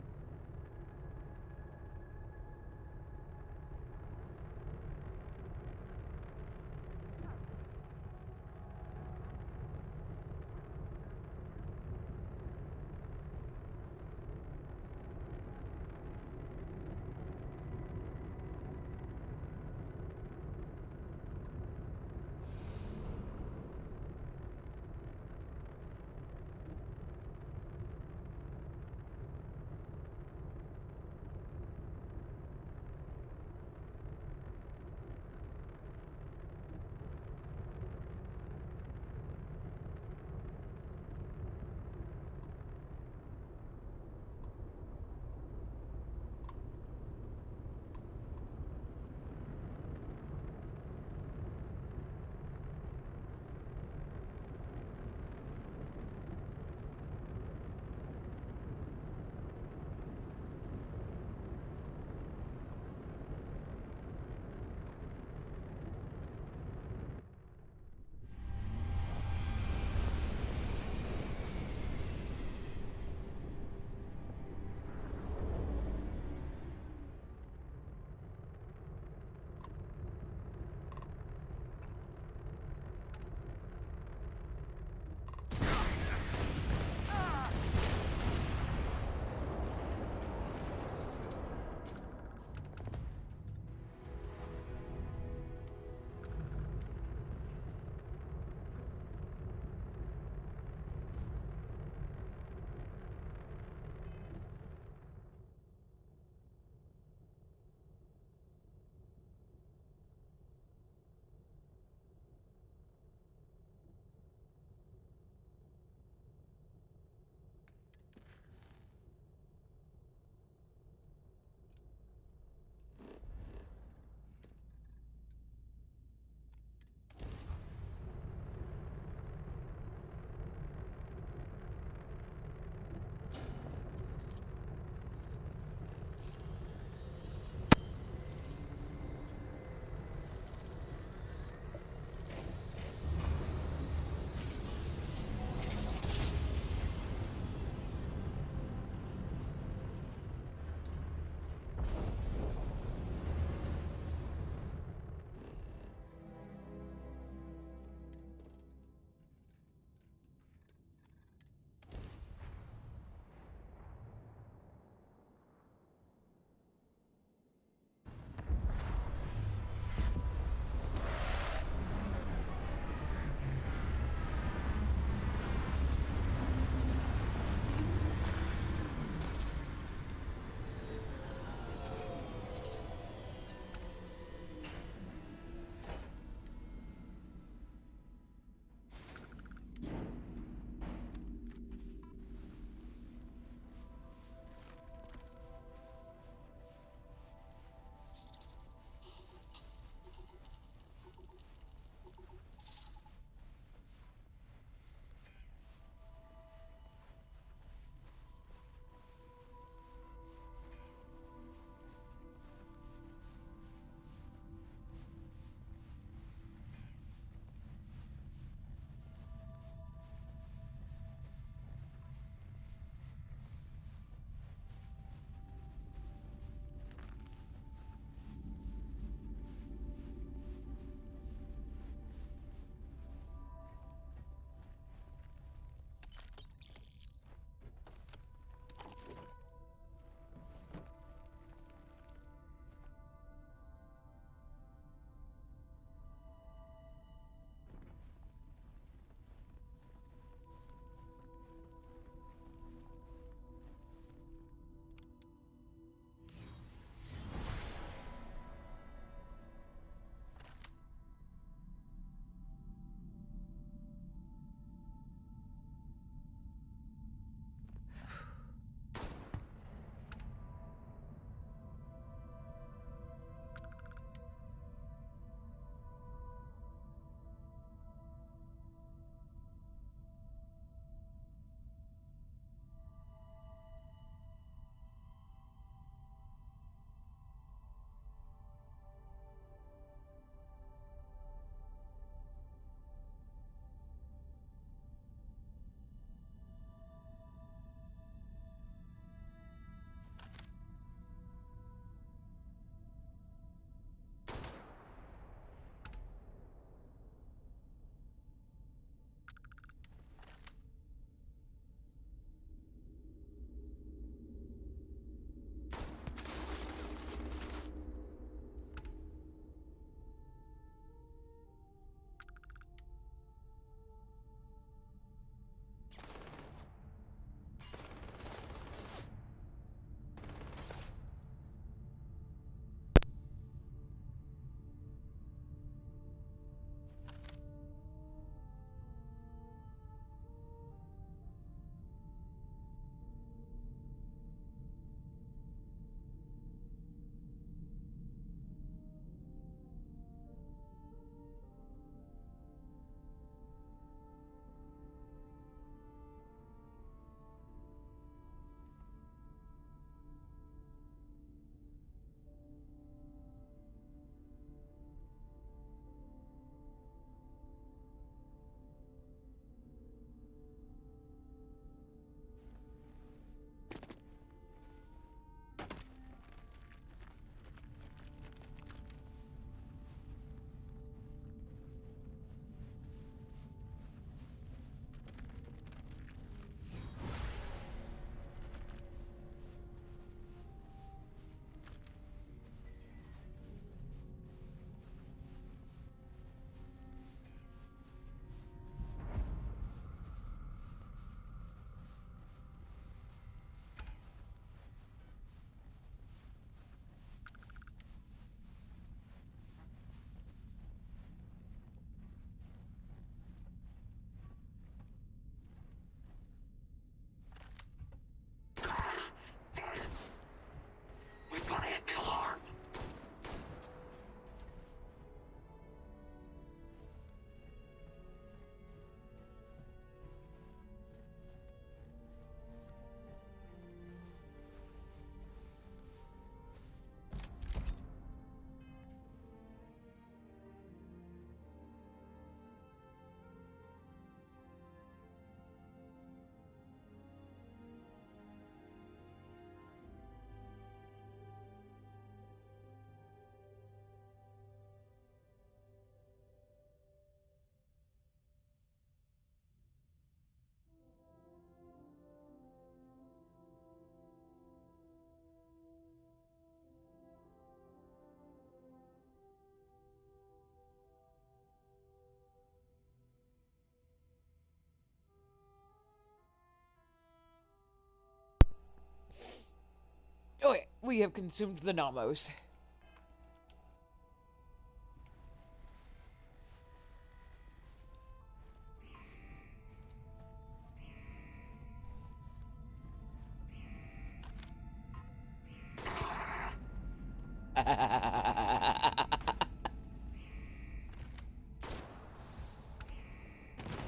We have consumed the Namos.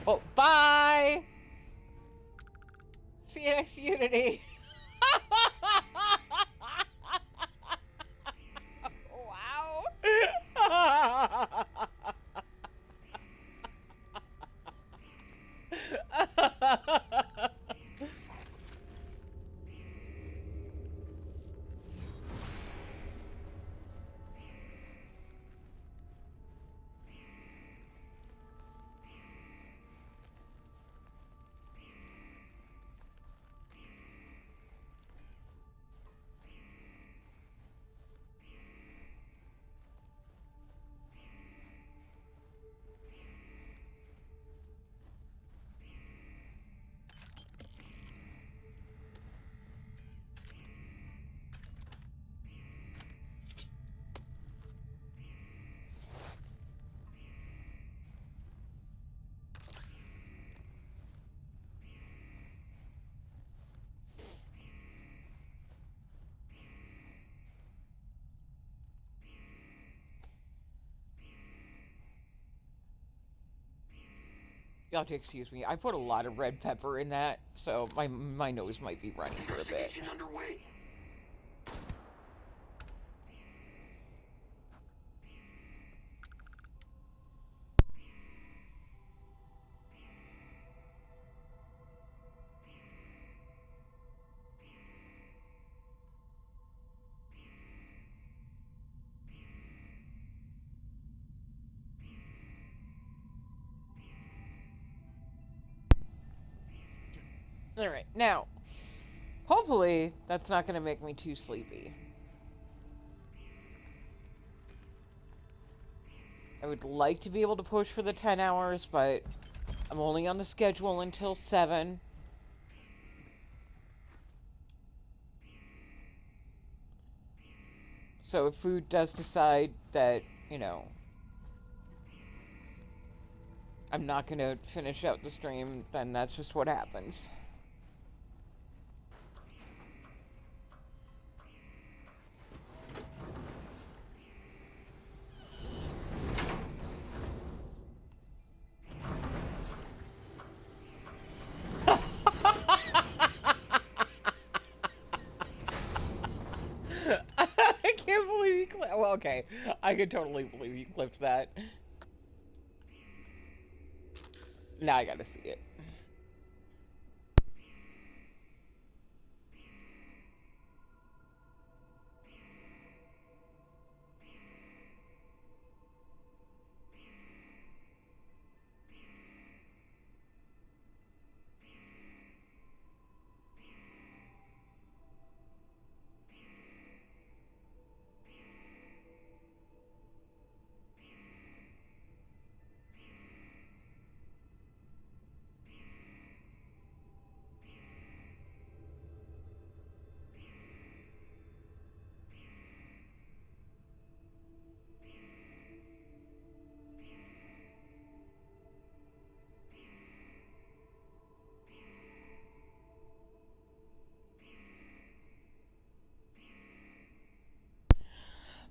Oh, bye! See you next Unity. Wow. You'll have to excuse me. I put a lot of red pepper in that, so my nose might be running for a bit. Underway. Alright, now, hopefully that's not going to make me too sleepy. I would like to be able to push for the 10 hours, but I'm only on the schedule until 7. So if food does decide that, you know, I'm not going to finish out the stream, then that's just what happens. I can't believe you clipped. Well, okay. I could totally believe you clipped that. Now I gotta see it.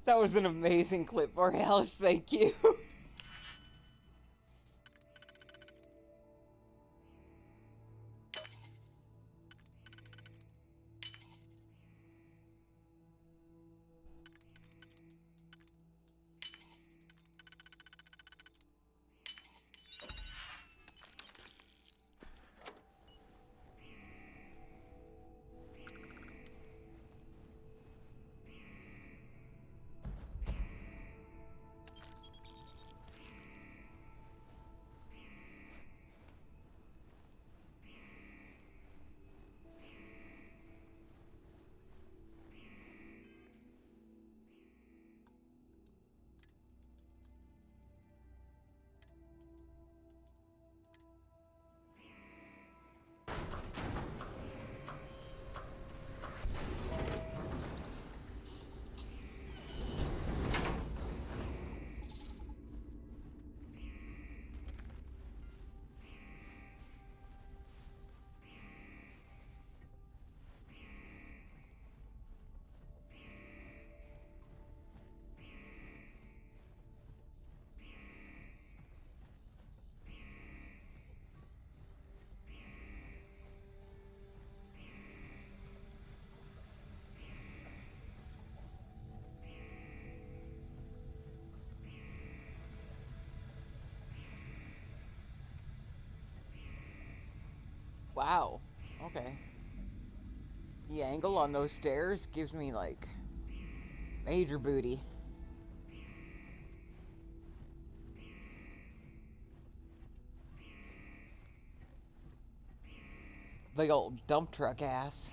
That was an amazing clip, Borealis. Thank you. wow. Okay. The angle on those stairs gives me, like, major booty. Big old dump truck ass.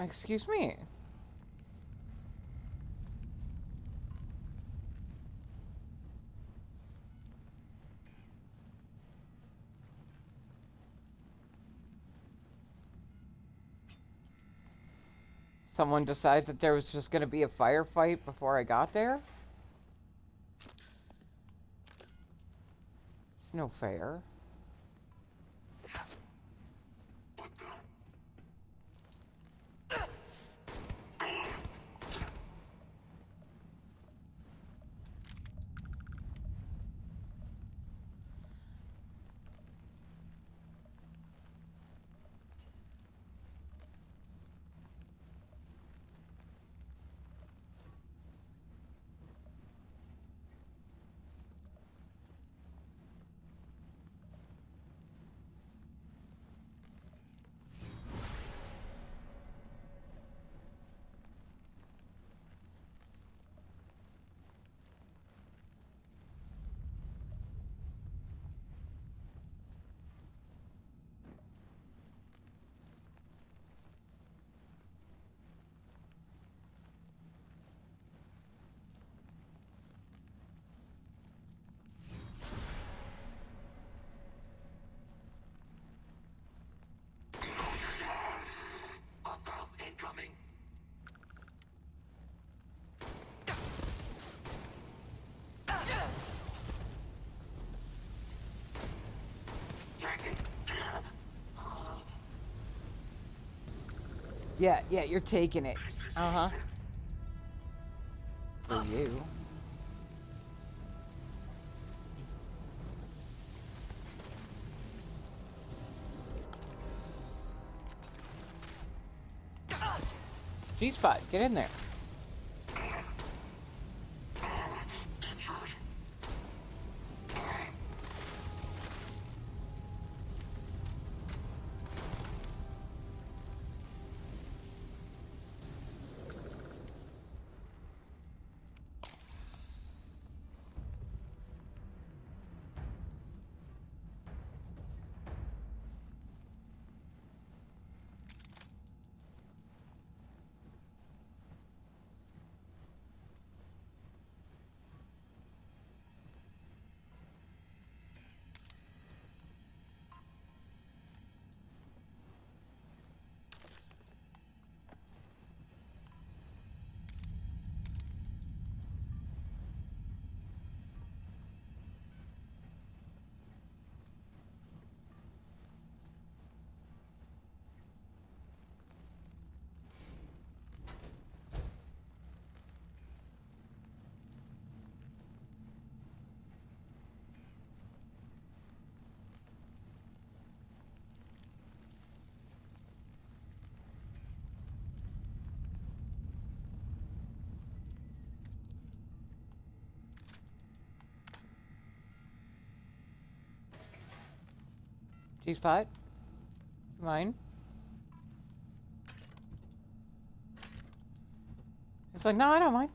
Excuse me. Someone decided that there was just going to be a firefight before I got there? It's no fair. Yeah, you're taking it. Uh-huh. For you. G-Spot, get in there. G-Spot? Mine? It's like, no, I don't mind.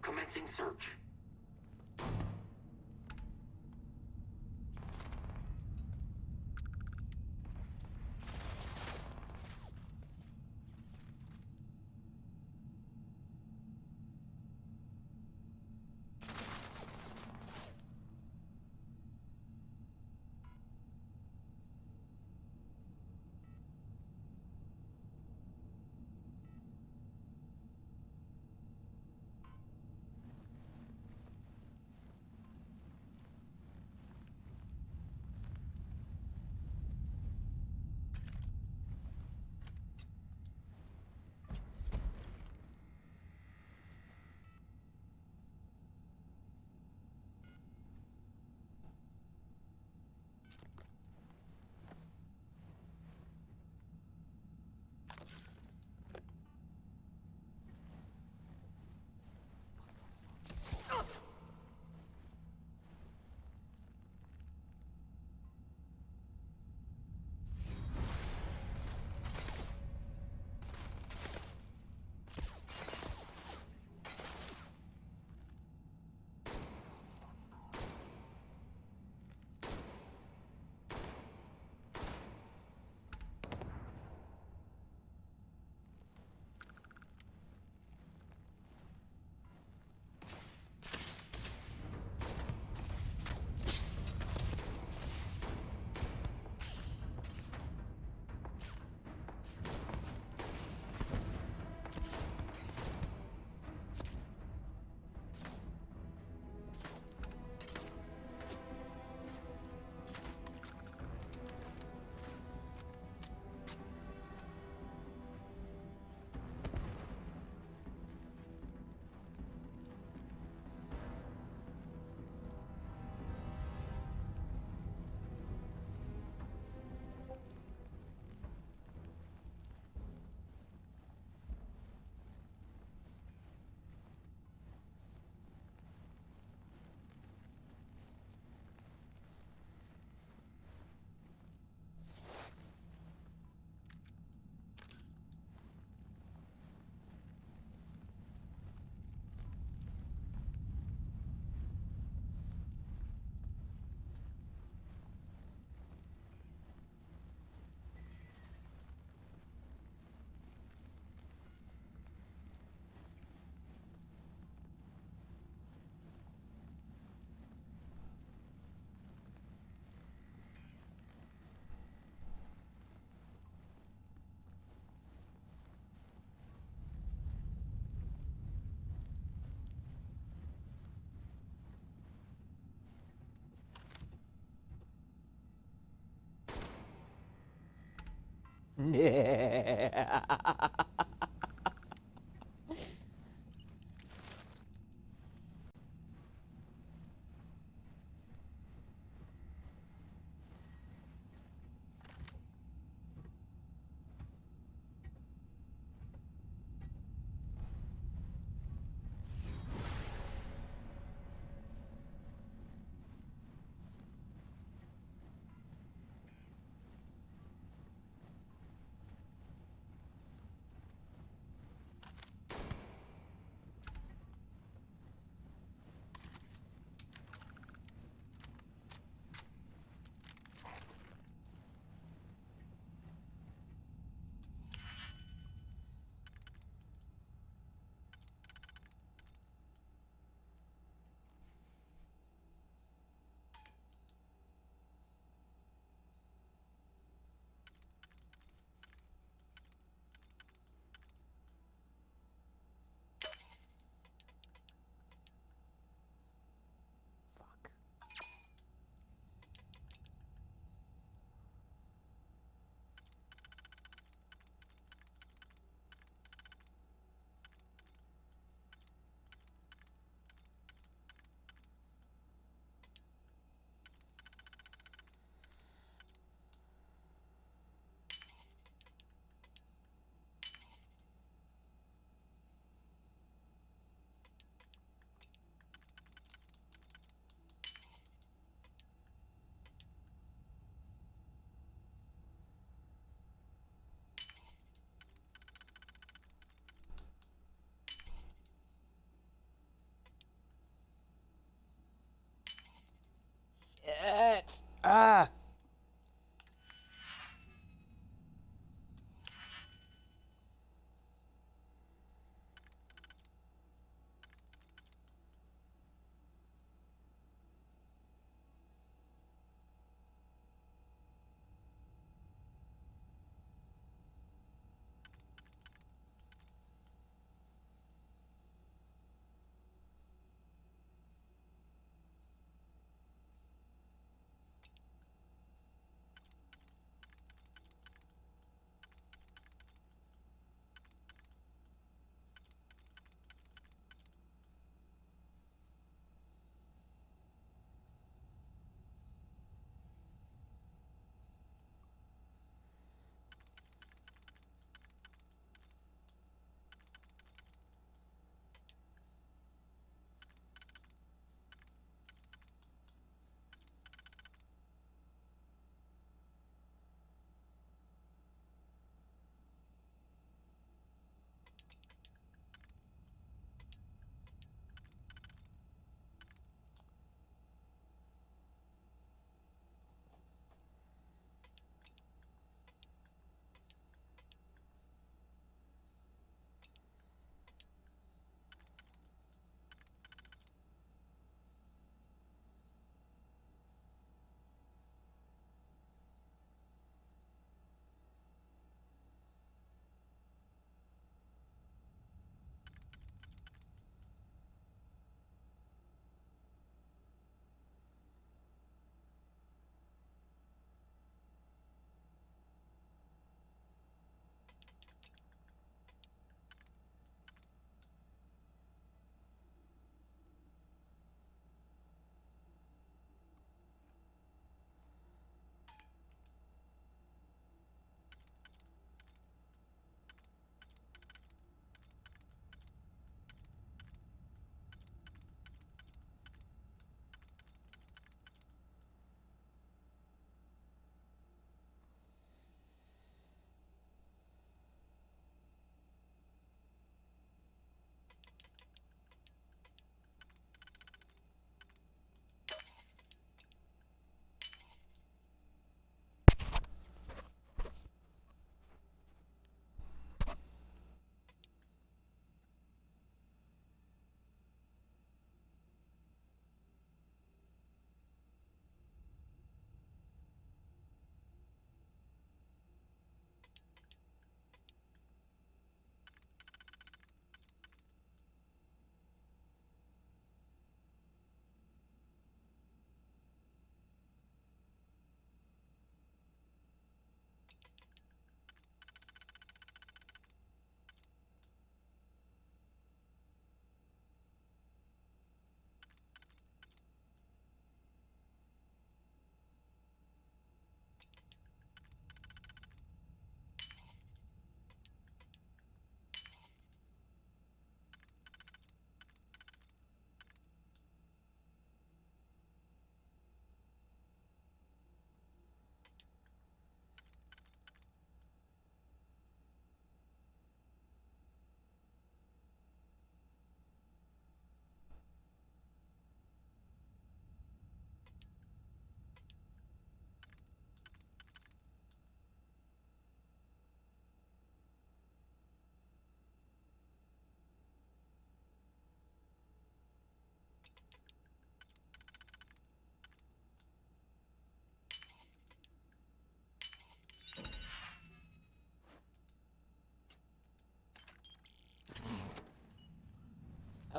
Commencing search.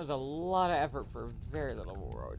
was a lot of effort for very little reward.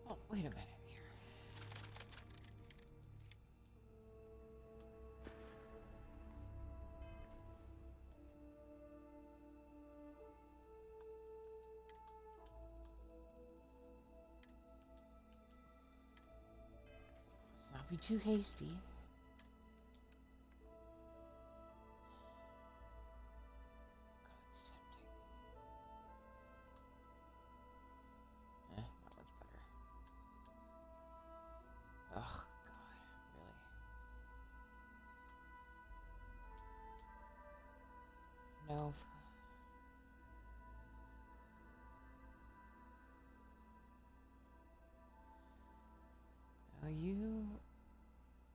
Oh, wait a minute here. Let's not be too hasty. That one's better. Oh, God, really? No. No, you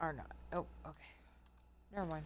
are not. Oh, okay. Never mind.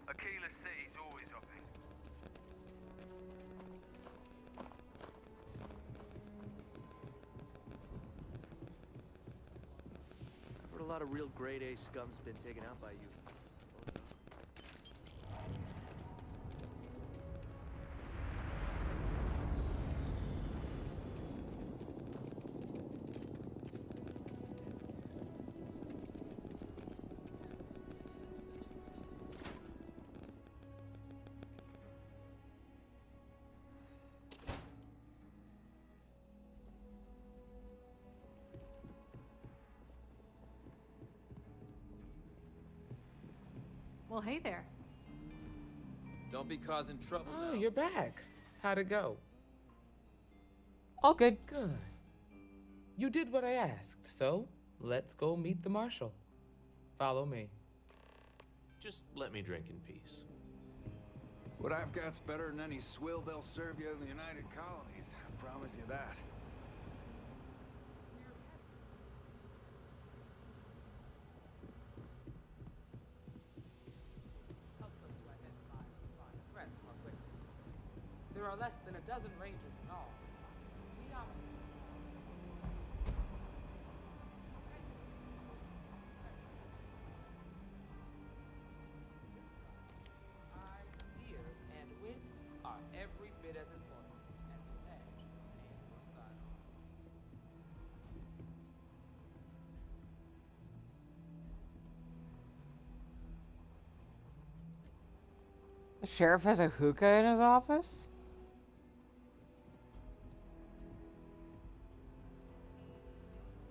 Aquila City's always open. I've heard a lot of real grade A scum's been taken out by you. Well, hey there. Don't be causing trouble. Oh, you're back. How'd it go? All good. Good. You did what I asked, so let's go meet the marshal. Follow me. Just let me drink in peace. What I've got's better than any swill they'll serve you in the United Colonies. I promise you that. There are less than a dozen rangers in all. Eyes, ears, and wits are every bit as important as your badge and your sidearm. The sheriff has a hookah in his office?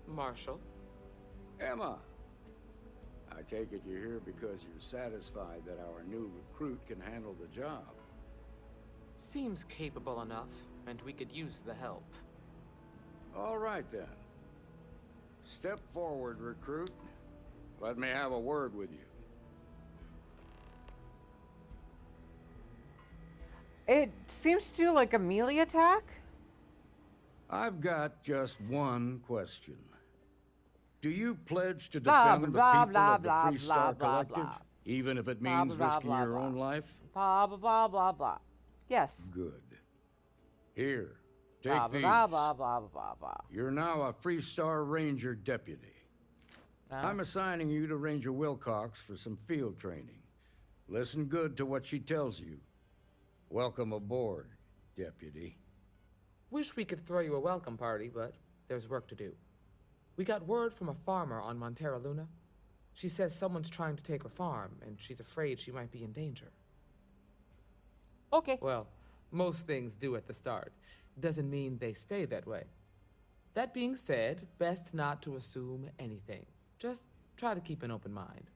Marshal? Emma! I take it you're here because you're satisfied that our new recruit can handle the job. Seems capable enough, and we could use the help. All right, then. Step forward, recruit. Let me have a word with you. It seems to do like a melee attack. I've got just one question. Do you pledge to Blah, defend the blah, people blah, of the blah, Free blah, Star blah, Collective, blah. even if it Blah, means blah, risking blah, your blah. own life? Blah, blah, blah, blah, blah. Yes. Good. Here, take Blah, these. blah, blah, blah, blah, blah. You're now a Free Star Ranger deputy. I'm assigning you to Ranger Wilcox for some field training. Listen good to what she tells you. Welcome aboard, deputy. Wish we could throw you a welcome party, but there's work to do. We got word from a farmer on Montera Luna. She says someone's trying to take her farm, and she's afraid she might be in danger. Okay. Well, most things do at the start. Doesn't mean they stay that way. That being said, best not to assume anything. Just try to keep an open mind.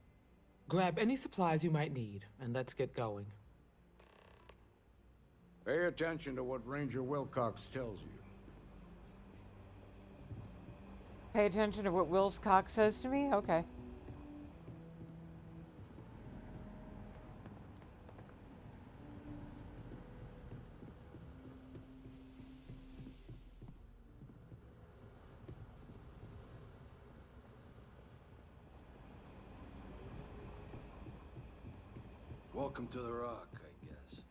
Grab any supplies you might need, and let's get going. Pay attention to what Ranger Wilcox tells you. Pay attention to what Will's cock says to me? Okay. Welcome to the Rock, I guess.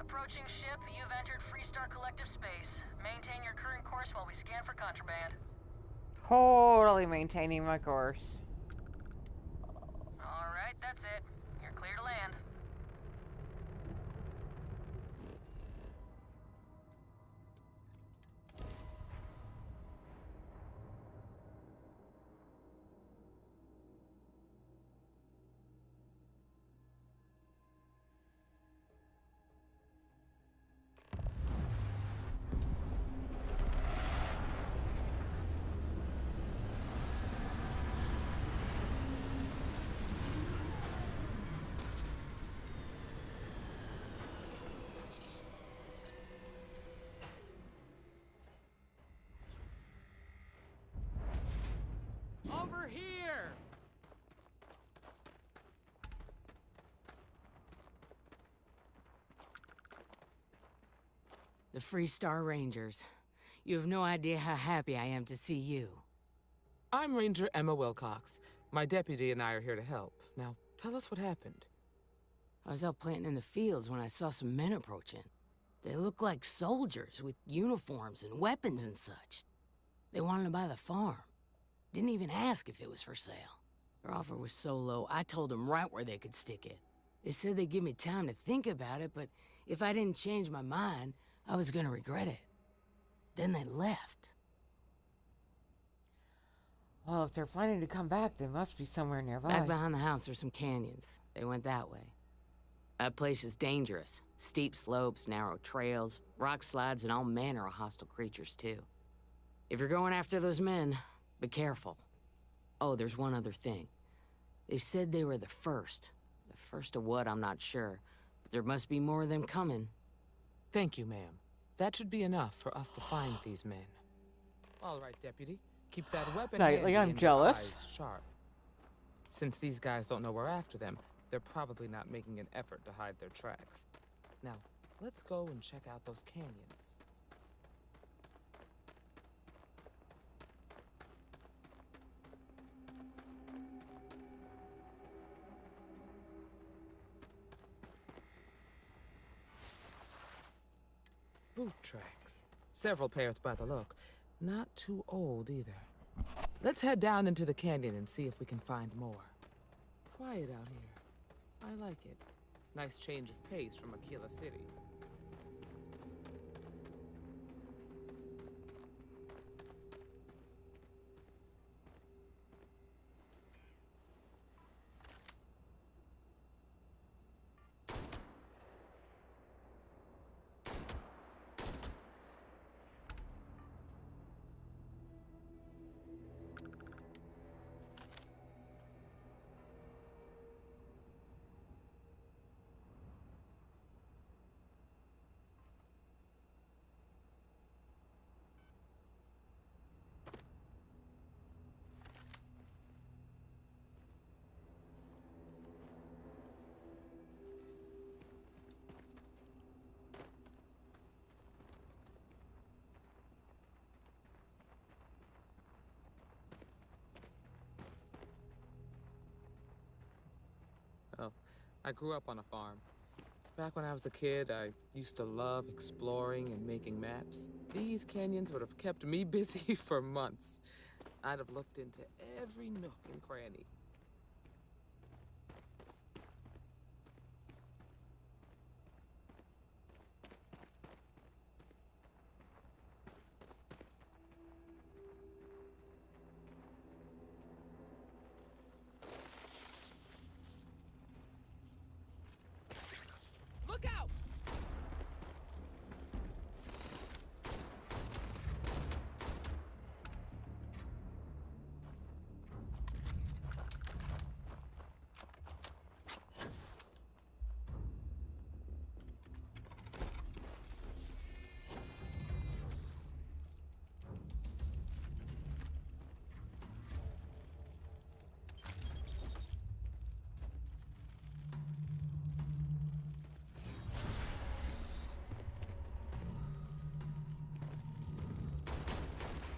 Approaching ship, you've entered Freestar Collective space. Maintain your current course while we scan for contraband. Totally maintaining my course. Alright, that's it. You're clear to land. Over here! The Free Star Rangers. You have no idea how happy I am to see you. I'm Ranger Emma Wilcox. My deputy and I are here to help. Now, tell us what happened. I was out planting in the fields when I saw some men approaching. They looked like soldiers with uniforms and weapons and such. They wanted to buy the farm. Didn't even ask if it was for sale. Their offer was so low, I told them right where they could stick it. They said they'd give me time to think about it, but if I didn't change my mind, I was gonna regret it. Then they left. Well, if they're planning to come back, they must be somewhere nearby. Back behind the house there's some canyons. They went that way. That place is dangerous. Steep slopes, narrow trails, rock slides, and all manner of hostile creatures, too. If you're going after those men, be careful. Oh, there's one other thing. They said they were the first. The first of what, I'm not sure. But there must be more of them coming. Thank you, ma'am. That should be enough for us to find these men. All right, Deputy. Keep that weapon Nightly, handy I'm and your jealous. eyes sharp. Since these guys don't know we're after them, they're probably not making an effort to hide their tracks. Now, let's go and check out those canyons. Boot tracks. Several pairs by the look. Not too old either. Let's head down into the canyon and see if we can find more. Quiet out here. I like it. Nice change of pace from Aquila City. Oh, I grew up on a farm. Back when I was a kid, I used to love exploring and making maps. These canyons would have kept me busy for months. I'd have looked into every nook and cranny. Look out!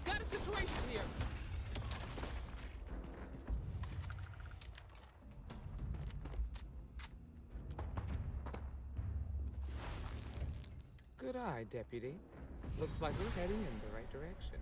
Got a situation here! Good eye, Deputy. Looks like we're heading in the right direction.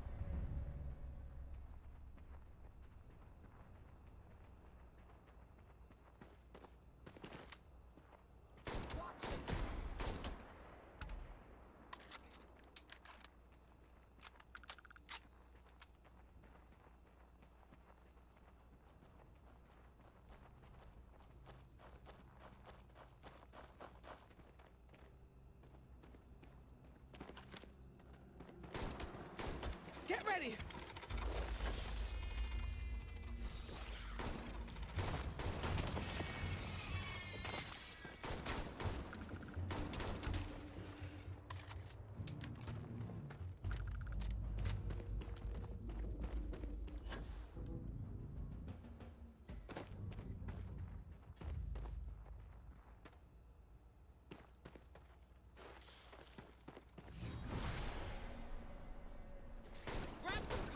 Get ready! Grab some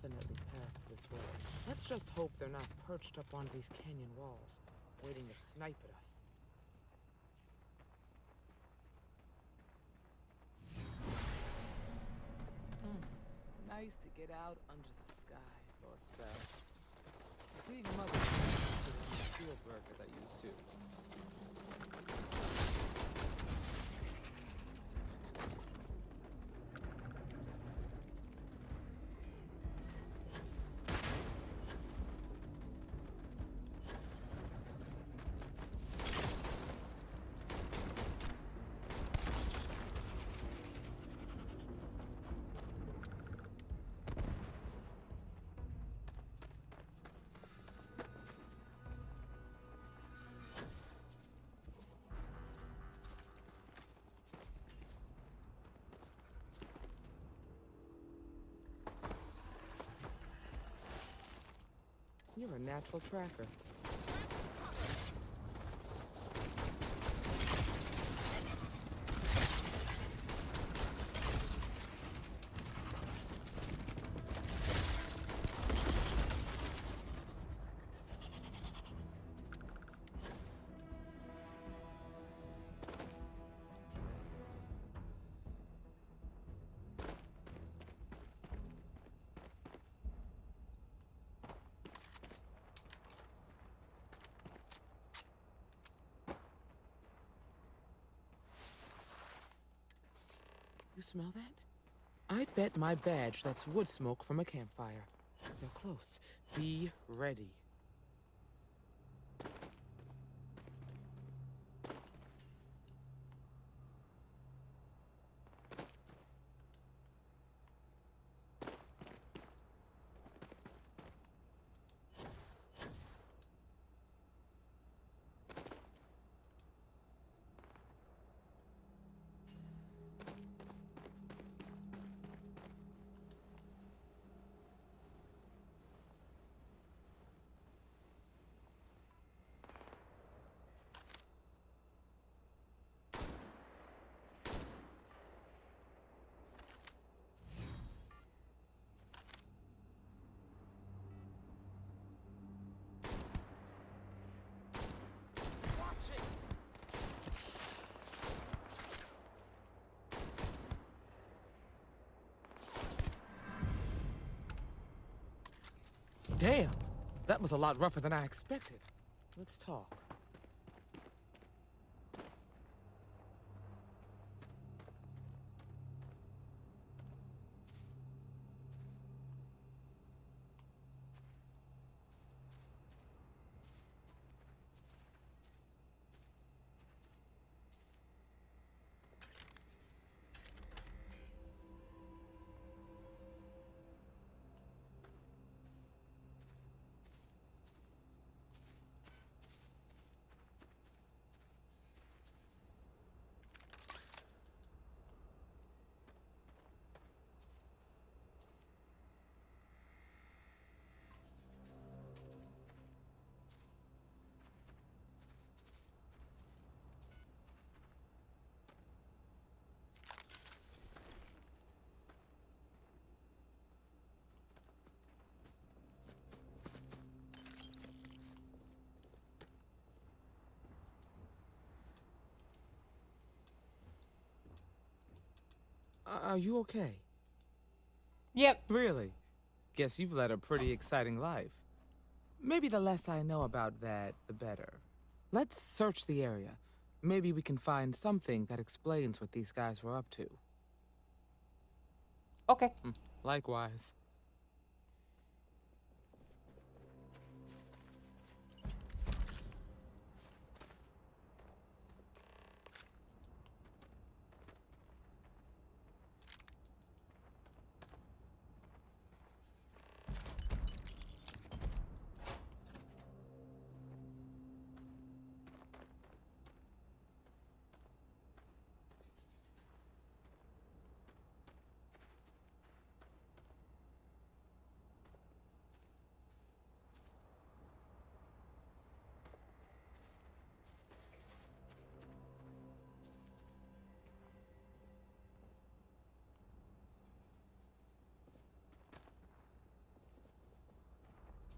definitely passed this way. Let's just hope they're not perched up on these canyon walls, waiting to snipe at us. Nice to get out under the sky for a spell. Being a mother isn't as field work as I used to. You're a natural tracker. You smell that? I'd bet my badge that's wood smoke from a campfire. They're close. Be ready. Damn! That was a lot rougher than I expected. Let's talk. Are you okay? Yep. Really? Guess you've led a pretty exciting life. Maybe the less I know about that, the better. Let's search the area. Maybe we can find something that explains what these guys were up to. Okay. Likewise.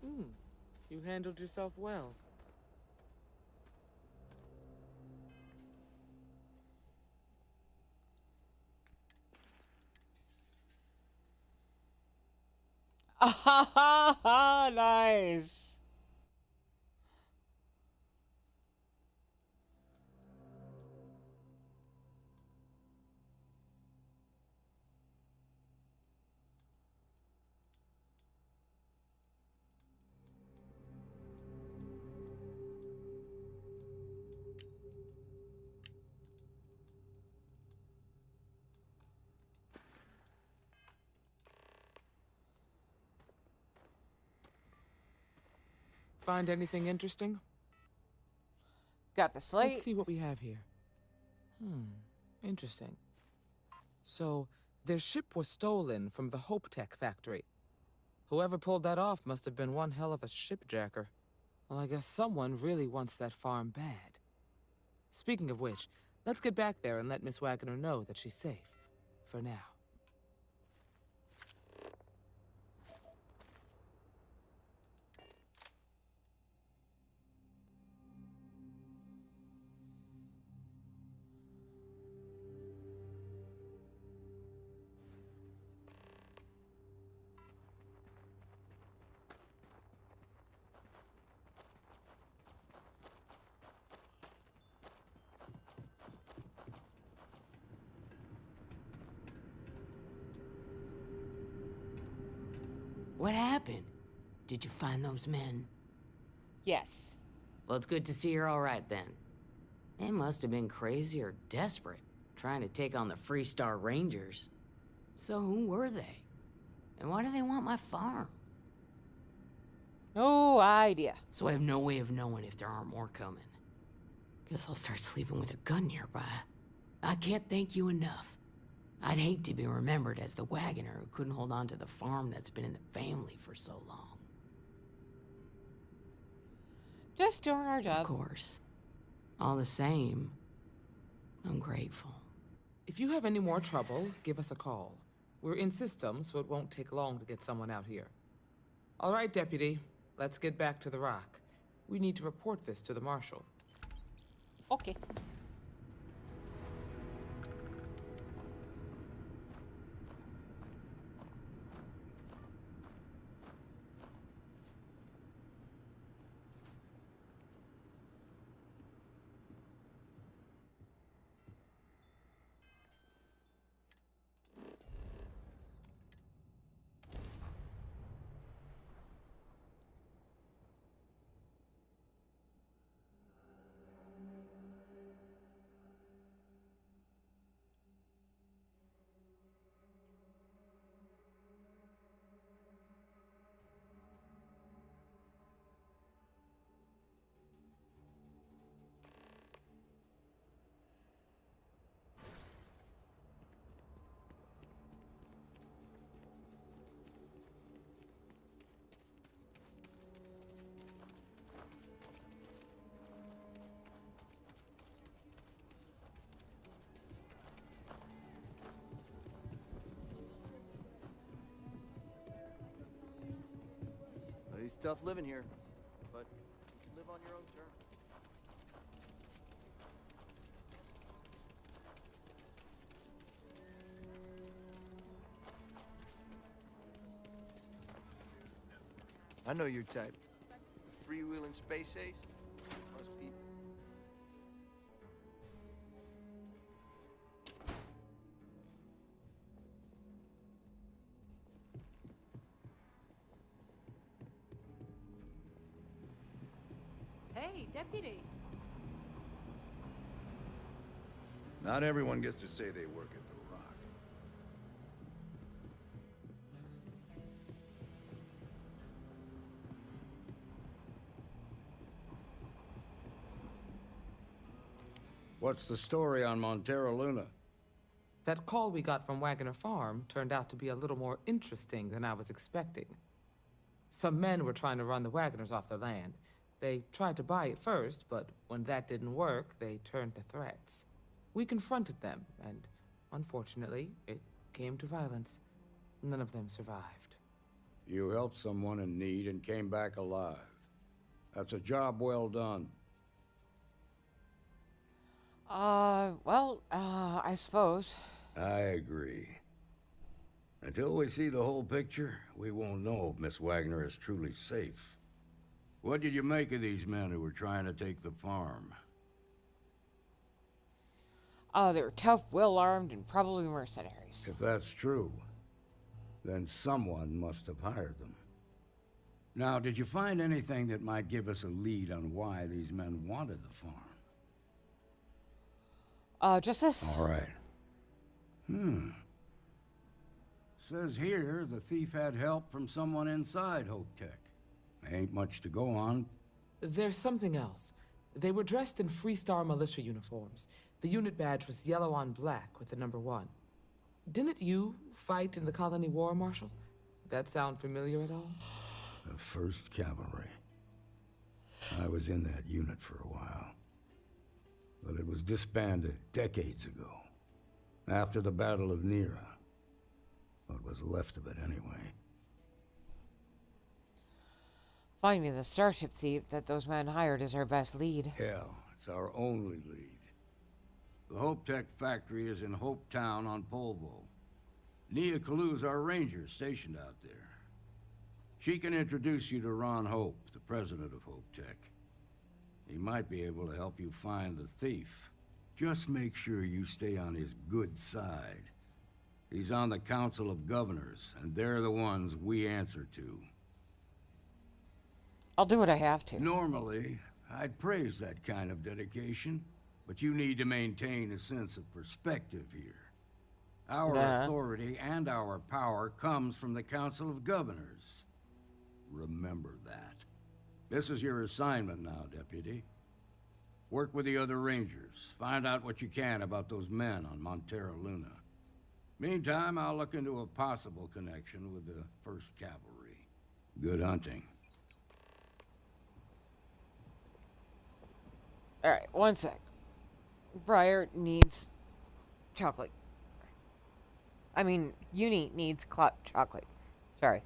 You handled yourself well. Ah, nice. Find anything interesting? Got the slate. Let's see what we have here. Interesting. So, their ship was stolen from the CUPCAKE factory. Whoever pulled that off must have been one hell of a shipjacker. Well, I guess someone really wants that farm bad. Speaking of which, let's get back there and let Miss Wagner know that she's safe. For now. What happened? Did you find those men? Yes. Well, it's good to see you're all right then. They must have been crazy or desperate, trying to take on the Freestar Rangers. So who were they? And why do they want my farm? No idea. So I have no way of knowing if there aren't more coming. Guess I'll start sleeping with a gun nearby. I can't thank you enough. I'd hate to be remembered as the wagoner who couldn't hold on to the farm that's been in the family for so long. Just doing our job. Of course. All the same, I'm grateful. If you have any more trouble, give us a call. We're in system, so it won't take long to get someone out here. All right, Deputy. Let's get back to the rock. We need to report this to the Marshal. Okay. It's tough living here, but you can live on your own terms. I know your type. The freewheeling space ace. Must be. Hey, Deputy. Not everyone gets to say they work at the Rock. What's the story on Montero Luna? That call we got from Wagner Farm turned out to be a little more interesting than I was expecting. Some men were trying to run the Wagners off their land. They tried to buy it first, but when that didn't work, they turned to threats. We confronted them, and unfortunately, it came to violence. None of them survived. You helped someone in need and came back alive. That's a job well done. I suppose. I agree. Until we see the whole picture, we won't know if Miss Wagner is truly safe. What did you make of these men who were trying to take the farm? They were tough, well-armed, and probably mercenaries. If that's true, then someone must have hired them. Now, did you find anything that might give us a lead on why these men wanted the farm? Just this. All right. Says here the thief had help from someone inside HopeTech. Ain't much to go on. There's something else. They were dressed in Freestar militia uniforms. The unit badge was yellow on black with the number 1. Didn't you fight in the Colony War, Marshal? That sound familiar at all? The 1st Cavalry. I was in that unit for a while. But it was disbanded decades ago. After the Battle of Nera. What was left of it, anyway. Finding the starship thief that those men hired is our best lead. Hell, it's our only lead. The HopeTech factory is in Hopetown on Polvo. Nia Kalu's our ranger stationed out there. She can introduce you to Ron Hope, the president of HopeTech. He might be able to help you find the thief. Just make sure you stay on his good side. He's on the Council of Governors, and they're the ones we answer to. I'll do what I have to. Normally, I'd praise that kind of dedication, but you need to maintain a sense of perspective here. Our authority and our power comes from the Council of Governors. Remember that. This is your assignment now, Deputy. Work with the other Rangers. Find out what you can about those men on Montera Luna. Meantime, I'll look into a possible connection with the 1st Cavalry. Good hunting. Alright, one sec. Briar needs chocolate. I mean, Uni needs chocolate. Sorry.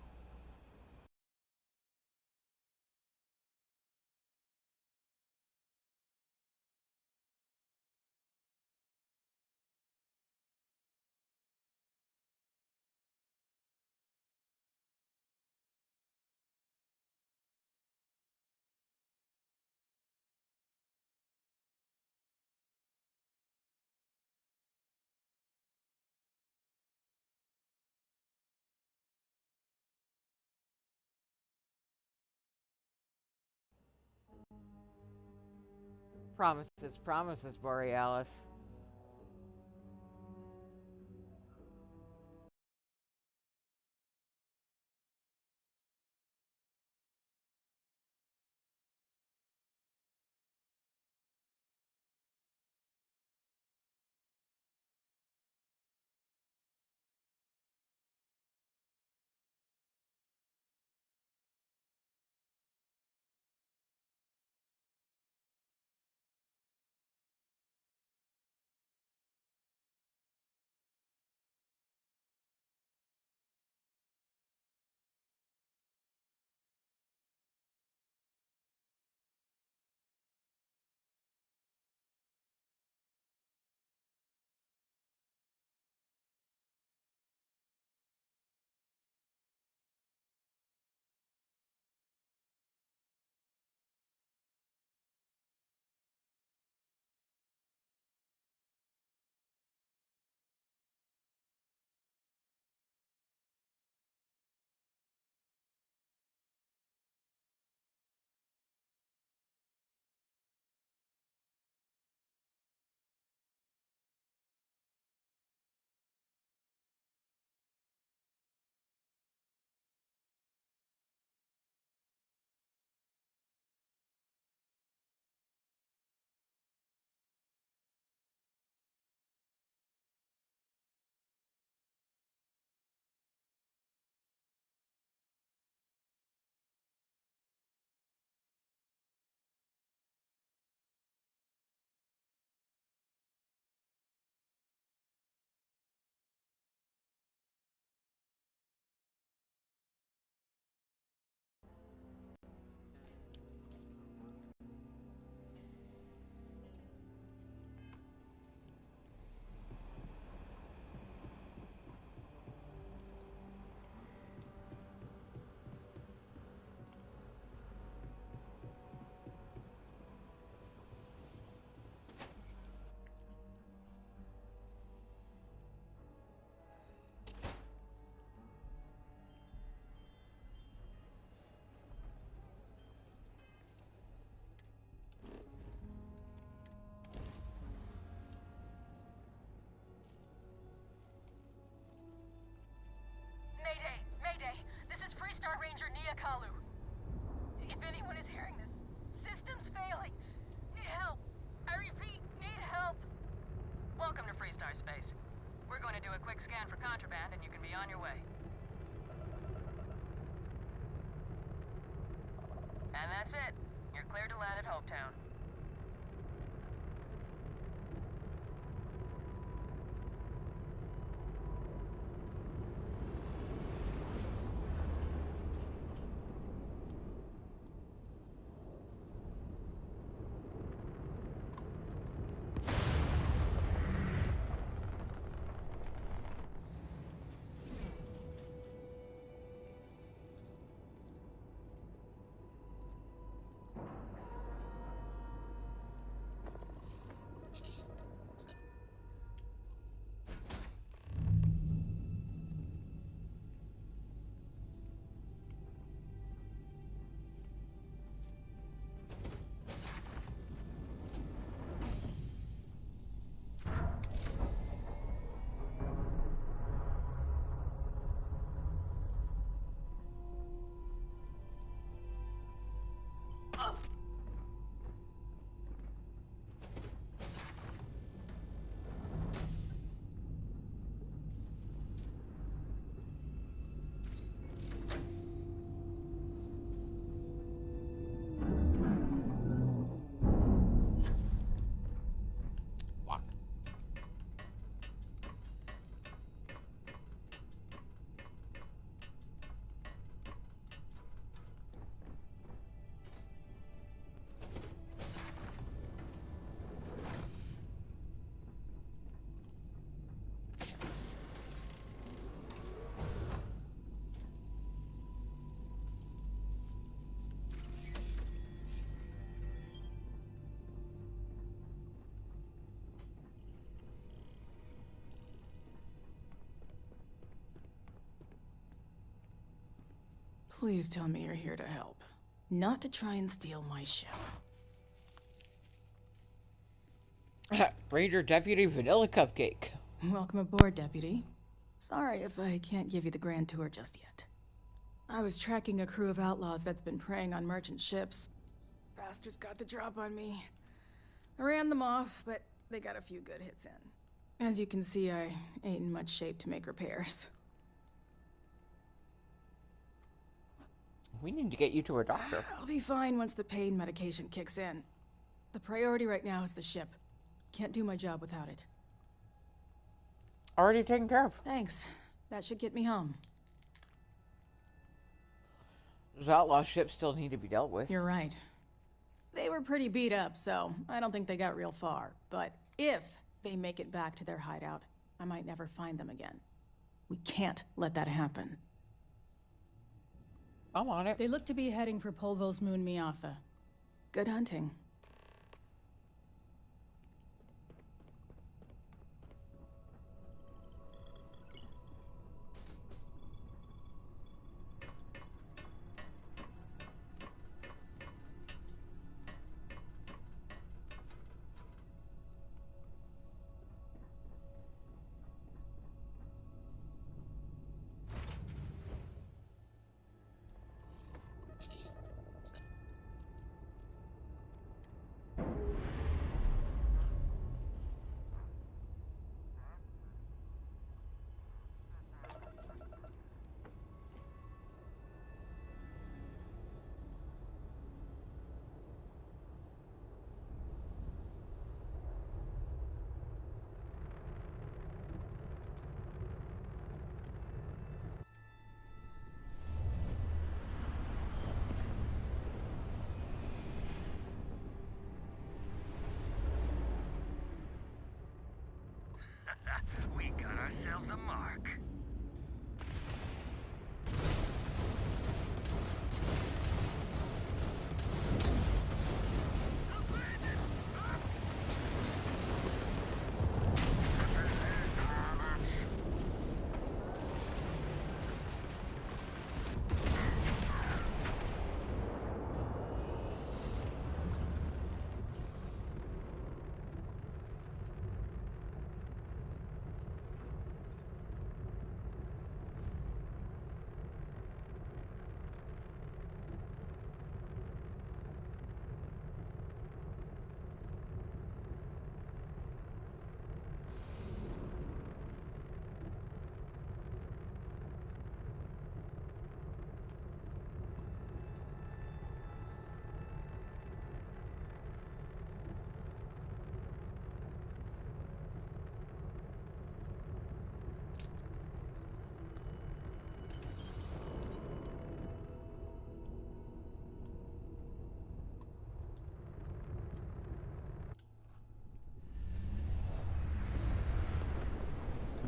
Promises, promises, Borealis. That's it. You're cleared to land at Hopetown. Please tell me you're here to help, not to try and steal my ship. Ranger Deputy Vanilla Cupcake. Welcome aboard, Deputy. Sorry if I can't give you the grand tour just yet. I was tracking a crew of outlaws that's been preying on merchant ships. Bastards got the drop on me. I ran them off, but they got a few good hits in. As you can see, I ain't in much shape to make repairs. We need to get you to a doctor. I'll be fine once the pain medication kicks in. The priority right now is the ship. Can't do my job without it. Already taken care of. Thanks. That should get me home. Those outlaw ships still need to be dealt with. You're right. They were pretty beat up, so I don't think they got real far. But if they make it back to their hideout, I might never find them again. We can't let that happen. I'm on it. They look to be heading for Polvo's moon Miatha. Good hunting. We got ourselves a mark.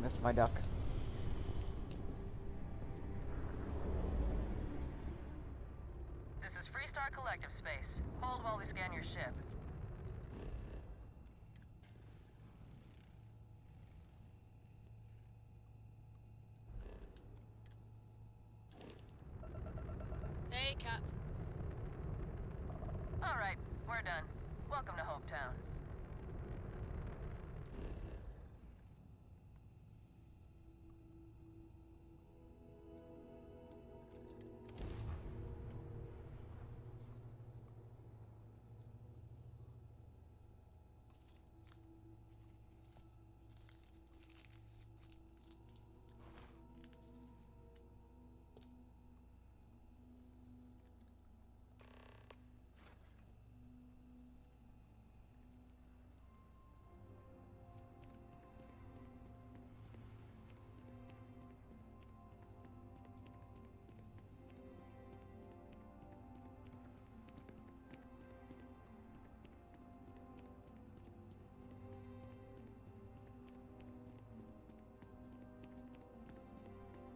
Missed my duck. This is Freestar Collective Space. Hold while we scan your ship. Hey, Cap. All right, we're done. Welcome to Hopetown.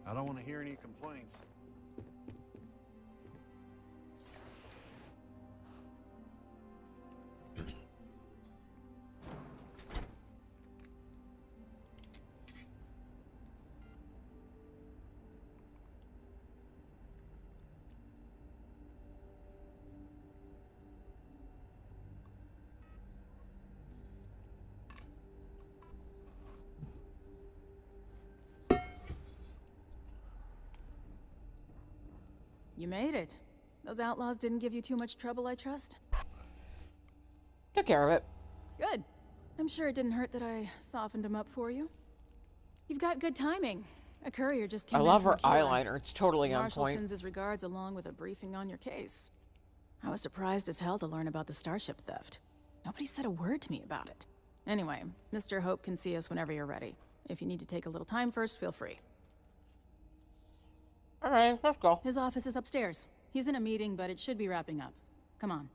I don't want to hear any complaints. You made it. Those outlaws didn't give you too much trouble, I trust? Took care of it. Good. I'm sure it didn't hurt that I softened him up for you. You've got good timing. A courier just came I in love from her Kira. eyeliner. It's totally on Marshal point. sends his regards along with a briefing on your case. I was surprised as hell to learn about the starship theft. Nobody said a word to me about it. Anyway, Mr. Hope can see us whenever you're ready. If you need to take a little time first, feel free. All right, let's go. His office is upstairs. He's in a meeting, but it should be wrapping up. Come on.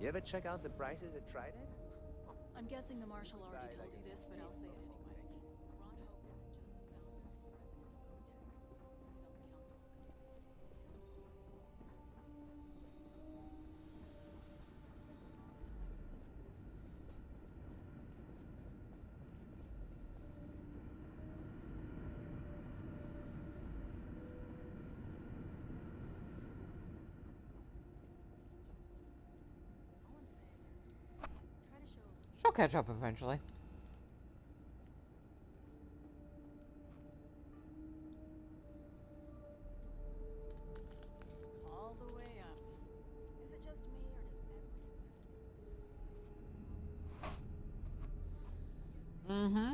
You ever check out the prices at Trident? I'm guessing the Marshal already told you this, but I'll say it anyway. Ron Hope isn't just the founder and president of CUPCAKE. She'll catch up eventually. All the way up. Is it just me, or does every Mm-hmm.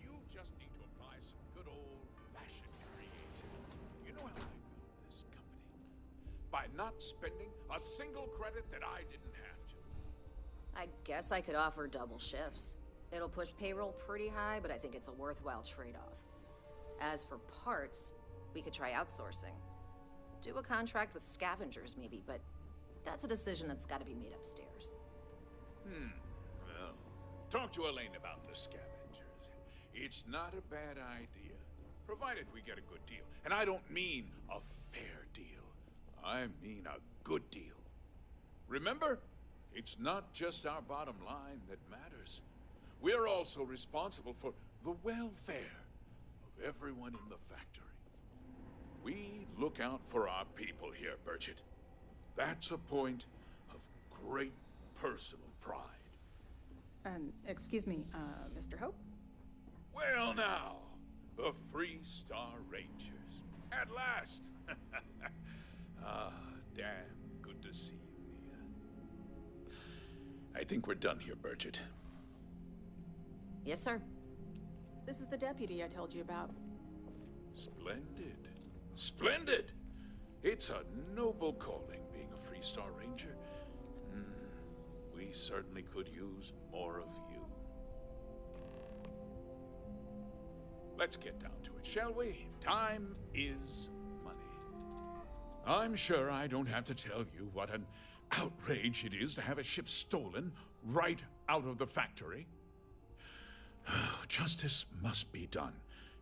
You just need to apply some good old-fashioned creativity. You know how I built this company? By not spending a single credit that I didn't have to. I guess I could offer double shifts. It'll push payroll pretty high, but I think it's a worthwhile trade-off. As for parts, we could try outsourcing. Do a contract with scavengers, maybe, but that's a decision that's got to be made upstairs. Well, talk to Elaine about the scavengers. It's not a bad idea, provided we get a good deal. And I don't mean a fair deal. I mean a good deal. Remember, it's not just our bottom line that matters. We're also responsible for the welfare of everyone in the factory. We look out for our people here, Burchett. That's a point of great personal pride. Excuse me, Mr. Hope? Well now, the Free Star Rangers. At last! Ah, damn good to see you, Mia. I think we're done here, Burchett. Yes, sir. This is the deputy I told you about. Splendid. Splendid! It's a noble calling, being a Free Star Ranger. We certainly could use more of you. let's get down to it, shall we? Time is money. I'm sure I don't have to tell you what an outrage it is to have a ship stolen right out of the factory. Justice must be done,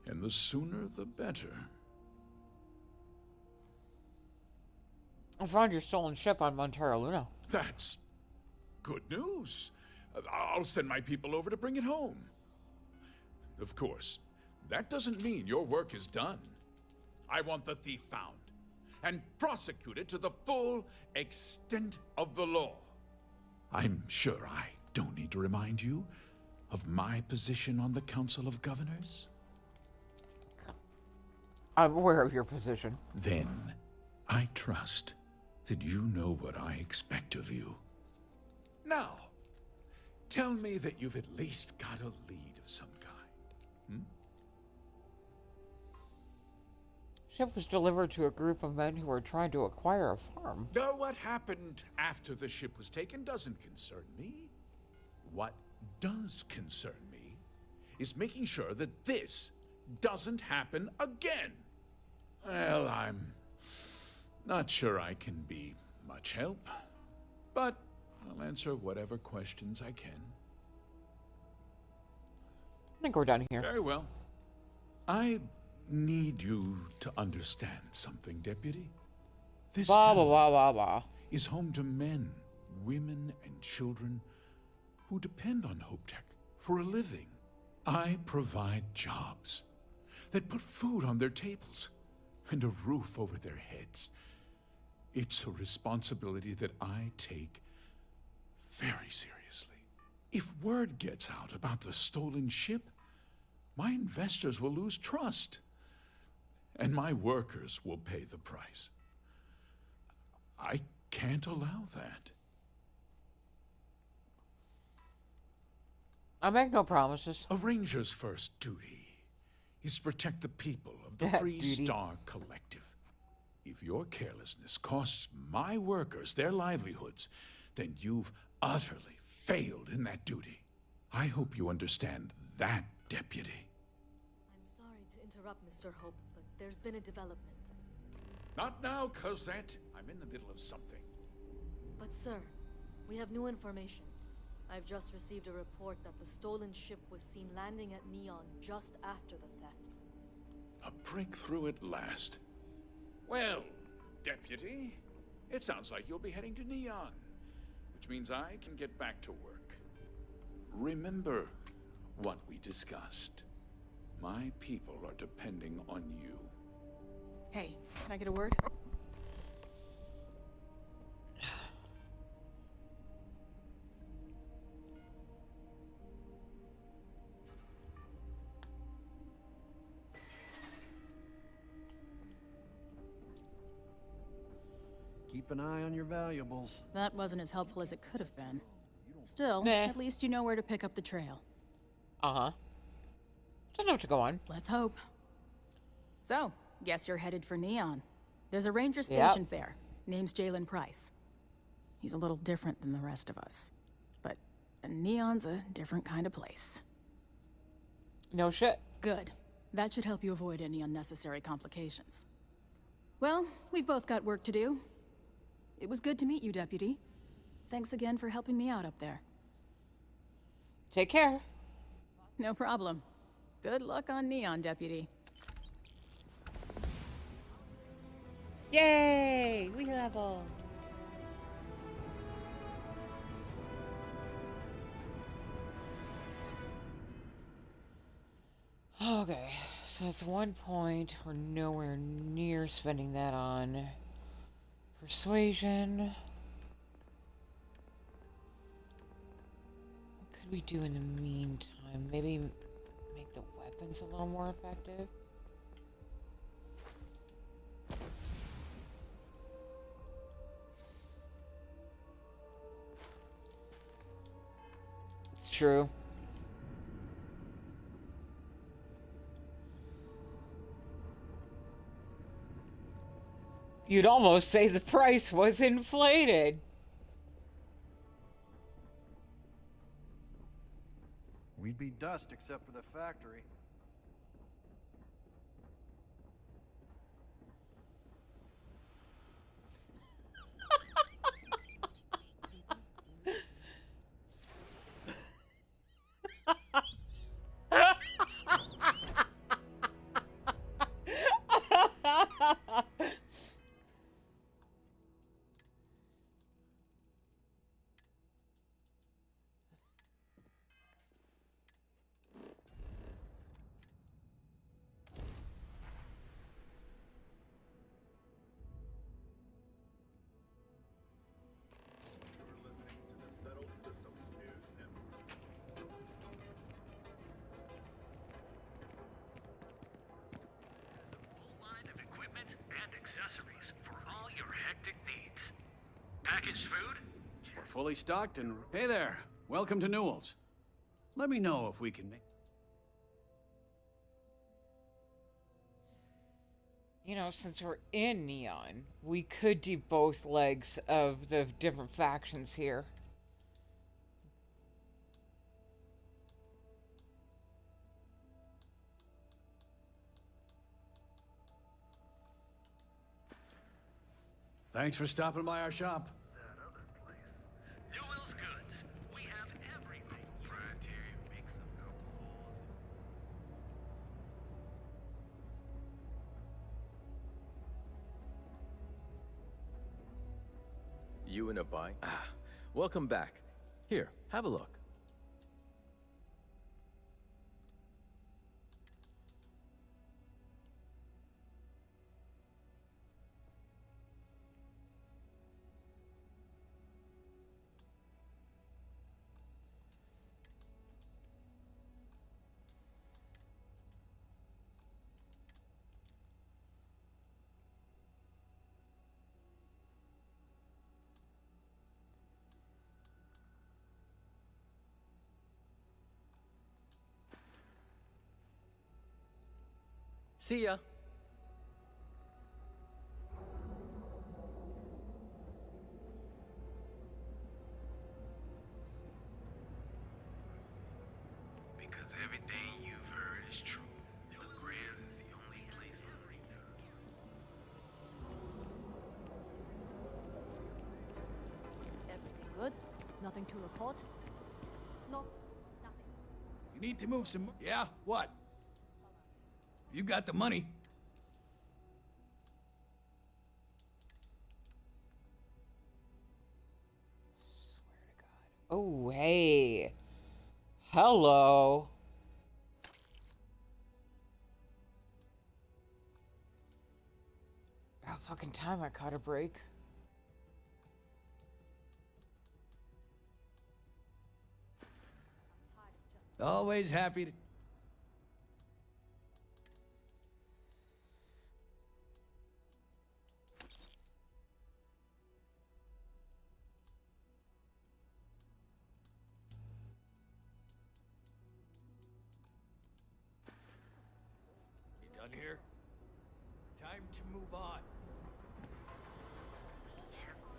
and the sooner the better. I found your stolen ship on Montero Luna. That's good news. I'll send my people over to bring it home. Of course, that doesn't mean your work is done. I want the thief found and prosecuted to the full extent of the law. I'm sure I don't need to remind you of my position on the Council of Governors. I'm aware of your position. Then, I trust that you know what I expect of you. Now, tell me that you've at least got a lead of some kind. Ship was delivered to a group of men who were trying to acquire a farm. No, what happened after the ship was taken doesn't concern me. What does concern me is making sure that this doesn't happen again. Well, I'm not sure I can be much help, but I'll answer whatever questions I can. I think we're done here. Very well. I need you to understand something, Deputy. This town is home to men, women, and children who depend on HopeTech for a living. I provide jobs that put food on their tables and a roof over their heads. It's a responsibility that I take very seriously. If word gets out about the stolen ship, my investors will lose trust, and my workers will pay the price. I can't allow that. I make no promises. A ranger's first duty is to protect the people of the Free Star Collective. If your carelessness costs my workers their livelihoods, then you've utterly failed in that duty. I hope you understand that, Deputy. I'm sorry to interrupt, Mr. Hope, but there's been a development. Not now, Cosette. I'm in the middle of something. But sir, we have new information. I've just received a report that the stolen ship was seen landing at Neon just after the theft. A breakthrough at last. Well, Deputy, it sounds like you'll be heading to Neon, which means I can get back to work. Remember what we discussed. My people are depending on you. Hey, can I get a word? Keep an eye on your valuables. That wasn't as helpful as it could have been. Still, Nah. at least you know where to pick up the trail. Uh-huh. Don't know to go on. Let's hope. So, guess you're headed for Neon. There's a ranger stationed there. Name's Jalen Price. He's a little different than the rest of us. But Neon's a different kind of place. No shit. Good. That should help you avoid any unnecessary complications. Well, we've both got work to do. It was good to meet you, Deputy. Thanks again for helping me out up there. Take care. No problem. Good luck on Neon, Deputy. Yay! We leveled. Okay, so it's 1 point. We're nowhere near spending that on persuasion. What could we do in the meantime? Maybe make the weapons a little more effective? It's true. You'd almost say the price was inflated. We'd be dust except for the factory. Packaged food? We're fully stocked and... Hey there. Welcome to Newell's. Let me know if we can make... You know, since we're in Neon, we could do both legs of the different factions here. Thanks for stopping by our shop. Newell's Goods. We have everything. Proprietary mix of alcohols. You in a bind? Ah, welcome back. Here, have a look. See ya. Because everything you've heard is true. LeGrand is the only place on Reno. Everything good? Nothing to report? No. You need to move some... Yeah? What? You got the money. Oh, hey. Hello. About fucking time I caught a break. Always happy to... Done here? Time to move on.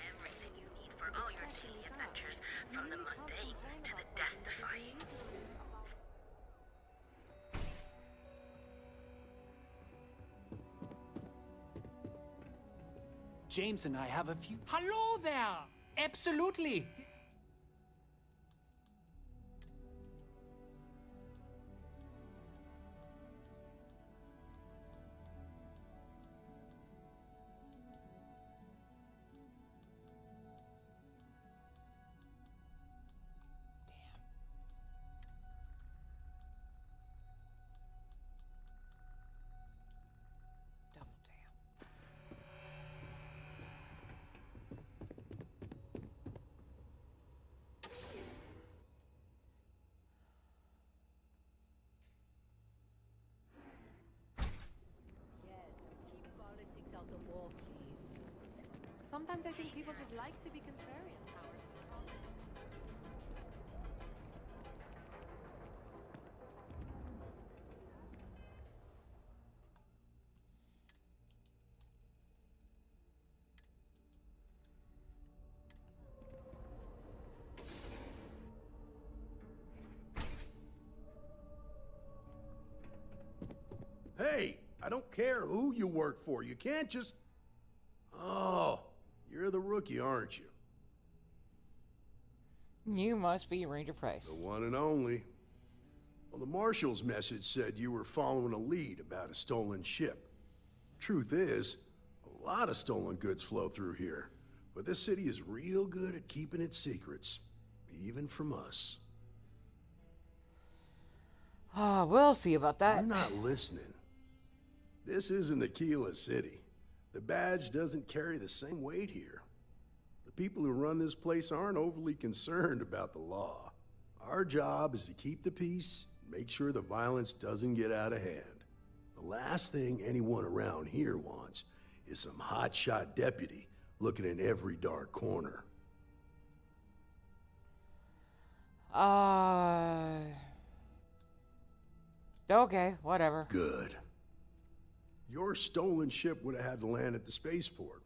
Everything you need for all your daily adventures, from the mundane to the death-defying. James and I have a few... Hello there! Absolutely! Out of war, please. Sometimes I think people just like to be contrarian. Hey, I don't care who you work for. You can't just... Oh, you're the rookie, aren't you? You must be Ranger Price. The one and only. Well, the Marshal's message said you were following a lead about a stolen ship. Truth is, a lot of stolen goods flow through here. But this city is real good at keeping its secrets. Even from us. Ah, we'll see about that. You're not listening. This isn't Aquila City. The badge doesn't carry the same weight here. The people who run this place aren't overly concerned about the law. Our job is to keep the peace and make sure the violence doesn't get out of hand. The last thing anyone around here wants is some hotshot deputy looking in every dark corner. Okay, whatever. Good. Your stolen ship would have had to land at the spaceport.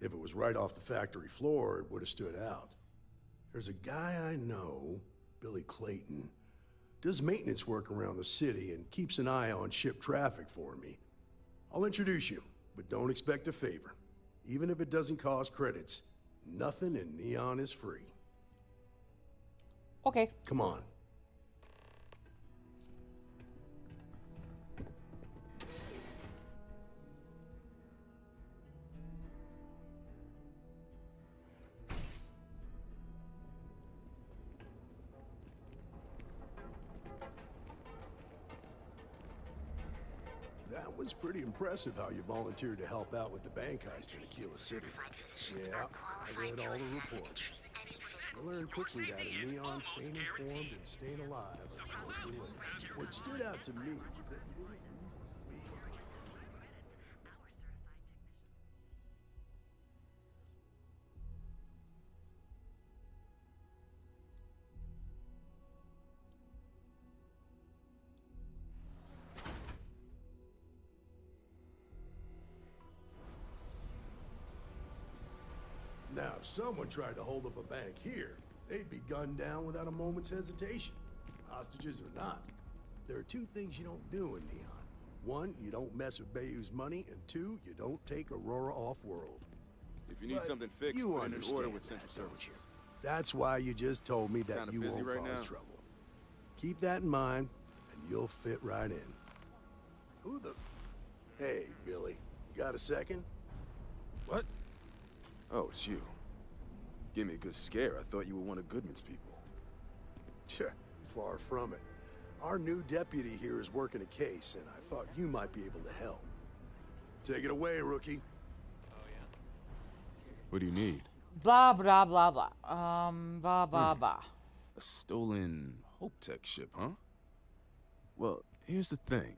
If it was right off the factory floor, it would have stood out. There's a guy I know, Billy Clayton, does maintenance work around the city and keeps an eye on ship traffic for me. I'll introduce you, but don't expect a favor. Even if it doesn't cost credits, nothing in Neon is free. Okay. Come on. That was pretty impressive how you volunteered to help out with the bank heist in Aquila City. Yeah, I read all the reports. You learned quickly that in Neon, staying informed and staying alive are closely linked. What stood out to me... Now, if someone tried to hold up a bank here, they'd be gunned down without a moment's hesitation. Hostages or not. There are two things you don't do in Neon. One, you don't mess with Bayou's money, and two, you don't take Aurora off-world. If you need something fixed, you put in an order understand with Central that, don't Services. you? That's why you just told me that Kinda you busy won't right cause now? trouble. Keep that in mind, and you'll fit right in. Who the... Hey, Billy, you got a second? What? Oh, it's you. Gave me a good scare. I thought you were one of Goodman's people. Far from it. Our new deputy here is working a case, and I thought you might be able to help. Take it away, rookie. What do you need? Blah, blah, blah, blah. Blah, blah, blah. A stolen Hope Tech ship, huh? Well, here's the thing.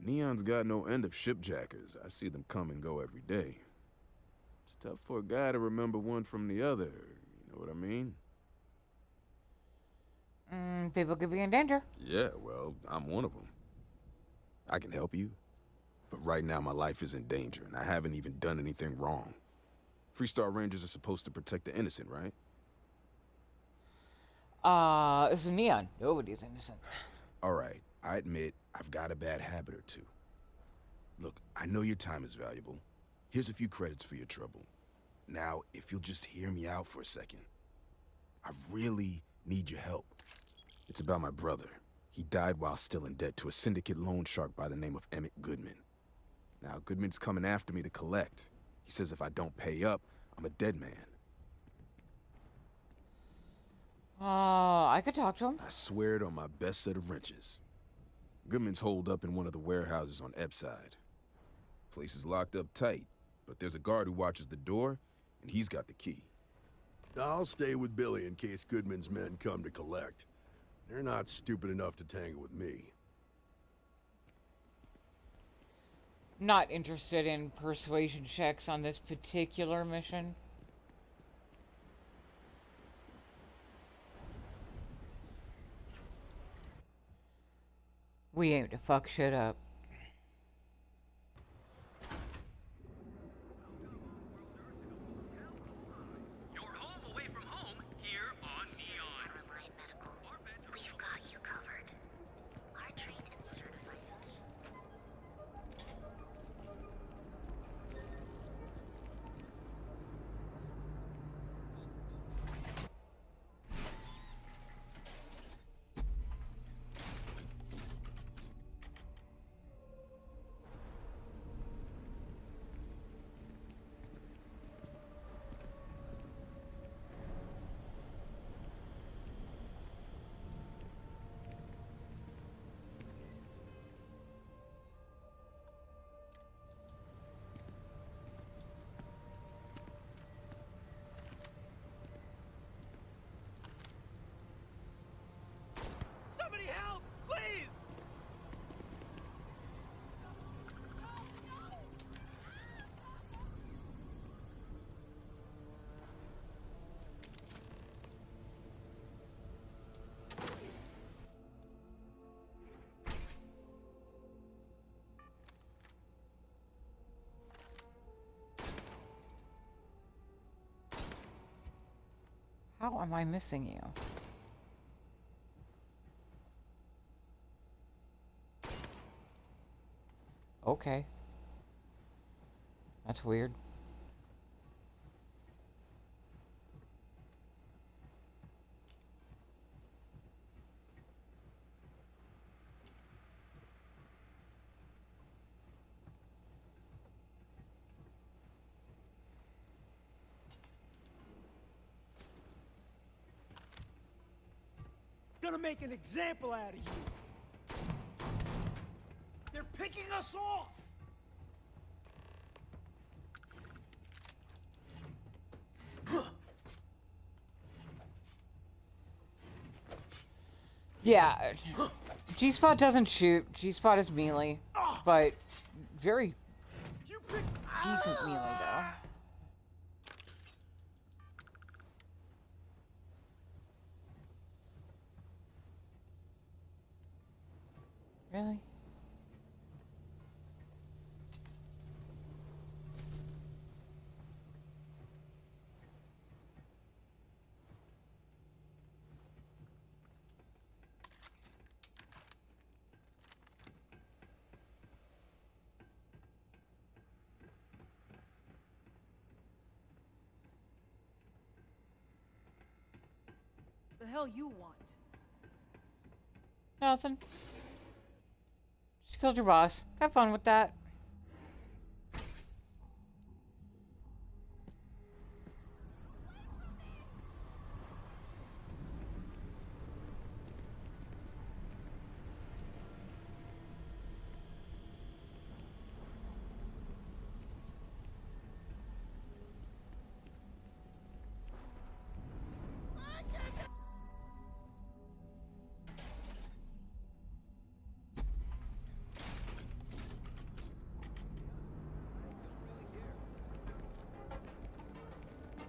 Neon's got no end of shipjackers. I see them come and go every day. It's tough for a guy to remember one from the other. You know what I mean? People could be in danger. Yeah, well, I'm one of them. I can help you. But right now, my life is in danger, and I haven't even done anything wrong. Freestar Rangers are supposed to protect the innocent, right? This is Neon. Nobody's innocent. All right, I admit I've got a bad habit or two. Look, I know your time is valuable. Here's a few credits for your trouble. Now, if you'll just hear me out for a second. I really need your help. It's about my brother. He died while still in debt to a syndicate loan shark by the name of Emmett Goodman. Now, Goodman's coming after me to collect. He says if I don't pay up, I'm a dead man. I could talk to him. I swear it on my best set of wrenches. Goodman's holed up in one of the warehouses on Epside. Place is locked up tight, but there's a guard who watches the door, and he's got the key. I'll stay with Billy in case Goodman's men come to collect. They're not stupid enough to tangle with me. Not interested in persuasion checks on this particular mission. We aim to fuck shit up. How am I missing you? Okay. That's weird. Gonna make an example out of you. They're picking us off. Yeah, G-Spot doesn't shoot. G-Spot is melee, but very decent melee though. Really? The hell you want? Nothing. Just killed your boss. Have fun with that.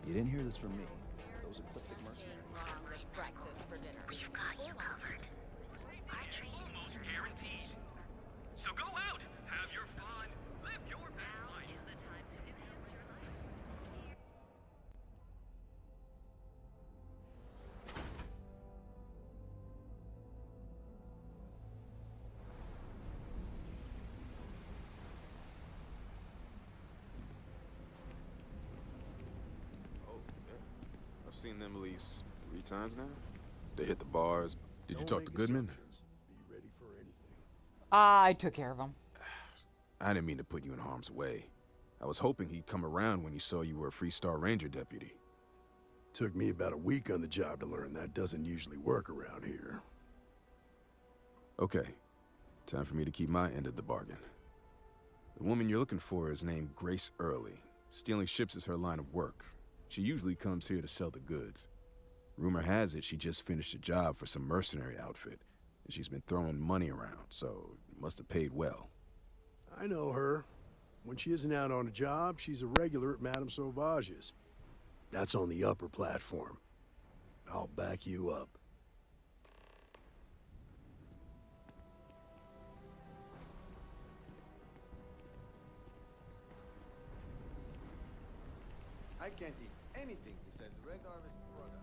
You didn't hear this from me. Those ecliptic mercenaries. Breakfast for dinner. We've got you covered. Our training Almost guaranteed. So go out, have your fun, live your best life. is the time to enhance your life. Oh, yeah. I've seen them at least 3 times now. They hit the bars. Did you talk to Goodman? Be ready for anything. I took care of him. I didn't mean to put you in harm's way. I was hoping he'd come around when he saw you were a Freestar Ranger deputy. Took me about a week on the job to learn that doesn't usually work around here. Okay. Time for me to keep my end of the bargain. The woman you're looking for is named Grace Early. Stealing ships is her line of work. She usually comes here to sell the goods. Rumor has it she just finished a job for some mercenary outfit, and she's been throwing money around, so it must have paid well. I know her. When she isn't out on a job, she's a regular at Madame Sauvage's. That's on the upper platform. I'll back you up. I can't eat anything besides Red Harvest products.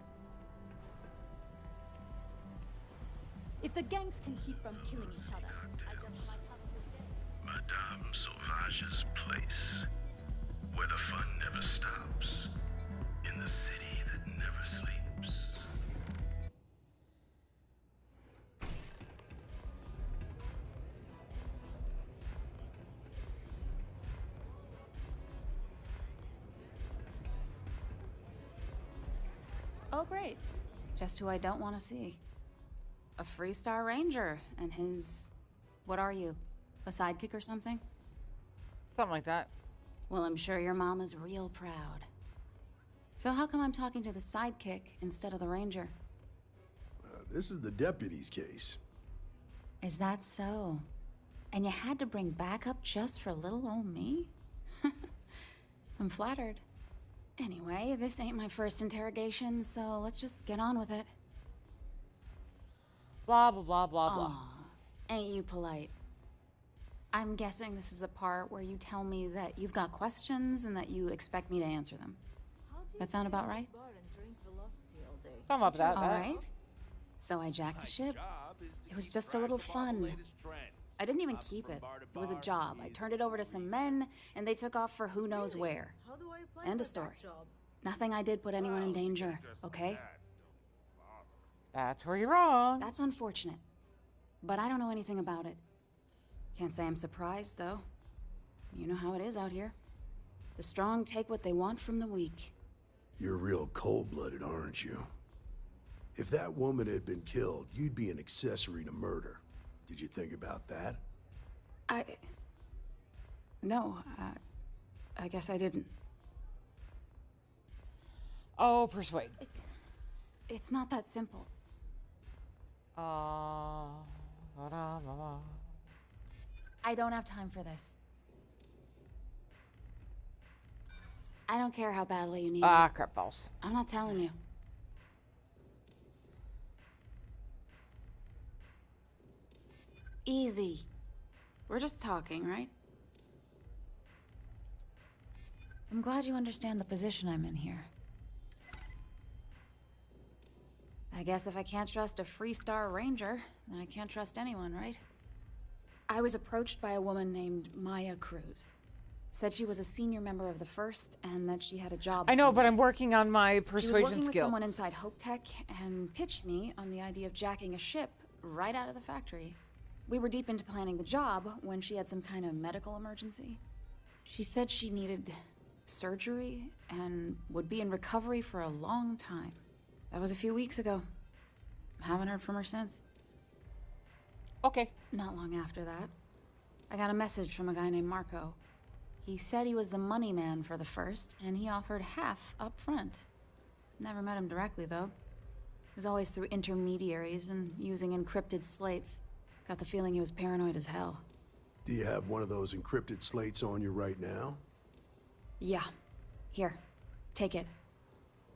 If the gangs can keep from killing each other, I just might have a good day. Madame Sauvage's place, where the fun never stops, in the city that never sleeps. Oh, great. Just who I don't want to see. A Freestar Ranger and his... What are you? A sidekick or something? Something like that. Well, I'm sure your mom is real proud. So how come I'm talking to the sidekick instead of the ranger? This is the deputy's case. Is that so? And you had to bring backup just for little old me? I'm flattered. Anyway, this ain't my first interrogation, so let's just get on with it. Blah, blah, blah, blah, blah. Aw, ain't you polite? I'm guessing this is the part where you tell me that you've got questions and that you expect me to answer them. How That sound about right? Some of that. All right. So I jacked a ship. It was just a little fun. I didn't even keep it. It was a job. I turned it over to some men, and they took off for who knows where. End of story. Nothing I did put anyone in danger, okay? That's where you're wrong. That's unfortunate. But I don't know anything about it. Can't say I'm surprised, though. You know how it is out here. The strong take what they want from the weak. You're real cold-blooded, aren't you? If that woman had been killed, you'd be an accessory to murder. Did you think about that? No, I guess I didn't. Oh, persuade. It's not that simple. I don't have time for this. I don't care how badly you need it. Crap balls. I'm not telling you. Easy. We're just talking, right? I'm glad you understand the position I'm in here. I guess if I can't trust a Freestar Ranger, then I can't trust anyone, right? I was approached by a woman named Maya Cruz. Said she was a senior member of the First and that she had a job. I know, but I'm working on my persuasion skill. She was working with someone inside Hope Tech and pitched me on the idea of jacking a ship right out of the factory. We were deep into planning the job when she had some kind of medical emergency. She said she needed surgery and would be in recovery for a long time. That was a few weeks ago. Haven't heard from her since. Okay. Not long after that, I got a message from a guy named Marco. He said he was the money man for the First, and he offered half up front. Never met him directly, though. It was always through intermediaries and using encrypted slates. Got the feeling he was paranoid as hell. Do you have one of those encrypted slates on you right now? Yeah. Here. Take it.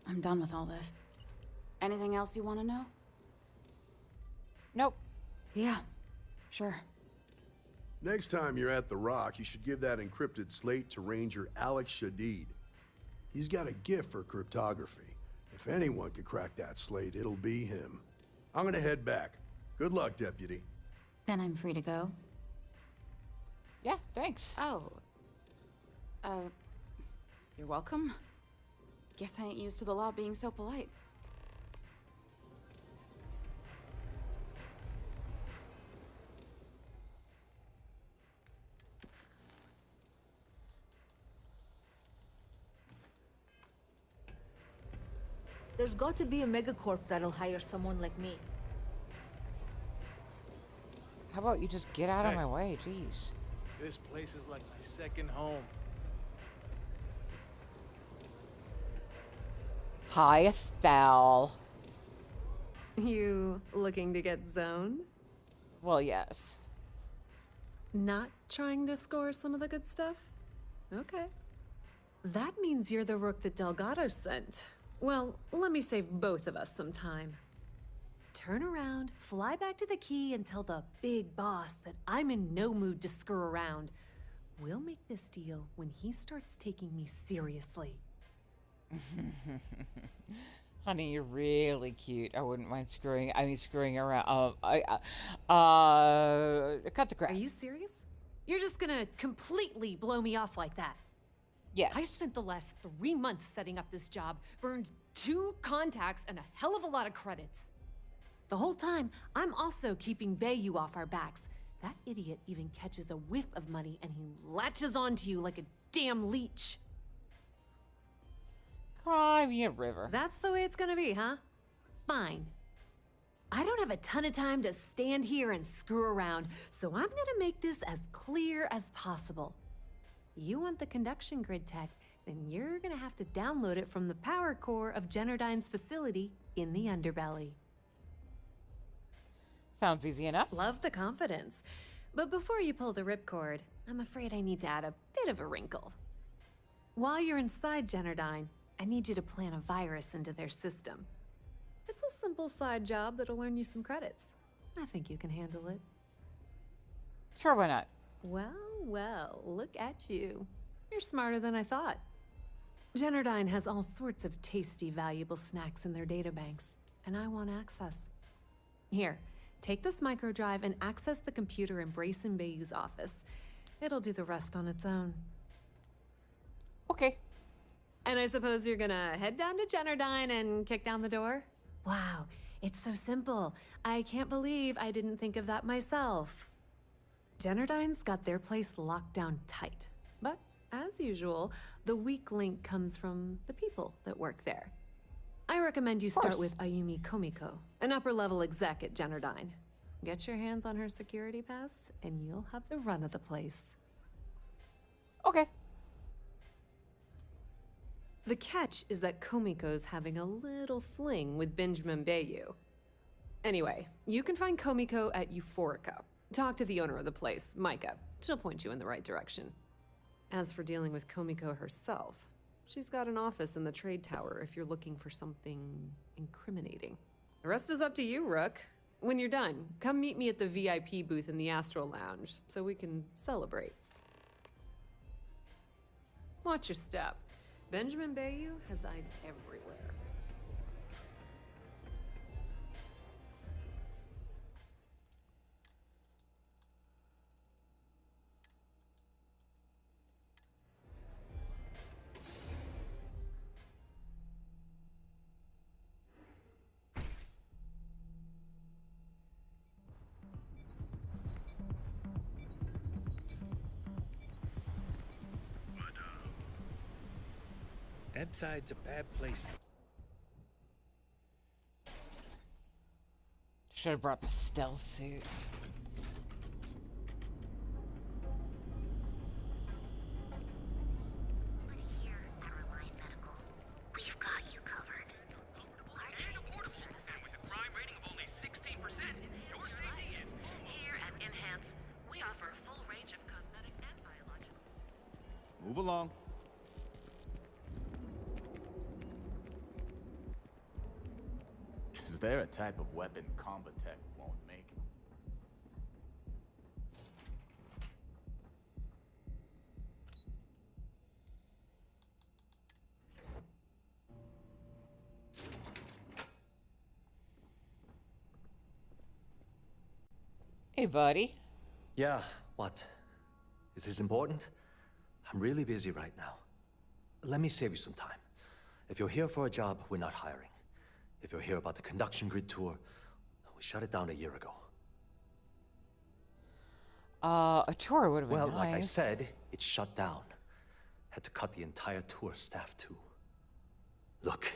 I'm done with all this. Anything else you want to know? Nope. Yeah. Sure. Next time you're at the Rock, you should give that encrypted slate to Ranger Alex Shadid. He's got a gift for cryptography. If anyone could crack that slate, it'll be him. I'm gonna head back. Good luck, Deputy. Then I'm free to go. Yeah, thanks. Oh. You're welcome. Guess I ain't used to the law being so polite. There's got to be a megacorp that'll hire someone like me. How about you just get out of my way? Jeez. This place is like my second home. Hi, Estelle. You looking to get zoned? Well, yes. Not trying to score some of the good stuff? Okay. That means you're the rook that Delgado sent. Well, let me save both of us some time. Turn around, fly back to the key, and tell the big boss that I'm in no mood to screw around. We'll make this deal when he starts taking me seriously. Honey, you're really cute. I wouldn't mind screwing around. Cut the crap. Are you serious? You're just gonna completely blow me off like that? Yes. I spent the last 3 months setting up this job, burned 2 contacts and a hell of a lot of credits. The whole time, I'm also keeping Bayou off our backs. That idiot even catches a whiff of money and he latches onto you like a damn leech. Cry me a river. That's the way it's gonna be, huh? Fine. I don't have a ton of time to stand here and screw around, so I'm gonna make this as clear as possible. You want the conduction grid tech, then you're gonna have to download it from the power core of Generdyne's facility in the underbelly. Sounds easy enough. Love the confidence. But before you pull the ripcord, I'm afraid I need to add a bit of a wrinkle. While you're inside Generdyne, I need you to plant a virus into their system. It's a simple side job that'll earn you some credits. I think you can handle it. Sure, why not? Well, well, look at you. You're smarter than I thought. Generdyne has all sorts of tasty, valuable snacks in their databanks, and I want access. Here, take this microdrive and access the computer in Brayson Bayou's office. It'll do the rest on its own. Okay. And I suppose you're gonna head down to Generdyne and kick down the door? Wow, it's so simple. I can't believe I didn't think of that myself. Generdyne's got their place locked down tight. But, as usual, the weak link comes from the people that work there. I recommend you start with Ayumi Komiko, an upper-level exec at Generdyne. Get your hands on her security pass, and you'll have the run of the place. Okay. The catch is that Komiko's having a little fling with Benjamin Bayou. Anyway, you can find Komiko at Euphorica. Talk to the owner of the place, Micah. She'll point you in the right direction. As for dealing with Komiko herself, she's got an office in the trade tower if you're looking for something incriminating. The rest is up to you, Rook. When you're done, come meet me at the VIP booth in the Astral Lounge so we can celebrate. Watch your step. Benjamin Bayou has eyes everywhere. That side's a bad place. Should have brought the stealth suit. Move along. Is there a type of weapon combat tech won't make? Hey, buddy. Yeah, what? Is this important? I'm really busy right now. Let me save you some time. If you're here for a job, we're not hiring. If you're here about the conduction grid tour, we shut it down a year ago. A tour would have been nice. Well, like I said, it's shut down. Had to cut the entire tour staff too. Look,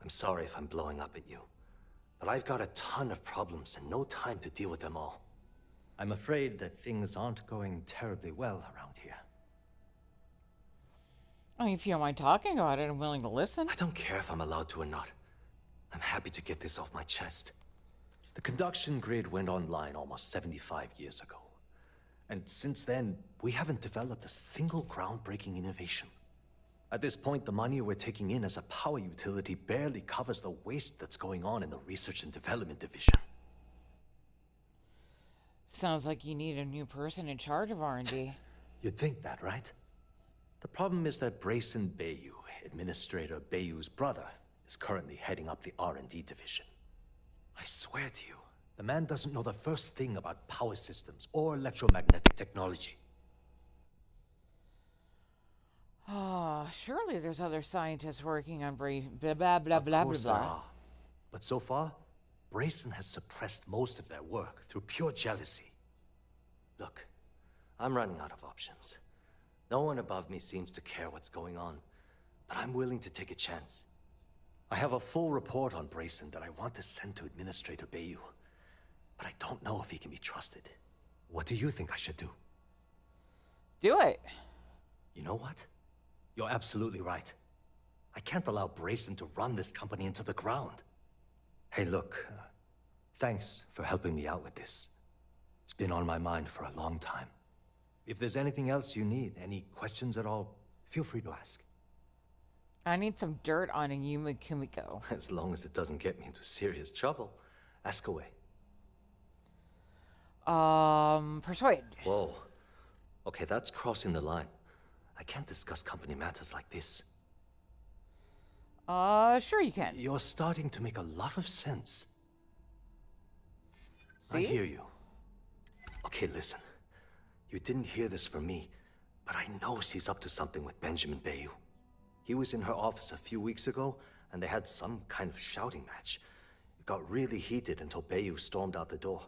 I'm sorry if I'm blowing up at you, but I've got a ton of problems and no time to deal with them all. I'm afraid that things aren't going terribly well around here. I mean, if you don't mind talking about it, I'm willing to listen. I don't care if I'm allowed to or not. I'm happy to get this off my chest. The conduction grid went online almost 75 years ago. And since then, we haven't developed a single groundbreaking innovation. At this point, the money we're taking in as a power utility barely covers the waste that's going on in the research and development division. Sounds like you need a new person in charge of R&D. You'd think that, right? The problem is that Brayson Bayou, Administrator Bayou's brother, is currently heading up the R&D division. I swear to you, the man doesn't know the first thing about power systems or electromagnetic technology. Oh, surely there's other scientists working on blah blah blah blah Of course blah. there are. But so far, Brayson has suppressed most of their work through pure jealousy. Look, I'm running out of options. No one above me seems to care what's going on, but I'm willing to take a chance. I have a full report on Brayson that I want to send to Administrator Bayou, but I don't know if he can be trusted. What do you think I should do? Do it. You know what? You're absolutely right. I can't allow Brayson to run this company into the ground. Hey, look, thanks for helping me out with this. It's been on my mind for a long time. If there's anything else you need, any questions at all, feel free to ask. I need some dirt on a Yuma Kumiko. As long as it doesn't get me into serious trouble, ask away. Persuade. Whoa. Okay, that's crossing the line. I can't discuss company matters like this. Sure you can. You're starting to make a lot of sense. See? I hear you. Okay, listen. You didn't hear this from me, but I know she's up to something with Benjamin Bayou. He was in her office a few weeks ago, and they had some kind of shouting match. It got really heated until Bayou stormed out the door.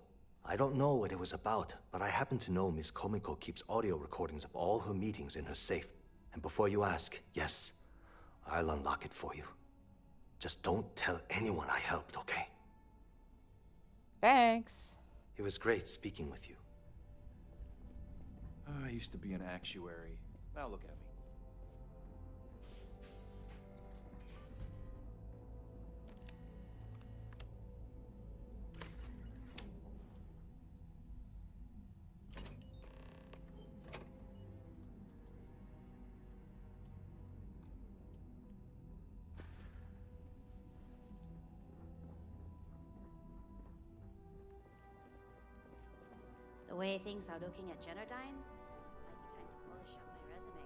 I don't know what it was about, but I happen to know Miss Komiko keeps audio recordings of all her meetings in her safe. And before you ask, yes, I'll unlock it for you. Just don't tell anyone I helped, okay? Thanks. It was great speaking with you. I used to be an actuary. Now look at me. The way things are looking at Genodyne, might be time to polish up my resume.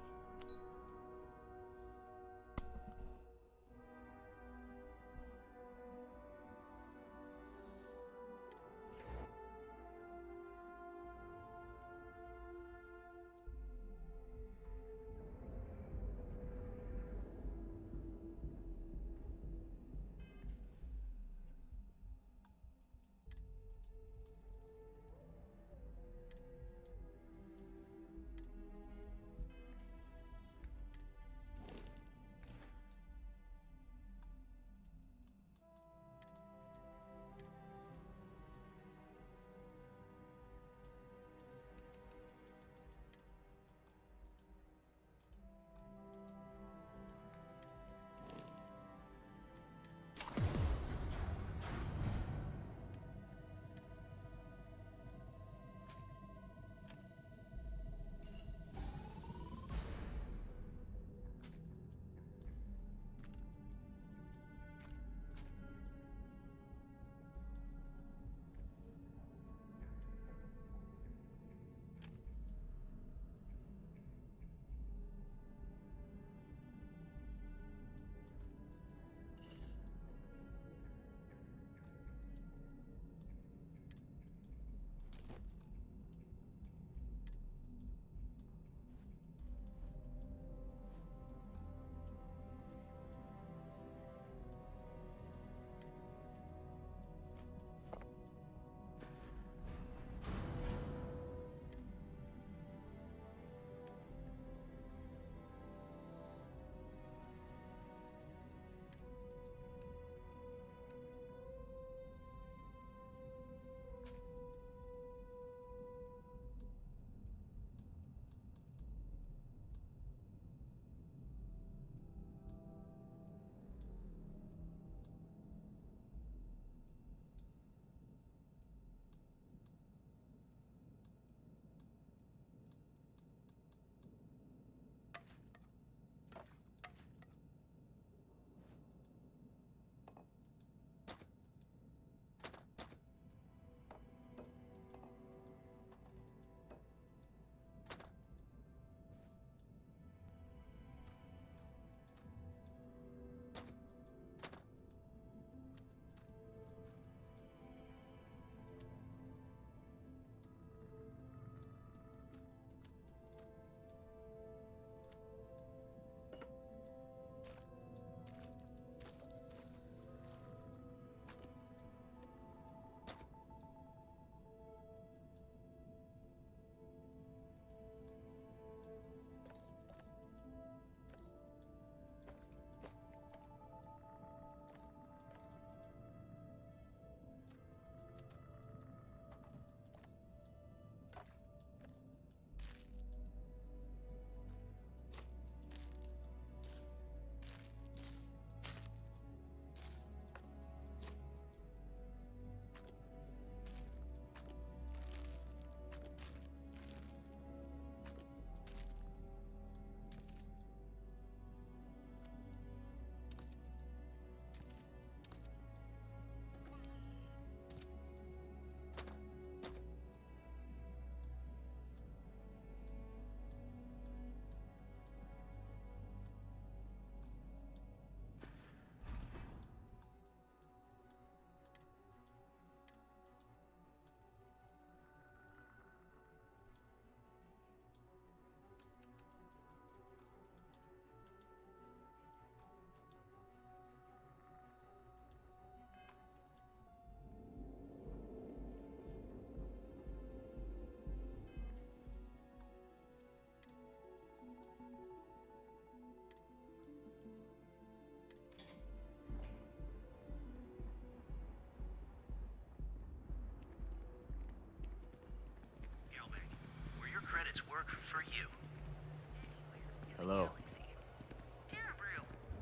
Hello.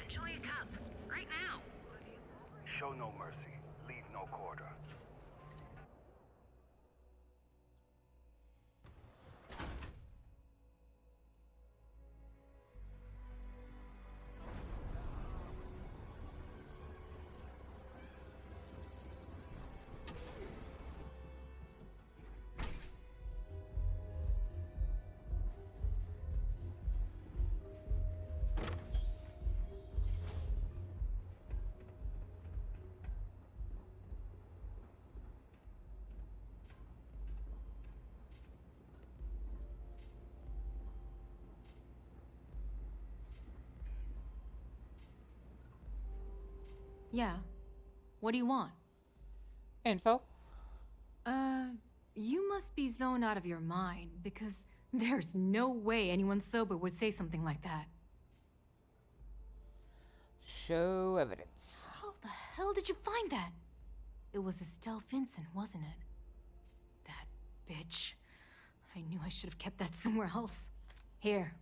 Enjoy a cup. Right now. Show no mercy. Leave no quarter. Yeah. What do you want? Info? You must be zoned out of your mind, because there's no way anyone sober would say something like that. Show evidence. How the hell did you find that? It was Estelle Vincent, wasn't it? That bitch. I knew I should have kept that somewhere else. Here,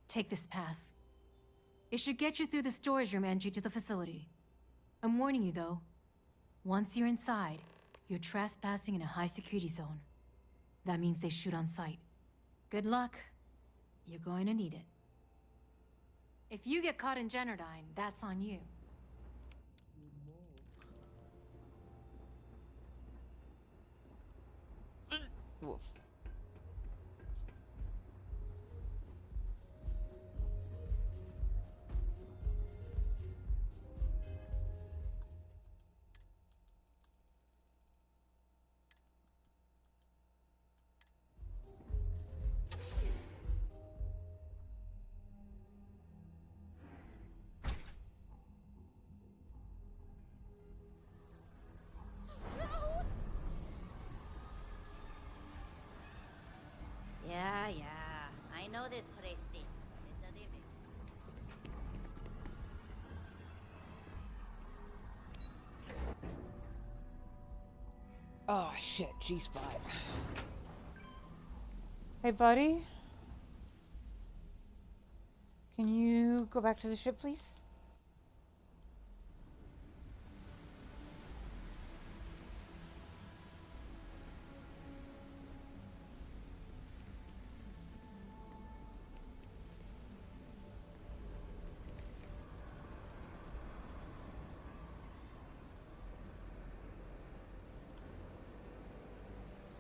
take this pass. It should get you through the storage room entry to the facility. I'm warning you, though. Once you're inside, you're trespassing in a high-security zone. That means they shoot on sight. Good luck. You're going to need it. If you get caught in Generdyne, that's on you. Woof. Yeah. I know this place stinks, but it's a living. Oh shit, G-spot. Hey buddy? Can you go back to the ship, please?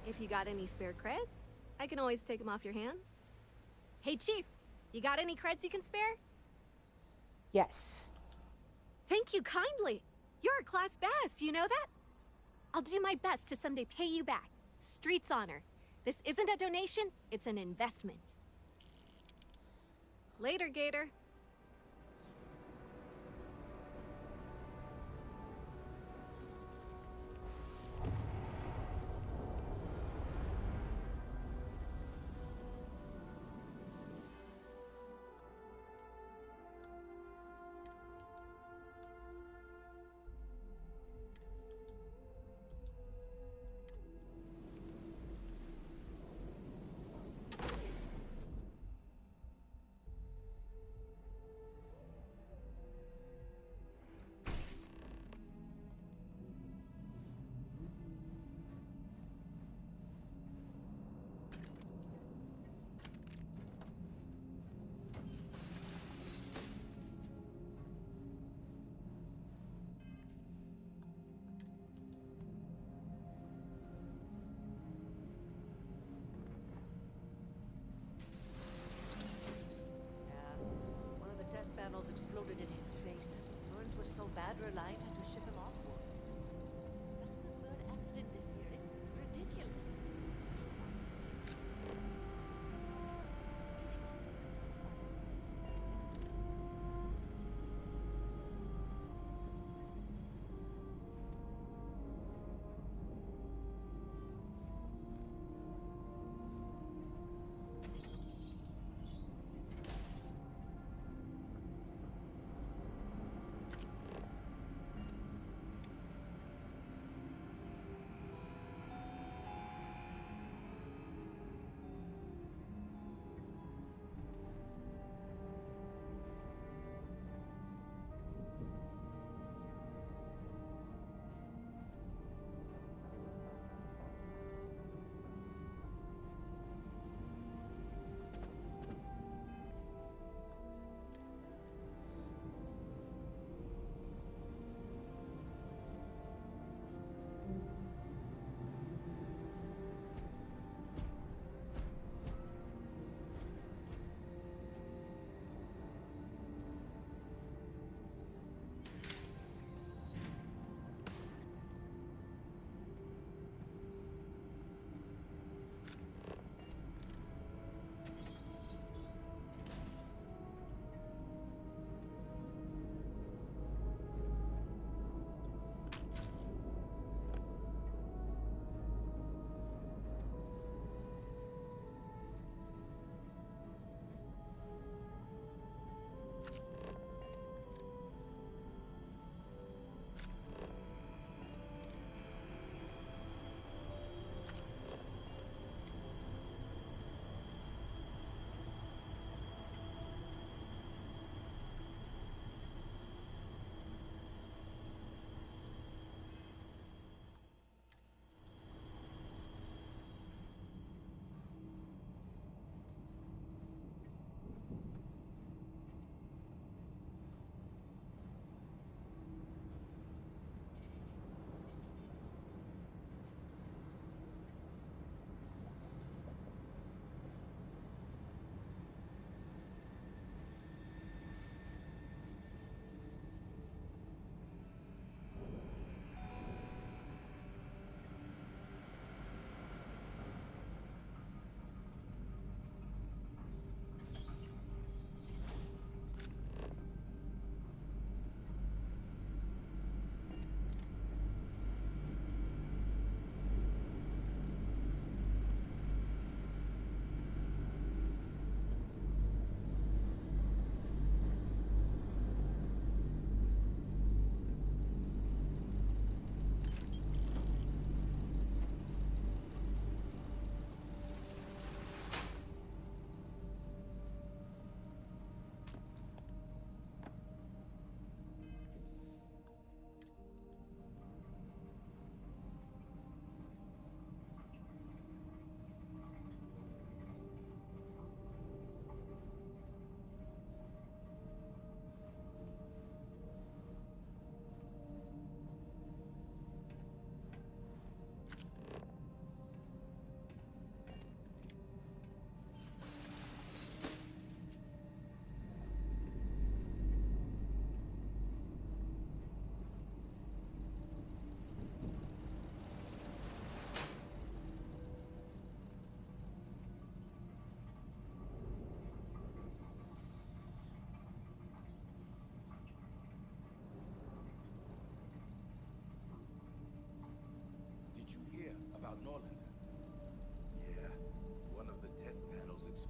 If you got any spare creds, I can always take them off your hands. Hey, Chief, you got any creds you can spare? Yes. Thank you kindly. You're a class bass, you know that? I'll do my best to someday pay you back. Street's honor. This isn't a donation, it's an investment. Later, Gator. Panels exploded in his face. Burns were so bad, Reliant had to ship him off. That's the third accident this year. It's ridiculous.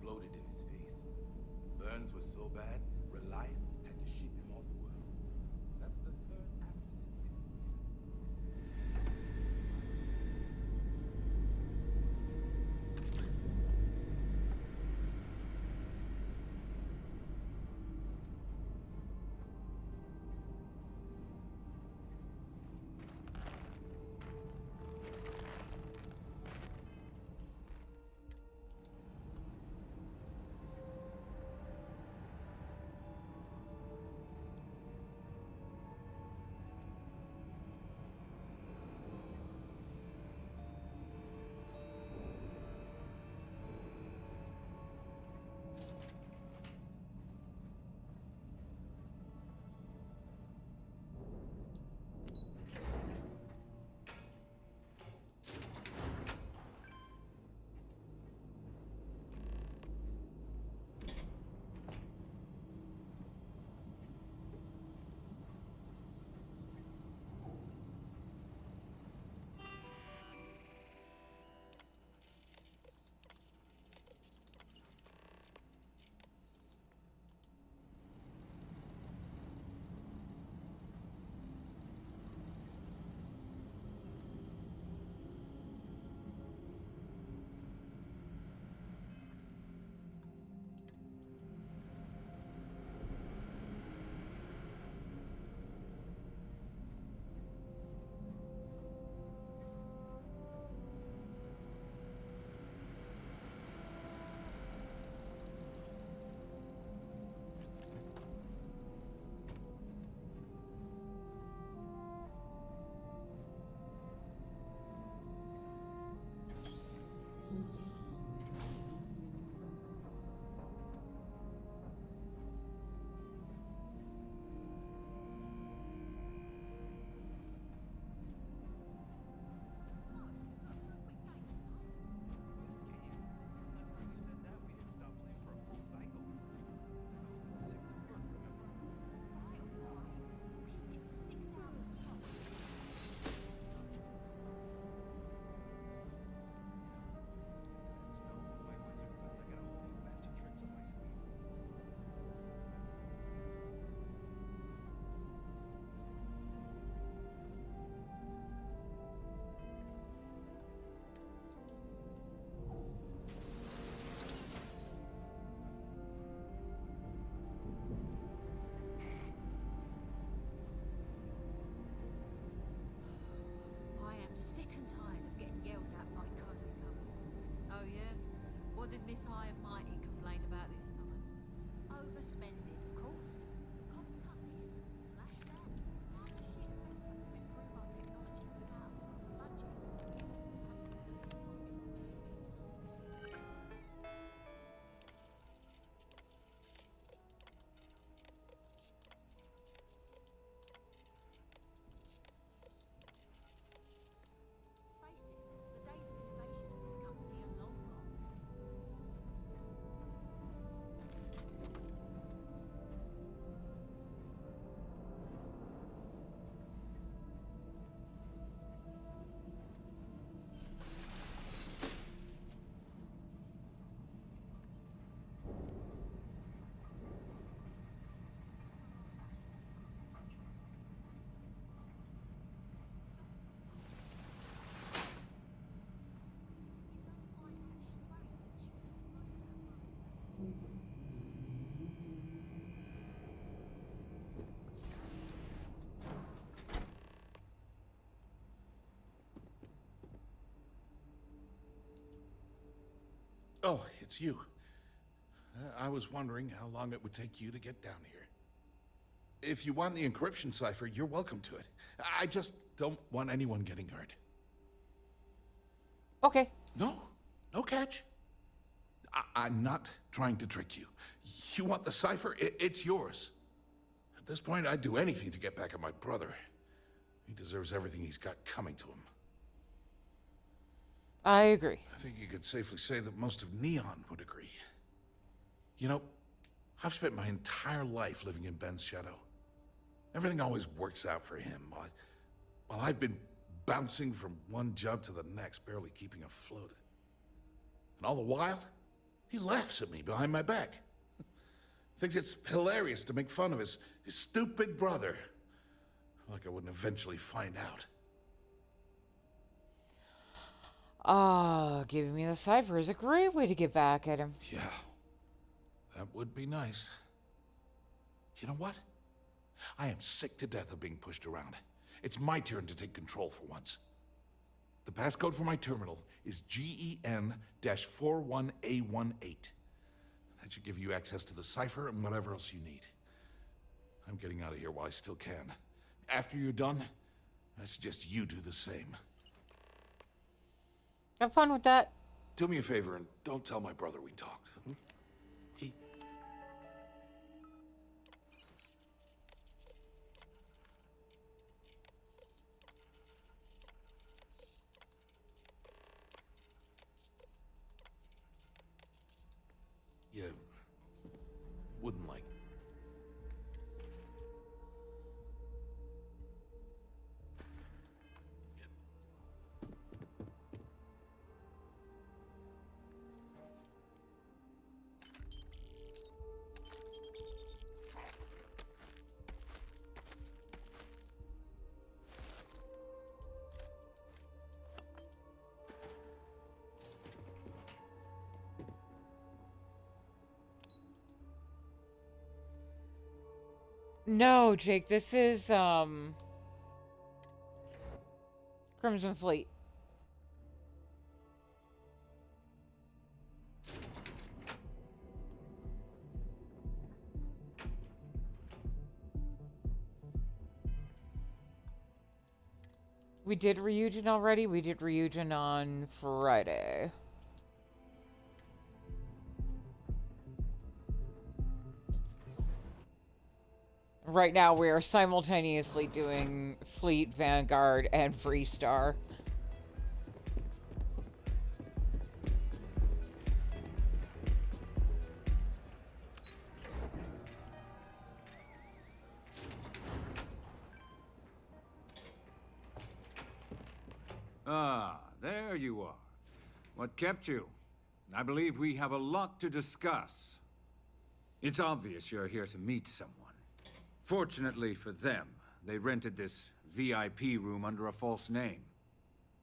exploded in his face. Burns was so bad, Reliant had to ship him off-world. That's the third accident this year. What did Miss High and Mighty complain about this time? Overspending, of course. Cost cut this, slash that. How does she expect us to improve our technology without a budget? Face it, the days of innovation at this company are long gone. Oh, it's you. I was wondering how long it would take you to get down here. If you want the encryption cipher, you're welcome to it. I just don't want anyone getting hurt. Okay. No catch. I'm not trying to trick you. You want the cipher? It's yours. At this point, I'd do anything to get back at my brother. He deserves everything he's got coming to him. I agree. I think you could safely say that most of Neon would agree. You know, I've spent my entire life living in Ben's shadow. Everything always works out for him, while I've been bouncing from one job to the next, barely keeping afloat. And all the while, He laughs at me behind my back. Thinks it's hilarious to make fun of his stupid brother. Like I wouldn't eventually find out. Giving me the cipher is a great way to get back at him. Yeah, that would be nice. You know what? I am sick to death of being pushed around. It's my turn to take control for once. The passcode for my terminal is GEN-41A18. That should give you access to the cipher and whatever else you need. I'm getting out of here while I still can. After you're done, I suggest you do the same. Have fun with that. Do me a favor and don't tell my brother we talked. He... You wouldn't like... No, Jake, this is, Crimson Fleet. We did Ryujin already. We did Ryujin on Friday. Right now, we are simultaneously doing Fleet, Vanguard, and Freestar. Ah, there you are. What kept you? I believe we have a lot to discuss. It's obvious you're here to meet someone. Fortunately for them, they rented this VIP room under a false name.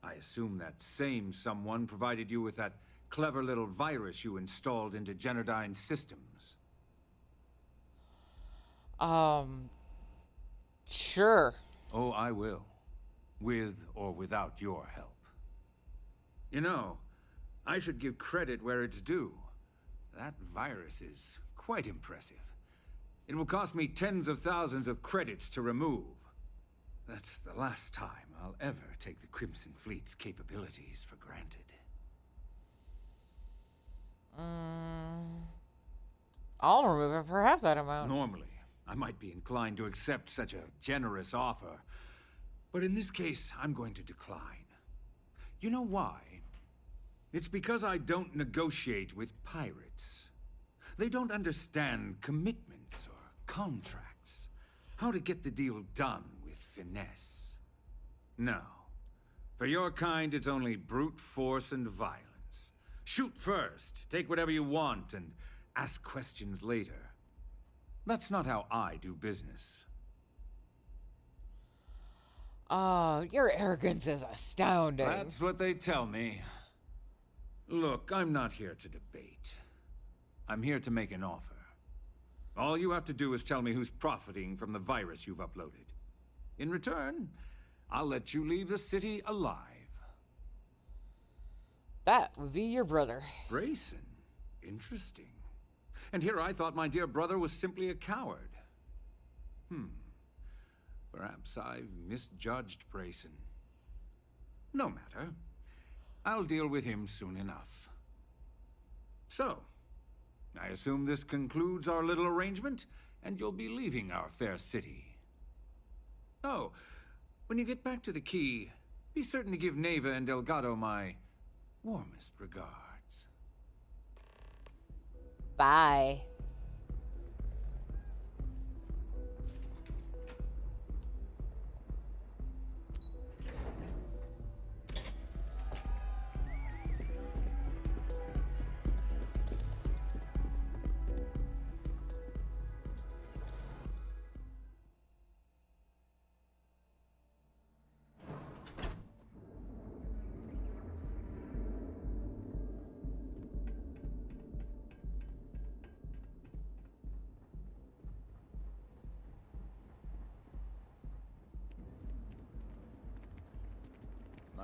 I assume that same someone provided you with that clever little virus you installed into Generdyne's systems. Sure. Oh, I will. With or without your help. You know, I should give credit where it's due. That virus is quite impressive. It will cost me tens of thousands of credits to remove. That's the last time I'll ever take the Crimson Fleet's capabilities for granted. I'll remove it for half that amount. Normally, I might be inclined to accept such a generous offer. But in this case, I'm going to decline. You know why? It's because I don't negotiate with pirates. They don't understand commitments or contracts. How to get the deal done with finesse. No. For your kind, it's only brute force and violence. Shoot first, take whatever you want, and ask questions later. That's not how I do business. Your arrogance is astounding. That's what they tell me. Look, I'm not here to debate. I'm here to make an offer. All you have to do is tell me who's profiting from the virus you've uploaded. In return, I'll let you leave the city alive. That would be your brother. Brayson? Interesting. And here I thought my dear brother was simply a coward. Perhaps I've misjudged Brayson. No matter. I'll deal with him soon enough. So, I assume this concludes our little arrangement, and you'll be leaving our fair city. Oh, when you get back to the key, be certain to give Neva and Delgado my warmest regards. Bye.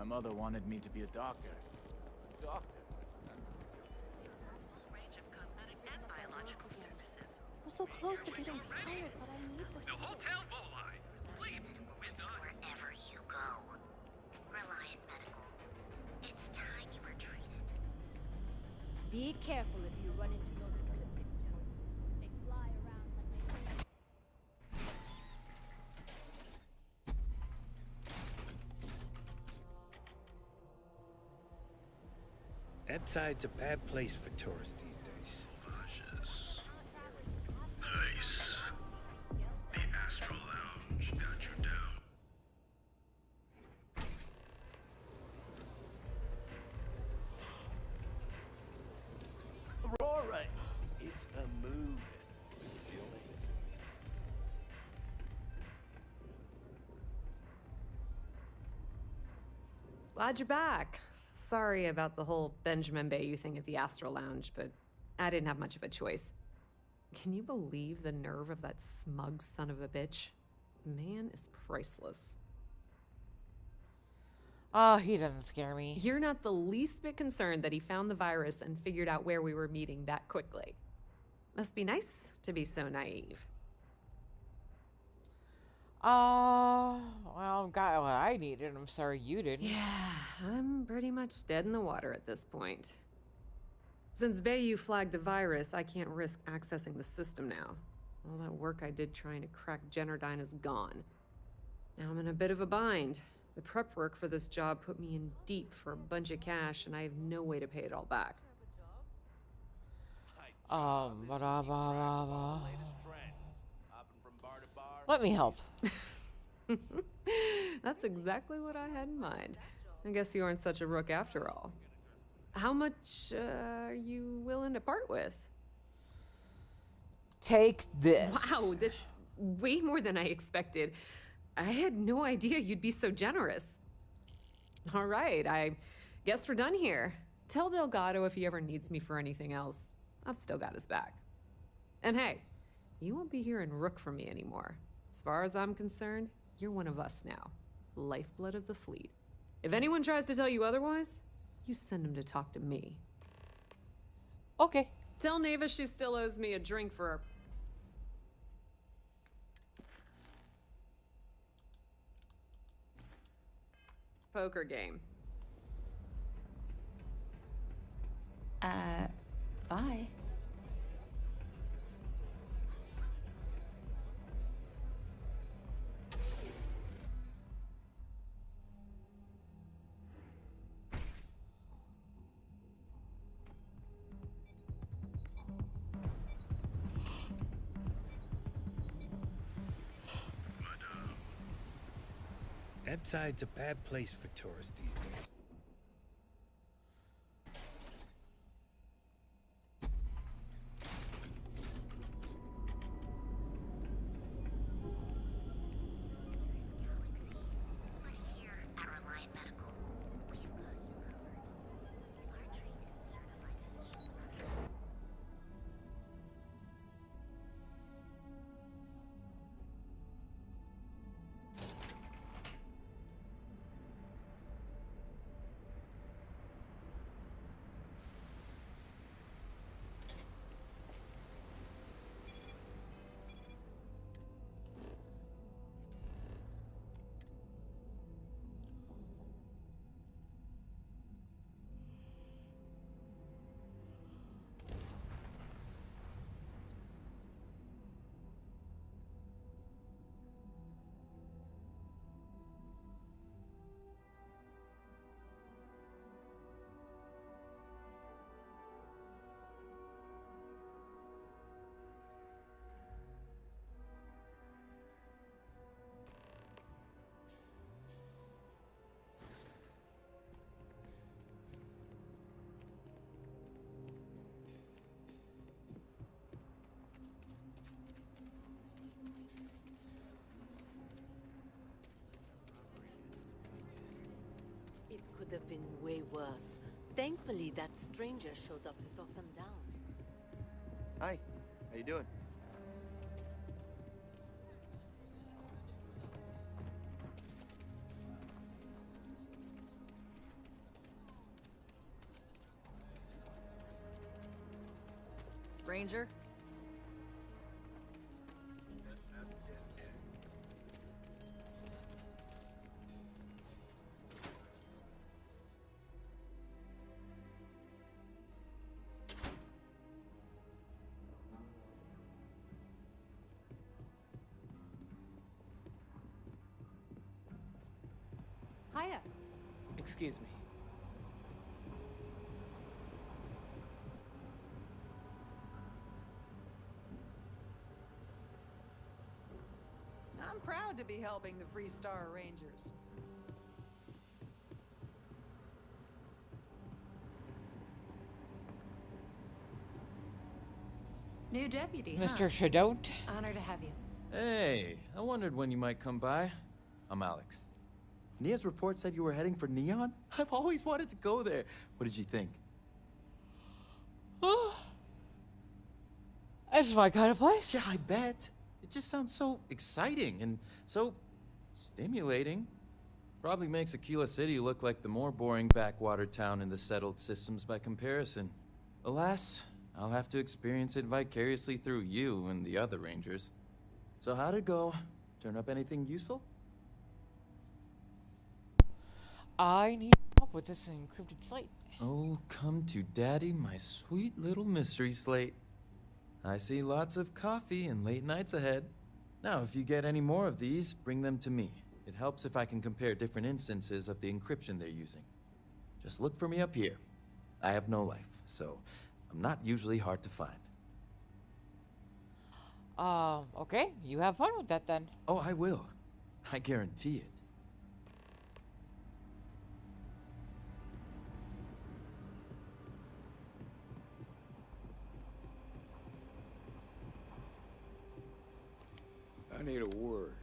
My mother wanted me to be a doctor. A doctor? We're so close to getting fired, but I need the hotel full line. Sleep with us. Wherever you go. Reliant Medical. It's time you were treated. Be careful if you run into those ecliptic gels. They fly around like they... That side's a bad place for tourists these days. Nice. The Astral Lounge got you down. Aurora! It's a moving building. Glad you're back. Sorry about the whole Benjamin Bayou thing at the Astral Lounge, but I didn't have much of a choice. Can you believe the nerve of that smug son of a bitch? The man is priceless. Oh, he doesn't scare me. You're not the least bit concerned that he found the virus and figured out where we were meeting that quickly. Must be nice to be so naive. Well, got what I needed. I'm sorry you didn't. Yeah, I'm pretty much dead in the water at this point. Since Bayou flagged the virus, I can't risk accessing the system now. All that work I did trying to crack Generdyne is gone. Now I'm in a bit of a bind. The prep work for this job put me in deep for a bunch of cash, and I have no way to pay it all back. Let me help. That's exactly what I had in mind. I guess you aren't such a rook after all. How much are you willing to part with? Take this. Wow, that's way more than I expected. I had no idea you'd be so generous. All right, I guess we're done here. Tell Delgado if he ever needs me for anything else. I've still got his back. And hey, you won't be hearing rook from me anymore. As far as I'm concerned, you're one of us now. Lifeblood of the fleet. If anyone tries to tell you otherwise, you send them to talk to me. Okay. Tell Neva she still owes me a drink for her poker game. Bye. That side's a bad place for tourists these days. It could have been way worse. Thankfully, that stranger showed up to talk them down. Hi, how you doing? Ranger? Hiya. Excuse me. I'm proud to be helping the Freestar Rangers. New deputy, Mr. Shadot? Honor to have you. Hey, I wondered when you might come by. I'm Alex. Nia's report said you were heading for Neon? I've always wanted to go there. What did you think? That's my kind of place. Yeah, I bet. It just sounds so exciting and so stimulating. Probably makes Aquila City look like the more boring backwater town in the settled systems by comparison. Alas, I'll have to experience it vicariously through you and the other Rangers. So how'd it go? Turn up anything useful? I need help with this encrypted slate. Oh, come to Daddy, my sweet little mystery slate. I see lots of coffee and late nights ahead. Now, if you get any more of these, bring them to me. It helps if I can compare different instances of the encryption they're using. Just look for me up here. I have no life, so I'm not usually hard to find. Okay. You have fun with that then. Oh, I will. I guarantee it. I need a word.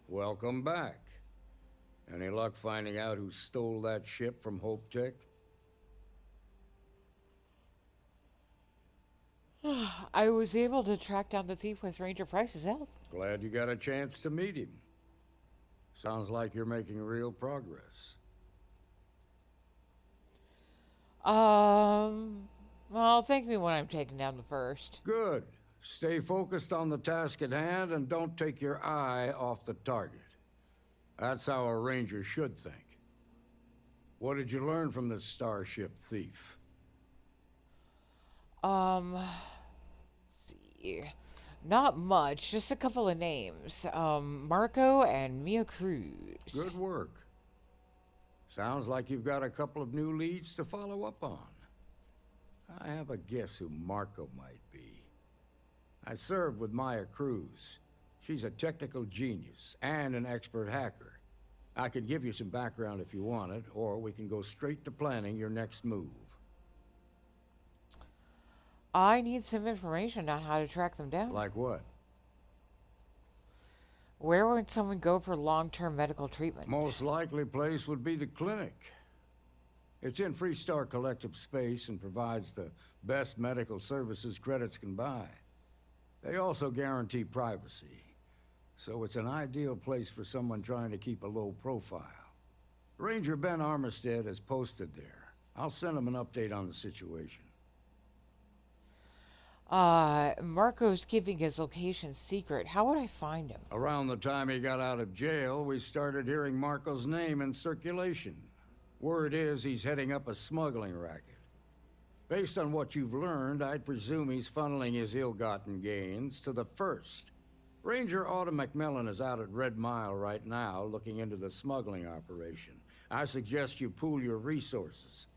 Welcome back. Any luck finding out who stole that ship from Hope Tech? I was able to track down the thief with Ranger Price's help. Glad you got a chance to meet him. Sounds like you're making real progress. Well, thank me when I'm taking down the first. Good. Stay focused on the task at hand and don't take your eye off the target. That's how a ranger should think. What did you learn from this starship thief? See. Not much, just a couple of names. Marco and Mia Cruz. Good work. Sounds like you've got a couple of new leads to follow up on. I have a guess who Marco might be. I served with Maya Cruz. She's a technical genius and an expert hacker. I could give you some background if you want it, or we can go straight to planning your next move. I need some information on how to track them down. Like what? Where would someone go for long-term medical treatment? Most likely place would be the clinic. It's in Freestar Collective space and provides the best medical services credits can buy. They also guarantee privacy, so it's an ideal place for someone trying to keep a low profile. Ranger Ben Armistead is posted there. I'll send him an update on the situation. Marco's keeping his location secret. How would I find him? Around the time he got out of jail, we started hearing Marco's name in circulation. Word is he's heading up a smuggling racket. Based on what you've learned, I'd presume he's funneling his ill-gotten gains to the First. Ranger Autumn McMillan is out at Red Mile right now, looking into the smuggling operation. I suggest you pool your resources.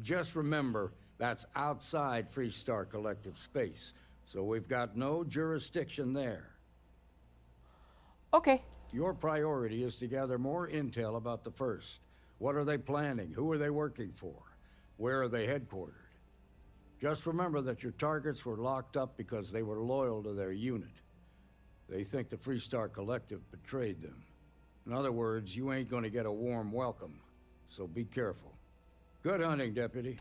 Just remember, that's outside Freestar Collective space, so we've got no jurisdiction there. Okay. Your priority is to gather more intel about the First. What are they planning? Who are they working for? Where are they headquartered? Just remember that your targets were locked up because they were loyal to their unit. They think the Freestar Collective betrayed them. In other words, you ain't gonna get a warm welcome, so be careful. Good hunting, Deputy.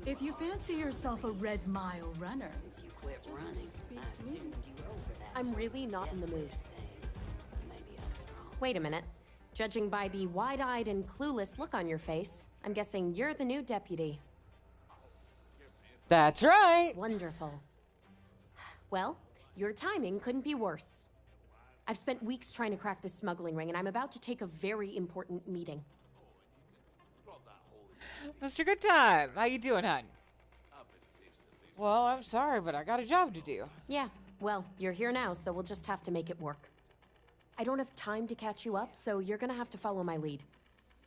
If you fancy yourself a Red Mile runner, Since you quit running, speak I to me. assumed you were over that. I'm really not in the mood. Maybe I was wrong. Wait a minute. Judging by the wide-eyed and clueless look on your face, I'm guessing you're the new deputy. That's right. Wonderful. Well, your timing couldn't be worse. I've spent weeks trying to crack this smuggling ring, and I'm about to take a very important meeting. Mr. Good Time, how you doing, hon? Well, I'm sorry, but I got a job to do. Yeah, well, you're here now, so we'll just have to make it work. I don't have time to catch you up, so you're gonna have to follow my lead.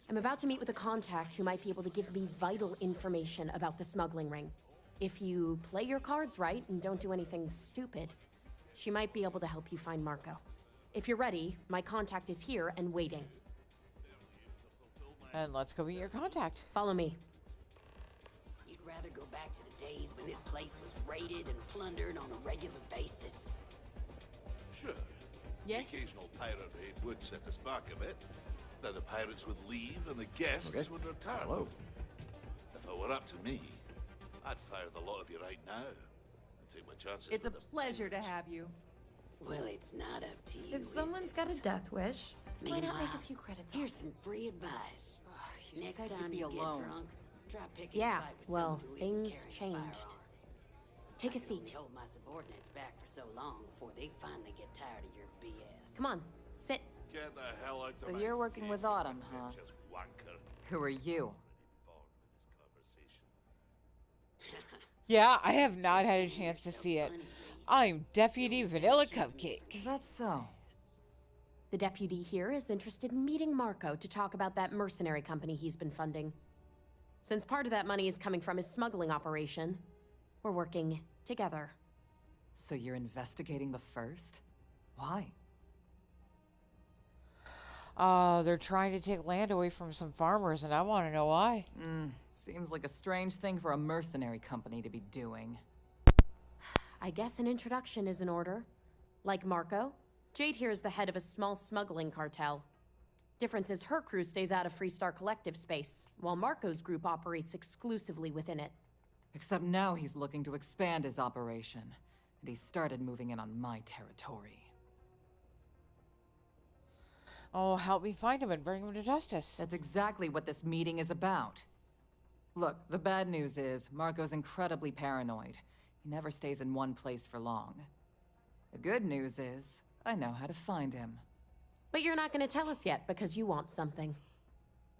I'm about to meet with a contact who might be able to give me vital information about the smuggling ring. If you play your cards right and don't do anything stupid, she might be able to help you find Marco. If you're ready, my contact is here and waiting. And let's go meet your contact. Follow me. You'd rather go back to the days when this place was raided and plundered on a regular basis? Sure. Yes? The occasional pirate raid would set the spark a bit. Then the pirates would leave and the guests would return. Hello. If it were up to me, I'd fire the lot of you right now and take my chances. It's a with the pleasure to have you. Well, it's not up to you. if someone's got a death wish, Why not make a few credits Here's some free advice. you Next said you'd time be you alone. get drunk, try picking Yeah, a fight with well, someone who isn't things carrying a changed. firearm. Take a I can seat. only hold my subordinates back for so long before they finally get tired of your BS. Come on, sit. Get the hell out So of my you're working with face, Autumn, huh? pretentious wanker. Who are you? Yeah, I have not had a chance to see it. I'm Deputy Vanilla Cupcake. Is that so? The deputy here is interested in meeting Marco to talk about that mercenary company he's been funding. Since part of that money is coming from his smuggling operation, we're working together. So you're investigating the first? Why? They're trying to take land away from some farmers, and I want to know why. Seems like a strange thing for a mercenary company to be doing. I guess an introduction is in order. Like Marco, Jade here is the head of a small smuggling cartel. Difference is her crew stays out of Freestar Collective space, while Marco's group operates exclusively within it. Except now he's looking to expand his operation, and he's started moving in on my territory. Oh, help me find him and bring him to justice. That's exactly what this meeting is about. Look, the bad news is, Marco's incredibly paranoid. He never stays in one place for long. The good news is, I know how to find him. But you're not going to tell us yet because you want something.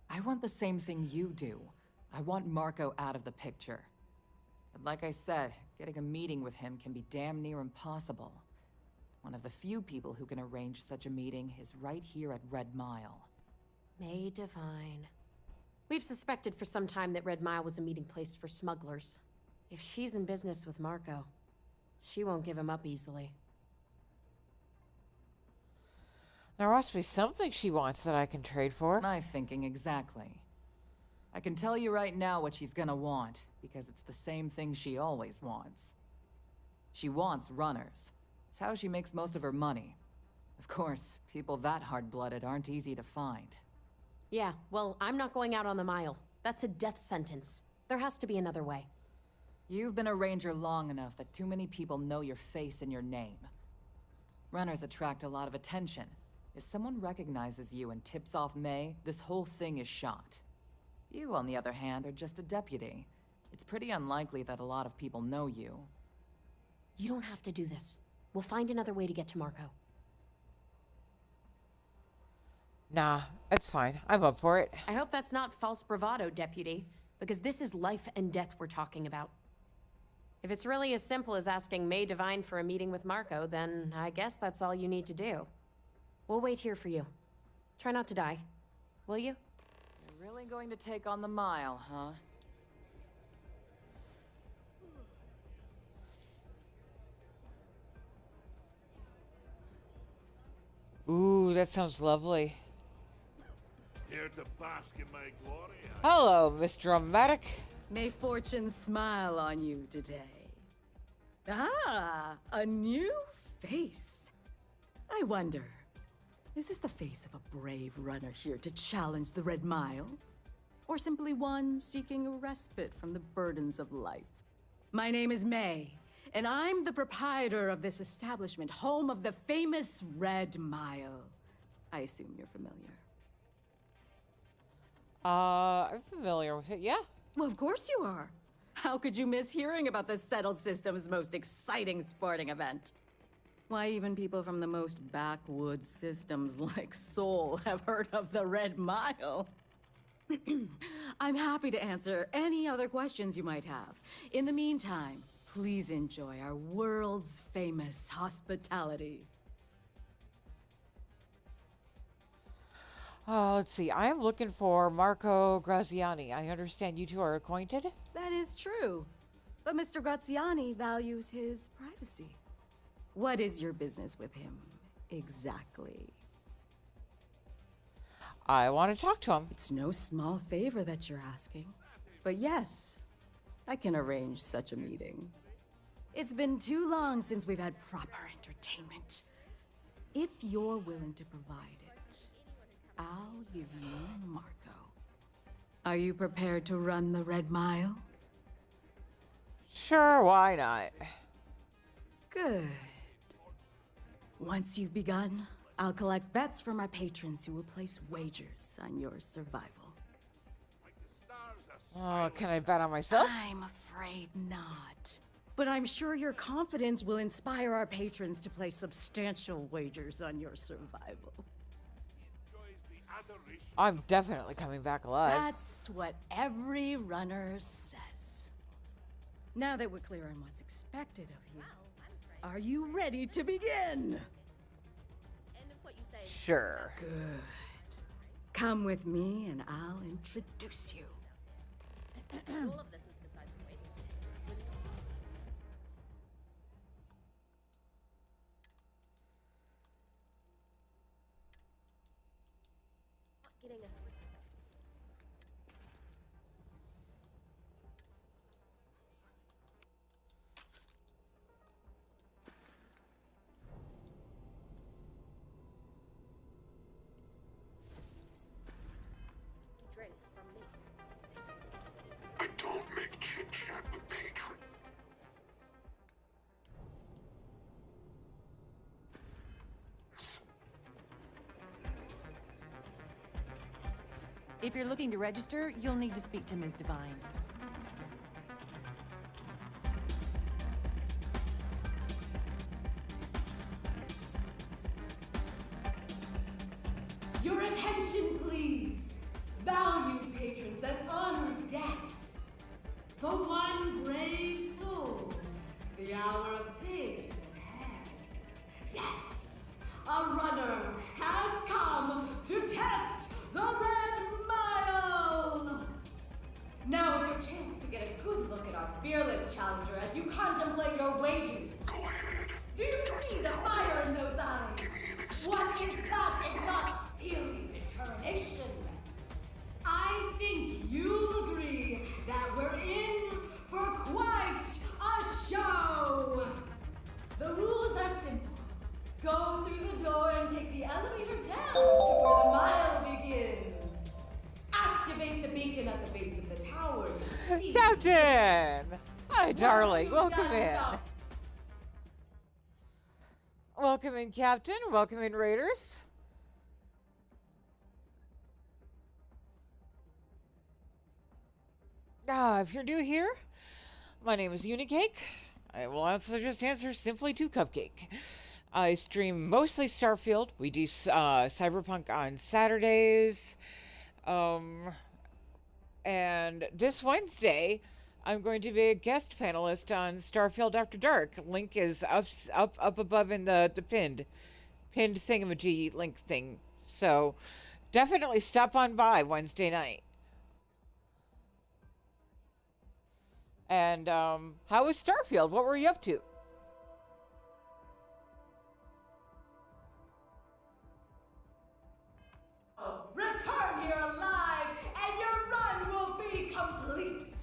I want the same thing you do. I want Marco out of the picture. But like I said, getting a meeting with him can be damn near impossible. One of the few people who can arrange such a meeting is right here at Red Mile. May Divine. We've suspected for some time that Red Mile was a meeting place for smugglers. If she's in business with Marco, she won't give him up easily. There must be something she wants that I can trade for. My thinking exactly. I can tell you right now what she's gonna want, because it's the same thing she always wants. She wants runners. It's how she makes most of her money. Of course, people that hard-blooded aren't easy to find. Yeah, well, I'm not going out on the mile. That's a death sentence. There has to be another way. You've been a ranger long enough that too many people know your face and your name. Runners attract a lot of attention. If someone recognizes you and tips off May, this whole thing is shot. You, on the other hand, are just a deputy. It's pretty unlikely that a lot of people know you. You don't have to do this. We'll find another way to get to Marco. Nah, it's fine. I'm up for it. I hope that's not false bravado, deputy, because this is life and death we're talking about. If it's really as simple as asking May Divine for a meeting with Marco, then I guess that's all you need to do. We'll wait here for you. Try not to die. Will you? You're really going to take on the mile, huh? Ooh, that sounds lovely. Here to bask in my glory. Hello, Miss Dramatic. may fortune smile on you today. Ah, a new face. I wonder, is this the face of a brave runner here to challenge the Red Mile? or simply one seeking a respite from the burdens of life. My name is May, and I'm the proprietor of this establishment, home of the famous Red Mile. I assume you're familiar. I'm familiar with it, yeah. Well, of course you are. How could you miss hearing about the Settled System's most exciting sporting event? Why, even people from the most backwoods systems like Seoul have heard of the Red Mile. I'm happy to answer any other questions you might have. In the meantime, please enjoy our world's famous hospitality. Let's see. I am looking for Marco Graziani. I understand you two are acquainted? That is true. But Mr. Graziani values his privacy. What is your business with him, exactly? I want to talk to him. It's no small favor that you're asking. But yes, I can arrange such a meeting. It's been too long since we've had proper entertainment. If you're willing to provide it, I'll give you Marco. Are you prepared to run the Red Mile? Sure, why not? Good. Once you've begun, I'll collect bets from our patrons who will place wagers on your survival. Oh, can I bet on myself? I'm afraid not. But I'm sure your confidence will inspire our patrons to place substantial wagers on your survival. I'm definitely coming back alive. That's what every runner says. Now that we're clear on what's expected of you, are you ready to begin? Sure. Good. Come with me and I'll introduce you. All of this is besides the waiting. Not getting a drink from me. I don't make chit-chat with patrons. If you're looking to register, you'll need to speak to Ms. Devine. Your attention, please. Valued patrons and honored guests. For one brave soul, the hour of fate is at hand. Yes, a runner has come to test the Red Mile. Now is your chance to get a good look at our fearless challenger as you contemplate your wagers. Go ahead. Do you see the fire in those eyes? What is that if not steely determination? I think you'll agree that we're in for quite a show. The rules are simple. Go through the door and take the elevator down to where the mile begins. Activate the beacon at the base of the tower. Captain! Hi, darling. Welcome in. Welcome in, Captain. Welcome in, Raiders. If you're new here, my name is Unicake. I will also just answer simply to CUPCAKE. I stream mostly Starfield. We do Cyberpunk on Saturdays. And this Wednesday, I'm going to be a guest panelist on Starfield After Dark. Link is up above in the pinned thingamajig link thing. So definitely stop on by Wednesday night. And how was Starfield? What were you up to? Return here alive, and your run will be complete.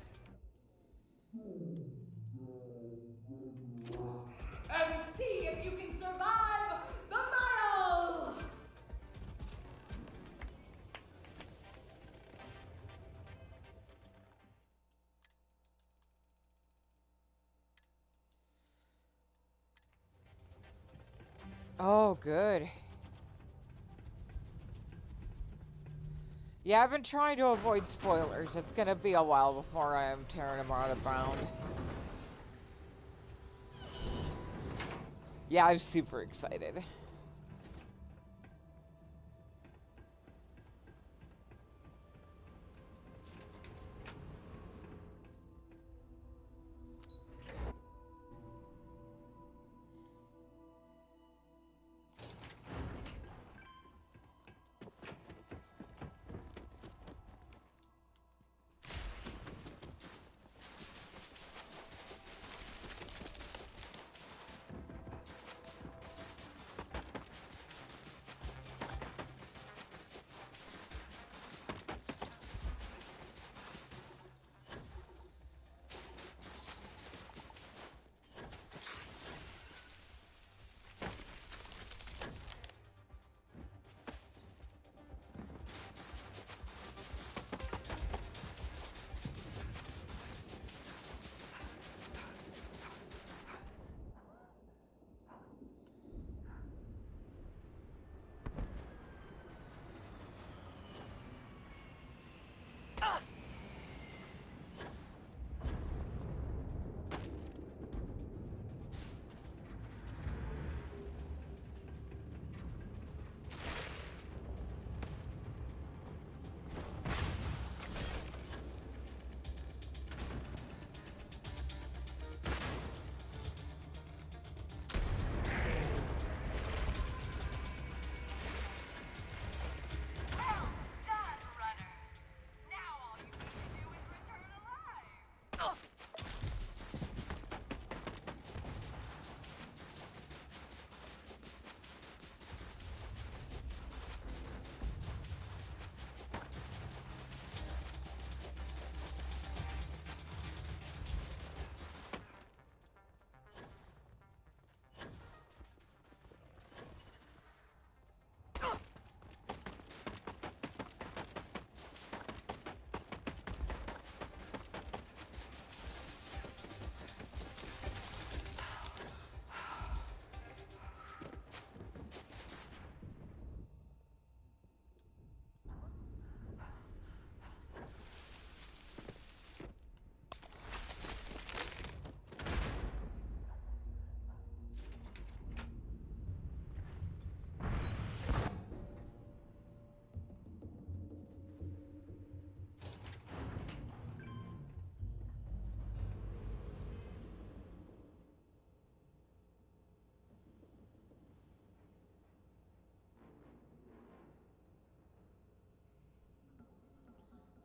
And see if you can survive the mile. Oh, good. Yeah, I've been trying to avoid spoilers. It's gonna be a while before I am tearing them out of the ground. Yeah, I'm super excited.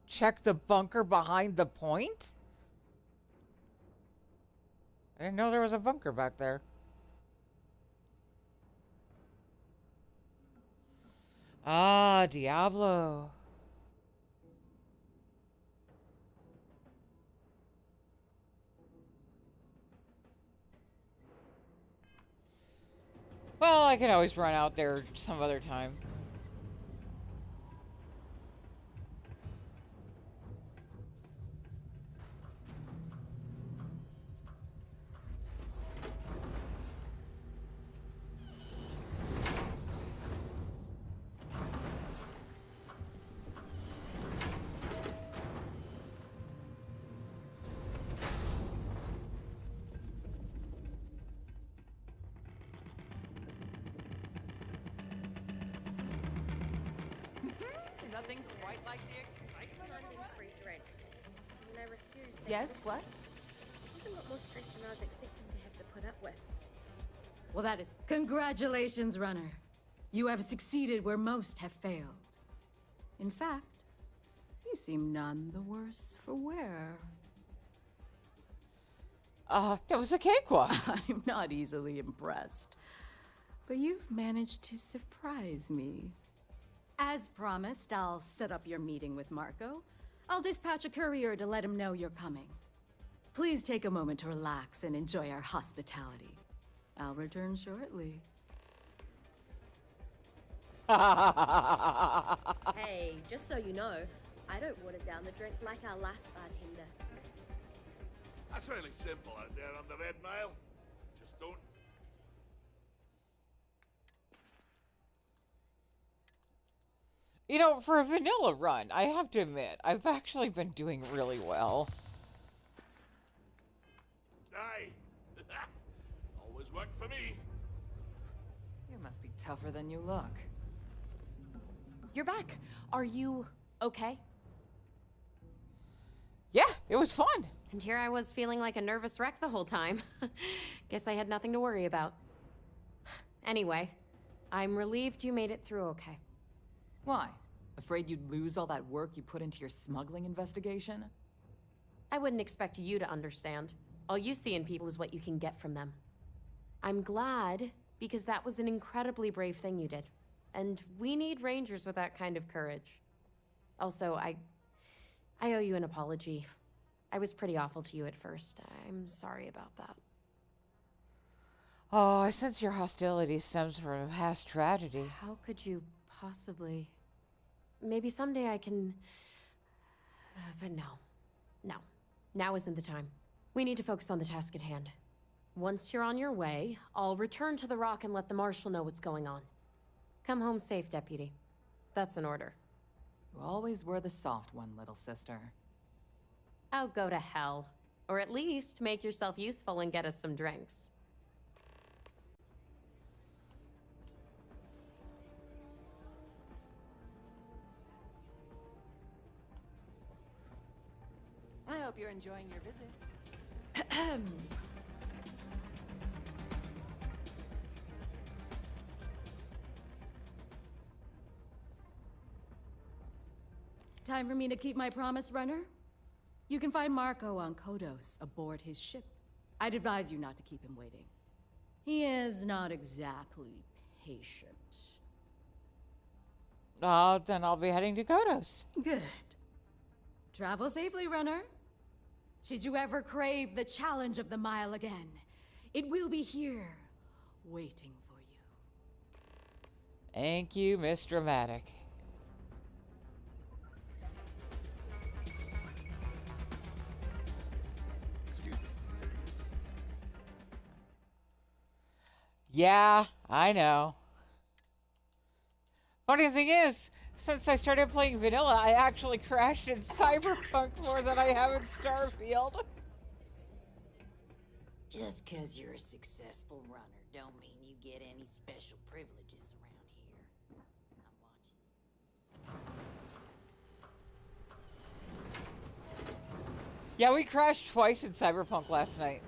Check the bunker behind the point? I didn't know there was a bunker back there. Ah, Diablo. Well, I can always run out there some other time. Nothing quite like the excitement of a free drinks. When I refused, Yes, what? This is a lot more stress than I was expecting to have to put up with. Well, that is... Congratulations, runner. You have succeeded where most have failed. In fact, you seem none the worse for wear. That was a cakewalk. I'm not easily impressed. But you've managed to surprise me. As promised, I'll set up your meeting with Marco. I'll dispatch a courier to let him know you're coming. Please take a moment to relax and enjoy our hospitality. I'll return shortly. Hey, just so you know, I don't water down the drinks like our last bartender. That's really simple out there on the Red Mile. Just don't... You know, for a vanilla run, I have to admit, I've actually been doing really well. Aye. Always worked for me. You must be tougher than you look. You're back. Are you okay? Yeah, it was fun. And here I was feeling like a nervous wreck the whole time. Guess I had nothing to worry about. Anyway, I'm relieved you made it through okay. Why? Afraid you'd lose all that work you put into your smuggling investigation? I wouldn't expect you to understand. All you see in people is what you can get from them. I'm glad, because that was an incredibly brave thing you did. And we need rangers with that kind of courage. Also, I owe you an apology. I was pretty awful to you at first. I'm sorry about that. Oh, I sense your hostility stems from a past tragedy. How could you possibly... Maybe someday I can... but no. No. Now isn't the time. We need to focus on the task at hand. Once you're on your way, I'll return to the Rock and let the Marshal know what's going on. Come home safe, Deputy. That's an order. You always were the soft one, little sister. Oh, go to hell. Or at least make yourself useful and get us some drinks. I hope you're enjoying your visit. Time for me to keep my promise, runner? You can find Marco on Kodos aboard his ship. I'd advise you not to keep him waiting. He is not exactly patient. Then I'll be heading to Kodos. Good. Travel safely, runner. Should you ever crave the challenge of the mile again, it will be here, waiting for you. Thank you, Miss Dramatic. Excuse me. Yeah, I know. Funny thing is, since I started playing vanilla, I actually crashed in Cyberpunk more than I have in Starfield. Just 'cause you're a successful runner don't mean you get any special privileges around here. I'm watching. Yeah, we crashed twice in Cyberpunk last night.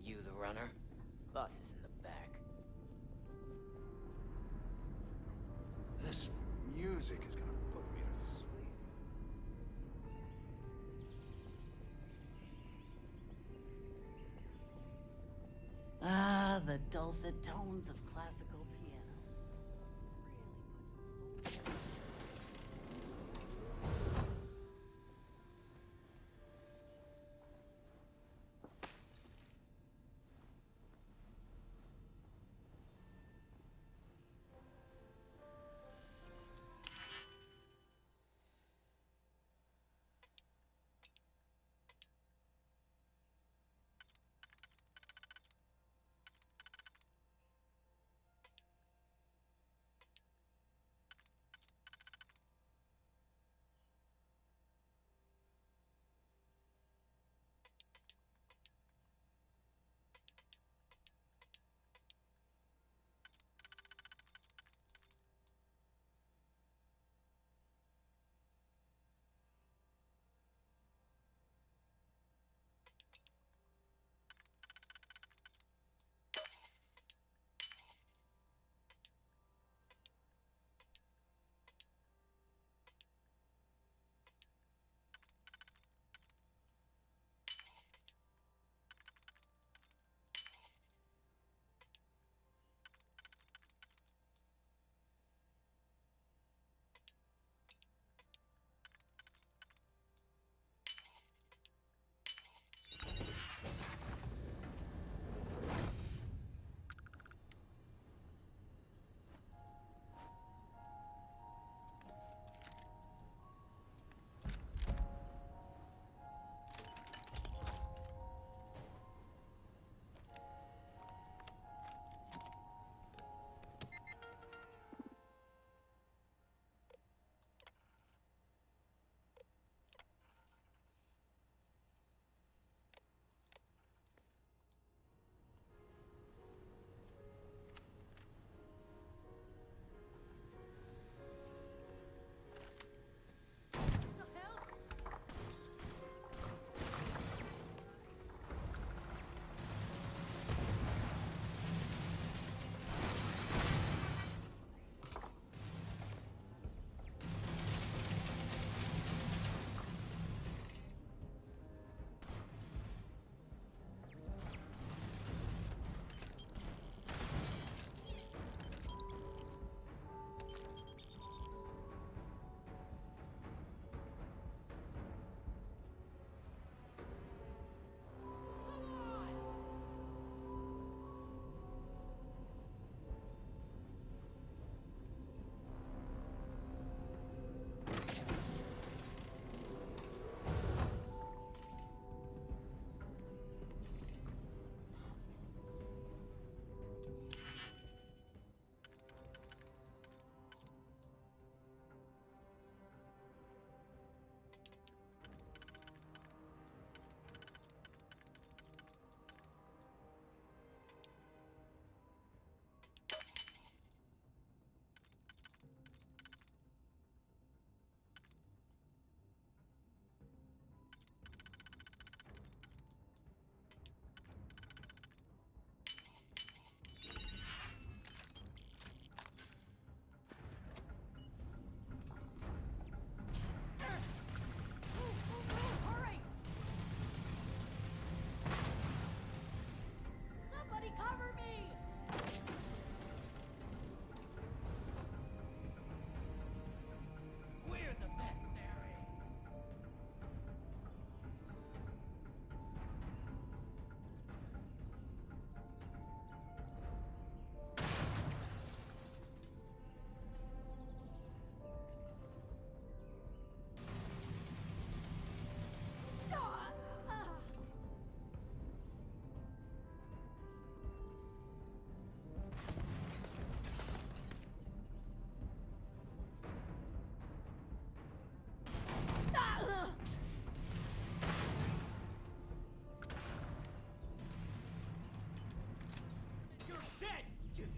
You the runner? Boss is in the back. This music is gonna put me to sleep. Ah, the dulcet tones of classical piano.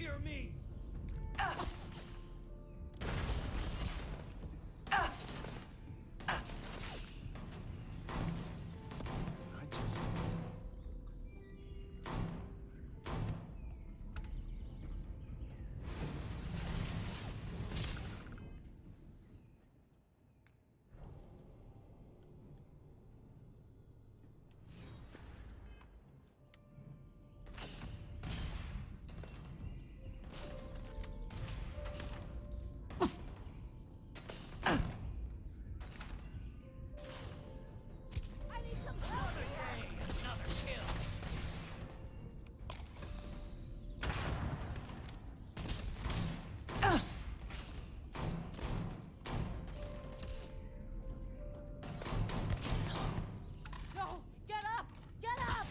Hear me! No! Get up! Get up!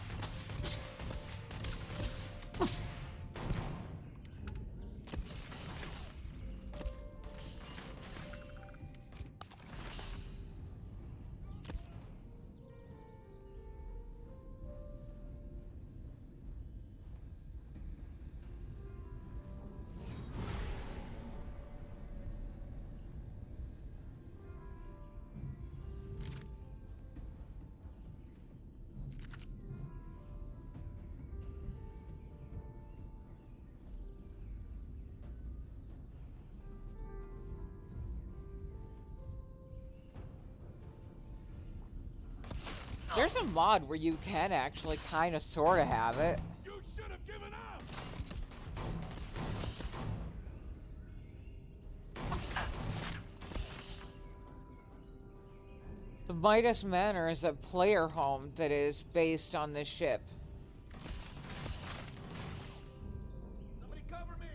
There's a mod where you can actually kind of sort of have it. You should have given up! The Midas Manor is a player home that is based on this ship. Somebody cover me!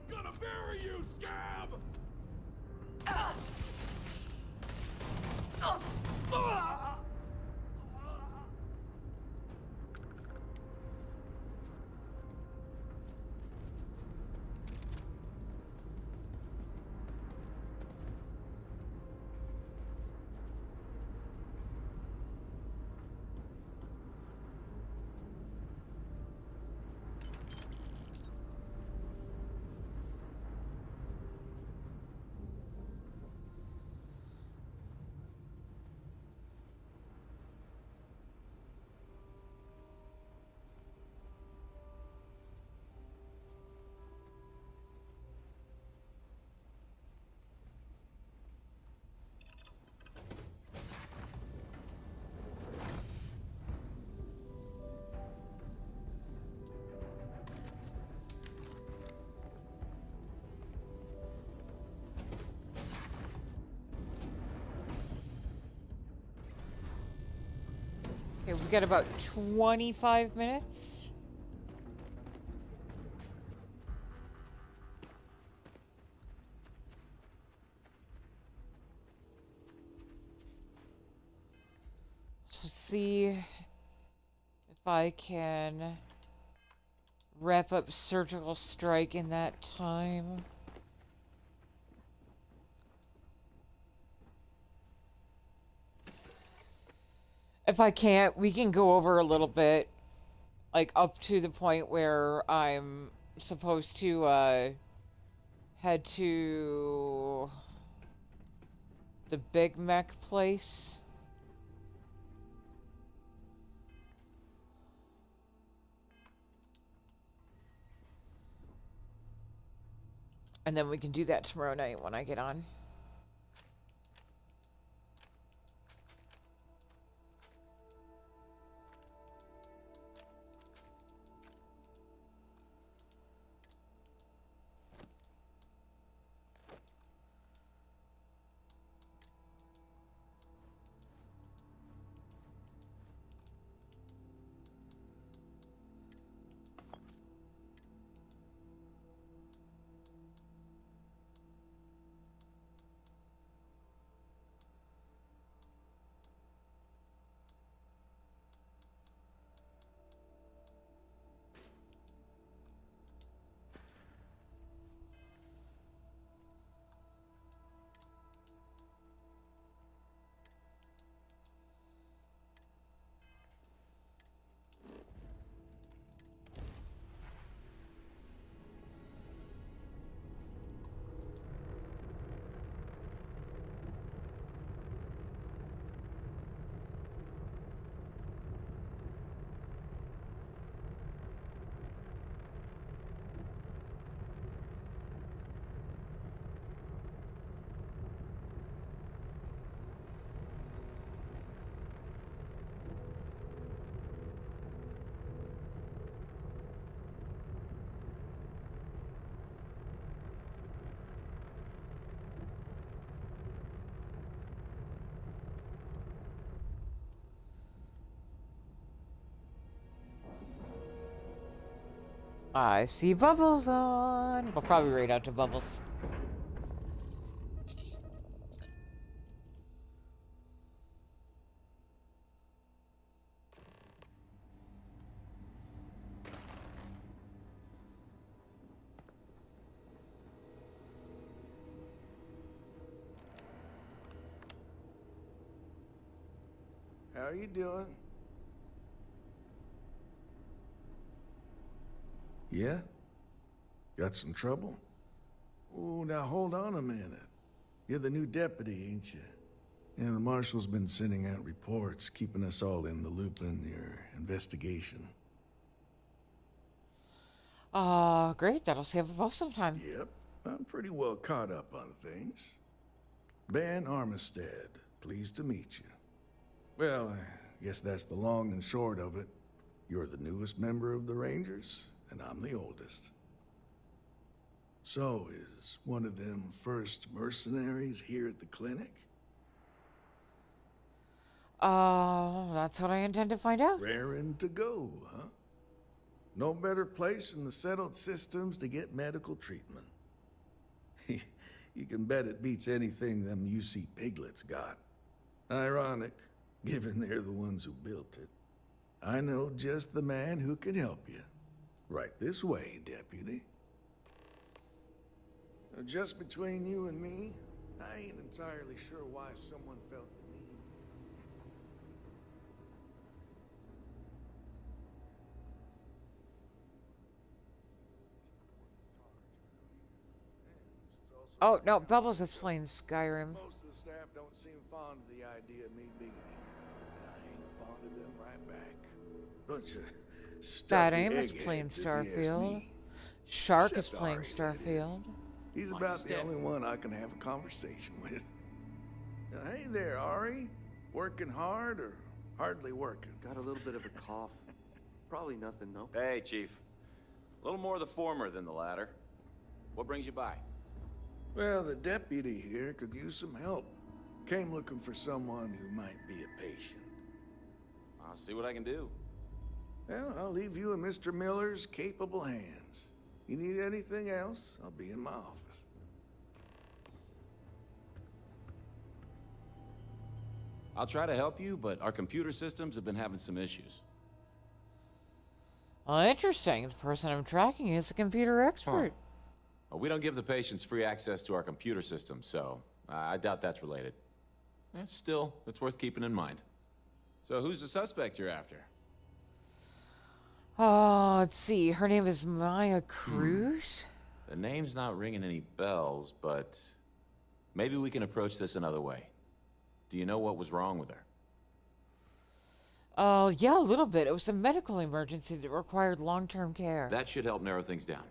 Gonna bury you, scab! Okay, we got about 25 minutes. Let's see if I can wrap up Surgical Strike in that time. If I can't, we can go over a little bit, like up to the point where I'm supposed to head to the Big Mac place. And then we can do that tomorrow night when I get on. I see Bubbles on. We'll probably raid out to Bubbles. How are you doing? Yeah? Got some trouble? Oh, now hold on a minute. You're the new deputy, ain't you? Yeah, the marshal's been sending out reports, keeping us all in the loop in your investigation. Great. That'll save us some time. Yep, I'm pretty well caught up on things. Ben Armistead, pleased to meet you. Well, I guess that's the long and short of it. You're the newest member of the Rangers, and I'm the oldest. So, is one of them first mercenaries here at the clinic? That's what I intend to find out. Raring to go, huh? No better place in the settled systems to get medical treatment. You can bet it beats anything them UC piglets got. Ironic, given they're the ones who built it. I know just the man who can help you. Right this way, Deputy. Just between you and me, I ain't entirely sure why someone felt the need. Oh, no, Bubbles is playing Skyrim. Most of the staff don't seem fond of the idea of me being here. And I ain't fond of them right back. Bunch of stuffy Bad Aim is eggheads, playing if you ask Starfield. me. Shark is Except playing Ari, that Starfield. He's about the only one I can have a conversation with. Hey there, Ari. Working hard or hardly working? Got a little bit of a cough. Probably nothing, though. Hey, Chief. A little more the former than the latter. What brings you by? Well, the deputy here could use some help. Came looking for someone who might be a patient. I'll see what I can do. Well, I'll leave you in Mr. Miller's capable hands. You need anything else, I'll be in my office. I'll try to help you, but our computer systems have been having some issues. Well, interesting. The person I'm tracking is a computer expert. Well, we don't give the patients free access to our computer systems, so I doubt that's related. Still, it's worth keeping in mind. So who's the suspect you're after? Oh, let's see. Her name is Maya Cruz. The name's not ringing any bells, but maybe we can approach this another way. Do you know what was wrong with her? Yeah, a little bit. It was a medical emergency that required long-term care. That should help narrow things down.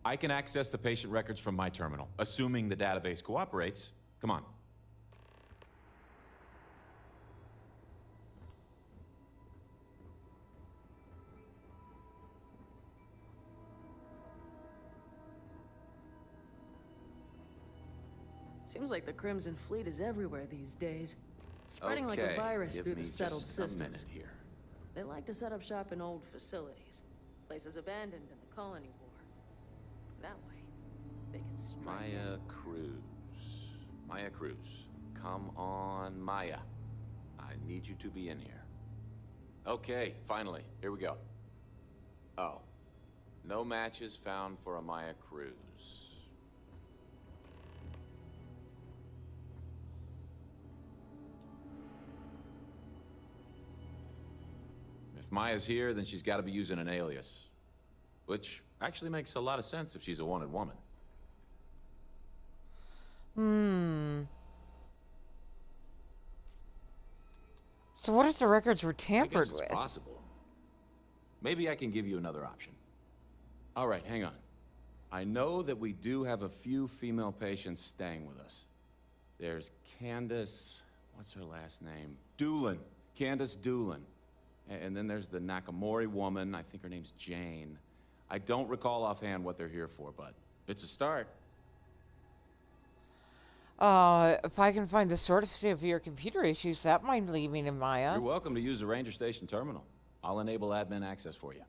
I can access the patient records from my terminal, assuming the database cooperates. Come on. Seems like the Crimson Fleet is everywhere these days. Spreading like a virus Give through me the settled just systems. a minute here. They like to set up shop in old facilities. Places abandoned in the Colony War. That way, they can strike. Maya Cruz. Maya Cruz. Come on, Maya. I need you to be in here. Okay, finally. Here we go. Oh. No matches found for a Maya Cruz. If Maya's here, then she's got to be using an alias. Which actually makes a lot of sense if she's a wanted woman. So what if the records were I tampered guess it's with? possible. Maybe I can give you another option. All right, hang on. I know that we do have a few female patients staying with us. There's Candace... what's her last name? Doolin. Candace Doolin. And then there's the Nakamori woman. I think her name's Jane. I don't recall offhand what they're here for, but it's a start. If I can find the source of your computer issues, that might lead me to Maya. You're welcome to use the Ranger Station terminal. I'll enable admin access for you.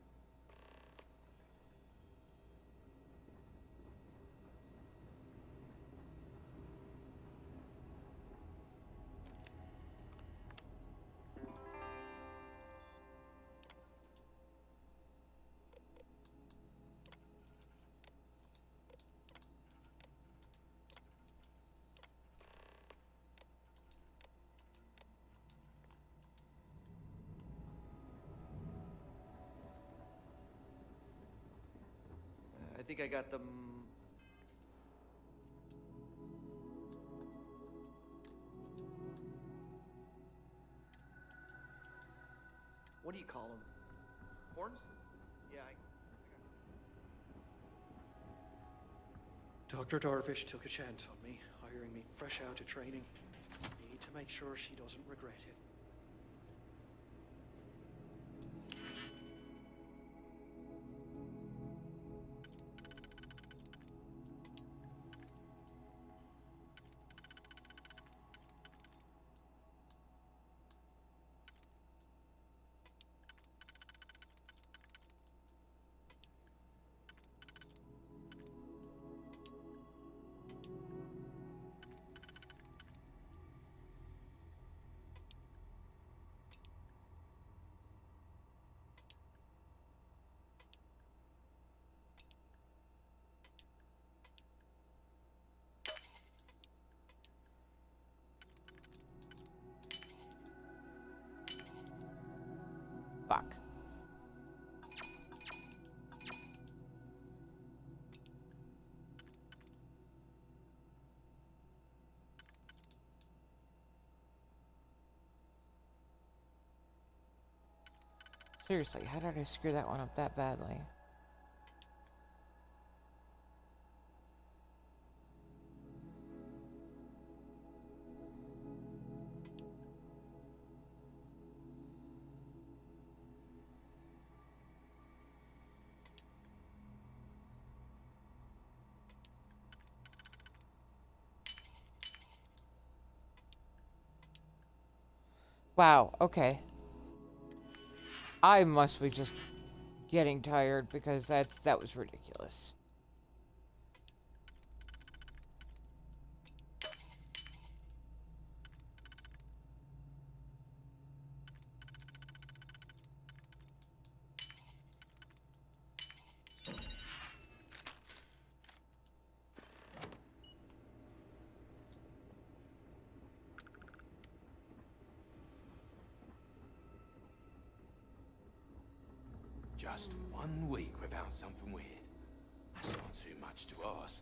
think I got them. What do you call them? Horns? Yeah, Dr. Darvish took a chance on me, hiring me fresh out of training. Need to make sure she doesn't regret it. Fuck. Seriously, how did I screw that one up that badly? Wow, okay. I must be just getting tired because that was ridiculous. Just 1 week without something weird. That's not too much to ask.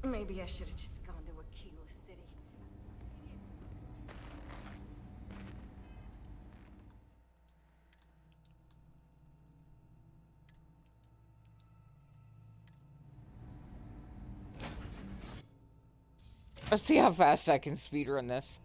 Maybe I should have just gone to Aquila City. Let's see how fast I can speedrun this.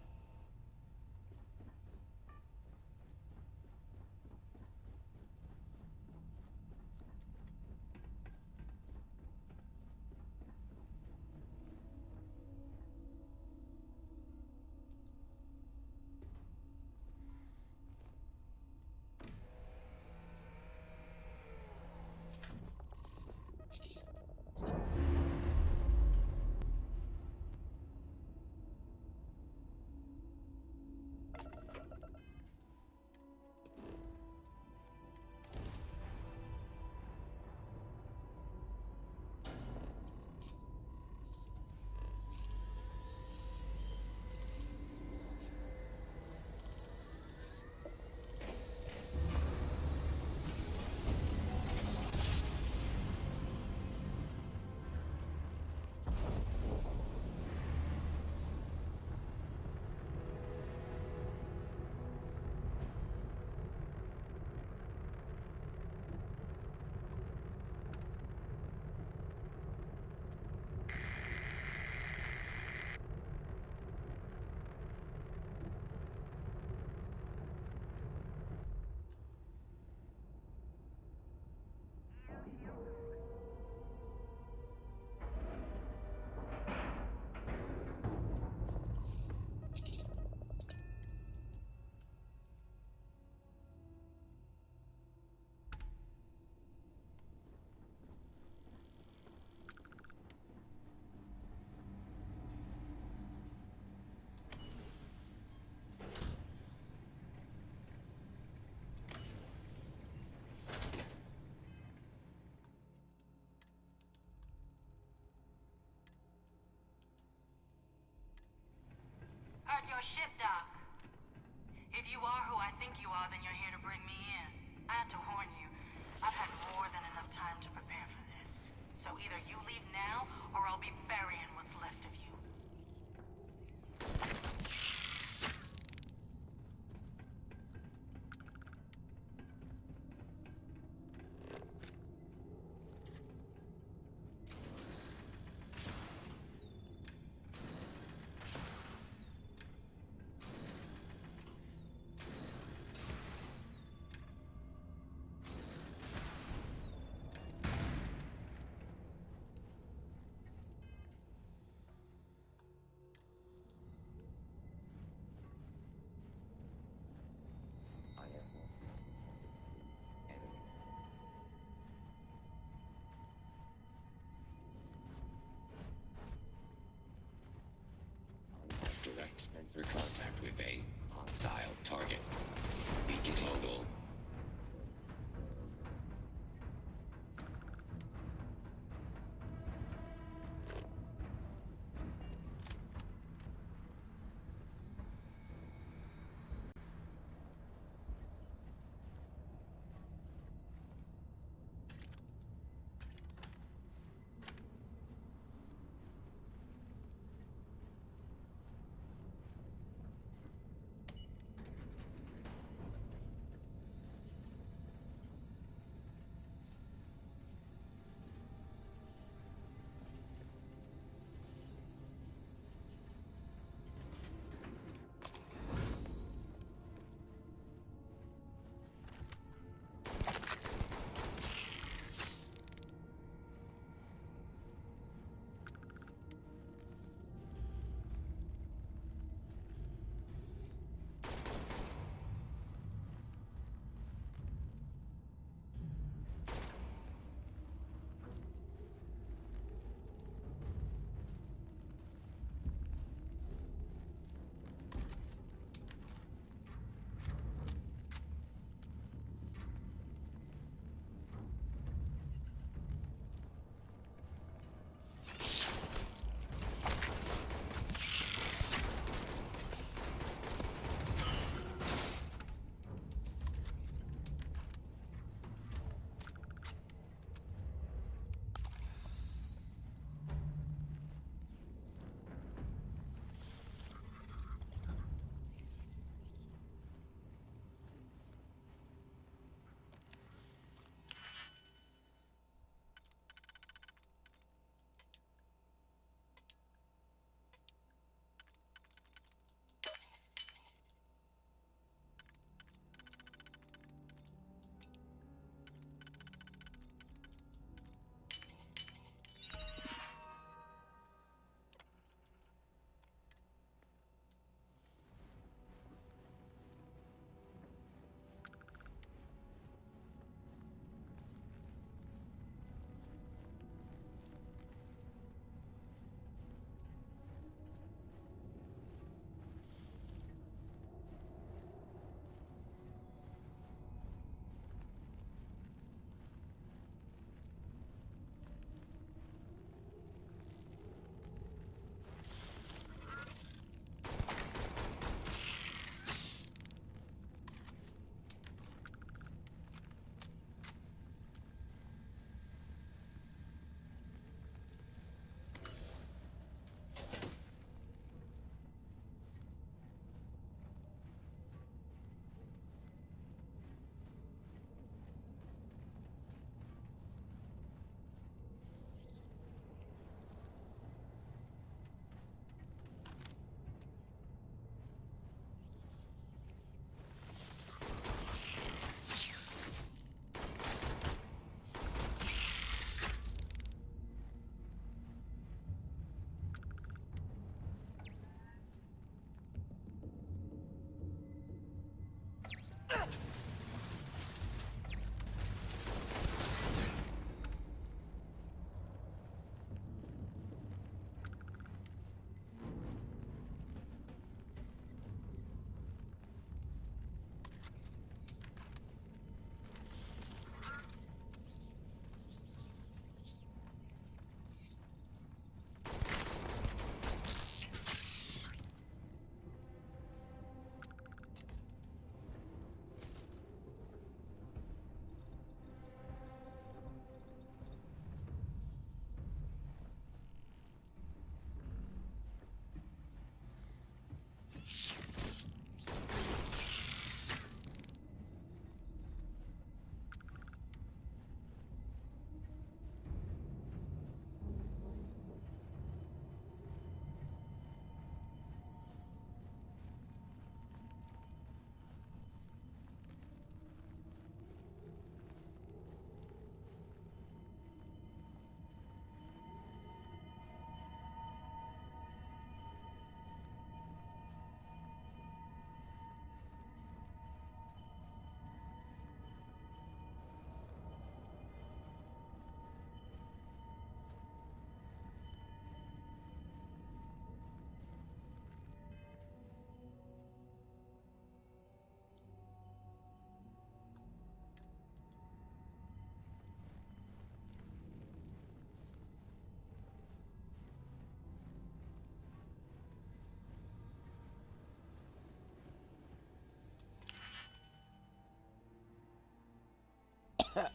your ship, Doc. If you are who I think you are, then you're here to bring me in. I had to warn you. I've had more than enough time to prepare for this. So either you leave now, or I'll be burying what's left of you.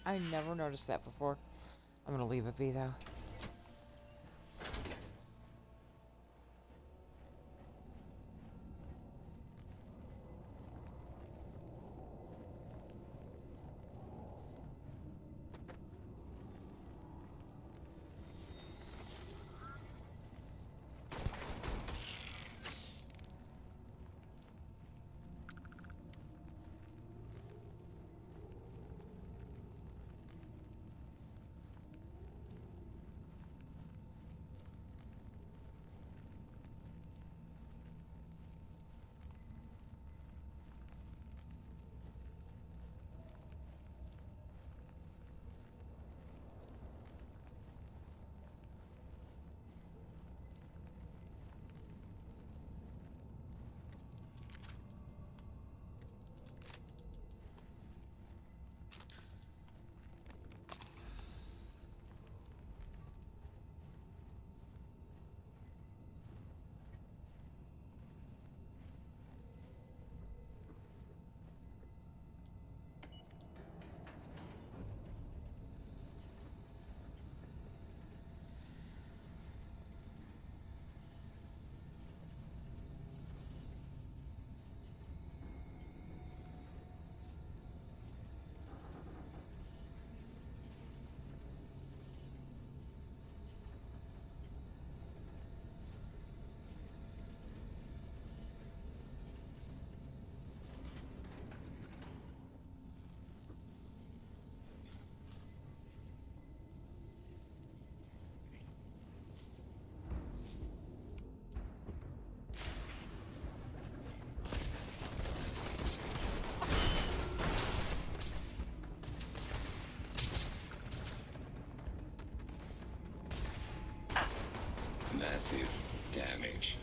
I never noticed that before. I'm gonna leave it be though. Massive damage.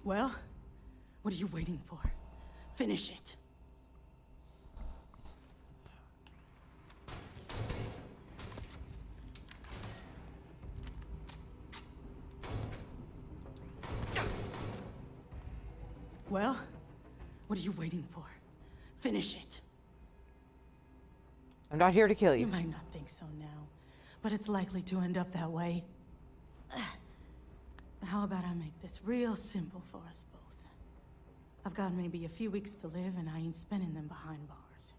Well, what are you waiting for? Finish it. Well, what are you waiting for? Finish it. I'm not here to kill you. You might not think so now, but it's likely to end up that way. How about I make this real simple for us both? I've got maybe a few weeks to live, and I ain't spending them behind bars.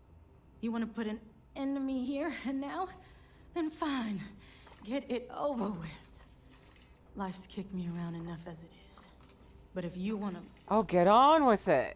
You want to put an end to me here and now? Then fine. Get it over with. Life's kicked me around enough as it is. But if you want to... Oh, get on with it.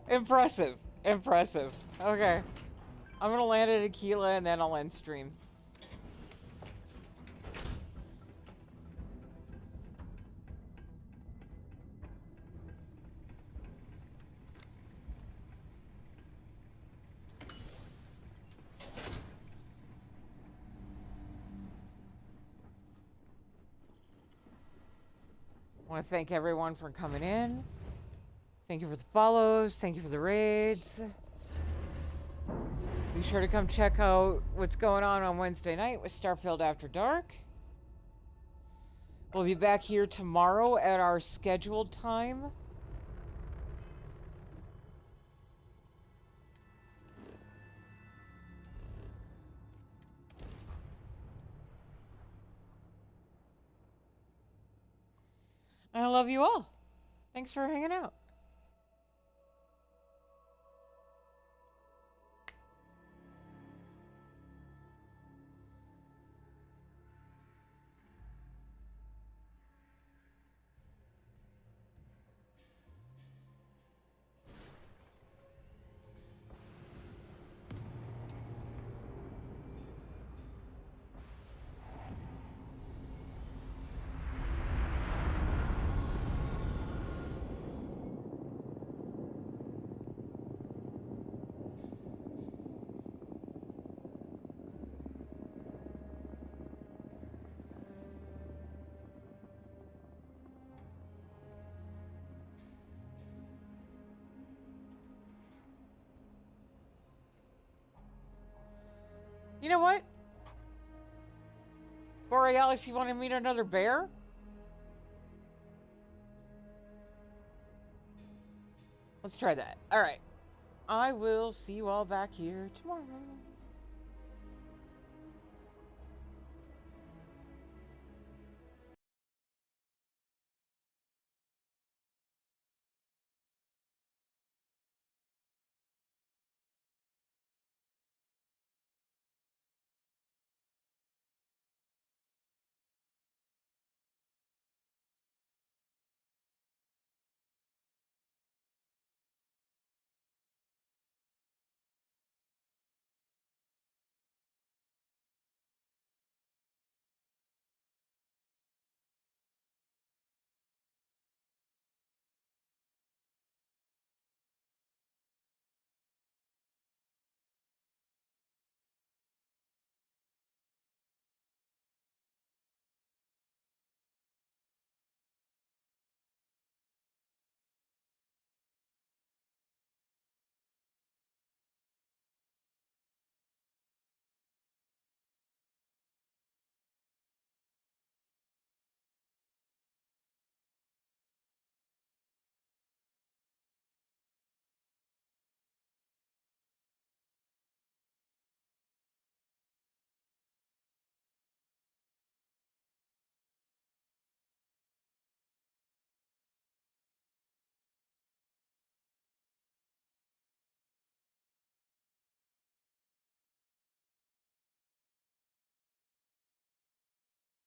Impressive. Impressive. Okay. I'm gonna land at Aquila and then I'll end stream. I want to thank everyone for coming in. Thank you for the follows. Thank you for the raids. Be sure to come check out what's going on Wednesday night with Starfield After Dark. We'll be back here tomorrow at our scheduled time. I love you all. Thanks for hanging out. You know what? Borealis, you want to meet another bear? Let's try that. All right. I will see you all back here tomorrow.